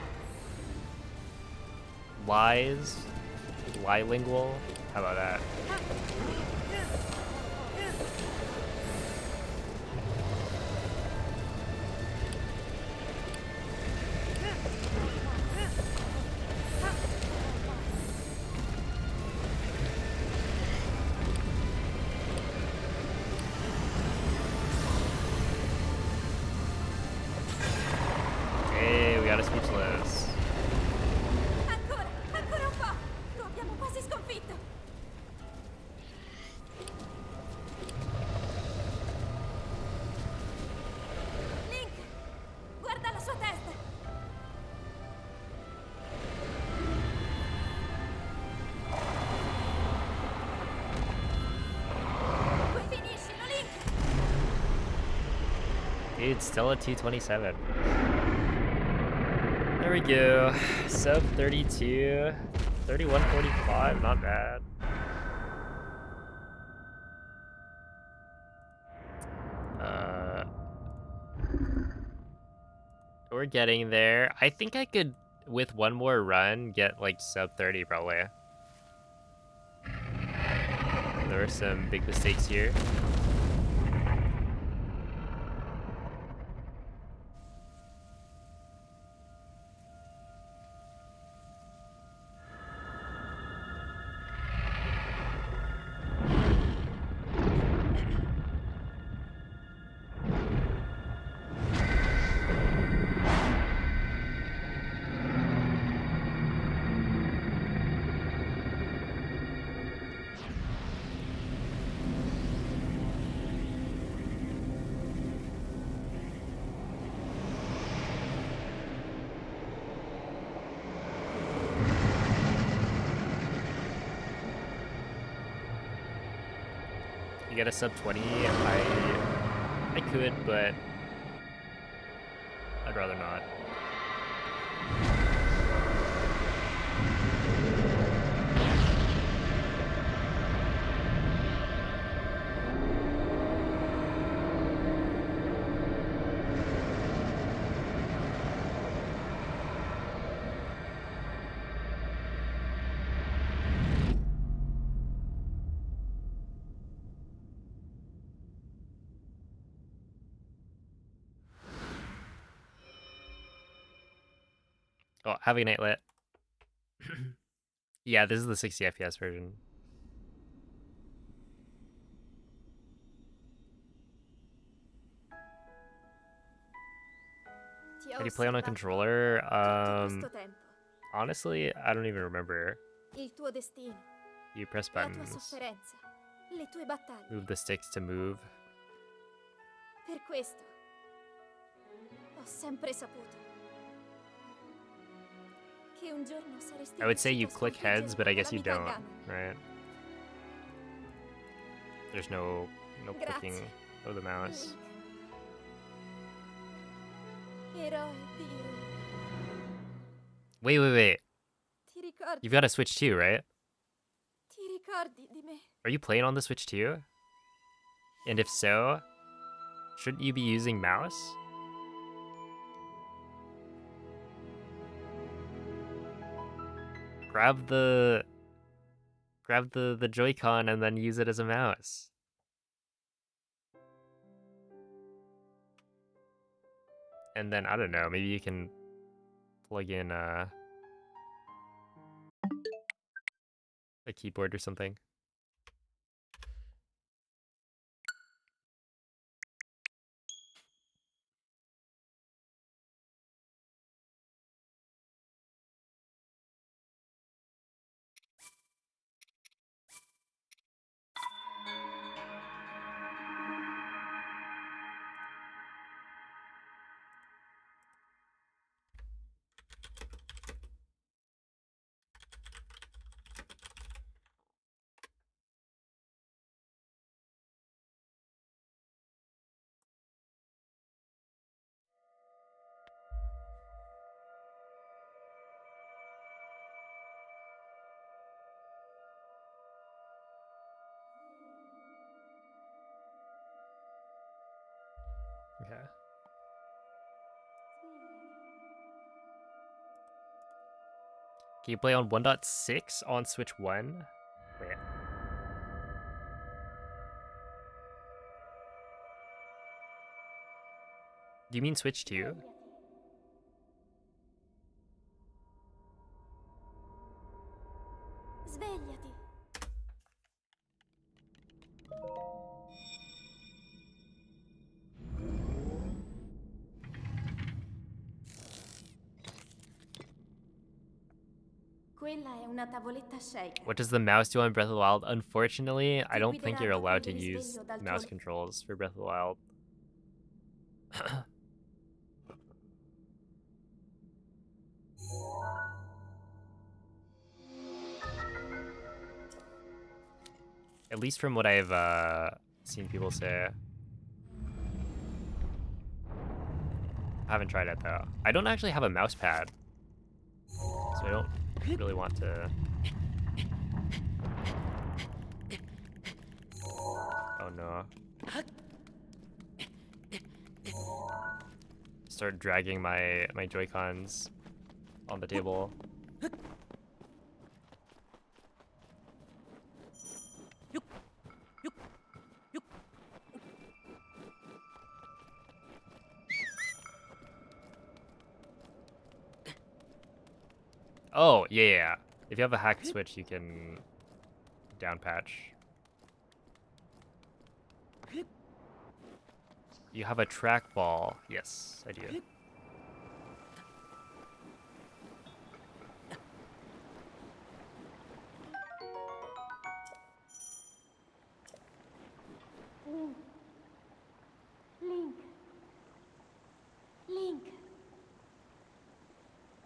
Speaker 1: Lies? Bilingual? How about that? Hey, we got a speechless.
Speaker 2: Ancora un po'. Lo abbiamo quasi sconfitto.
Speaker 1: Dude, still at 227. There we go. Sub 32. 31.45, not bad. We're getting there. I think I could, with one more run, get like sub 30 probably. There were some big mistakes here. Get a sub 20, I could, but I'd rather not. Oh, having a night lit. Yeah, this is the 60 FPS version.
Speaker 2: Ti ho
Speaker 1: How do you play on a
Speaker 2: osservato
Speaker 1: controller?
Speaker 2: tutto questo tempo.
Speaker 1: Honestly, I don't even remember.
Speaker 2: Il tuo destino,
Speaker 1: You press
Speaker 2: la tua
Speaker 1: buttons.
Speaker 2: sofferenza, le tue battaglie.
Speaker 1: Move the sticks to move.
Speaker 2: Per questo ho sempre saputo che un giorno saresti
Speaker 1: I would say you
Speaker 2: riuscito a
Speaker 1: click heads, but I guess you
Speaker 2: sconfiggere
Speaker 1: don't,
Speaker 2: la
Speaker 1: right? There's no clicking
Speaker 2: Grazie.
Speaker 1: of the mouse.
Speaker 2: Link. Eroe di Irule.
Speaker 1: Wait.
Speaker 2: Ti ricordi?
Speaker 1: You've got a Switch too, right?
Speaker 2: Ti ricordi di me?
Speaker 1: Are you playing on the Switch too? And if so, shouldn't you be using mouse? Grab the Joy-Con and then use it as a mouse. And then I don't know, maybe you can plug in a keyboard or something. Okay. Can you play on 1.6 on Switch 1? Wait. Do you mean Switch 2?
Speaker 2: Svegliati. Quella è una tavoletta shaker.
Speaker 1: What does the mouse do on Breath of the Wild? Unfortunately, I
Speaker 2: Ti
Speaker 1: don't think
Speaker 2: guiderà
Speaker 1: you're
Speaker 2: a
Speaker 1: allowed to
Speaker 2: togliere
Speaker 1: use
Speaker 2: sveglio dal
Speaker 1: mouse
Speaker 2: tuo-
Speaker 1: controls for Breath of the Wild. At least from what I've seen people say. I haven't tried it though. I don't actually have a mouse pad, so I don't really want to. Oh no. Start dragging my Joy-Cons on the table. Oh, yeah. If you have a hack switch, you can down patch. You have a trackball. Yes, I do.
Speaker 2: Link. Link.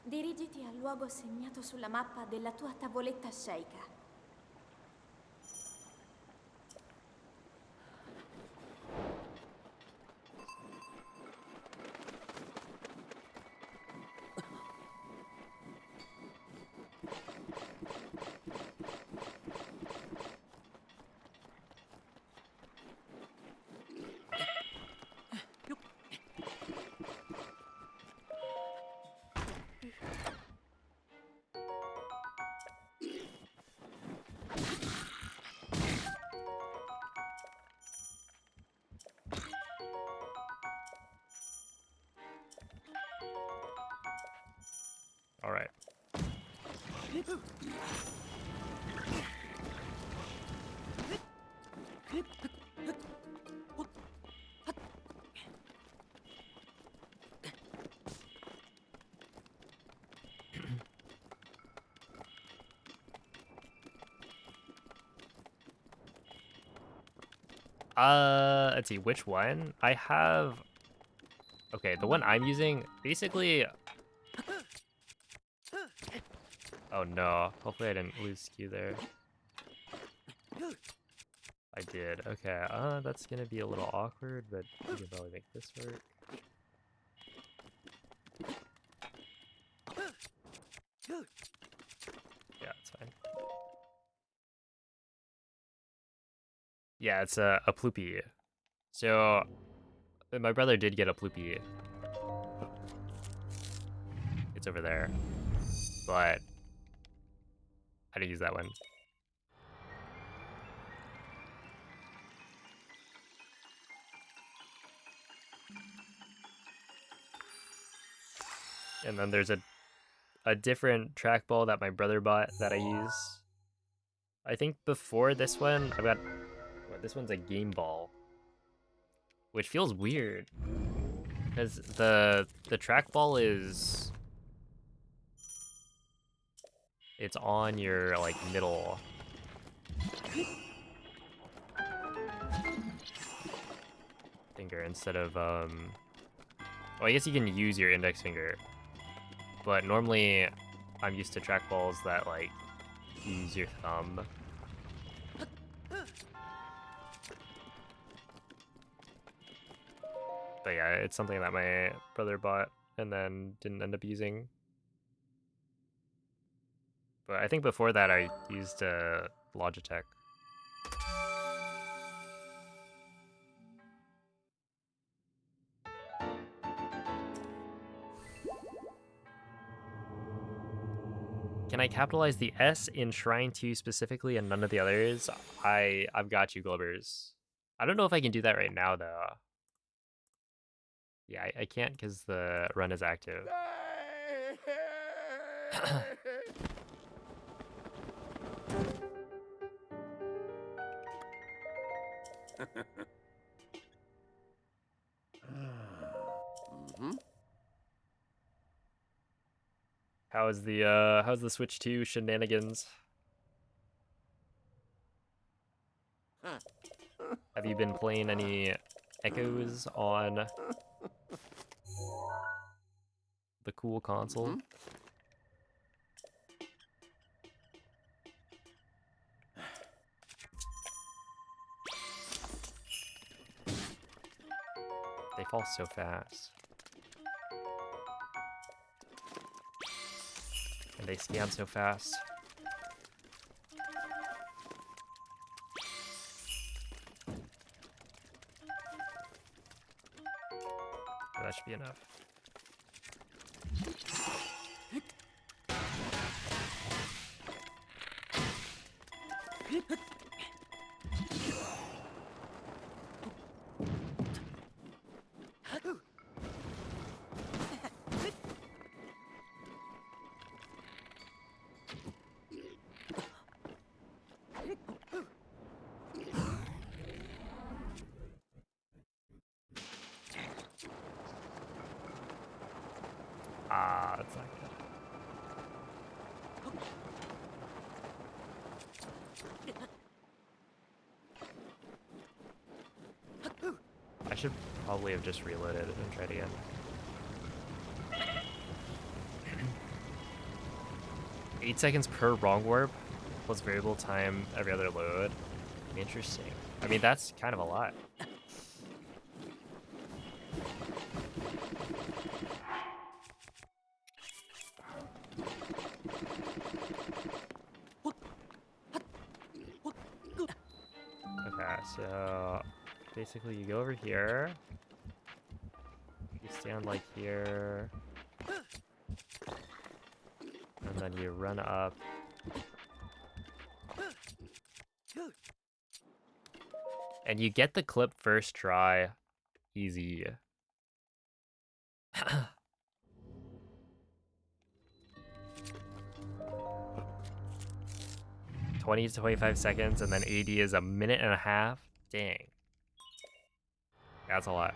Speaker 2: Dirigiti al luogo segnato sulla mappa della tua tavoletta sceicca. All right. Let's see, which one? I have... Okay, the one I'm using, basically... Oh no, hopefully I didn't lose skew there. I did, okay, that's gonna be a little awkward, but we can probably make this work. Yeah, it's fine. Yeah, it's a Ploopy. So, my brother did get a Ploopy. It's over there. But, I didn't use that one. And then there's a different trackball that my brother bought that I use. I think before this one, I've got... What, this one's a game ball. Which feels weird. Because the trackball is... It's on your, like, middle... finger instead of, Well, I guess you can use your index finger. But normally, I'm used to trackballs that, like, use your thumb. But yeah, it's something that my brother bought and then didn't end up using. But I think before that I used Logitech. Can I capitalize the S in Shrine 2 specifically and none of the others? I've got you, Glubbers. I don't know if I can do that right now, though. Yeah, I can't because the run is active.
Speaker 4: Mm-hmm.
Speaker 1: How's the Switch 2 shenanigans? Have you been playing any Echoes on the cool console?
Speaker 4: Mm-hmm.
Speaker 1: They fall so fast.
Speaker 2: they scan so fast. Oh, that should be enough. Ah, that's not good. I should probably have just reloaded and tried again. Eight seconds per wrong warp plus variable time every other load. Interesting. I mean, that's kind of a lot. Okay, so basically you go over here. You stand like here. And then you run up. And you get the clip first try. Easy. 20 to 25 seconds, and then 80 is a minute and a half. Dang. That's a lot.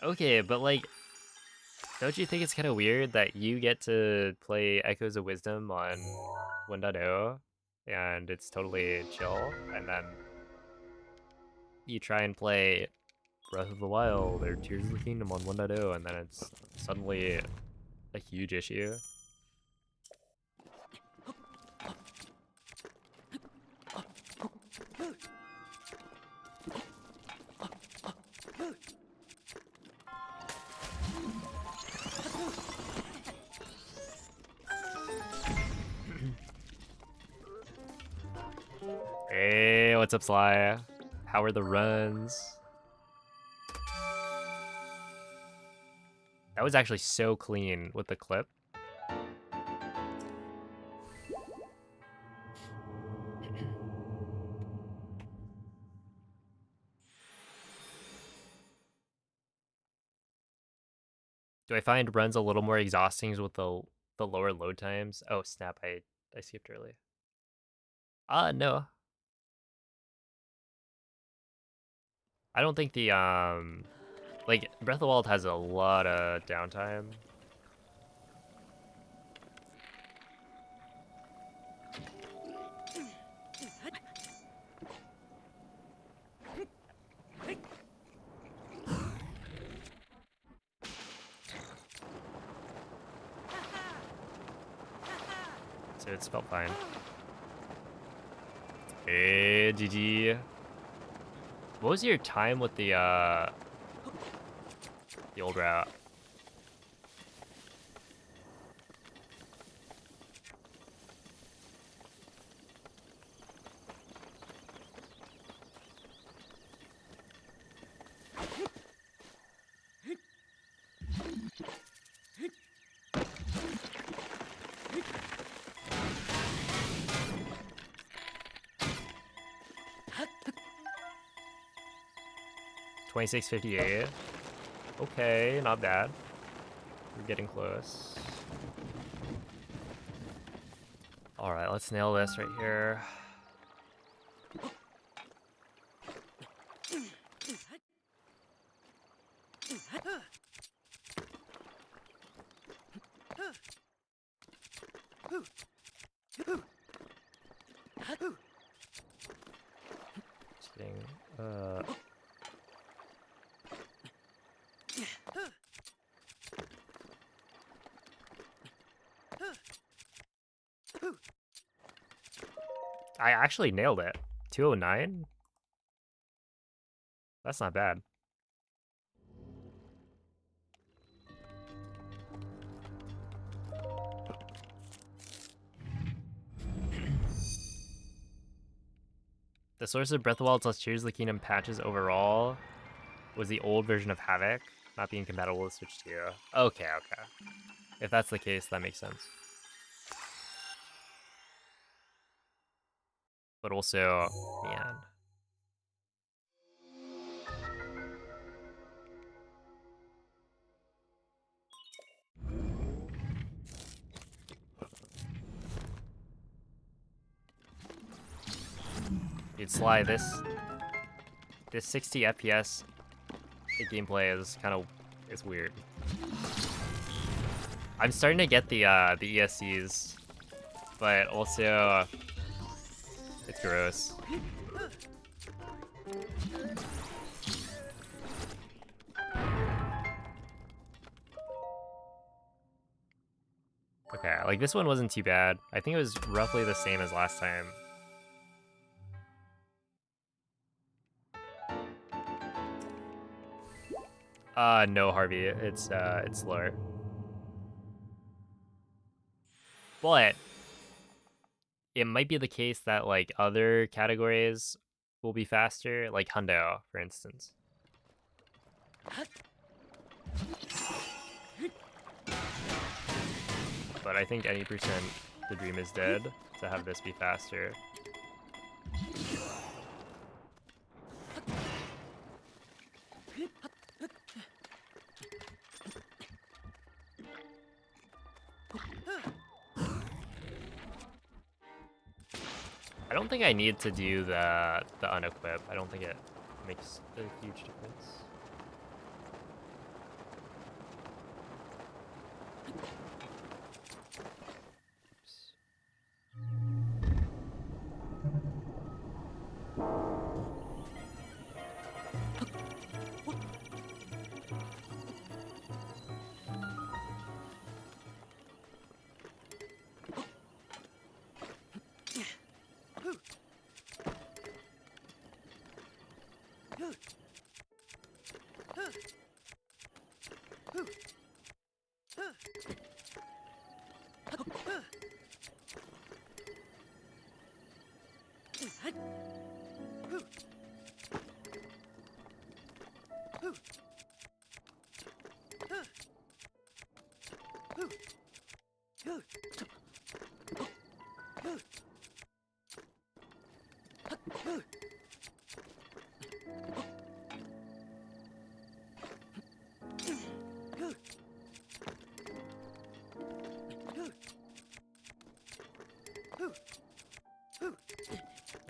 Speaker 2: Okay, but like, don't you think it's kind of weird that you get to play Echoes of Wisdom on 1.0 and it's totally chill, and then you try and play Breath of the Wild or Tears of the Kingdom on 1.0 and then it's suddenly a huge issue? Hey, what's up, Sly? How are the runs? That was actually so clean with the clip. Do I find runs a little more exhausting with the lower load times? Oh snap! I skipped early. No. I don't think the like Breath of the Wild has a lot of downtime. So it's felt fine. Hey, GG. What was your time with the old route? $26.58. Okay, not bad. We're getting close. All right, let's nail this right here. Just kidding. I actually nailed it. 209? That's not bad. The source of Breath of the Wild + Tears of the Kingdom patches overall was the old version of Havoc not being compatible with Switch 2. Okay, okay. If that's the case, that makes sense. But also, man. Dude, Sly, this 60 FPS gameplay is it's weird. I'm starting to get the ESCs, but also it's gross. Okay, like this one wasn't too bad. I think it was roughly the same as last time. No, Harvey, it's slower. But it might be the case that like other categories will be faster, like Hundo, for instance. But I think any percent the dream is dead to have this be faster. I don't think I need to do the unequip. I don't think it makes a huge difference.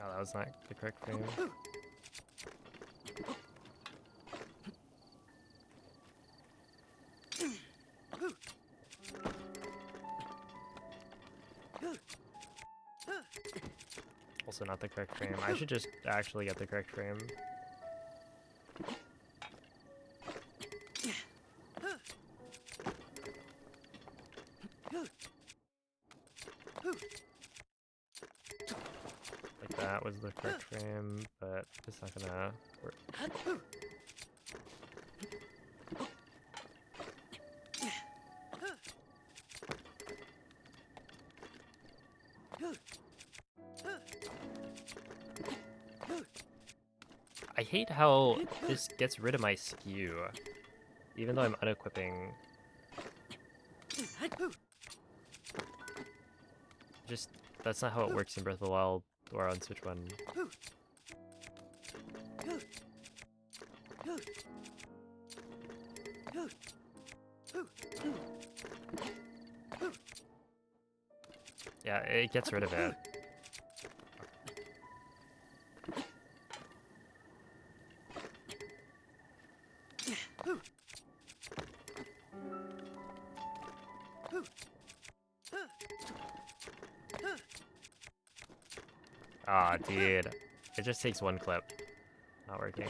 Speaker 2: Oh, that was not the correct frame. Also not the correct frame. I should just actually get the correct frame. Like that was the correct frame, but it's not gonna work. I hate how this gets rid of my skew, even though I'm unequipping. Just, that's not how it works in Breath of the Wild or on Switch 1. Yeah, it gets rid of it. Aw, dude. It just takes one clip. Not working.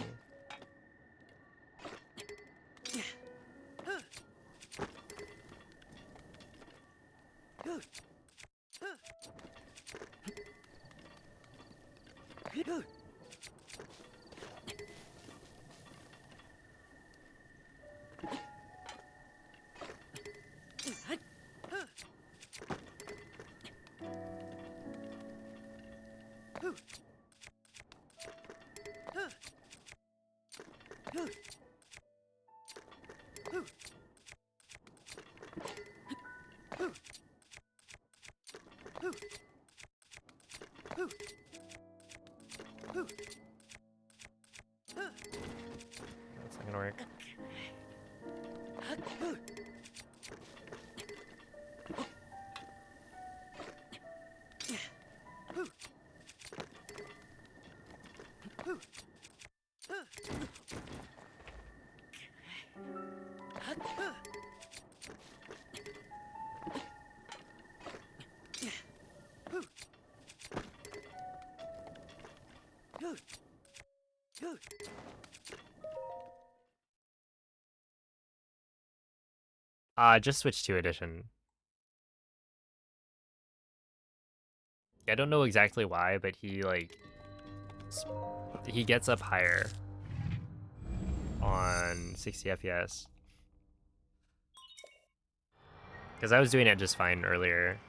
Speaker 2: Just switch to edition. I don't know exactly why, but he like he gets up higher on 60 FPS. Because I was doing it just fine earlier.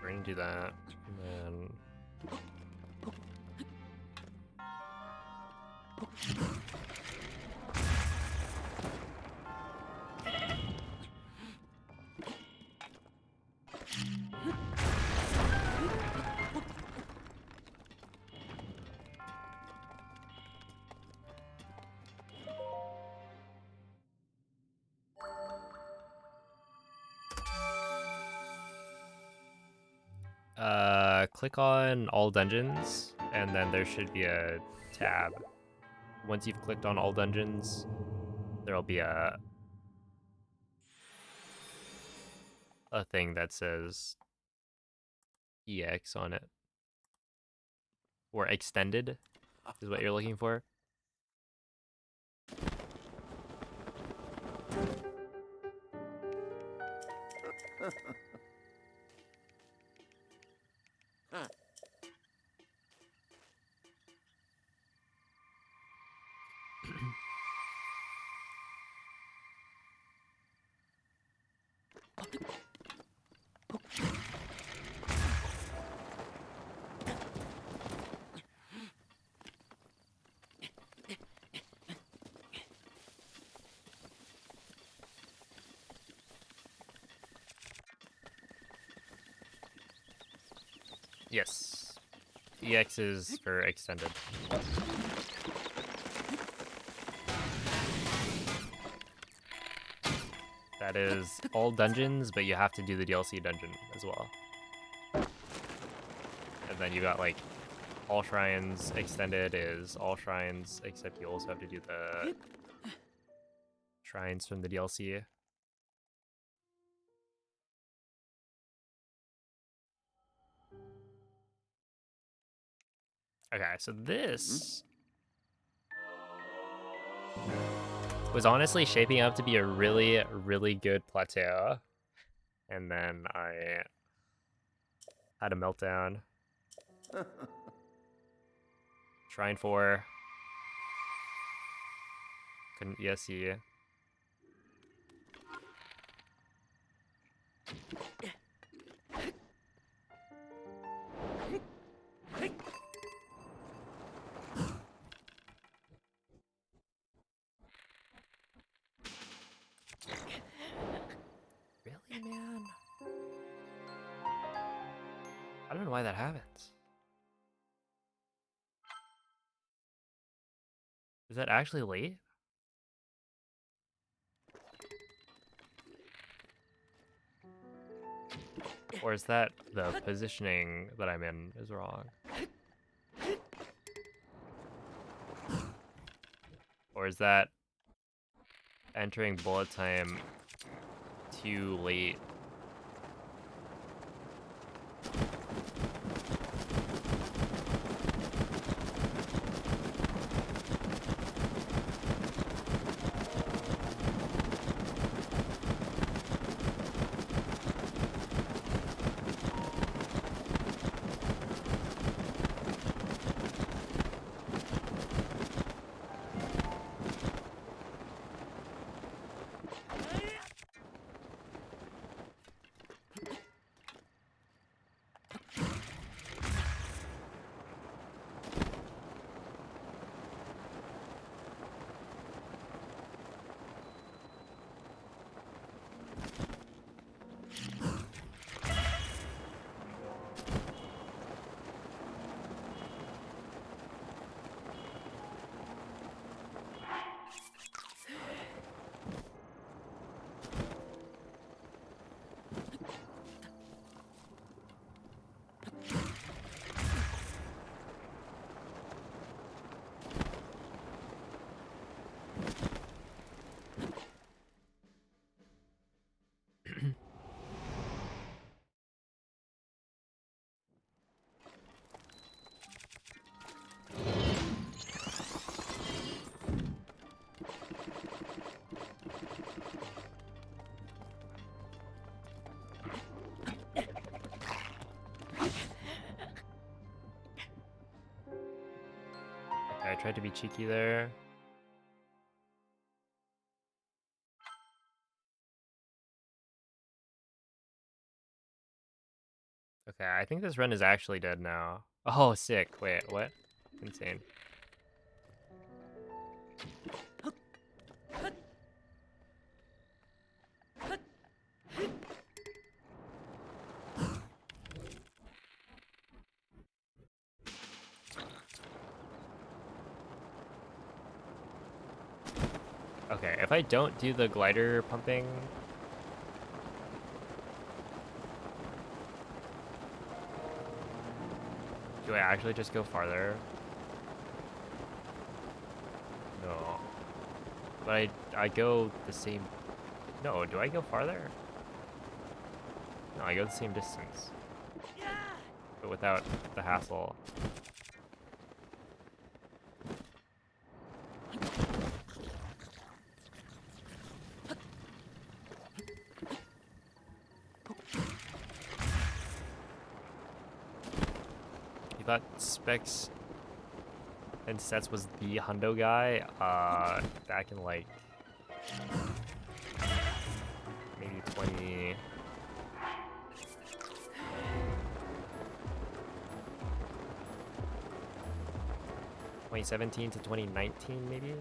Speaker 2: We're gonna do that, and then click on all dungeons, and then there should be a tab. Once you've clicked on all dungeons, there'll be a thing that says EX on it, or extended is what you're looking for. Yes. EX is for extended. That is all dungeons, but you have to do the DLC dungeon as well. And then you got like all shrines. Extended is all shrines, except you also have to do the shrines from the DLC. Okay, so this was honestly shaping up to be a really, really good plateau. And then I had a meltdown. Shrine 4. Couldn't ESC. Really, man? I don't know why that happens. Is that actually late? Or is that the positioning that I'm in is wrong? Or is that entering bullet time too late? tried to be cheeky there. Okay, I think this run is actually dead now. Oh, sick. Wait, what? Insane. Okay, if I don't do the glider pumping... Do I actually just go farther? No. But I go the same... No, do I go farther? No, I go the same distance. But without the hassle. You thought Specs and Sets was the hundo guy back in like maybe 2017 to 2019 maybe?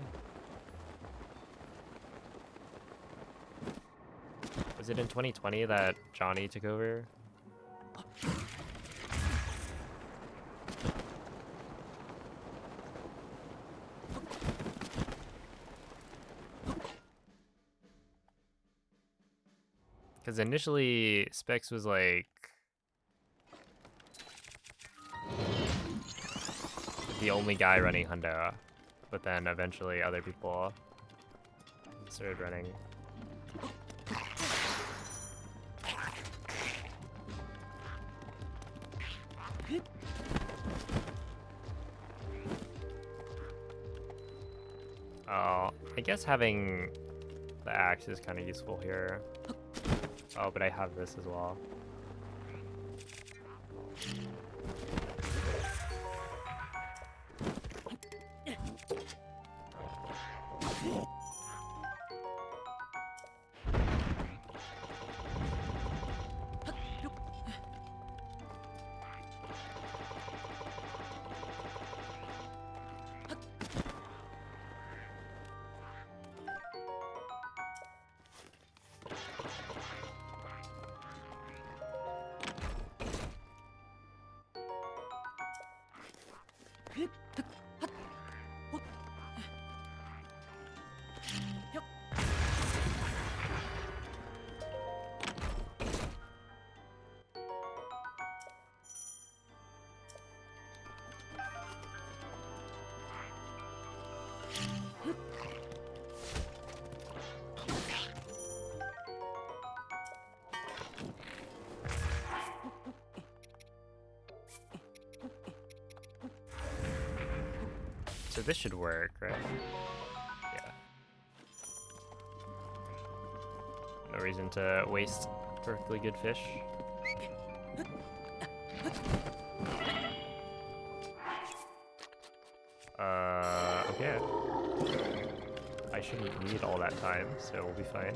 Speaker 2: Was it in 2020 that Johnny took over? Because initially, Specs was like the only guy running hundo, but then eventually other people started running. Oh, I guess having the axe is kind of useful here. Oh, but I have this as well. So this should work, right? Yeah. No reason to waste perfectly good fish. Okay. I shouldn't need all that time, so we'll be fine.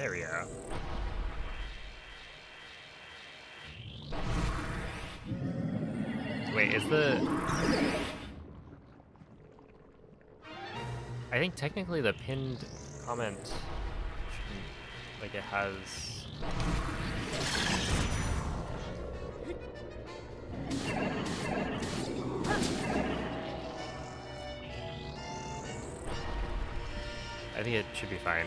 Speaker 2: There we go. Wait, is the... I think technically the pinned comment shouldn't... Like, it has... I think it should be fine.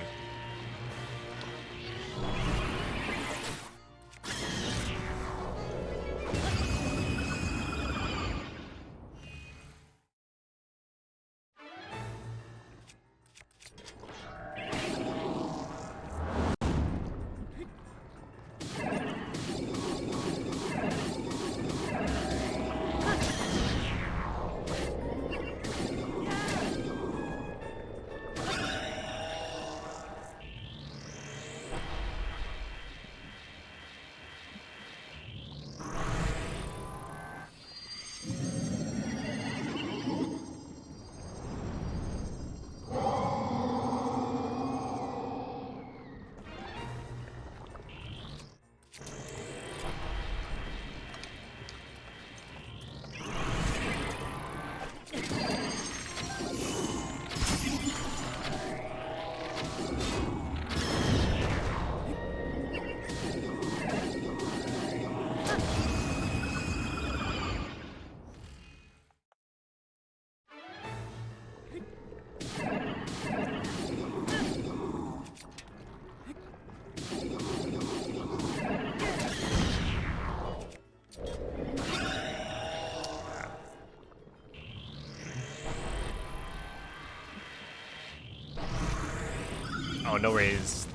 Speaker 2: Oh, no worries.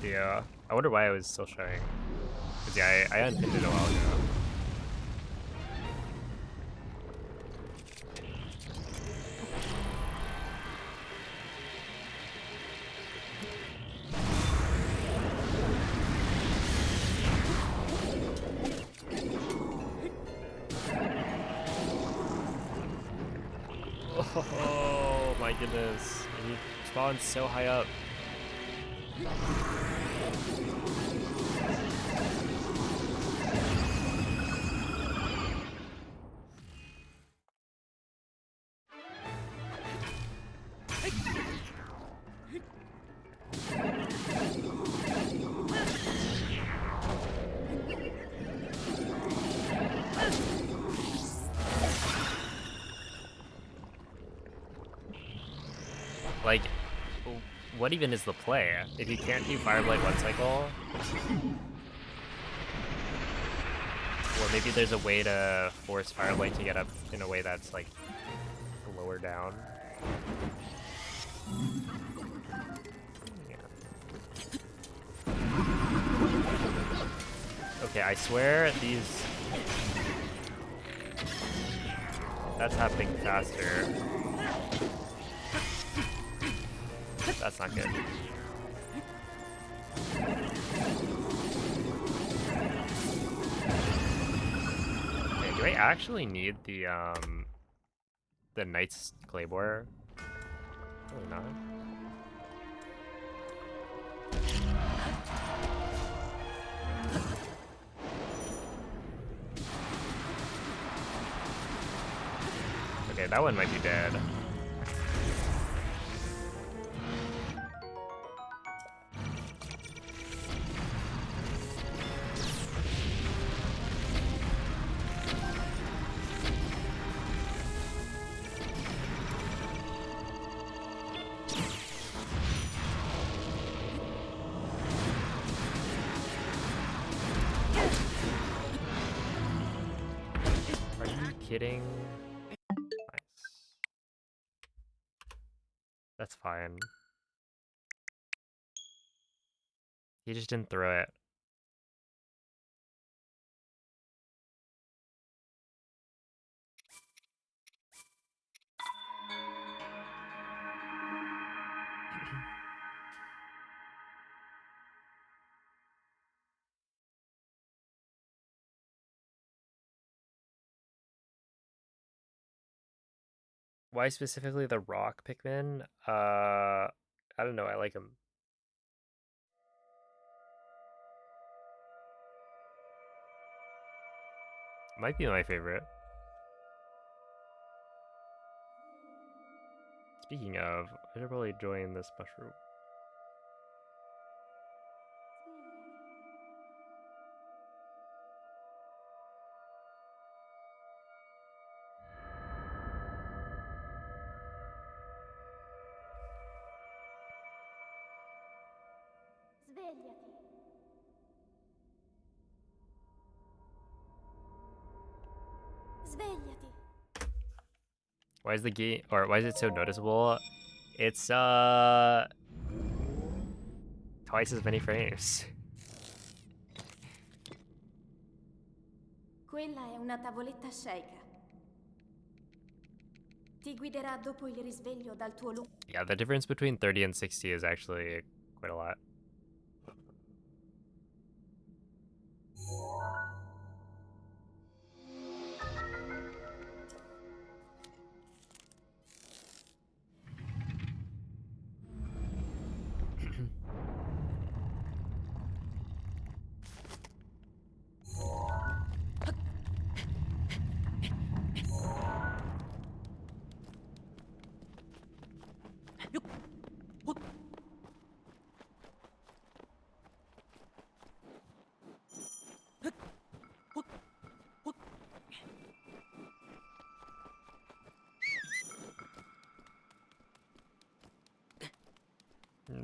Speaker 2: I wonder why I was still showing. Because yeah, I unpinned it a while ago. Oh my goodness. And he spawns so high up. Like, what even is the play? If you can't do Fireblight one cycle, or maybe there's a way to force Fireblight to get up in a way that's like lower down. Yeah. Okay, I swear these... That's happening faster. That's not good. Okay, do I actually need the Knight's Claymore? Probably not. Okay, that one might be dead. Are you kidding? Nice. That's fine. He just didn't throw it. Why specifically the rock Pikmin? I don't know, I like him. Might be my favorite. Speaking of, I should probably join this mushroom.
Speaker 5: Svegliati. Svegliati.
Speaker 2: Why is the game, or why is it so noticeable? It's twice as many frames.
Speaker 5: Quella è una tavoletta shake. Ti guiderà dopo il risveglio dal tuo lungo.
Speaker 2: Yeah, the difference between 30 and 60 is actually quite a lot.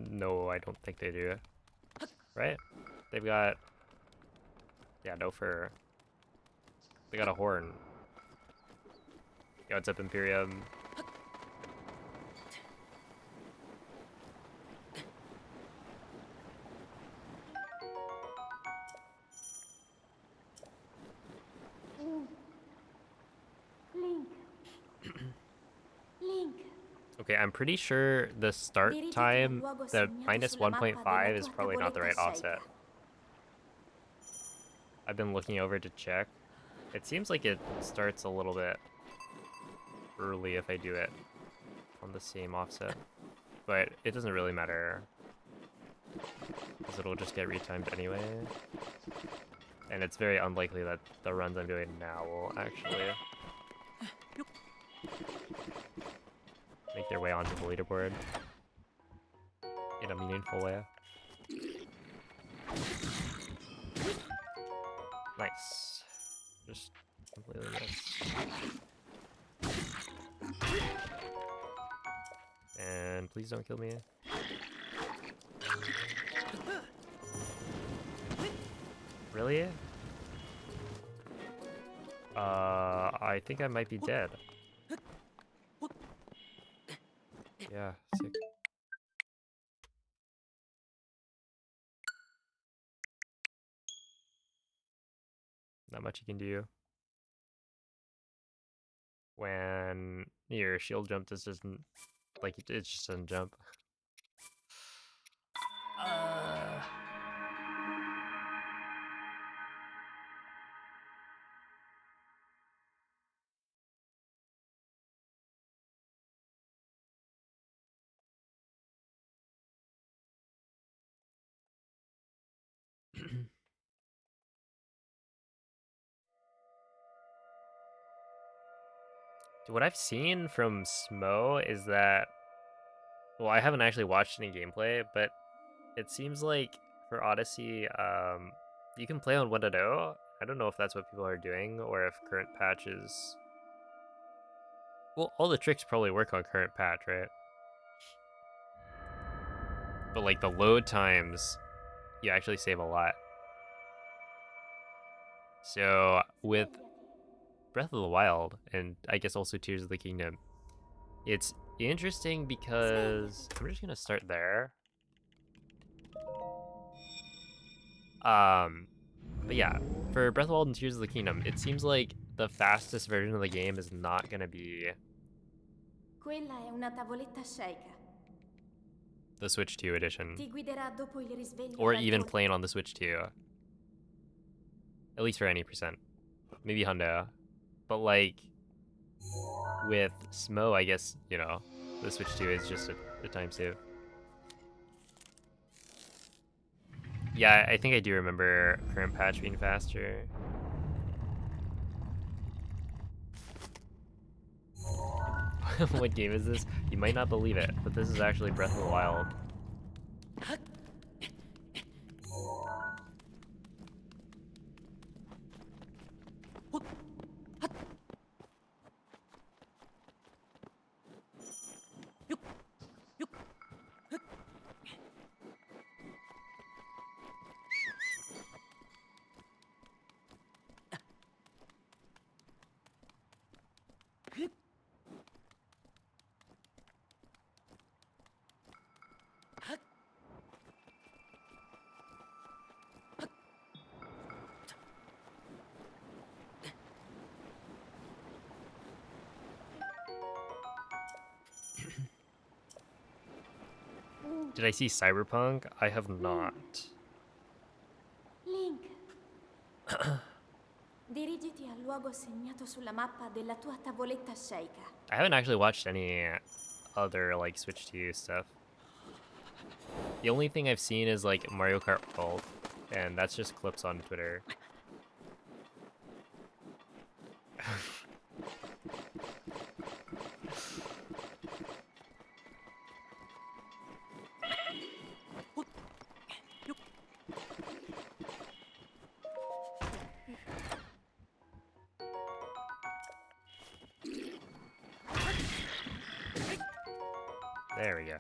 Speaker 2: No, I don't think they do. Right? They've got... Yeah, no fur. They got a horn. Yo, what's up, Imperium?
Speaker 5: Link. Link.
Speaker 2: Okay, I'm pretty sure the start
Speaker 5: Dirigiti
Speaker 2: time,
Speaker 5: al luogo
Speaker 2: the
Speaker 5: segnato
Speaker 2: minus
Speaker 5: sulla mappa
Speaker 2: 1.5
Speaker 5: della
Speaker 2: is
Speaker 5: tua
Speaker 2: probably not the right
Speaker 5: tavoletta
Speaker 2: offset.
Speaker 5: shake.
Speaker 2: I've been looking over to check. It seems like it starts a little bit early if I do it on the same offset. But it doesn't really matter, because it'll just get retimed anyway. And it's very unlikely that the runs I'm doing now will actually make their way onto the leaderboard in a meaningful way. Nice. Just completely missed. And please don't kill me. Really? I think I might be dead. Yeah, sick. Not much you can do. When your shield jump just doesn't, like, it just doesn't jump. What I've seen from Smo is that, well, I haven't actually watched any gameplay, but it seems like for Odyssey, you can play on 1.0. I don't know if that's what people are doing, or if current patches... Well, all the tricks probably work on current patch, right? But like the load times, you actually save a lot. So with Breath of the Wild, and I guess also Tears of the Kingdom, it's interesting because I'm just gonna start there. But yeah, for Breath of the Wild and Tears of the Kingdom, it seems like the fastest version of the game is not gonna be
Speaker 5: Quella è una tavoletta shake.
Speaker 2: the Switch 2 edition,
Speaker 5: Ti guiderà dopo il risveglio
Speaker 2: or
Speaker 5: dal
Speaker 2: even
Speaker 5: tuo...
Speaker 2: playing on the Switch 2. At least for any percent. Maybe Hundo. But like, with Smo, I guess, you know, the Switch 2 is just a time save. Yeah, I think I do remember current patch being faster. What game is this? You might not believe it, but this is actually Breath of the Wild. Did I see Cyberpunk? I have not.
Speaker 5: Link. Dirigiti al luogo segnato sulla mappa della tua tavoletta sceicca.
Speaker 2: I haven't actually watched any other like Switch 2 stuff. The only thing I've seen is like Mario Kart World, and that's just clips on Twitter. There we go.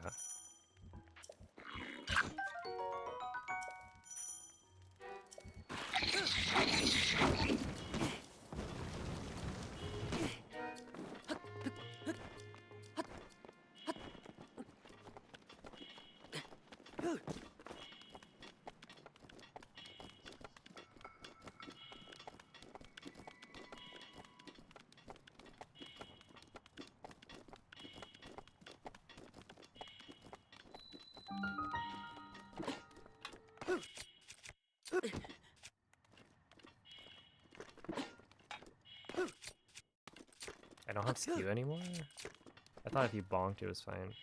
Speaker 2: I don't have skew anymore? I thought if you bonked it was fine.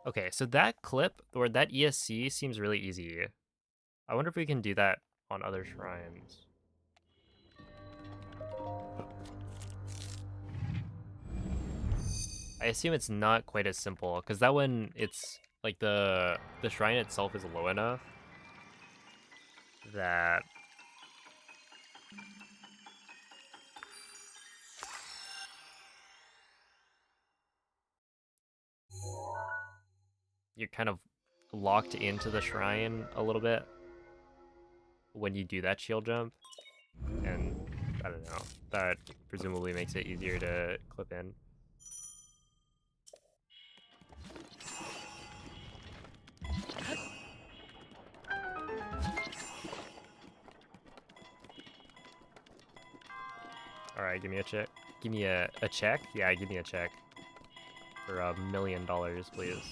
Speaker 2: Okay, so that clip, or that ESC seems really easy. I wonder if we can do that on other shrines. I assume it's not quite as simple, because that one, it's like the shrine itself is low enough that you're kind of locked into the shrine a little bit when you do that shield jump, and I don't know, that presumably makes it easier to clip in. All right, give me a check. Give me a check? Yeah, give me a check. For $1 million, please.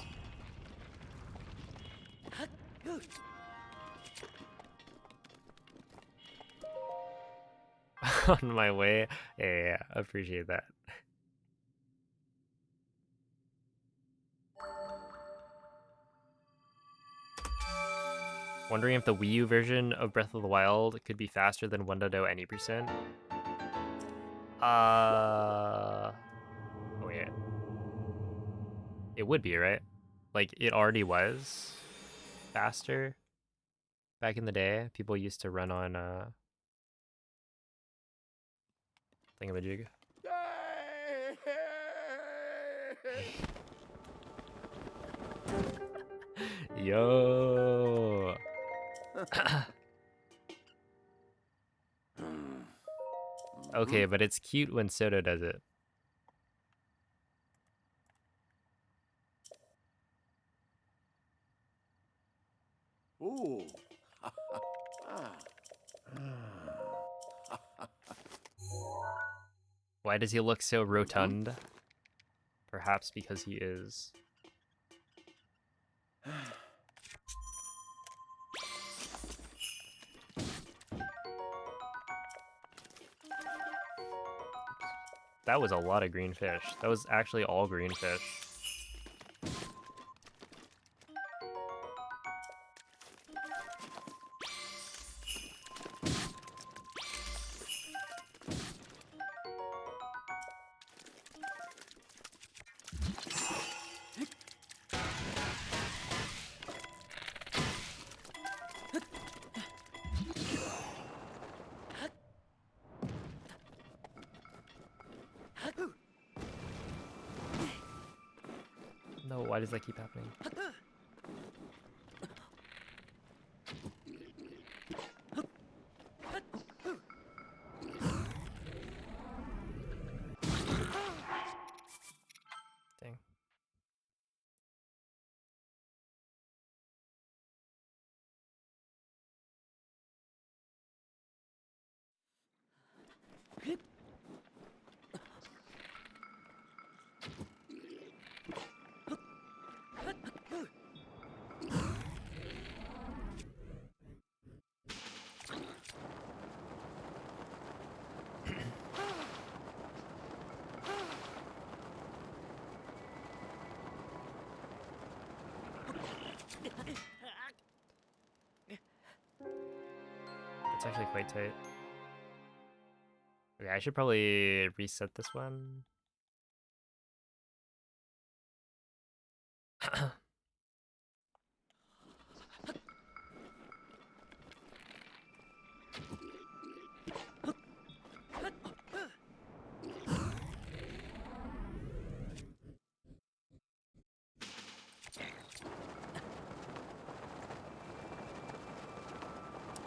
Speaker 2: On my way? Yeah, appreciate that. Wondering if the Wii U version of Breath of the Wild could be faster than 1.0 any percent? Oh yeah. It would be, right? Like, it already was faster back in the day. People used to run on, thingamajig. Yo! Okay, but it's cute when Soto does it.
Speaker 4: Ooh.
Speaker 2: Why does he look so rotund? Perhaps because he is. That was a lot of green fish. That was actually all green fish. why does that keep happening? Dang. It's actually quite tight. Okay, I should probably reset this one.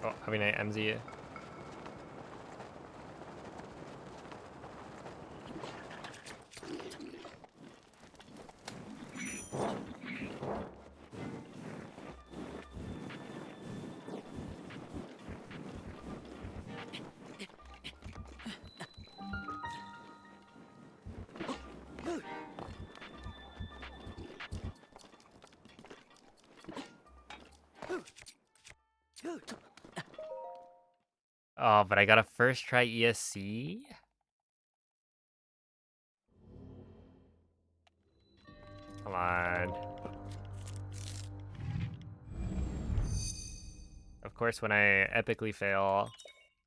Speaker 2: Oh, having an MZ. Oh, but I got a first try ESC? Come on. Of course, when I epically fail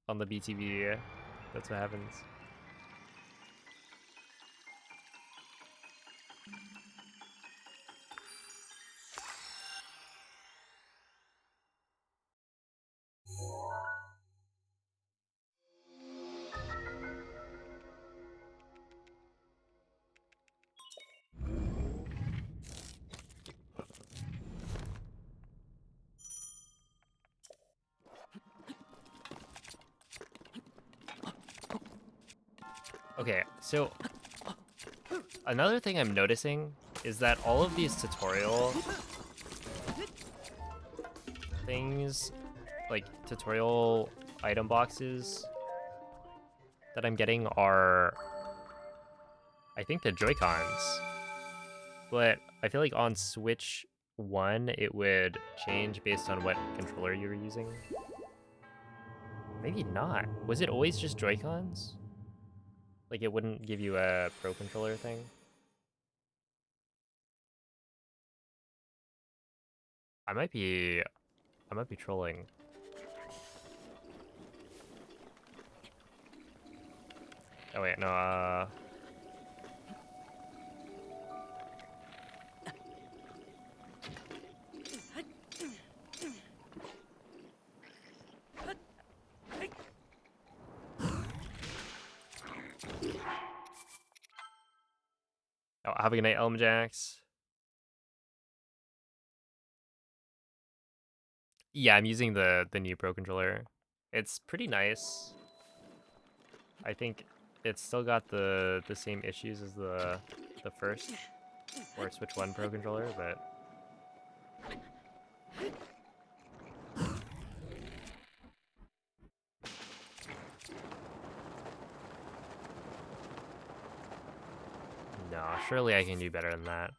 Speaker 2: on the BTV, that's what happens. Okay, so another thing I'm noticing is that all of these tutorial things, like tutorial item boxes that I'm getting are, I think, the Joy-Cons. But I feel like on Switch 1, it would change based on what controller you were using. Maybe not. Was it always just Joy-Cons? Like it wouldn't give you a Pro Controller thing? I might be trolling. Oh wait, no, oh, have a good night, Elmjax. Yeah, I'm using the new Pro Controller. It's pretty nice. I think it's still got the same issues as the first or Switch 1 Pro Controller, but no, surely I can do better than that.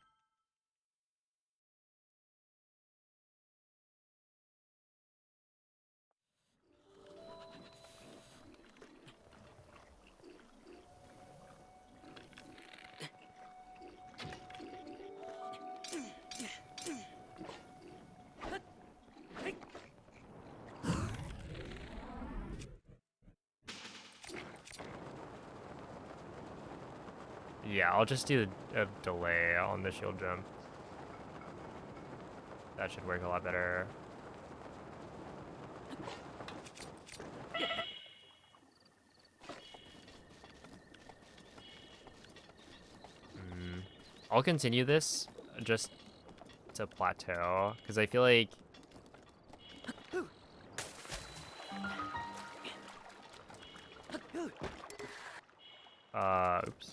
Speaker 2: Yeah, I'll just do a delay on the shield jump. That should work a lot better. I'll continue this just to plateau, because I feel like oops.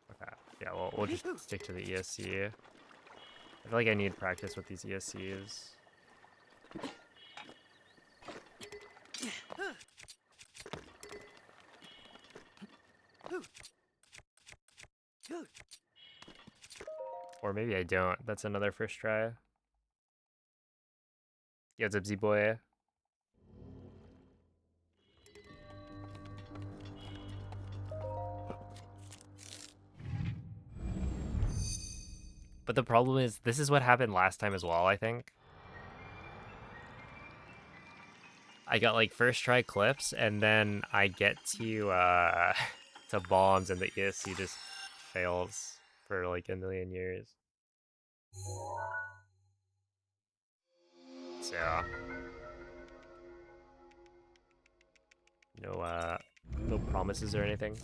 Speaker 2: Okay, yeah, we'll just stick to the ESC. I feel like I need practice with these ESCs. Or maybe I don't. That's another first try. Yo, Zibsy boy. But the problem is, this is what happened last time as well, I think. I got like first try clips, and then I get to to bombs, and the ESC just fails for like a million years. So no promises or anything.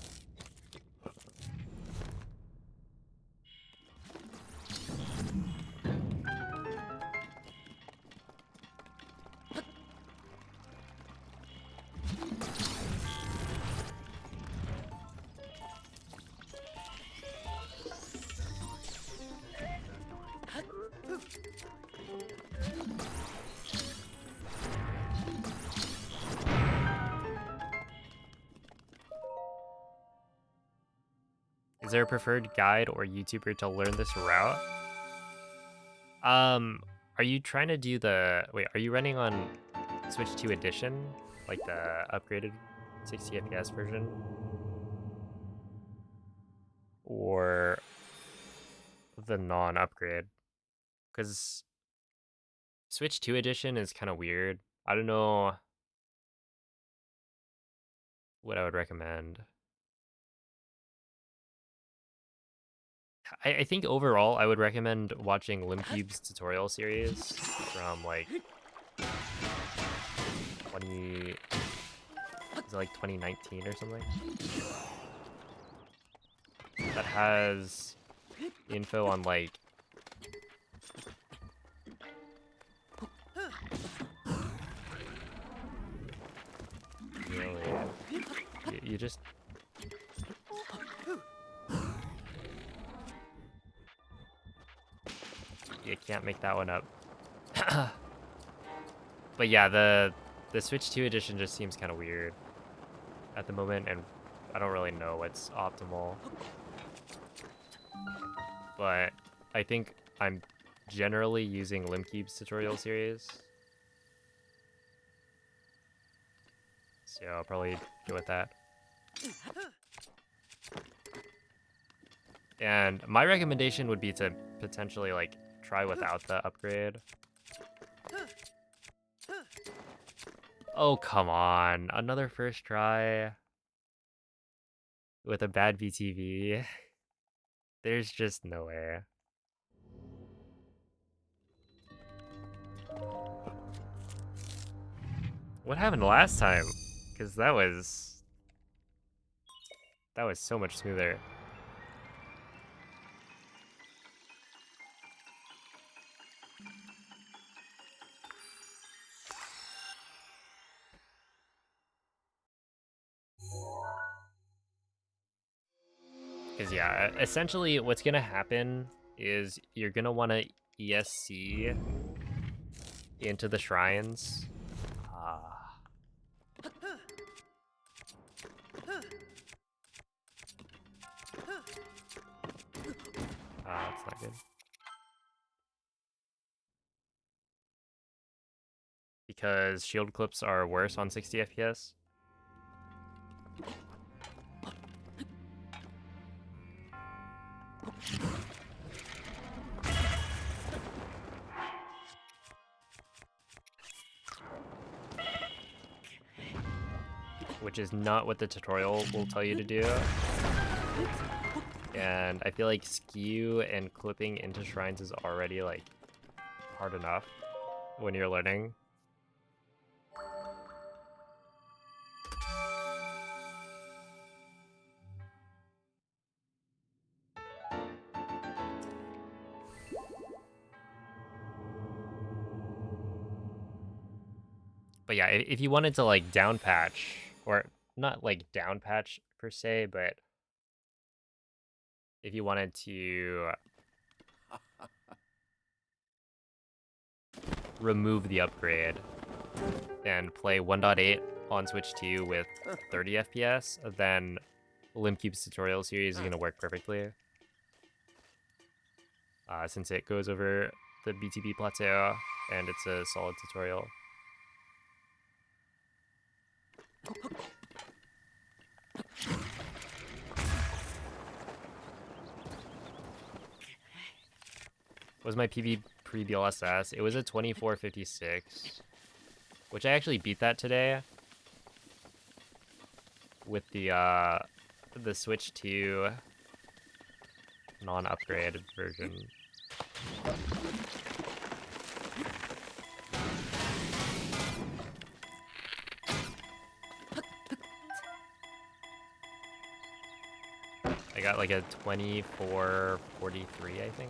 Speaker 2: Is there a preferred guide or YouTuber to learn this route? Are you trying to do the... Wait, are you running on Switch 2 Edition? Like the upgraded 60 FPS version? Or the non-upgrade? Because Switch 2 Edition is kind of weird. I don't know what I would recommend. I think overall I would recommend watching Limcube's tutorial series from like 2019 or something. That has info on like really you just you can't make that one up. But yeah, the Switch 2 edition just seems kind of weird at the moment, and I don't really know what's optimal. But I think I'm generally using Limcube's tutorial series, so I'll probably go with that. And my recommendation would be to potentially like try without the upgrade. Oh, come on. Another first try with a bad VTV. There's just no way. What happened last time? Because that was so much smoother. Because yeah, essentially what's gonna happen is you're gonna want to ESC into the shrines. That's not good. Because shield clips are worse on 60 FPS. Which is not what the tutorial will tell you to do. And I feel like skew and clipping into shrines is already like hard enough when you're learning. But yeah, if you wanted to like down patch, or not like down patch per se, but if you wanted to remove the upgrade and play 1.8 on Switch 2 with 30 FPS, then Limcube's tutorial series is going to work perfectly. Since it goes over the BTB plateau and it's a solid tutorial. Was my PB pre-BLSS? It was a 2456, which I actually beat that today with the Switch 2 non-upgraded version. I got like a 2443, I think.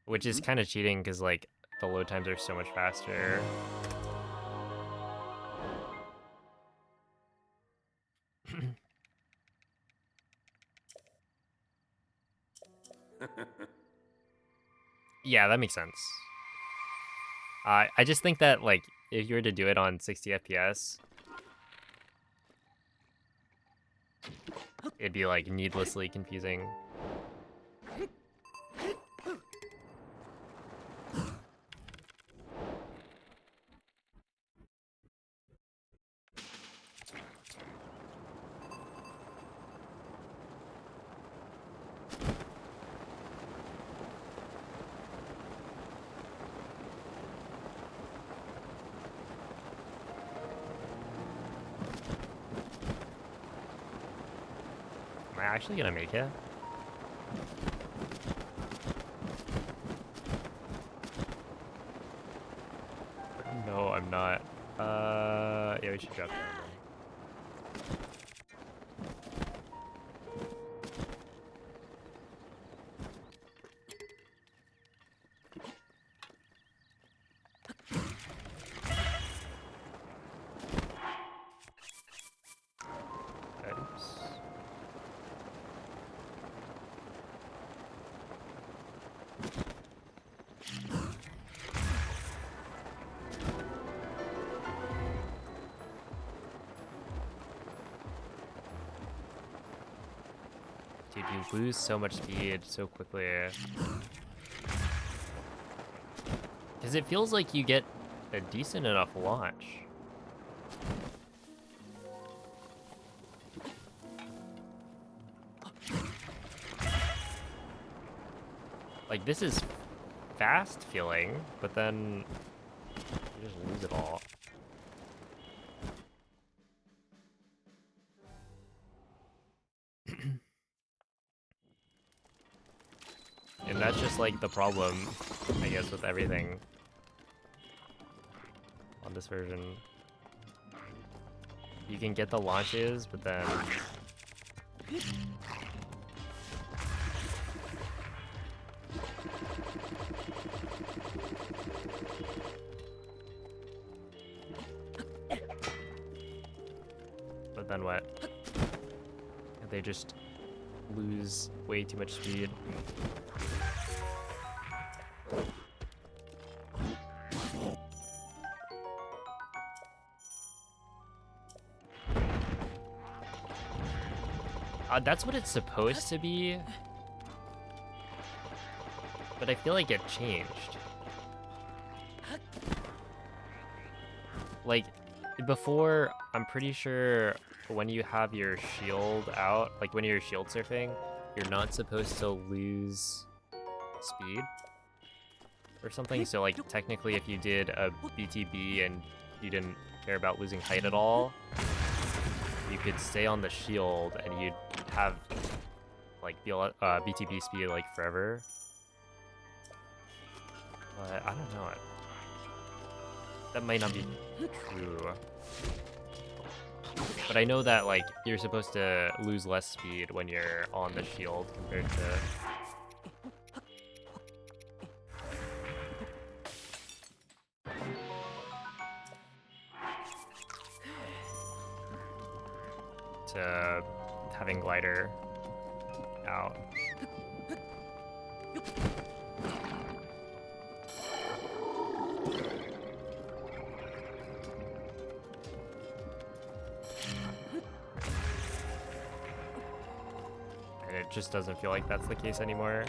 Speaker 2: Which is kind of cheating because like the load times are so much faster. Yeah, that makes sense. I just think that like if you were to do it on 60 FPS, it'd be like needlessly confusing. Am I actually gonna make it? No, I'm not. Yeah, we should drop down then. Oops. Dude, you lose so much speed so quickly. Because it feels like you get a decent enough launch. Like, this is fast feeling, but then you just lose it all. And that's just like the problem, I guess, with everything on this version. You can get the launches, but then what? They just lose way too much speed. That's what it's supposed to be, but I feel like it changed. Like, before, I'm pretty sure when you have your shield out, like when you're shield surfing, you're not supposed to lose speed or something. So like technically if you did a BTB and you didn't care about losing height at all, you could stay on the shield and you'd have like BTB speed like forever. But I don't know. That might not be true. But I know that, like, you're supposed to lose less speed when you're on the shield compared to having glider out. And it just doesn't feel like that's the case anymore.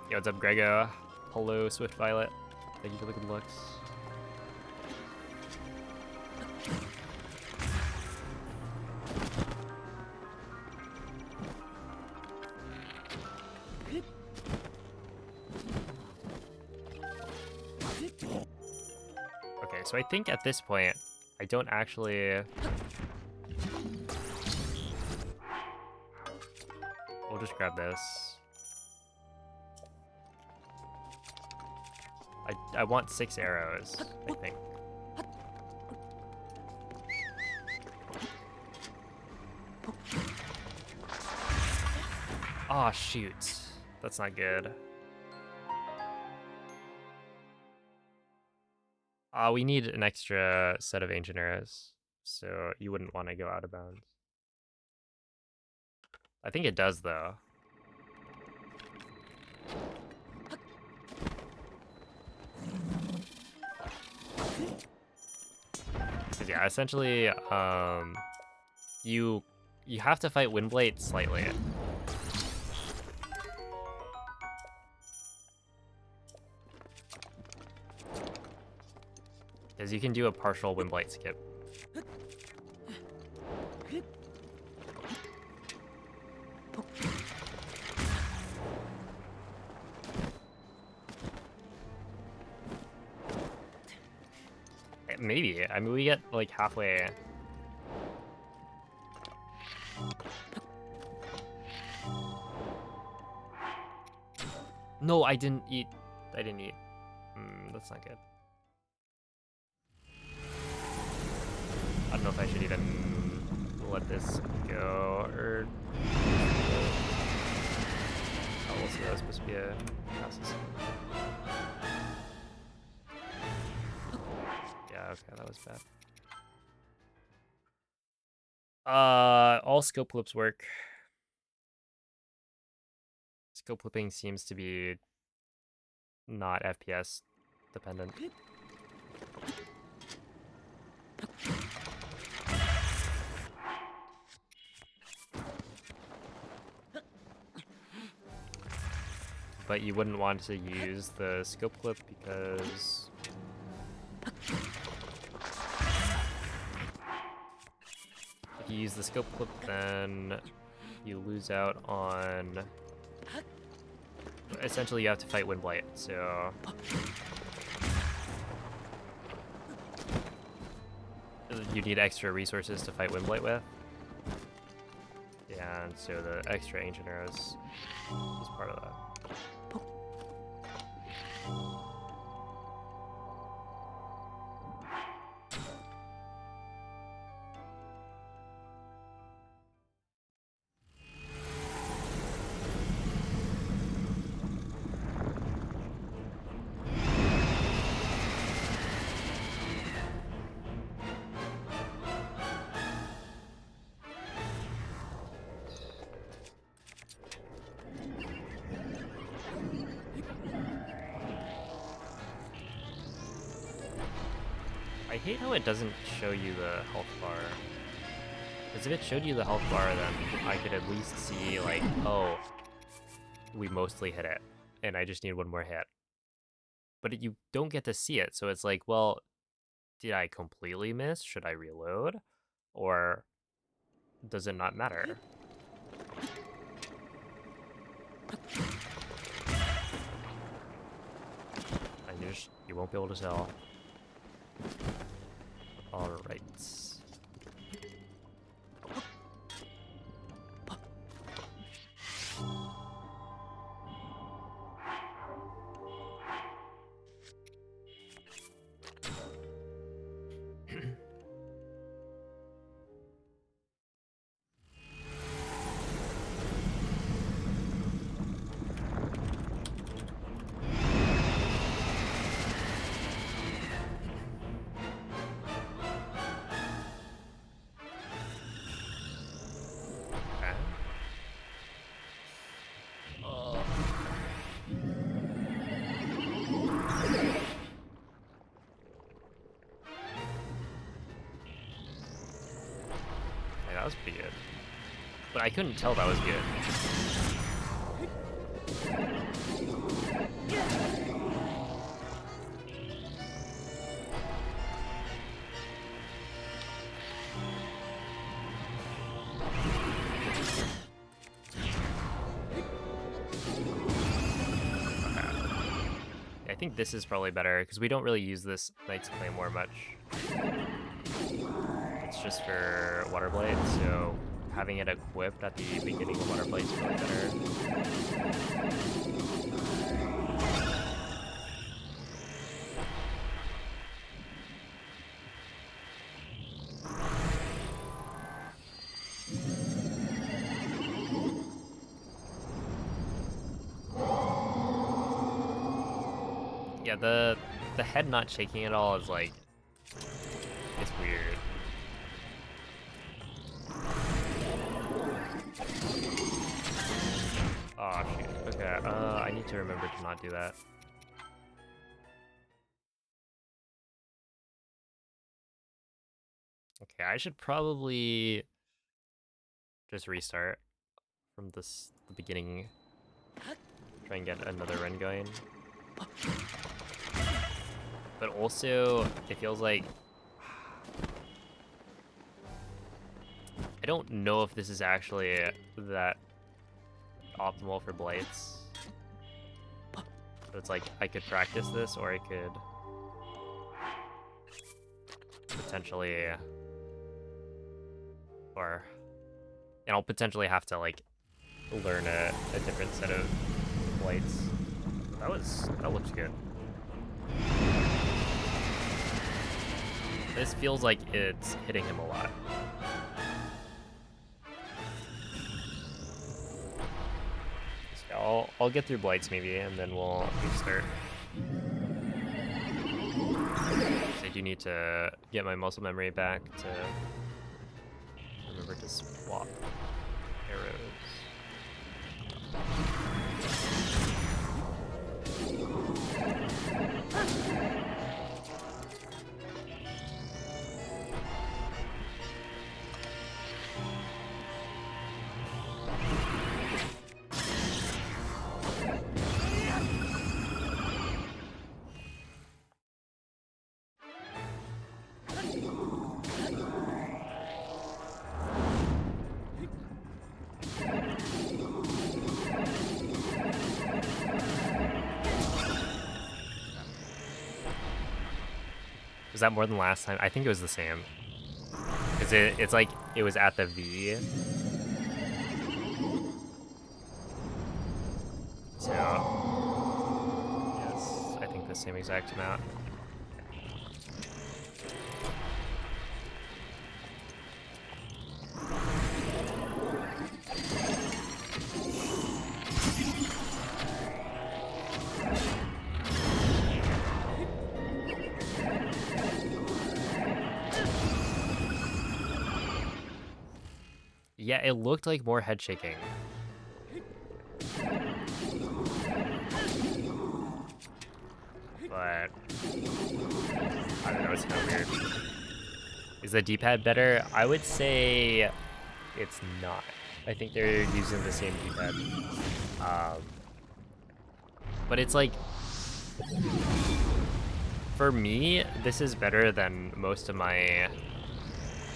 Speaker 2: Yo, what's up, Grego? Hello, Swift Violet. Thank you for the good looks. Okay, so I think at this point, I don't actually... We'll just grab this. I want 6 arrows, I think. Aw, shoot. That's not good. We need an extra set of ancient arrows, so you wouldn't want to go out of bounds. I think it does, though. Because yeah, essentially, you have to fight Windblade slightly. Because you can do a partial Windblight skip. Maybe. I mean, we get like halfway. No, I didn't eat. That's not good. I don't know if I should even let this go or. Oh, we'll see. That was supposed to be a process. Yeah, okay, that was bad. All scope clips work. Scope clipping seems to be not FPS dependent. But you wouldn't want to use the scope clip because if you use the scope clip, then you lose out on... Essentially, you have to fight Windblight, so... You need extra resources to fight Windblight with. And so the extra ancient arrows is part of that. I hate how it doesn't show you the health bar. Because if it showed you the health bar, then I could at least see, like, oh, we mostly hit it, and I just need one more hit. But you don't get to see it, so it's like, well, did I completely miss? Should I reload? Or does it not matter? And you won't be able to tell. Alright. that was pretty good. But I couldn't tell that was good. I think this is probably better because we don't really use this Knight's Claymore much. It's just for Water Blade, so having it equipped at the beginning of Water Blade is really better. Yeah, the head not shaking at all is like, it's weird. Oh shoot. Okay, I need to remember to not do that. Okay, I should probably just restart from the beginning. Try and get another run going. But also, it feels like I don't know if this is actually that optimal for Blights. But it's like I could practice this, or I could potentially, and I'll potentially have to like learn a different set of Blights. That looks good. This feels like it's hitting him a lot. So I'll get through Blights maybe, and then we'll restart. I do need to get my muscle memory back to remember to swap arrows. Was that more than last time? I think it was the same. Cause it's like it was at the V. So yes, I think the same exact amount. Yeah, it looked like more head shaking. But I don't know, it's kind of weird. Is the D-pad better? I would say it's not. I think they're using the same D-pad. But it's like, for me, this is better than most of my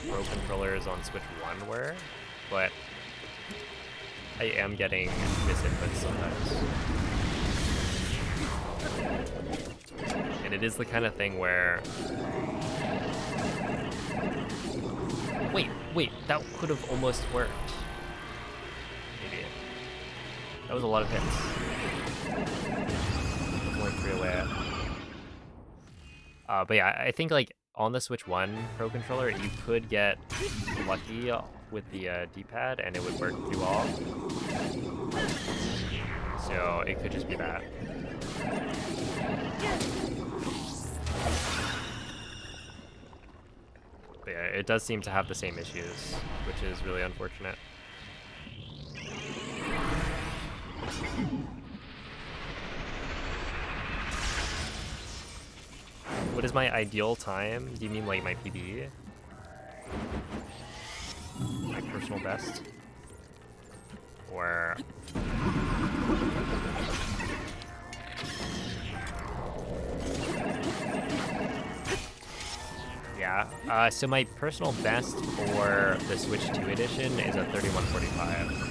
Speaker 2: Pro controllers on Switch 1 were. But I am getting misinputs sometimes. And it is the kind of thing where... Wait, that could have almost worked. Maybe. That was a lot of hits. Only 3 away. But yeah, I think like on the Switch 1 Pro controller, you could get lucky with the D-pad and it would work through all. So it could just be that. But yeah, it does seem to have the same issues, which is really unfortunate. What is my ideal time? Do you mean like my PB? my personal best. Or yeah, so my personal best for the Switch 2 edition is a 3145.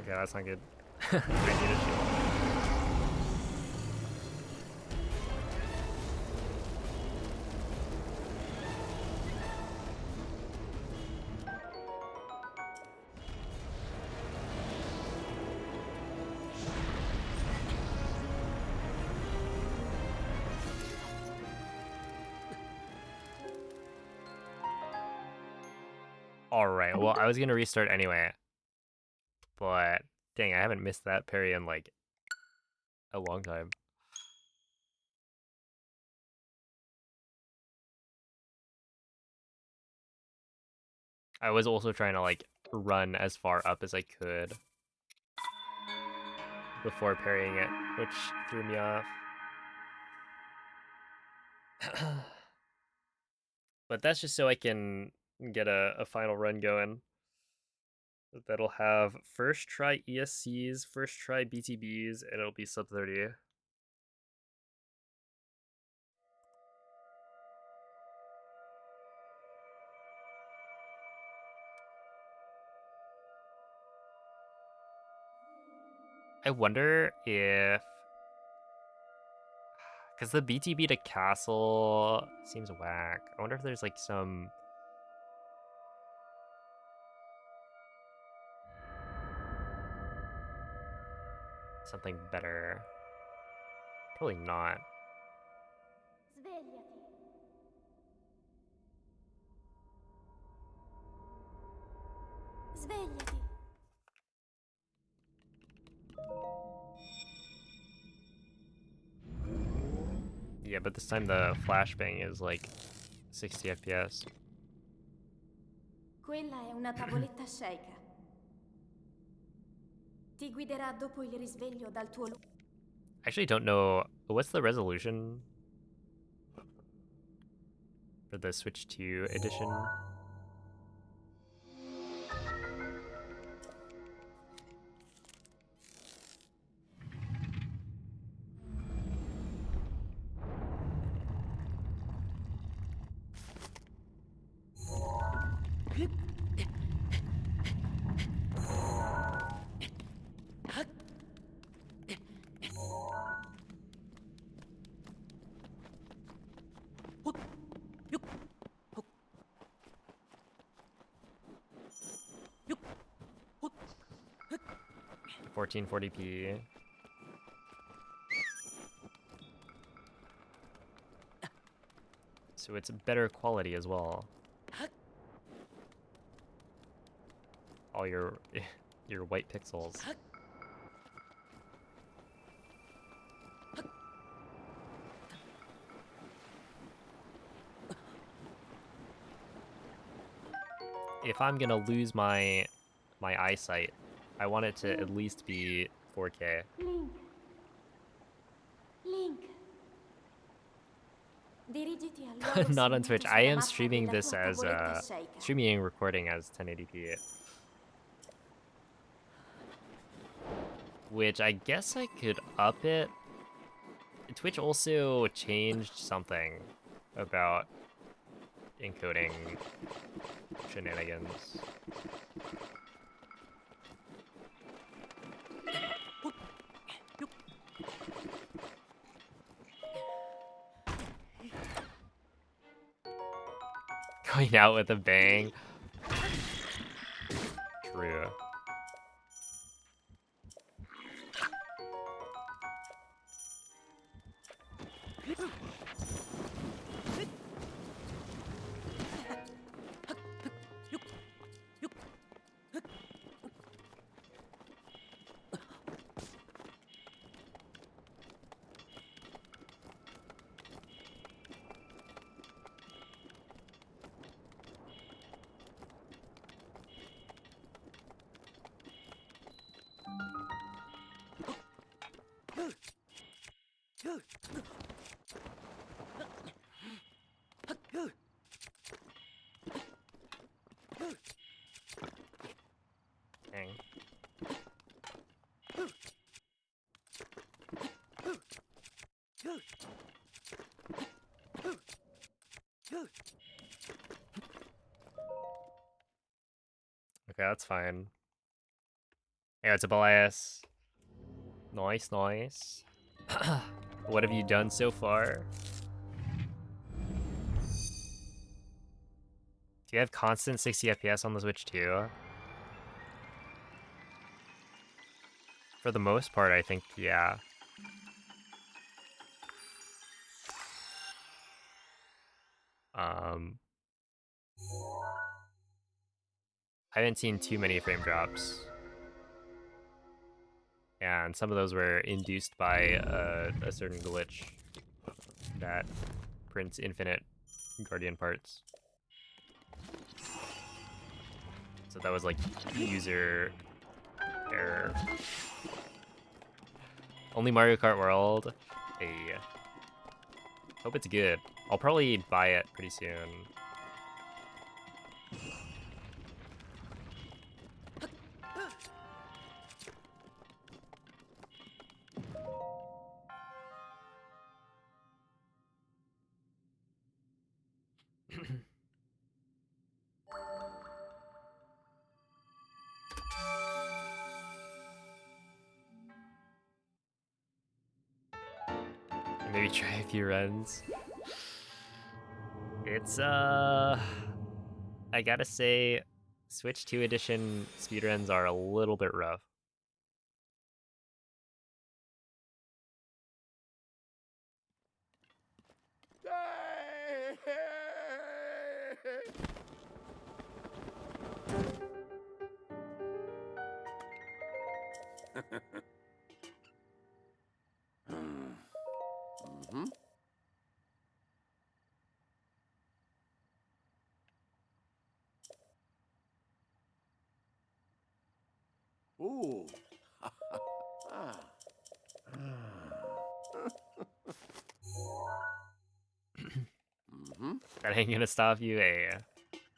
Speaker 2: Okay, that's not good. I need a shield. Alright, well, I was gonna restart anyway. But, dang, I haven't missed that parry in, like, a long time. I was also trying to, like, run as far up as I could before parrying it, which threw me off. But that's just so I can get a final run going. That'll have first try ESCs, first try BTBs, and it'll be sub 30. I wonder if... Because the BTB to castle seems whack. I wonder if there's like some... something better. Probably not.
Speaker 5: Svegliati. Svegliati.
Speaker 2: Yeah, but this time the flashbang is like 60 FPS.
Speaker 5: Quella è una tavoletta sceicca. Ti guiderà dopo il risveglio dal tuo
Speaker 2: I actually don't know, what's the resolution for the Switch 2 edition? — 1440p. So it's better quality as well. All your your white pixels. If I'm gonna lose my eyesight, I want it to at least be 4K.
Speaker 5: Link. Link. Dirigiti al luogo
Speaker 2: Not on
Speaker 5: segnato
Speaker 2: Twitch. I
Speaker 5: sulla
Speaker 2: am
Speaker 5: mappa
Speaker 2: streaming
Speaker 5: della
Speaker 2: this
Speaker 5: tua
Speaker 2: as
Speaker 5: tavoletta sceicca.
Speaker 2: streaming and recording as 1080p. which I guess I could up it. Twitch also changed something about encoding shenanigans. Going out with a bang. True. Dang. Okay, that's fine. Yeah, it's a bias. Nice, nice. What have you done so far? Do you have constant 60 FPS on the Switch too? For the most part, I think, yeah. I haven't seen too many frame drops. And some of those were induced by a certain glitch that prints infinite Guardian parts. So that was like user error. Only Mario Kart World. Hey. Hope it's good. I'll probably buy it pretty soon. Maybe try a few runs. It's I gotta say, Switch 2 edition speedruns are a little bit rough.
Speaker 4: Mm-hmm. Ooh. Ah. Mm-hmm.
Speaker 2: That ain't gonna stop you. Hey,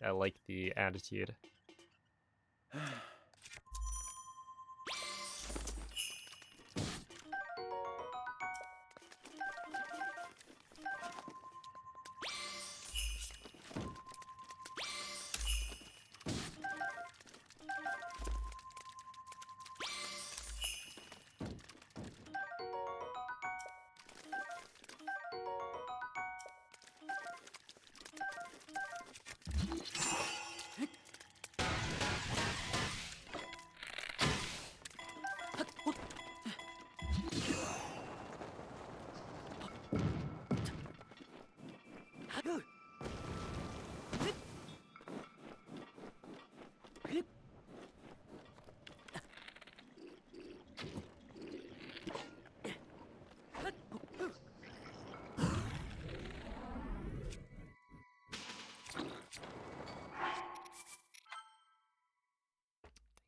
Speaker 2: I like the attitude.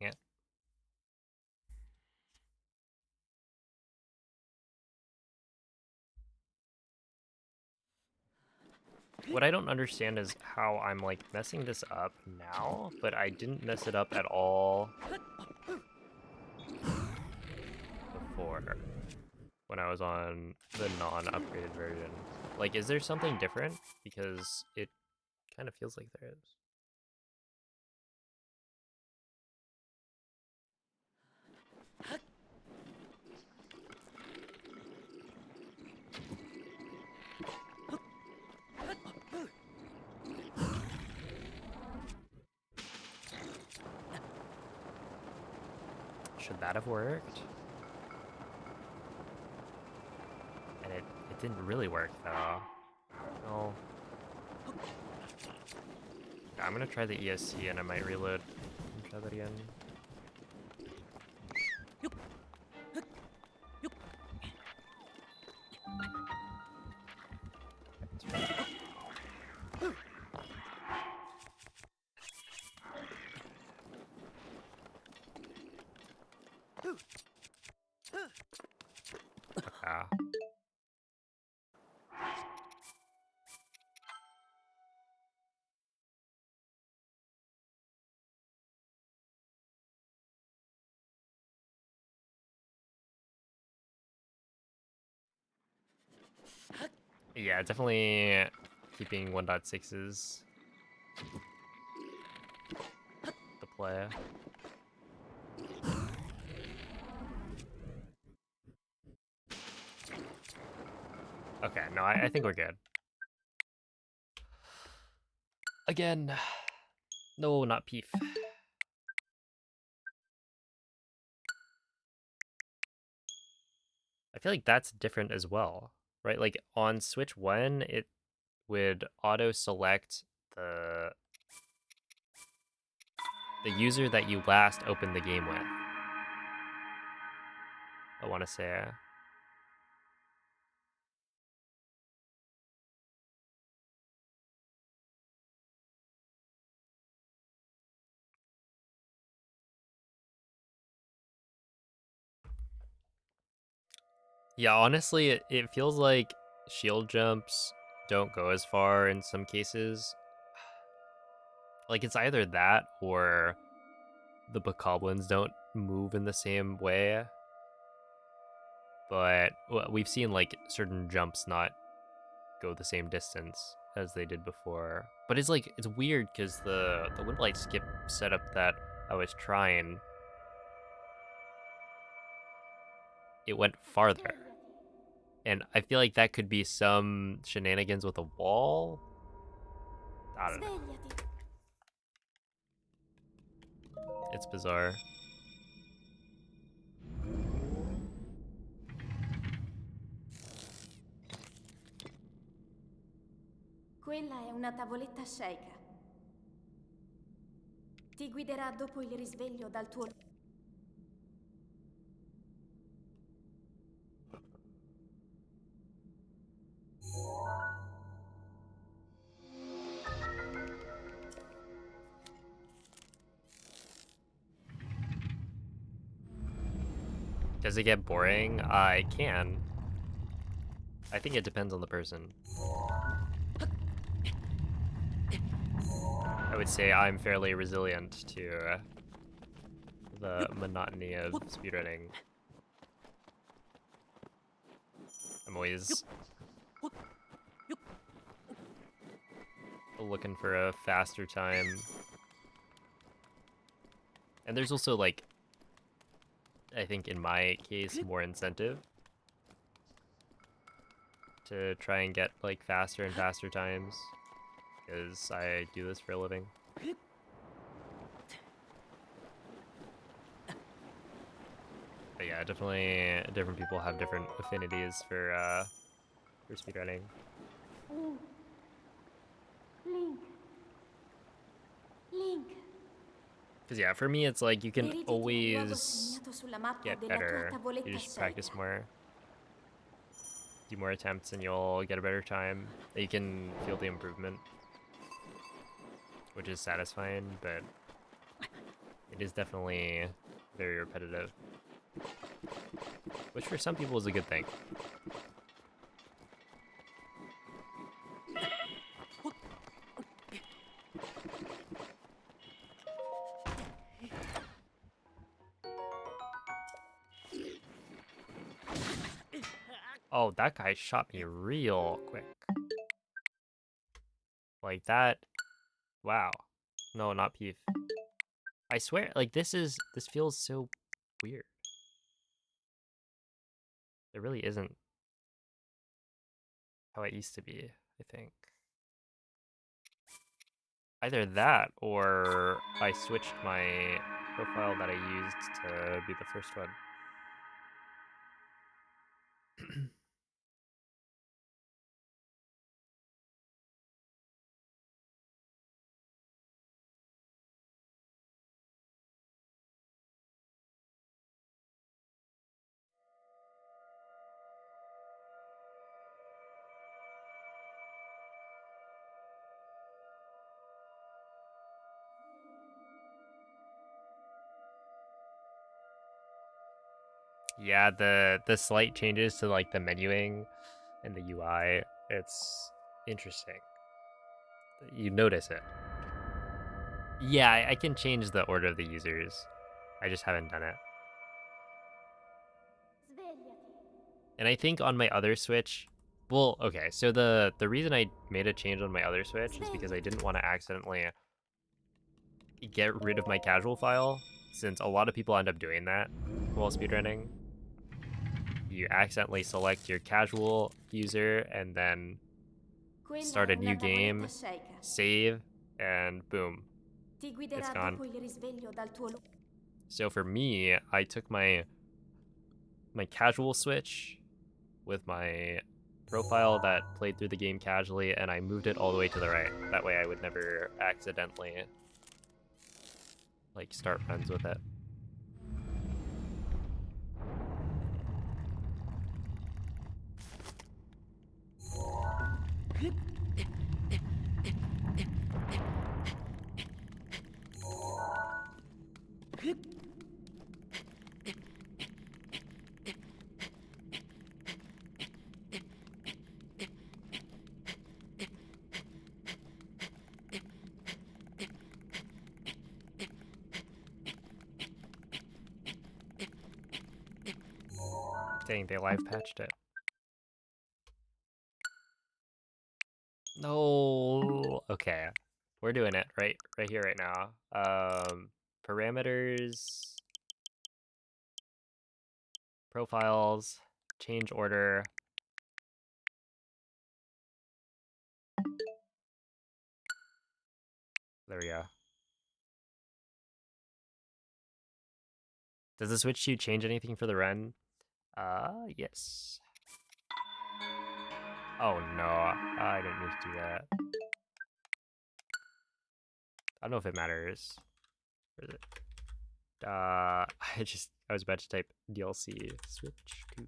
Speaker 2: Yeah. What I don't understand is how I'm like messing this up now, but I didn't mess it up at all better when I was on the non-upgraded version. Like, is there something different? Because it kind of feels like there is. Should that have worked? And it didn't really work though. No. I'm gonna try the ESC and I might reload and try that again. Okay. Yeah, definitely keeping 1.6s the play. Okay, no, I think we're good. Again, no, not Peef. I feel like that's different as well, right? Like on Switch 1, it would auto select the user that you last opened the game with. I want to say. Yeah, honestly, it feels like shield jumps don't go as far in some cases. Like it's either that or the bokoblins don't move in the same way. But we've seen like certain jumps not go the same distance as they did before. But it's like it's weird because the windblight skip setup that I was trying, it went farther. And I feel like that could be some shenanigans with a wall. I don't know.
Speaker 5: Svegliati.
Speaker 2: It's bizarre.
Speaker 5: Quella è una tavoletta sceicca. Ti guiderà dopo il risveglio dal tuo...
Speaker 2: Does it get boring? I can. I think it depends on the person. I would say I'm fairly resilient to the monotony of speedrunning. I'm always looking for a faster time. And there's also like, I think in my case, more incentive to try and get like faster and faster times because I do this for a living. But yeah, definitely different people have different affinities for speedrunning.
Speaker 5: Link. Link.
Speaker 2: Because yeah, for me it's like you can
Speaker 5: Dirigiti a un luogo
Speaker 2: always
Speaker 5: segnato sulla mappa
Speaker 2: get
Speaker 5: della tua
Speaker 2: better.
Speaker 5: tavoletta
Speaker 2: You just
Speaker 5: sceicca.
Speaker 2: practice more, do more attempts, and you'll get a better time. You can feel the improvement, which is satisfying, but it is definitely very repetitive, which for some people is a good thing. Oh, that guy shot me real quick. Like that. Wow. No, not Peef. I swear, like this feels so weird. It really isn't how it used to be, I think. Either that or I switched my profile that I used to be the first one. Yeah, the slight changes to like the menuing and the UI, it's interesting. You notice it. Yeah, I can change the order of the users. I just haven't done it. And I think on my other Switch, well, okay, so the reason I made a change on my other Switch is because I didn't want to accidentally get rid of my casual file, since a lot of people end up doing that while speedrunning. You accidentally select your casual user and then start a new game, save, and boom, it's gone. So for me, I took my casual Switch with my profile that played through the game casually, and I moved it all the way to the right. That way I would never accidentally like start runs with it. Dang, they live patched it. No. Okay. We're doing it right here, right now. Parameters, profiles, change order. There we go. Does the switch to change anything for the run? Yes. Oh no, I didn't mean to do that. I don't know if it matters. Where is it? I was about to type DLC switch to.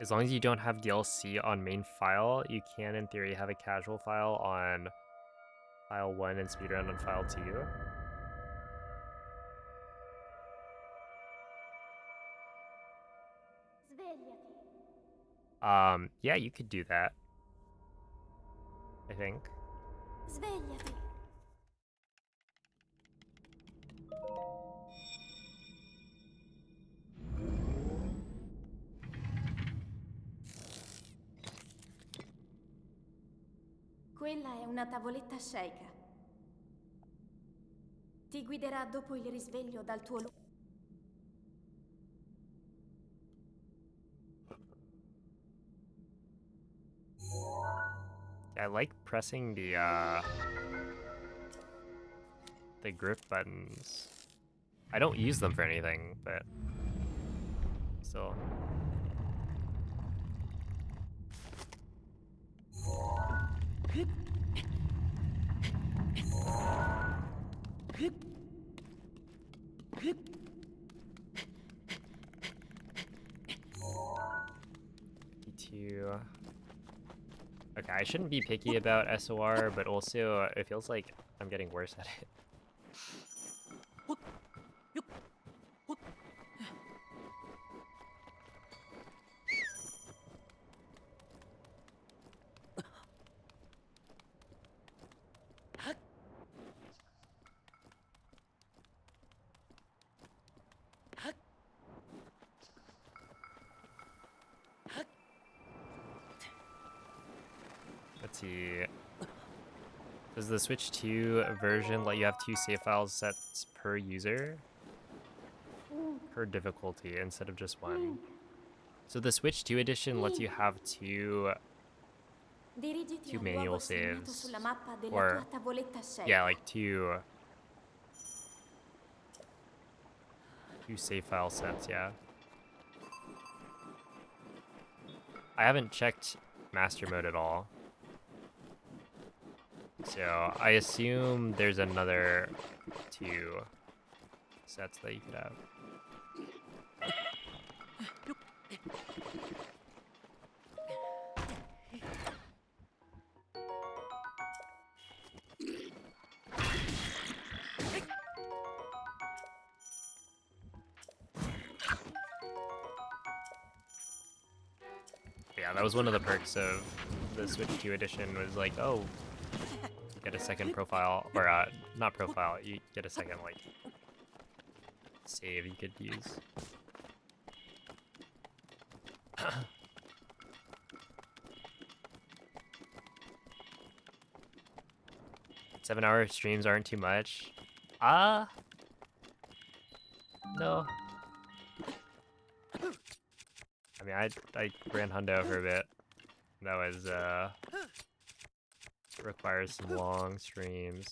Speaker 2: As long as you don't have DLC on main file, you can, in theory, have a casual file on file 1 and speedrun on file 2. Yeah, you could do that, I think.
Speaker 5: Svegliati. Quella è una tavoletta sceicca. Ti guiderà dopo il risveglio dal tuo luogo.
Speaker 2: I like pressing the grip buttons. I don't use them for anything, but still. P2. Okay, I shouldn't be picky about SOR, but also it feels like I'm getting worse at it. Let's see. Does the Switch 2 version let you have 2 save file sets per user? Per difficulty instead of just one. So the Switch 2 edition lets you have two
Speaker 5: Dirigiti al
Speaker 2: manual
Speaker 5: luogo segnato
Speaker 2: saves.
Speaker 5: sulla mappa della
Speaker 2: Or,
Speaker 5: tua tavoletta scelta.
Speaker 2: yeah, like two save file sets, yeah. I haven't checked master mode at all. So I assume there's another 2 sets that you could have. Yeah, that was one of the perks of the Switch 2 edition was like, oh, you get a second profile, or not profile, you get a second, like, save you could use. 7-hour streams aren't too much. No. I mean, I ran Hundo for a bit. That was, requires some long streams.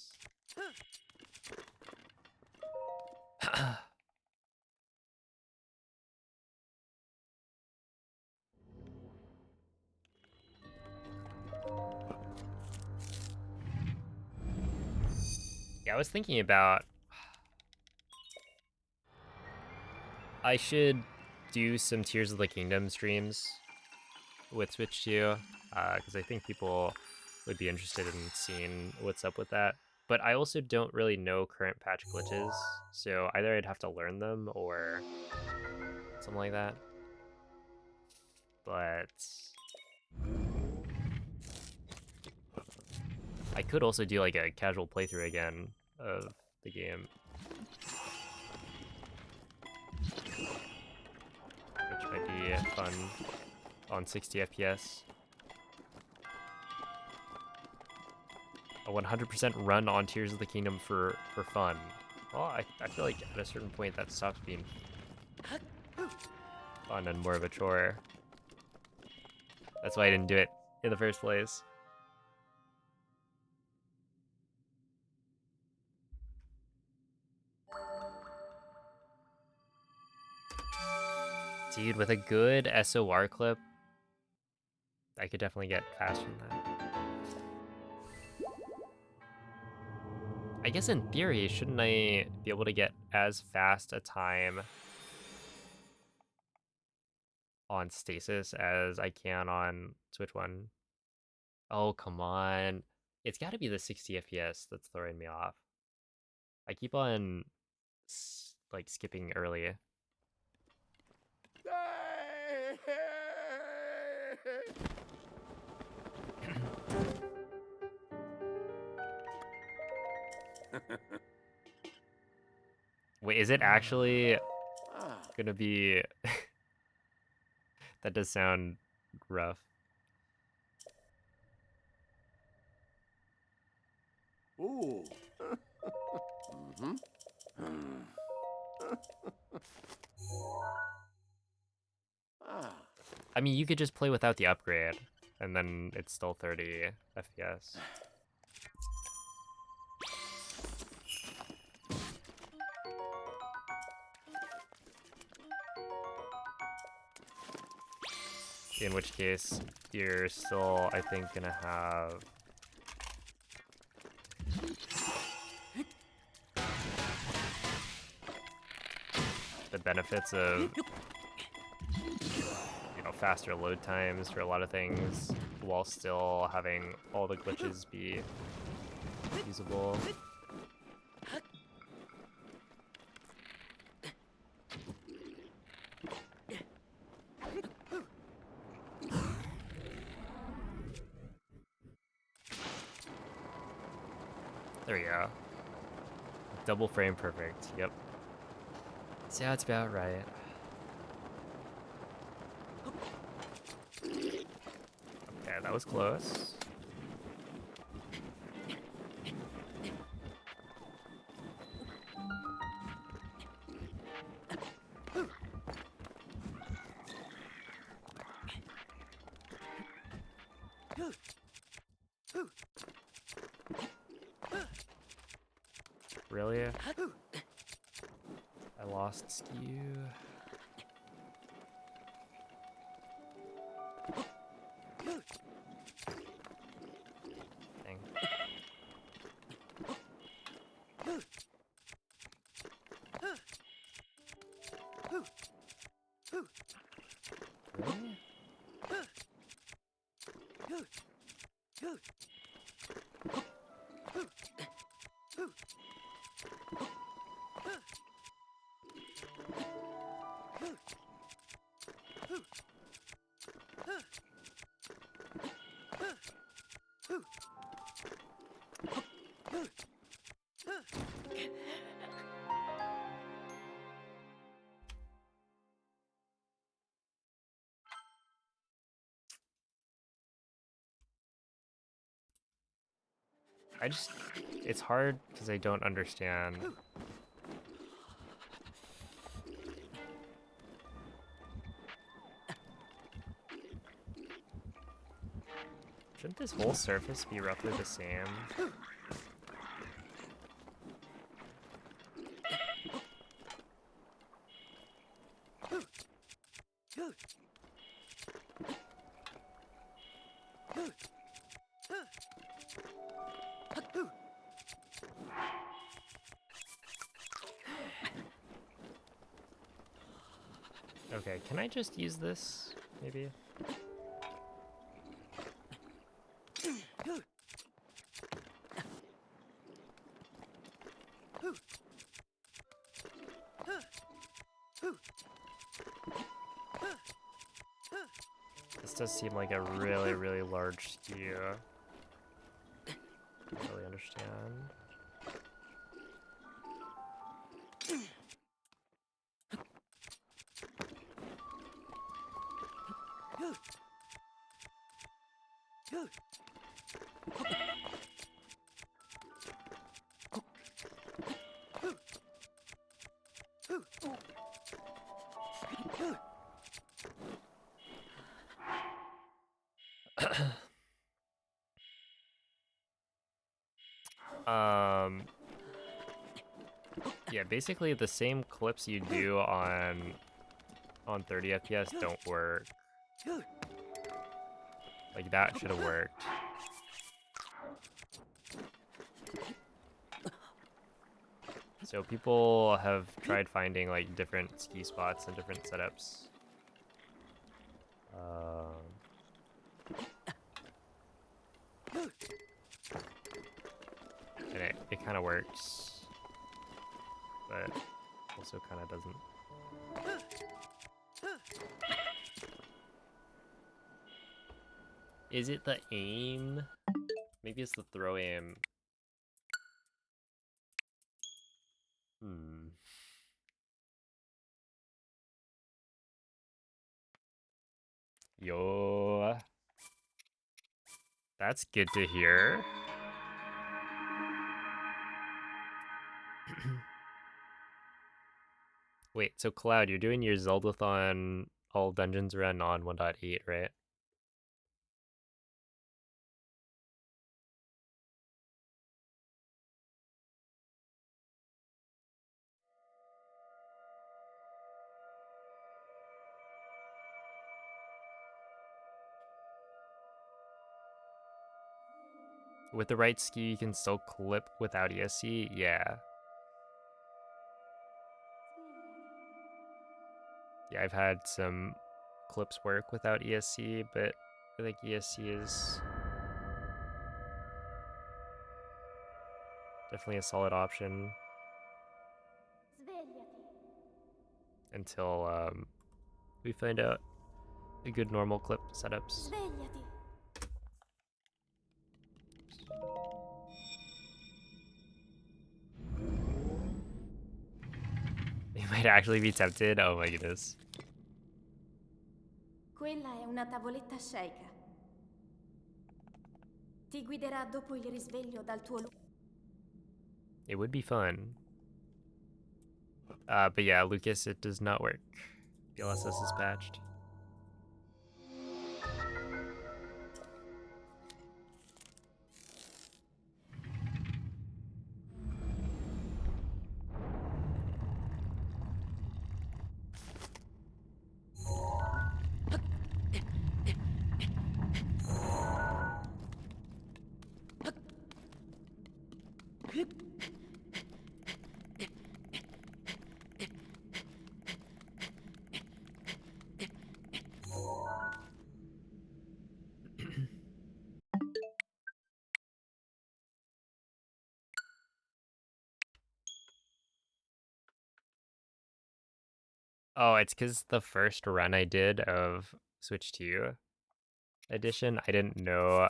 Speaker 2: Yeah, I was thinking about I should do some Tears of the Kingdom streams with Switch 2, because I think people would be interested in seeing what's up with that. But I also don't really know current patch glitches, so either I'd have to learn them or something like that. But I could also do like a casual playthrough again of the game, which might be fun on 60 FPS. A 100% run on Tears of the Kingdom for fun. Well, I feel like at a certain point that stops being fun and more of a chore. That's why I didn't do it in the first place. Dude, with a good SOR clip, I could definitely get faster than that. I guess in theory, shouldn't I be able to get as fast a time on Stasis as I can on Switch 1? Oh, come on. It's got to be the 60 FPS that's throwing me off. I keep on, like, skipping early. Wait, is it actually gonna be... That does sound rough.
Speaker 4: Ooh.
Speaker 2: I mean, you could just play without the upgrade, and then it's still 30 FPS. In which case, you're still, I think, gonna have the benefits of, you know, faster load times for a lot of things while still having all the glitches be usable. There we go. Double frame perfect. Yep. Sounds about right. Okay, that was close. Really? I lost skew. Dang. Really? It's hard because I don't understand. Shouldn't this whole surface be roughly the same? Okay, can I just use this, maybe? This does seem like a really, really large skew. I don't really understand. Yeah, basically the same clips you do on 30 FPS don't work. Like that should have worked. So people have tried finding like different ski spots and different setups. And it kind of works, but also kind of doesn't. Is it the aim? Maybe it's the throw aim. Yo. That's good to hear. Wait, so Cloud, you're doing your Zeldathon all dungeons run on 1.8, right? With the right ski, you can still clip without ESC? Yeah. Yeah, I've had some clips work without ESC, but I think ESC is definitely a solid option
Speaker 5: Svegliati.
Speaker 2: until we find out a good normal clip setups.
Speaker 5: Svegliati.
Speaker 2: You might actually be tempted. Oh my goodness.
Speaker 5: Quella è una tavoletta sceicca. Ti guiderà dopo il risveglio dal tuo
Speaker 2: It would be fun. But yeah, Lucas, it does not work. BLSS is patched. Oh, it's because the first run I did of Switch 2 edition, I didn't know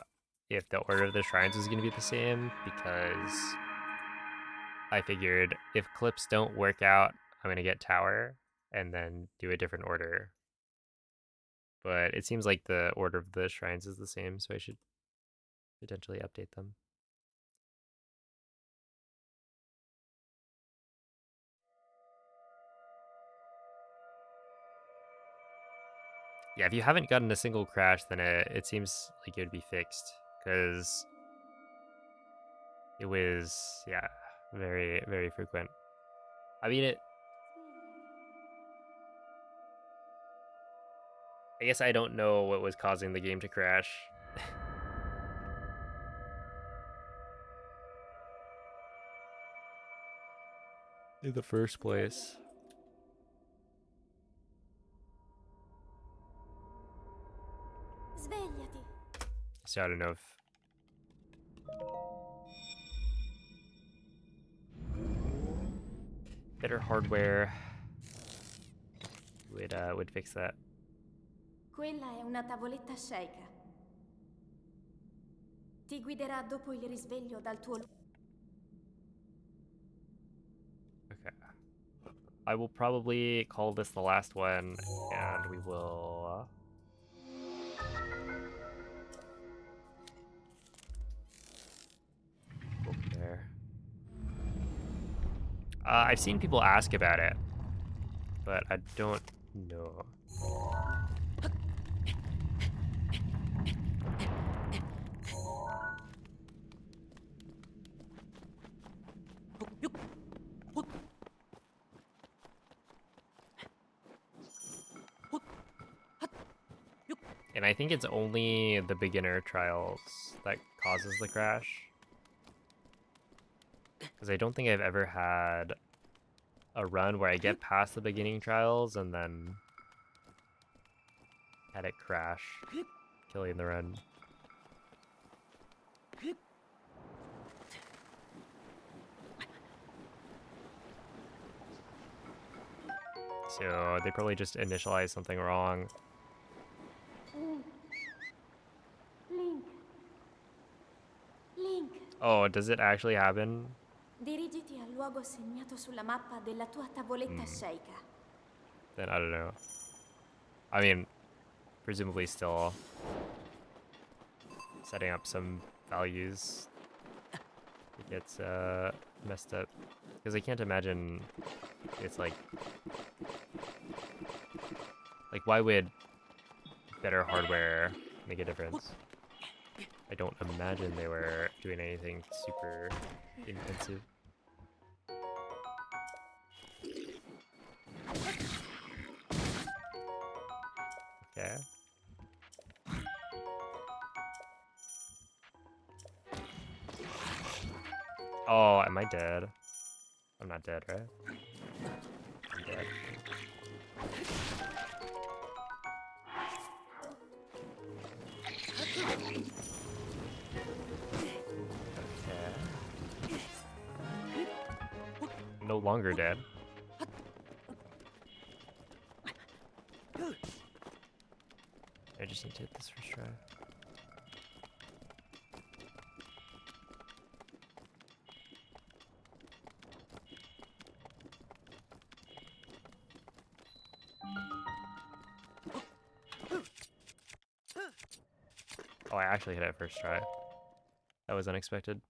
Speaker 2: if the order of the shrines was going to be the same because I figured if clips don't work out, I'm going to get tower and then do a different order. But it seems like the order of the shrines is the same, so I should potentially update them. Yeah, if you haven't gotten a single crash, then it seems like it would be fixed because it was, yeah, very, very frequent. I mean, I guess I don't know what was causing the game to crash. In the first place.
Speaker 5: Svegliati.
Speaker 2: So I don't know if better hardware would fix that.
Speaker 5: Quella è una tavoletta sceicca. Ti guiderà dopo il risveglio dal tuo
Speaker 2: Okay. I will probably call this the last one, and we will go from there. I've seen people ask about it, but I don't know. And I think it's only the beginner trials that causes the crash. Because I don't think I've ever had a run where I get past the beginning trials and then had it crash, killing the run. So they probably just initialized something wrong.
Speaker 5: Link. Link.
Speaker 2: Oh, does it actually happen?
Speaker 5: Dirigiti al luogo segnato sulla mappa della tua tavoletta sceicca.
Speaker 2: Then I don't know. I mean, presumably still setting up some values. It gets messed up. Because I can't imagine it's like why would better hardware make a difference? I don't imagine they were doing anything super intensive. Okay. Oh, am I dead? I'm not dead, right? I'm dead. no longer dead. I just need to hit this first try. Oh, I actually hit it first try. That was unexpected.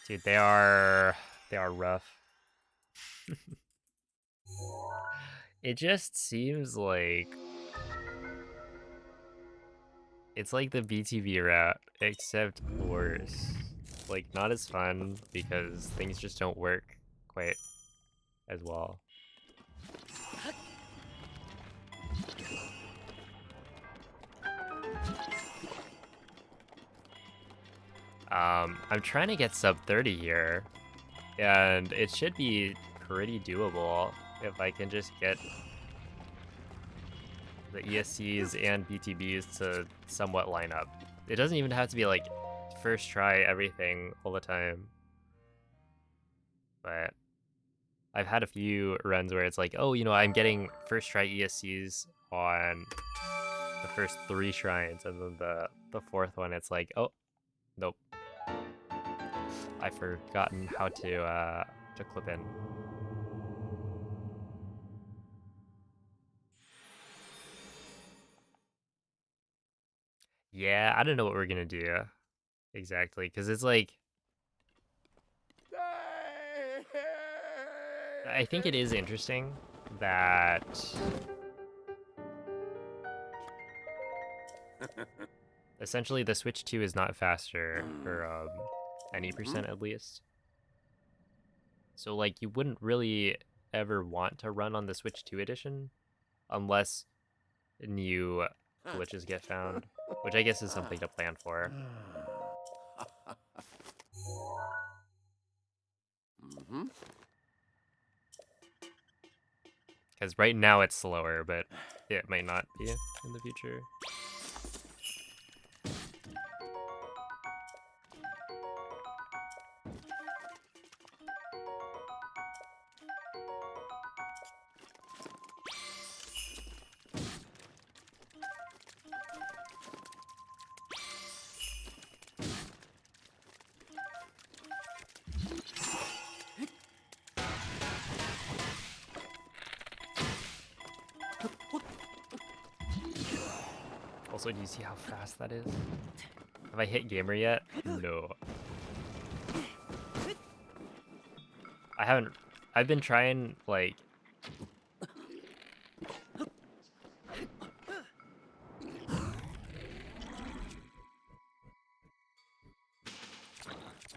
Speaker 2: Dude, they are rough. It just seems like it's like the BTV route, except worse. Like, not as fun because things just don't work quite as well. I'm trying to get sub 30 here, and it should be pretty doable if I can just get the ESCs and BTBs to somewhat line up. It doesn't even have to be like first try everything all the time, but I've had a few runs where it's like, oh, you know, I'm getting first try ESCs on the first 3 shrines, and then the 4th one, it's like, oh, nope. I've forgotten how to clip in. Yeah, I don't know what we're gonna do exactly, because it's like, I think it is interesting that essentially the Switch 2 is not faster for any percent at least. So like you wouldn't really ever want to run on the Switch 2 edition unless new glitches get found, which I guess is something to plan for. Because right now it's slower, but it might not be in the future. Also, do you see how fast that is? Have I hit gamer yet? No. I haven't. I've been trying, like...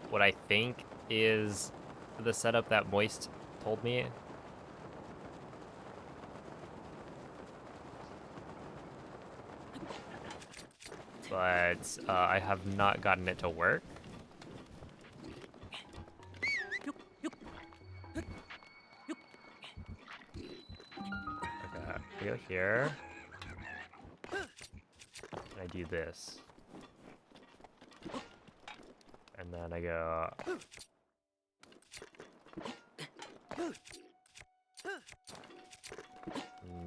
Speaker 2: what I think is the setup that Moist told me. But I have not gotten it to work. Okay, I go here. And I do this. And then I go...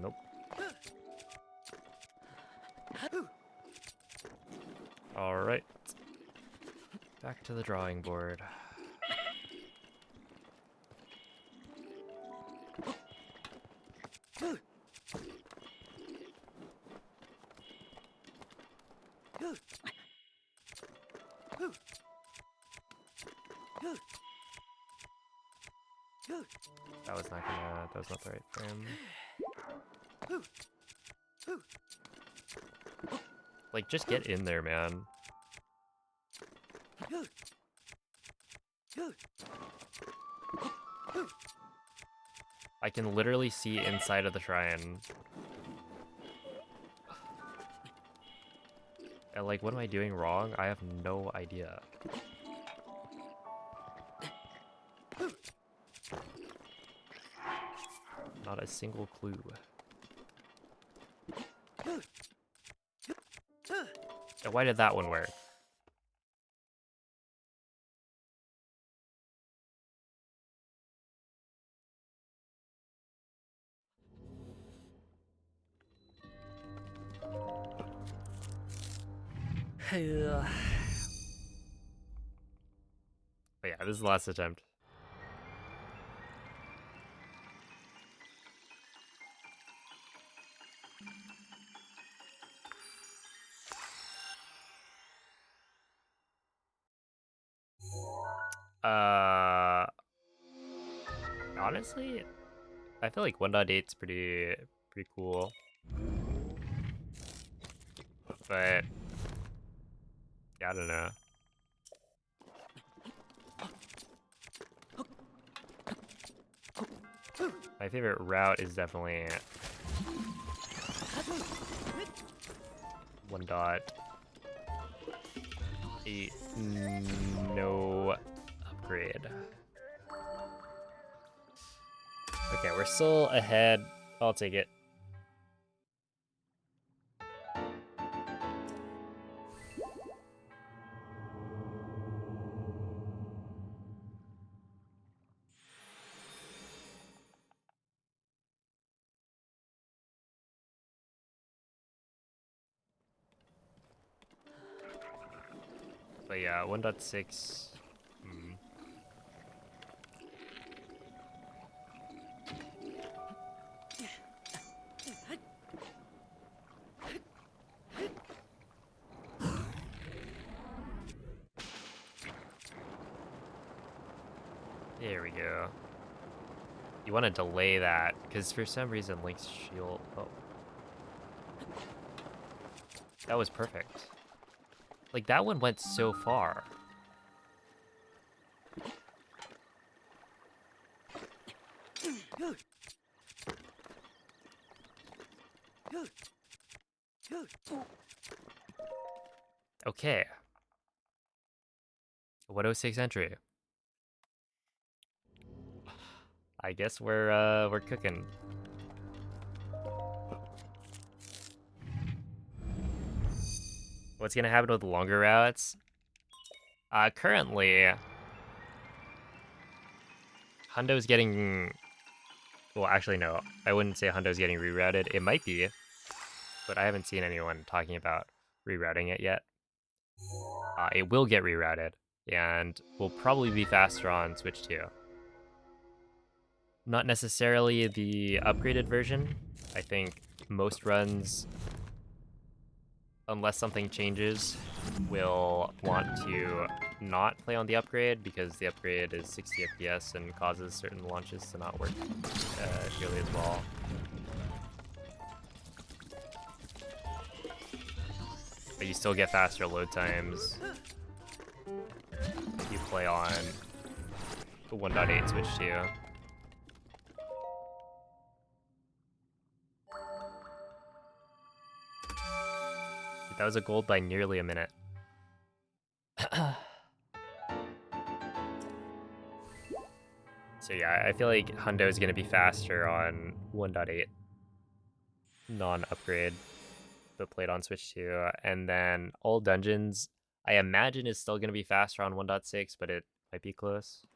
Speaker 2: Nope. Alright. Back to the drawing board. That was not the right frame. Like, just get in there, man. I can literally see inside of the shrine. And like, what am I doing wrong? I have no idea. Not a single clue. And why did that one work? But yeah, this is the last attempt. Honestly, I feel like 1.8's pretty cool. But yeah, I don't know. My favorite route is definitely 1.8. No upgrade. Okay, we're still ahead. I'll take it. But yeah, 1.6. There we go. You want to delay that, because for some reason Link's shield... Oh. That was perfect. Like, that one went so far. Okay. 106 entry. I guess we're cooking. What's gonna happen with longer routes? Currently, Hundo's getting... Well, actually, no. I wouldn't say Hundo's getting rerouted. It might be, but I haven't seen anyone talking about rerouting it yet. It will get rerouted, and will probably be faster on Switch 2. Not necessarily the upgraded version. I think most runs, unless something changes, will want to not play on the upgrade because the upgrade is 60 FPS and causes certain launches to not work nearly as well. But you still get faster load times if you play on the 1.8 Switch 2. That was a gold by nearly a minute. So yeah, I feel like Hundo is going to be faster on 1.8 non-upgrade, but played on Switch 2. And then all dungeons, I imagine is still going to be faster on 1.6, but it might be close.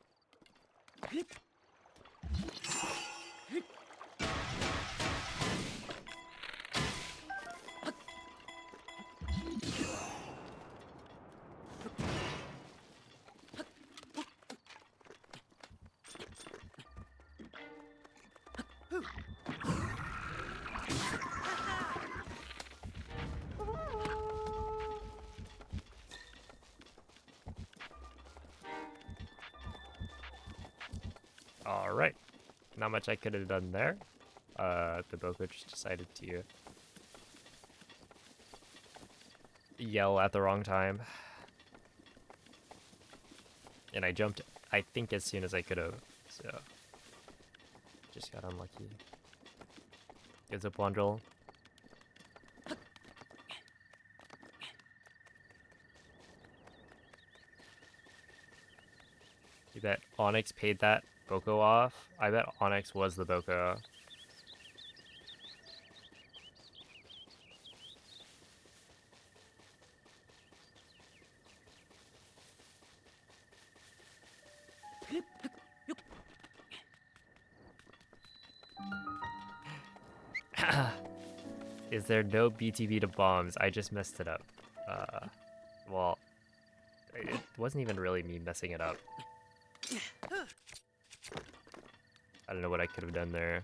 Speaker 2: All right, not much I could have done there. The BotW just decided to yell at the wrong time. And I jumped, I think, as soon as I could have, so just got unlucky. Gives up Wandrel. You bet Onyx paid that Boko off? I bet Onyx was the Boko. Is there no BTB to bombs? I just messed it up. Well, it wasn't even really me messing it up. I don't know what I could have done there.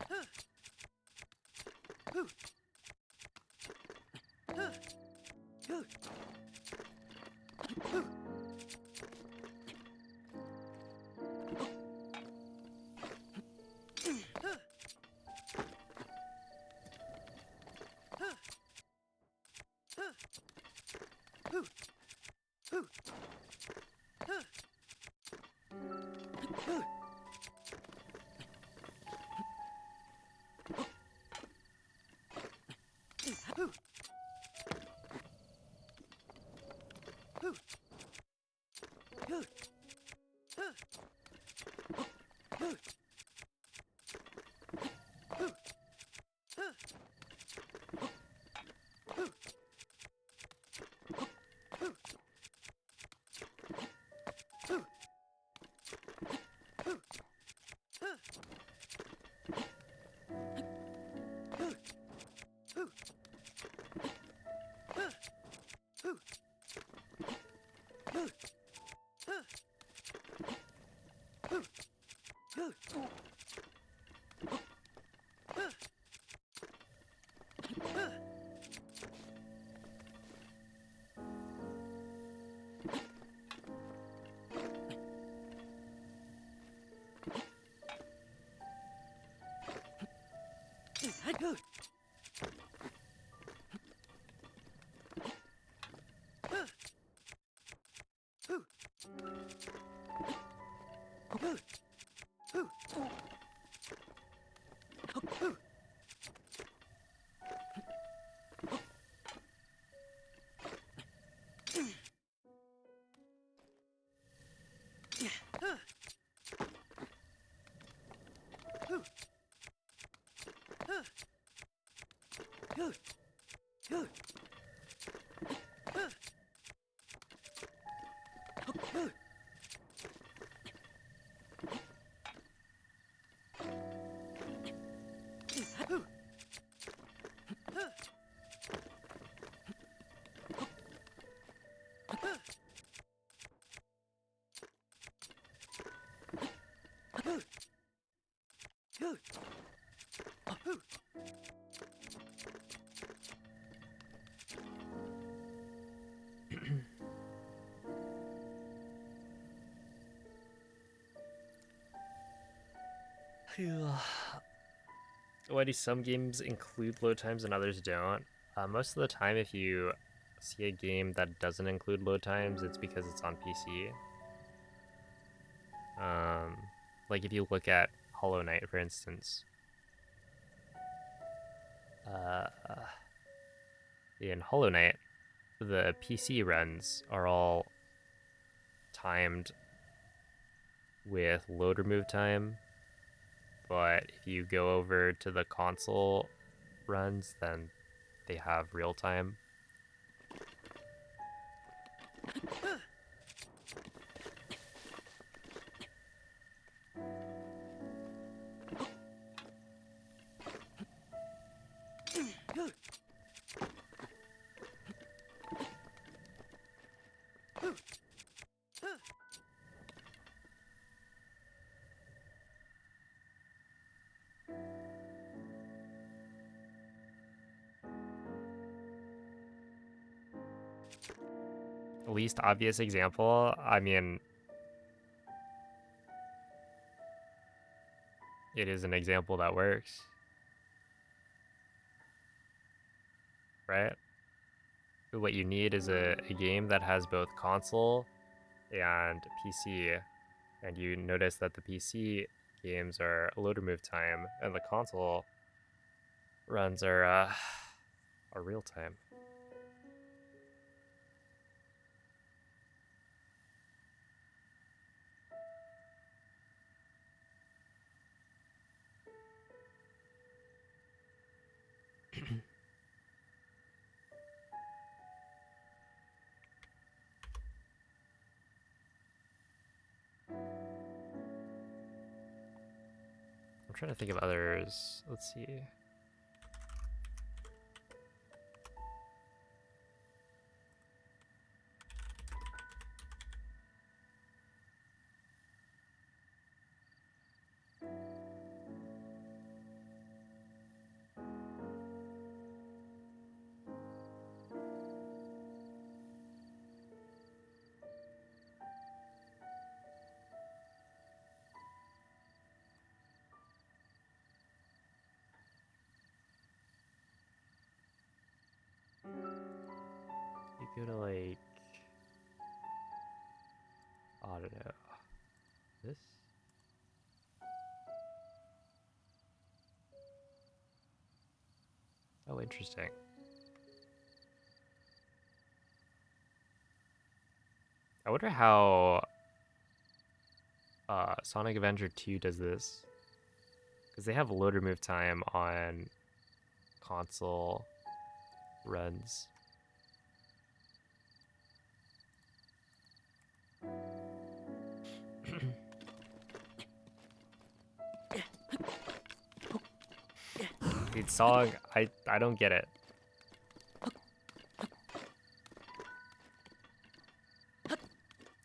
Speaker 2: Why do some games include load times and others don't? Most of the time, if you see a game that doesn't include load times, it's because it's on PC. Like if you look at Hollow Knight, for instance. In Hollow Knight, the PC runs are all timed with load remove time, but if you go over to the console runs, then they have real time. Least obvious example, I mean, it is an example that works, right? What you need is a game that has both console and PC, and you notice that the PC games are load remove time, and the console runs are real time. trying to think of others. Let's see. You go to like, I don't know, this? Oh, interesting. I wonder how Sonic Adventure 2 does this. Because they have load remove time on console runs. Dude, song, I don't get it.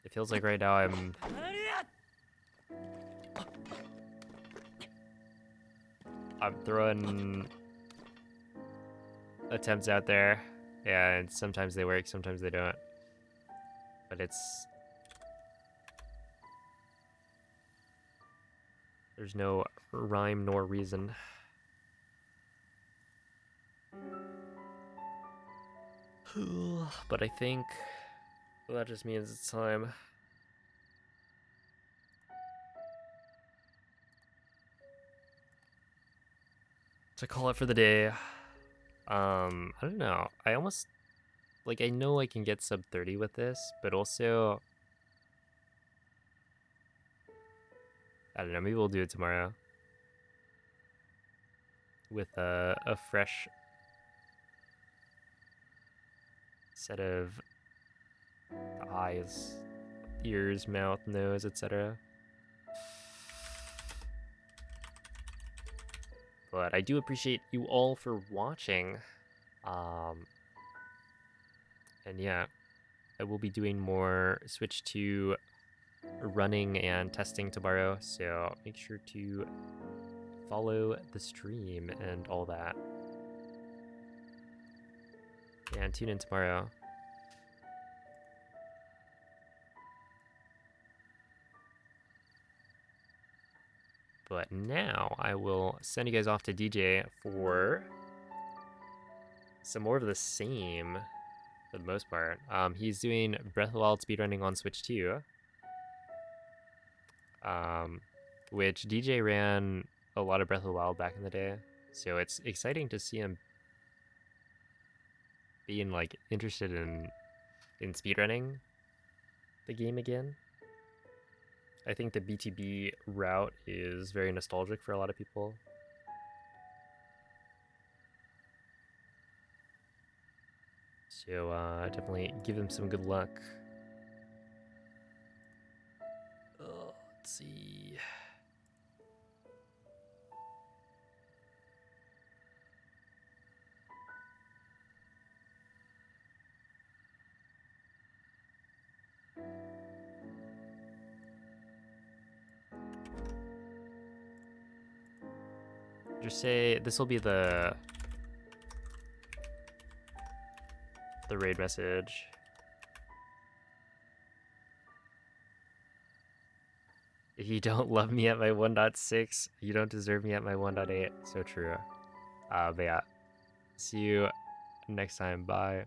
Speaker 2: It feels like right now I'm throwing attempts out there, and sometimes they work, sometimes they don't. But there's no rhyme nor reason. But I think that just means it's time to call it for the day. I don't know. I almost, like, I know I can get sub 30 with this, but also, I don't know, maybe we'll do it tomorrow with a fresh set of eyes, ears, mouth, nose, etc. But I do appreciate you all for watching. And yeah, I will be doing more Switch 2 running and testing tomorrow, so make sure to follow the stream and all that. And tune in tomorrow. But now I will send you guys off to DJ for some more of the same, for the most part. He's doing Breath of the Wild speedrunning on Switch 2, which DJ ran a lot of Breath of the Wild back in the day, so it's exciting to see him being like interested in speedrunning the game again. I think the BTB route is very nostalgic for a lot of people. So definitely give him some good luck. Let's see. Just say this will be the raid message. If you don't love me at my 1.6, you don't deserve me at my 1.8. So true. But yeah, see you next time. Bye.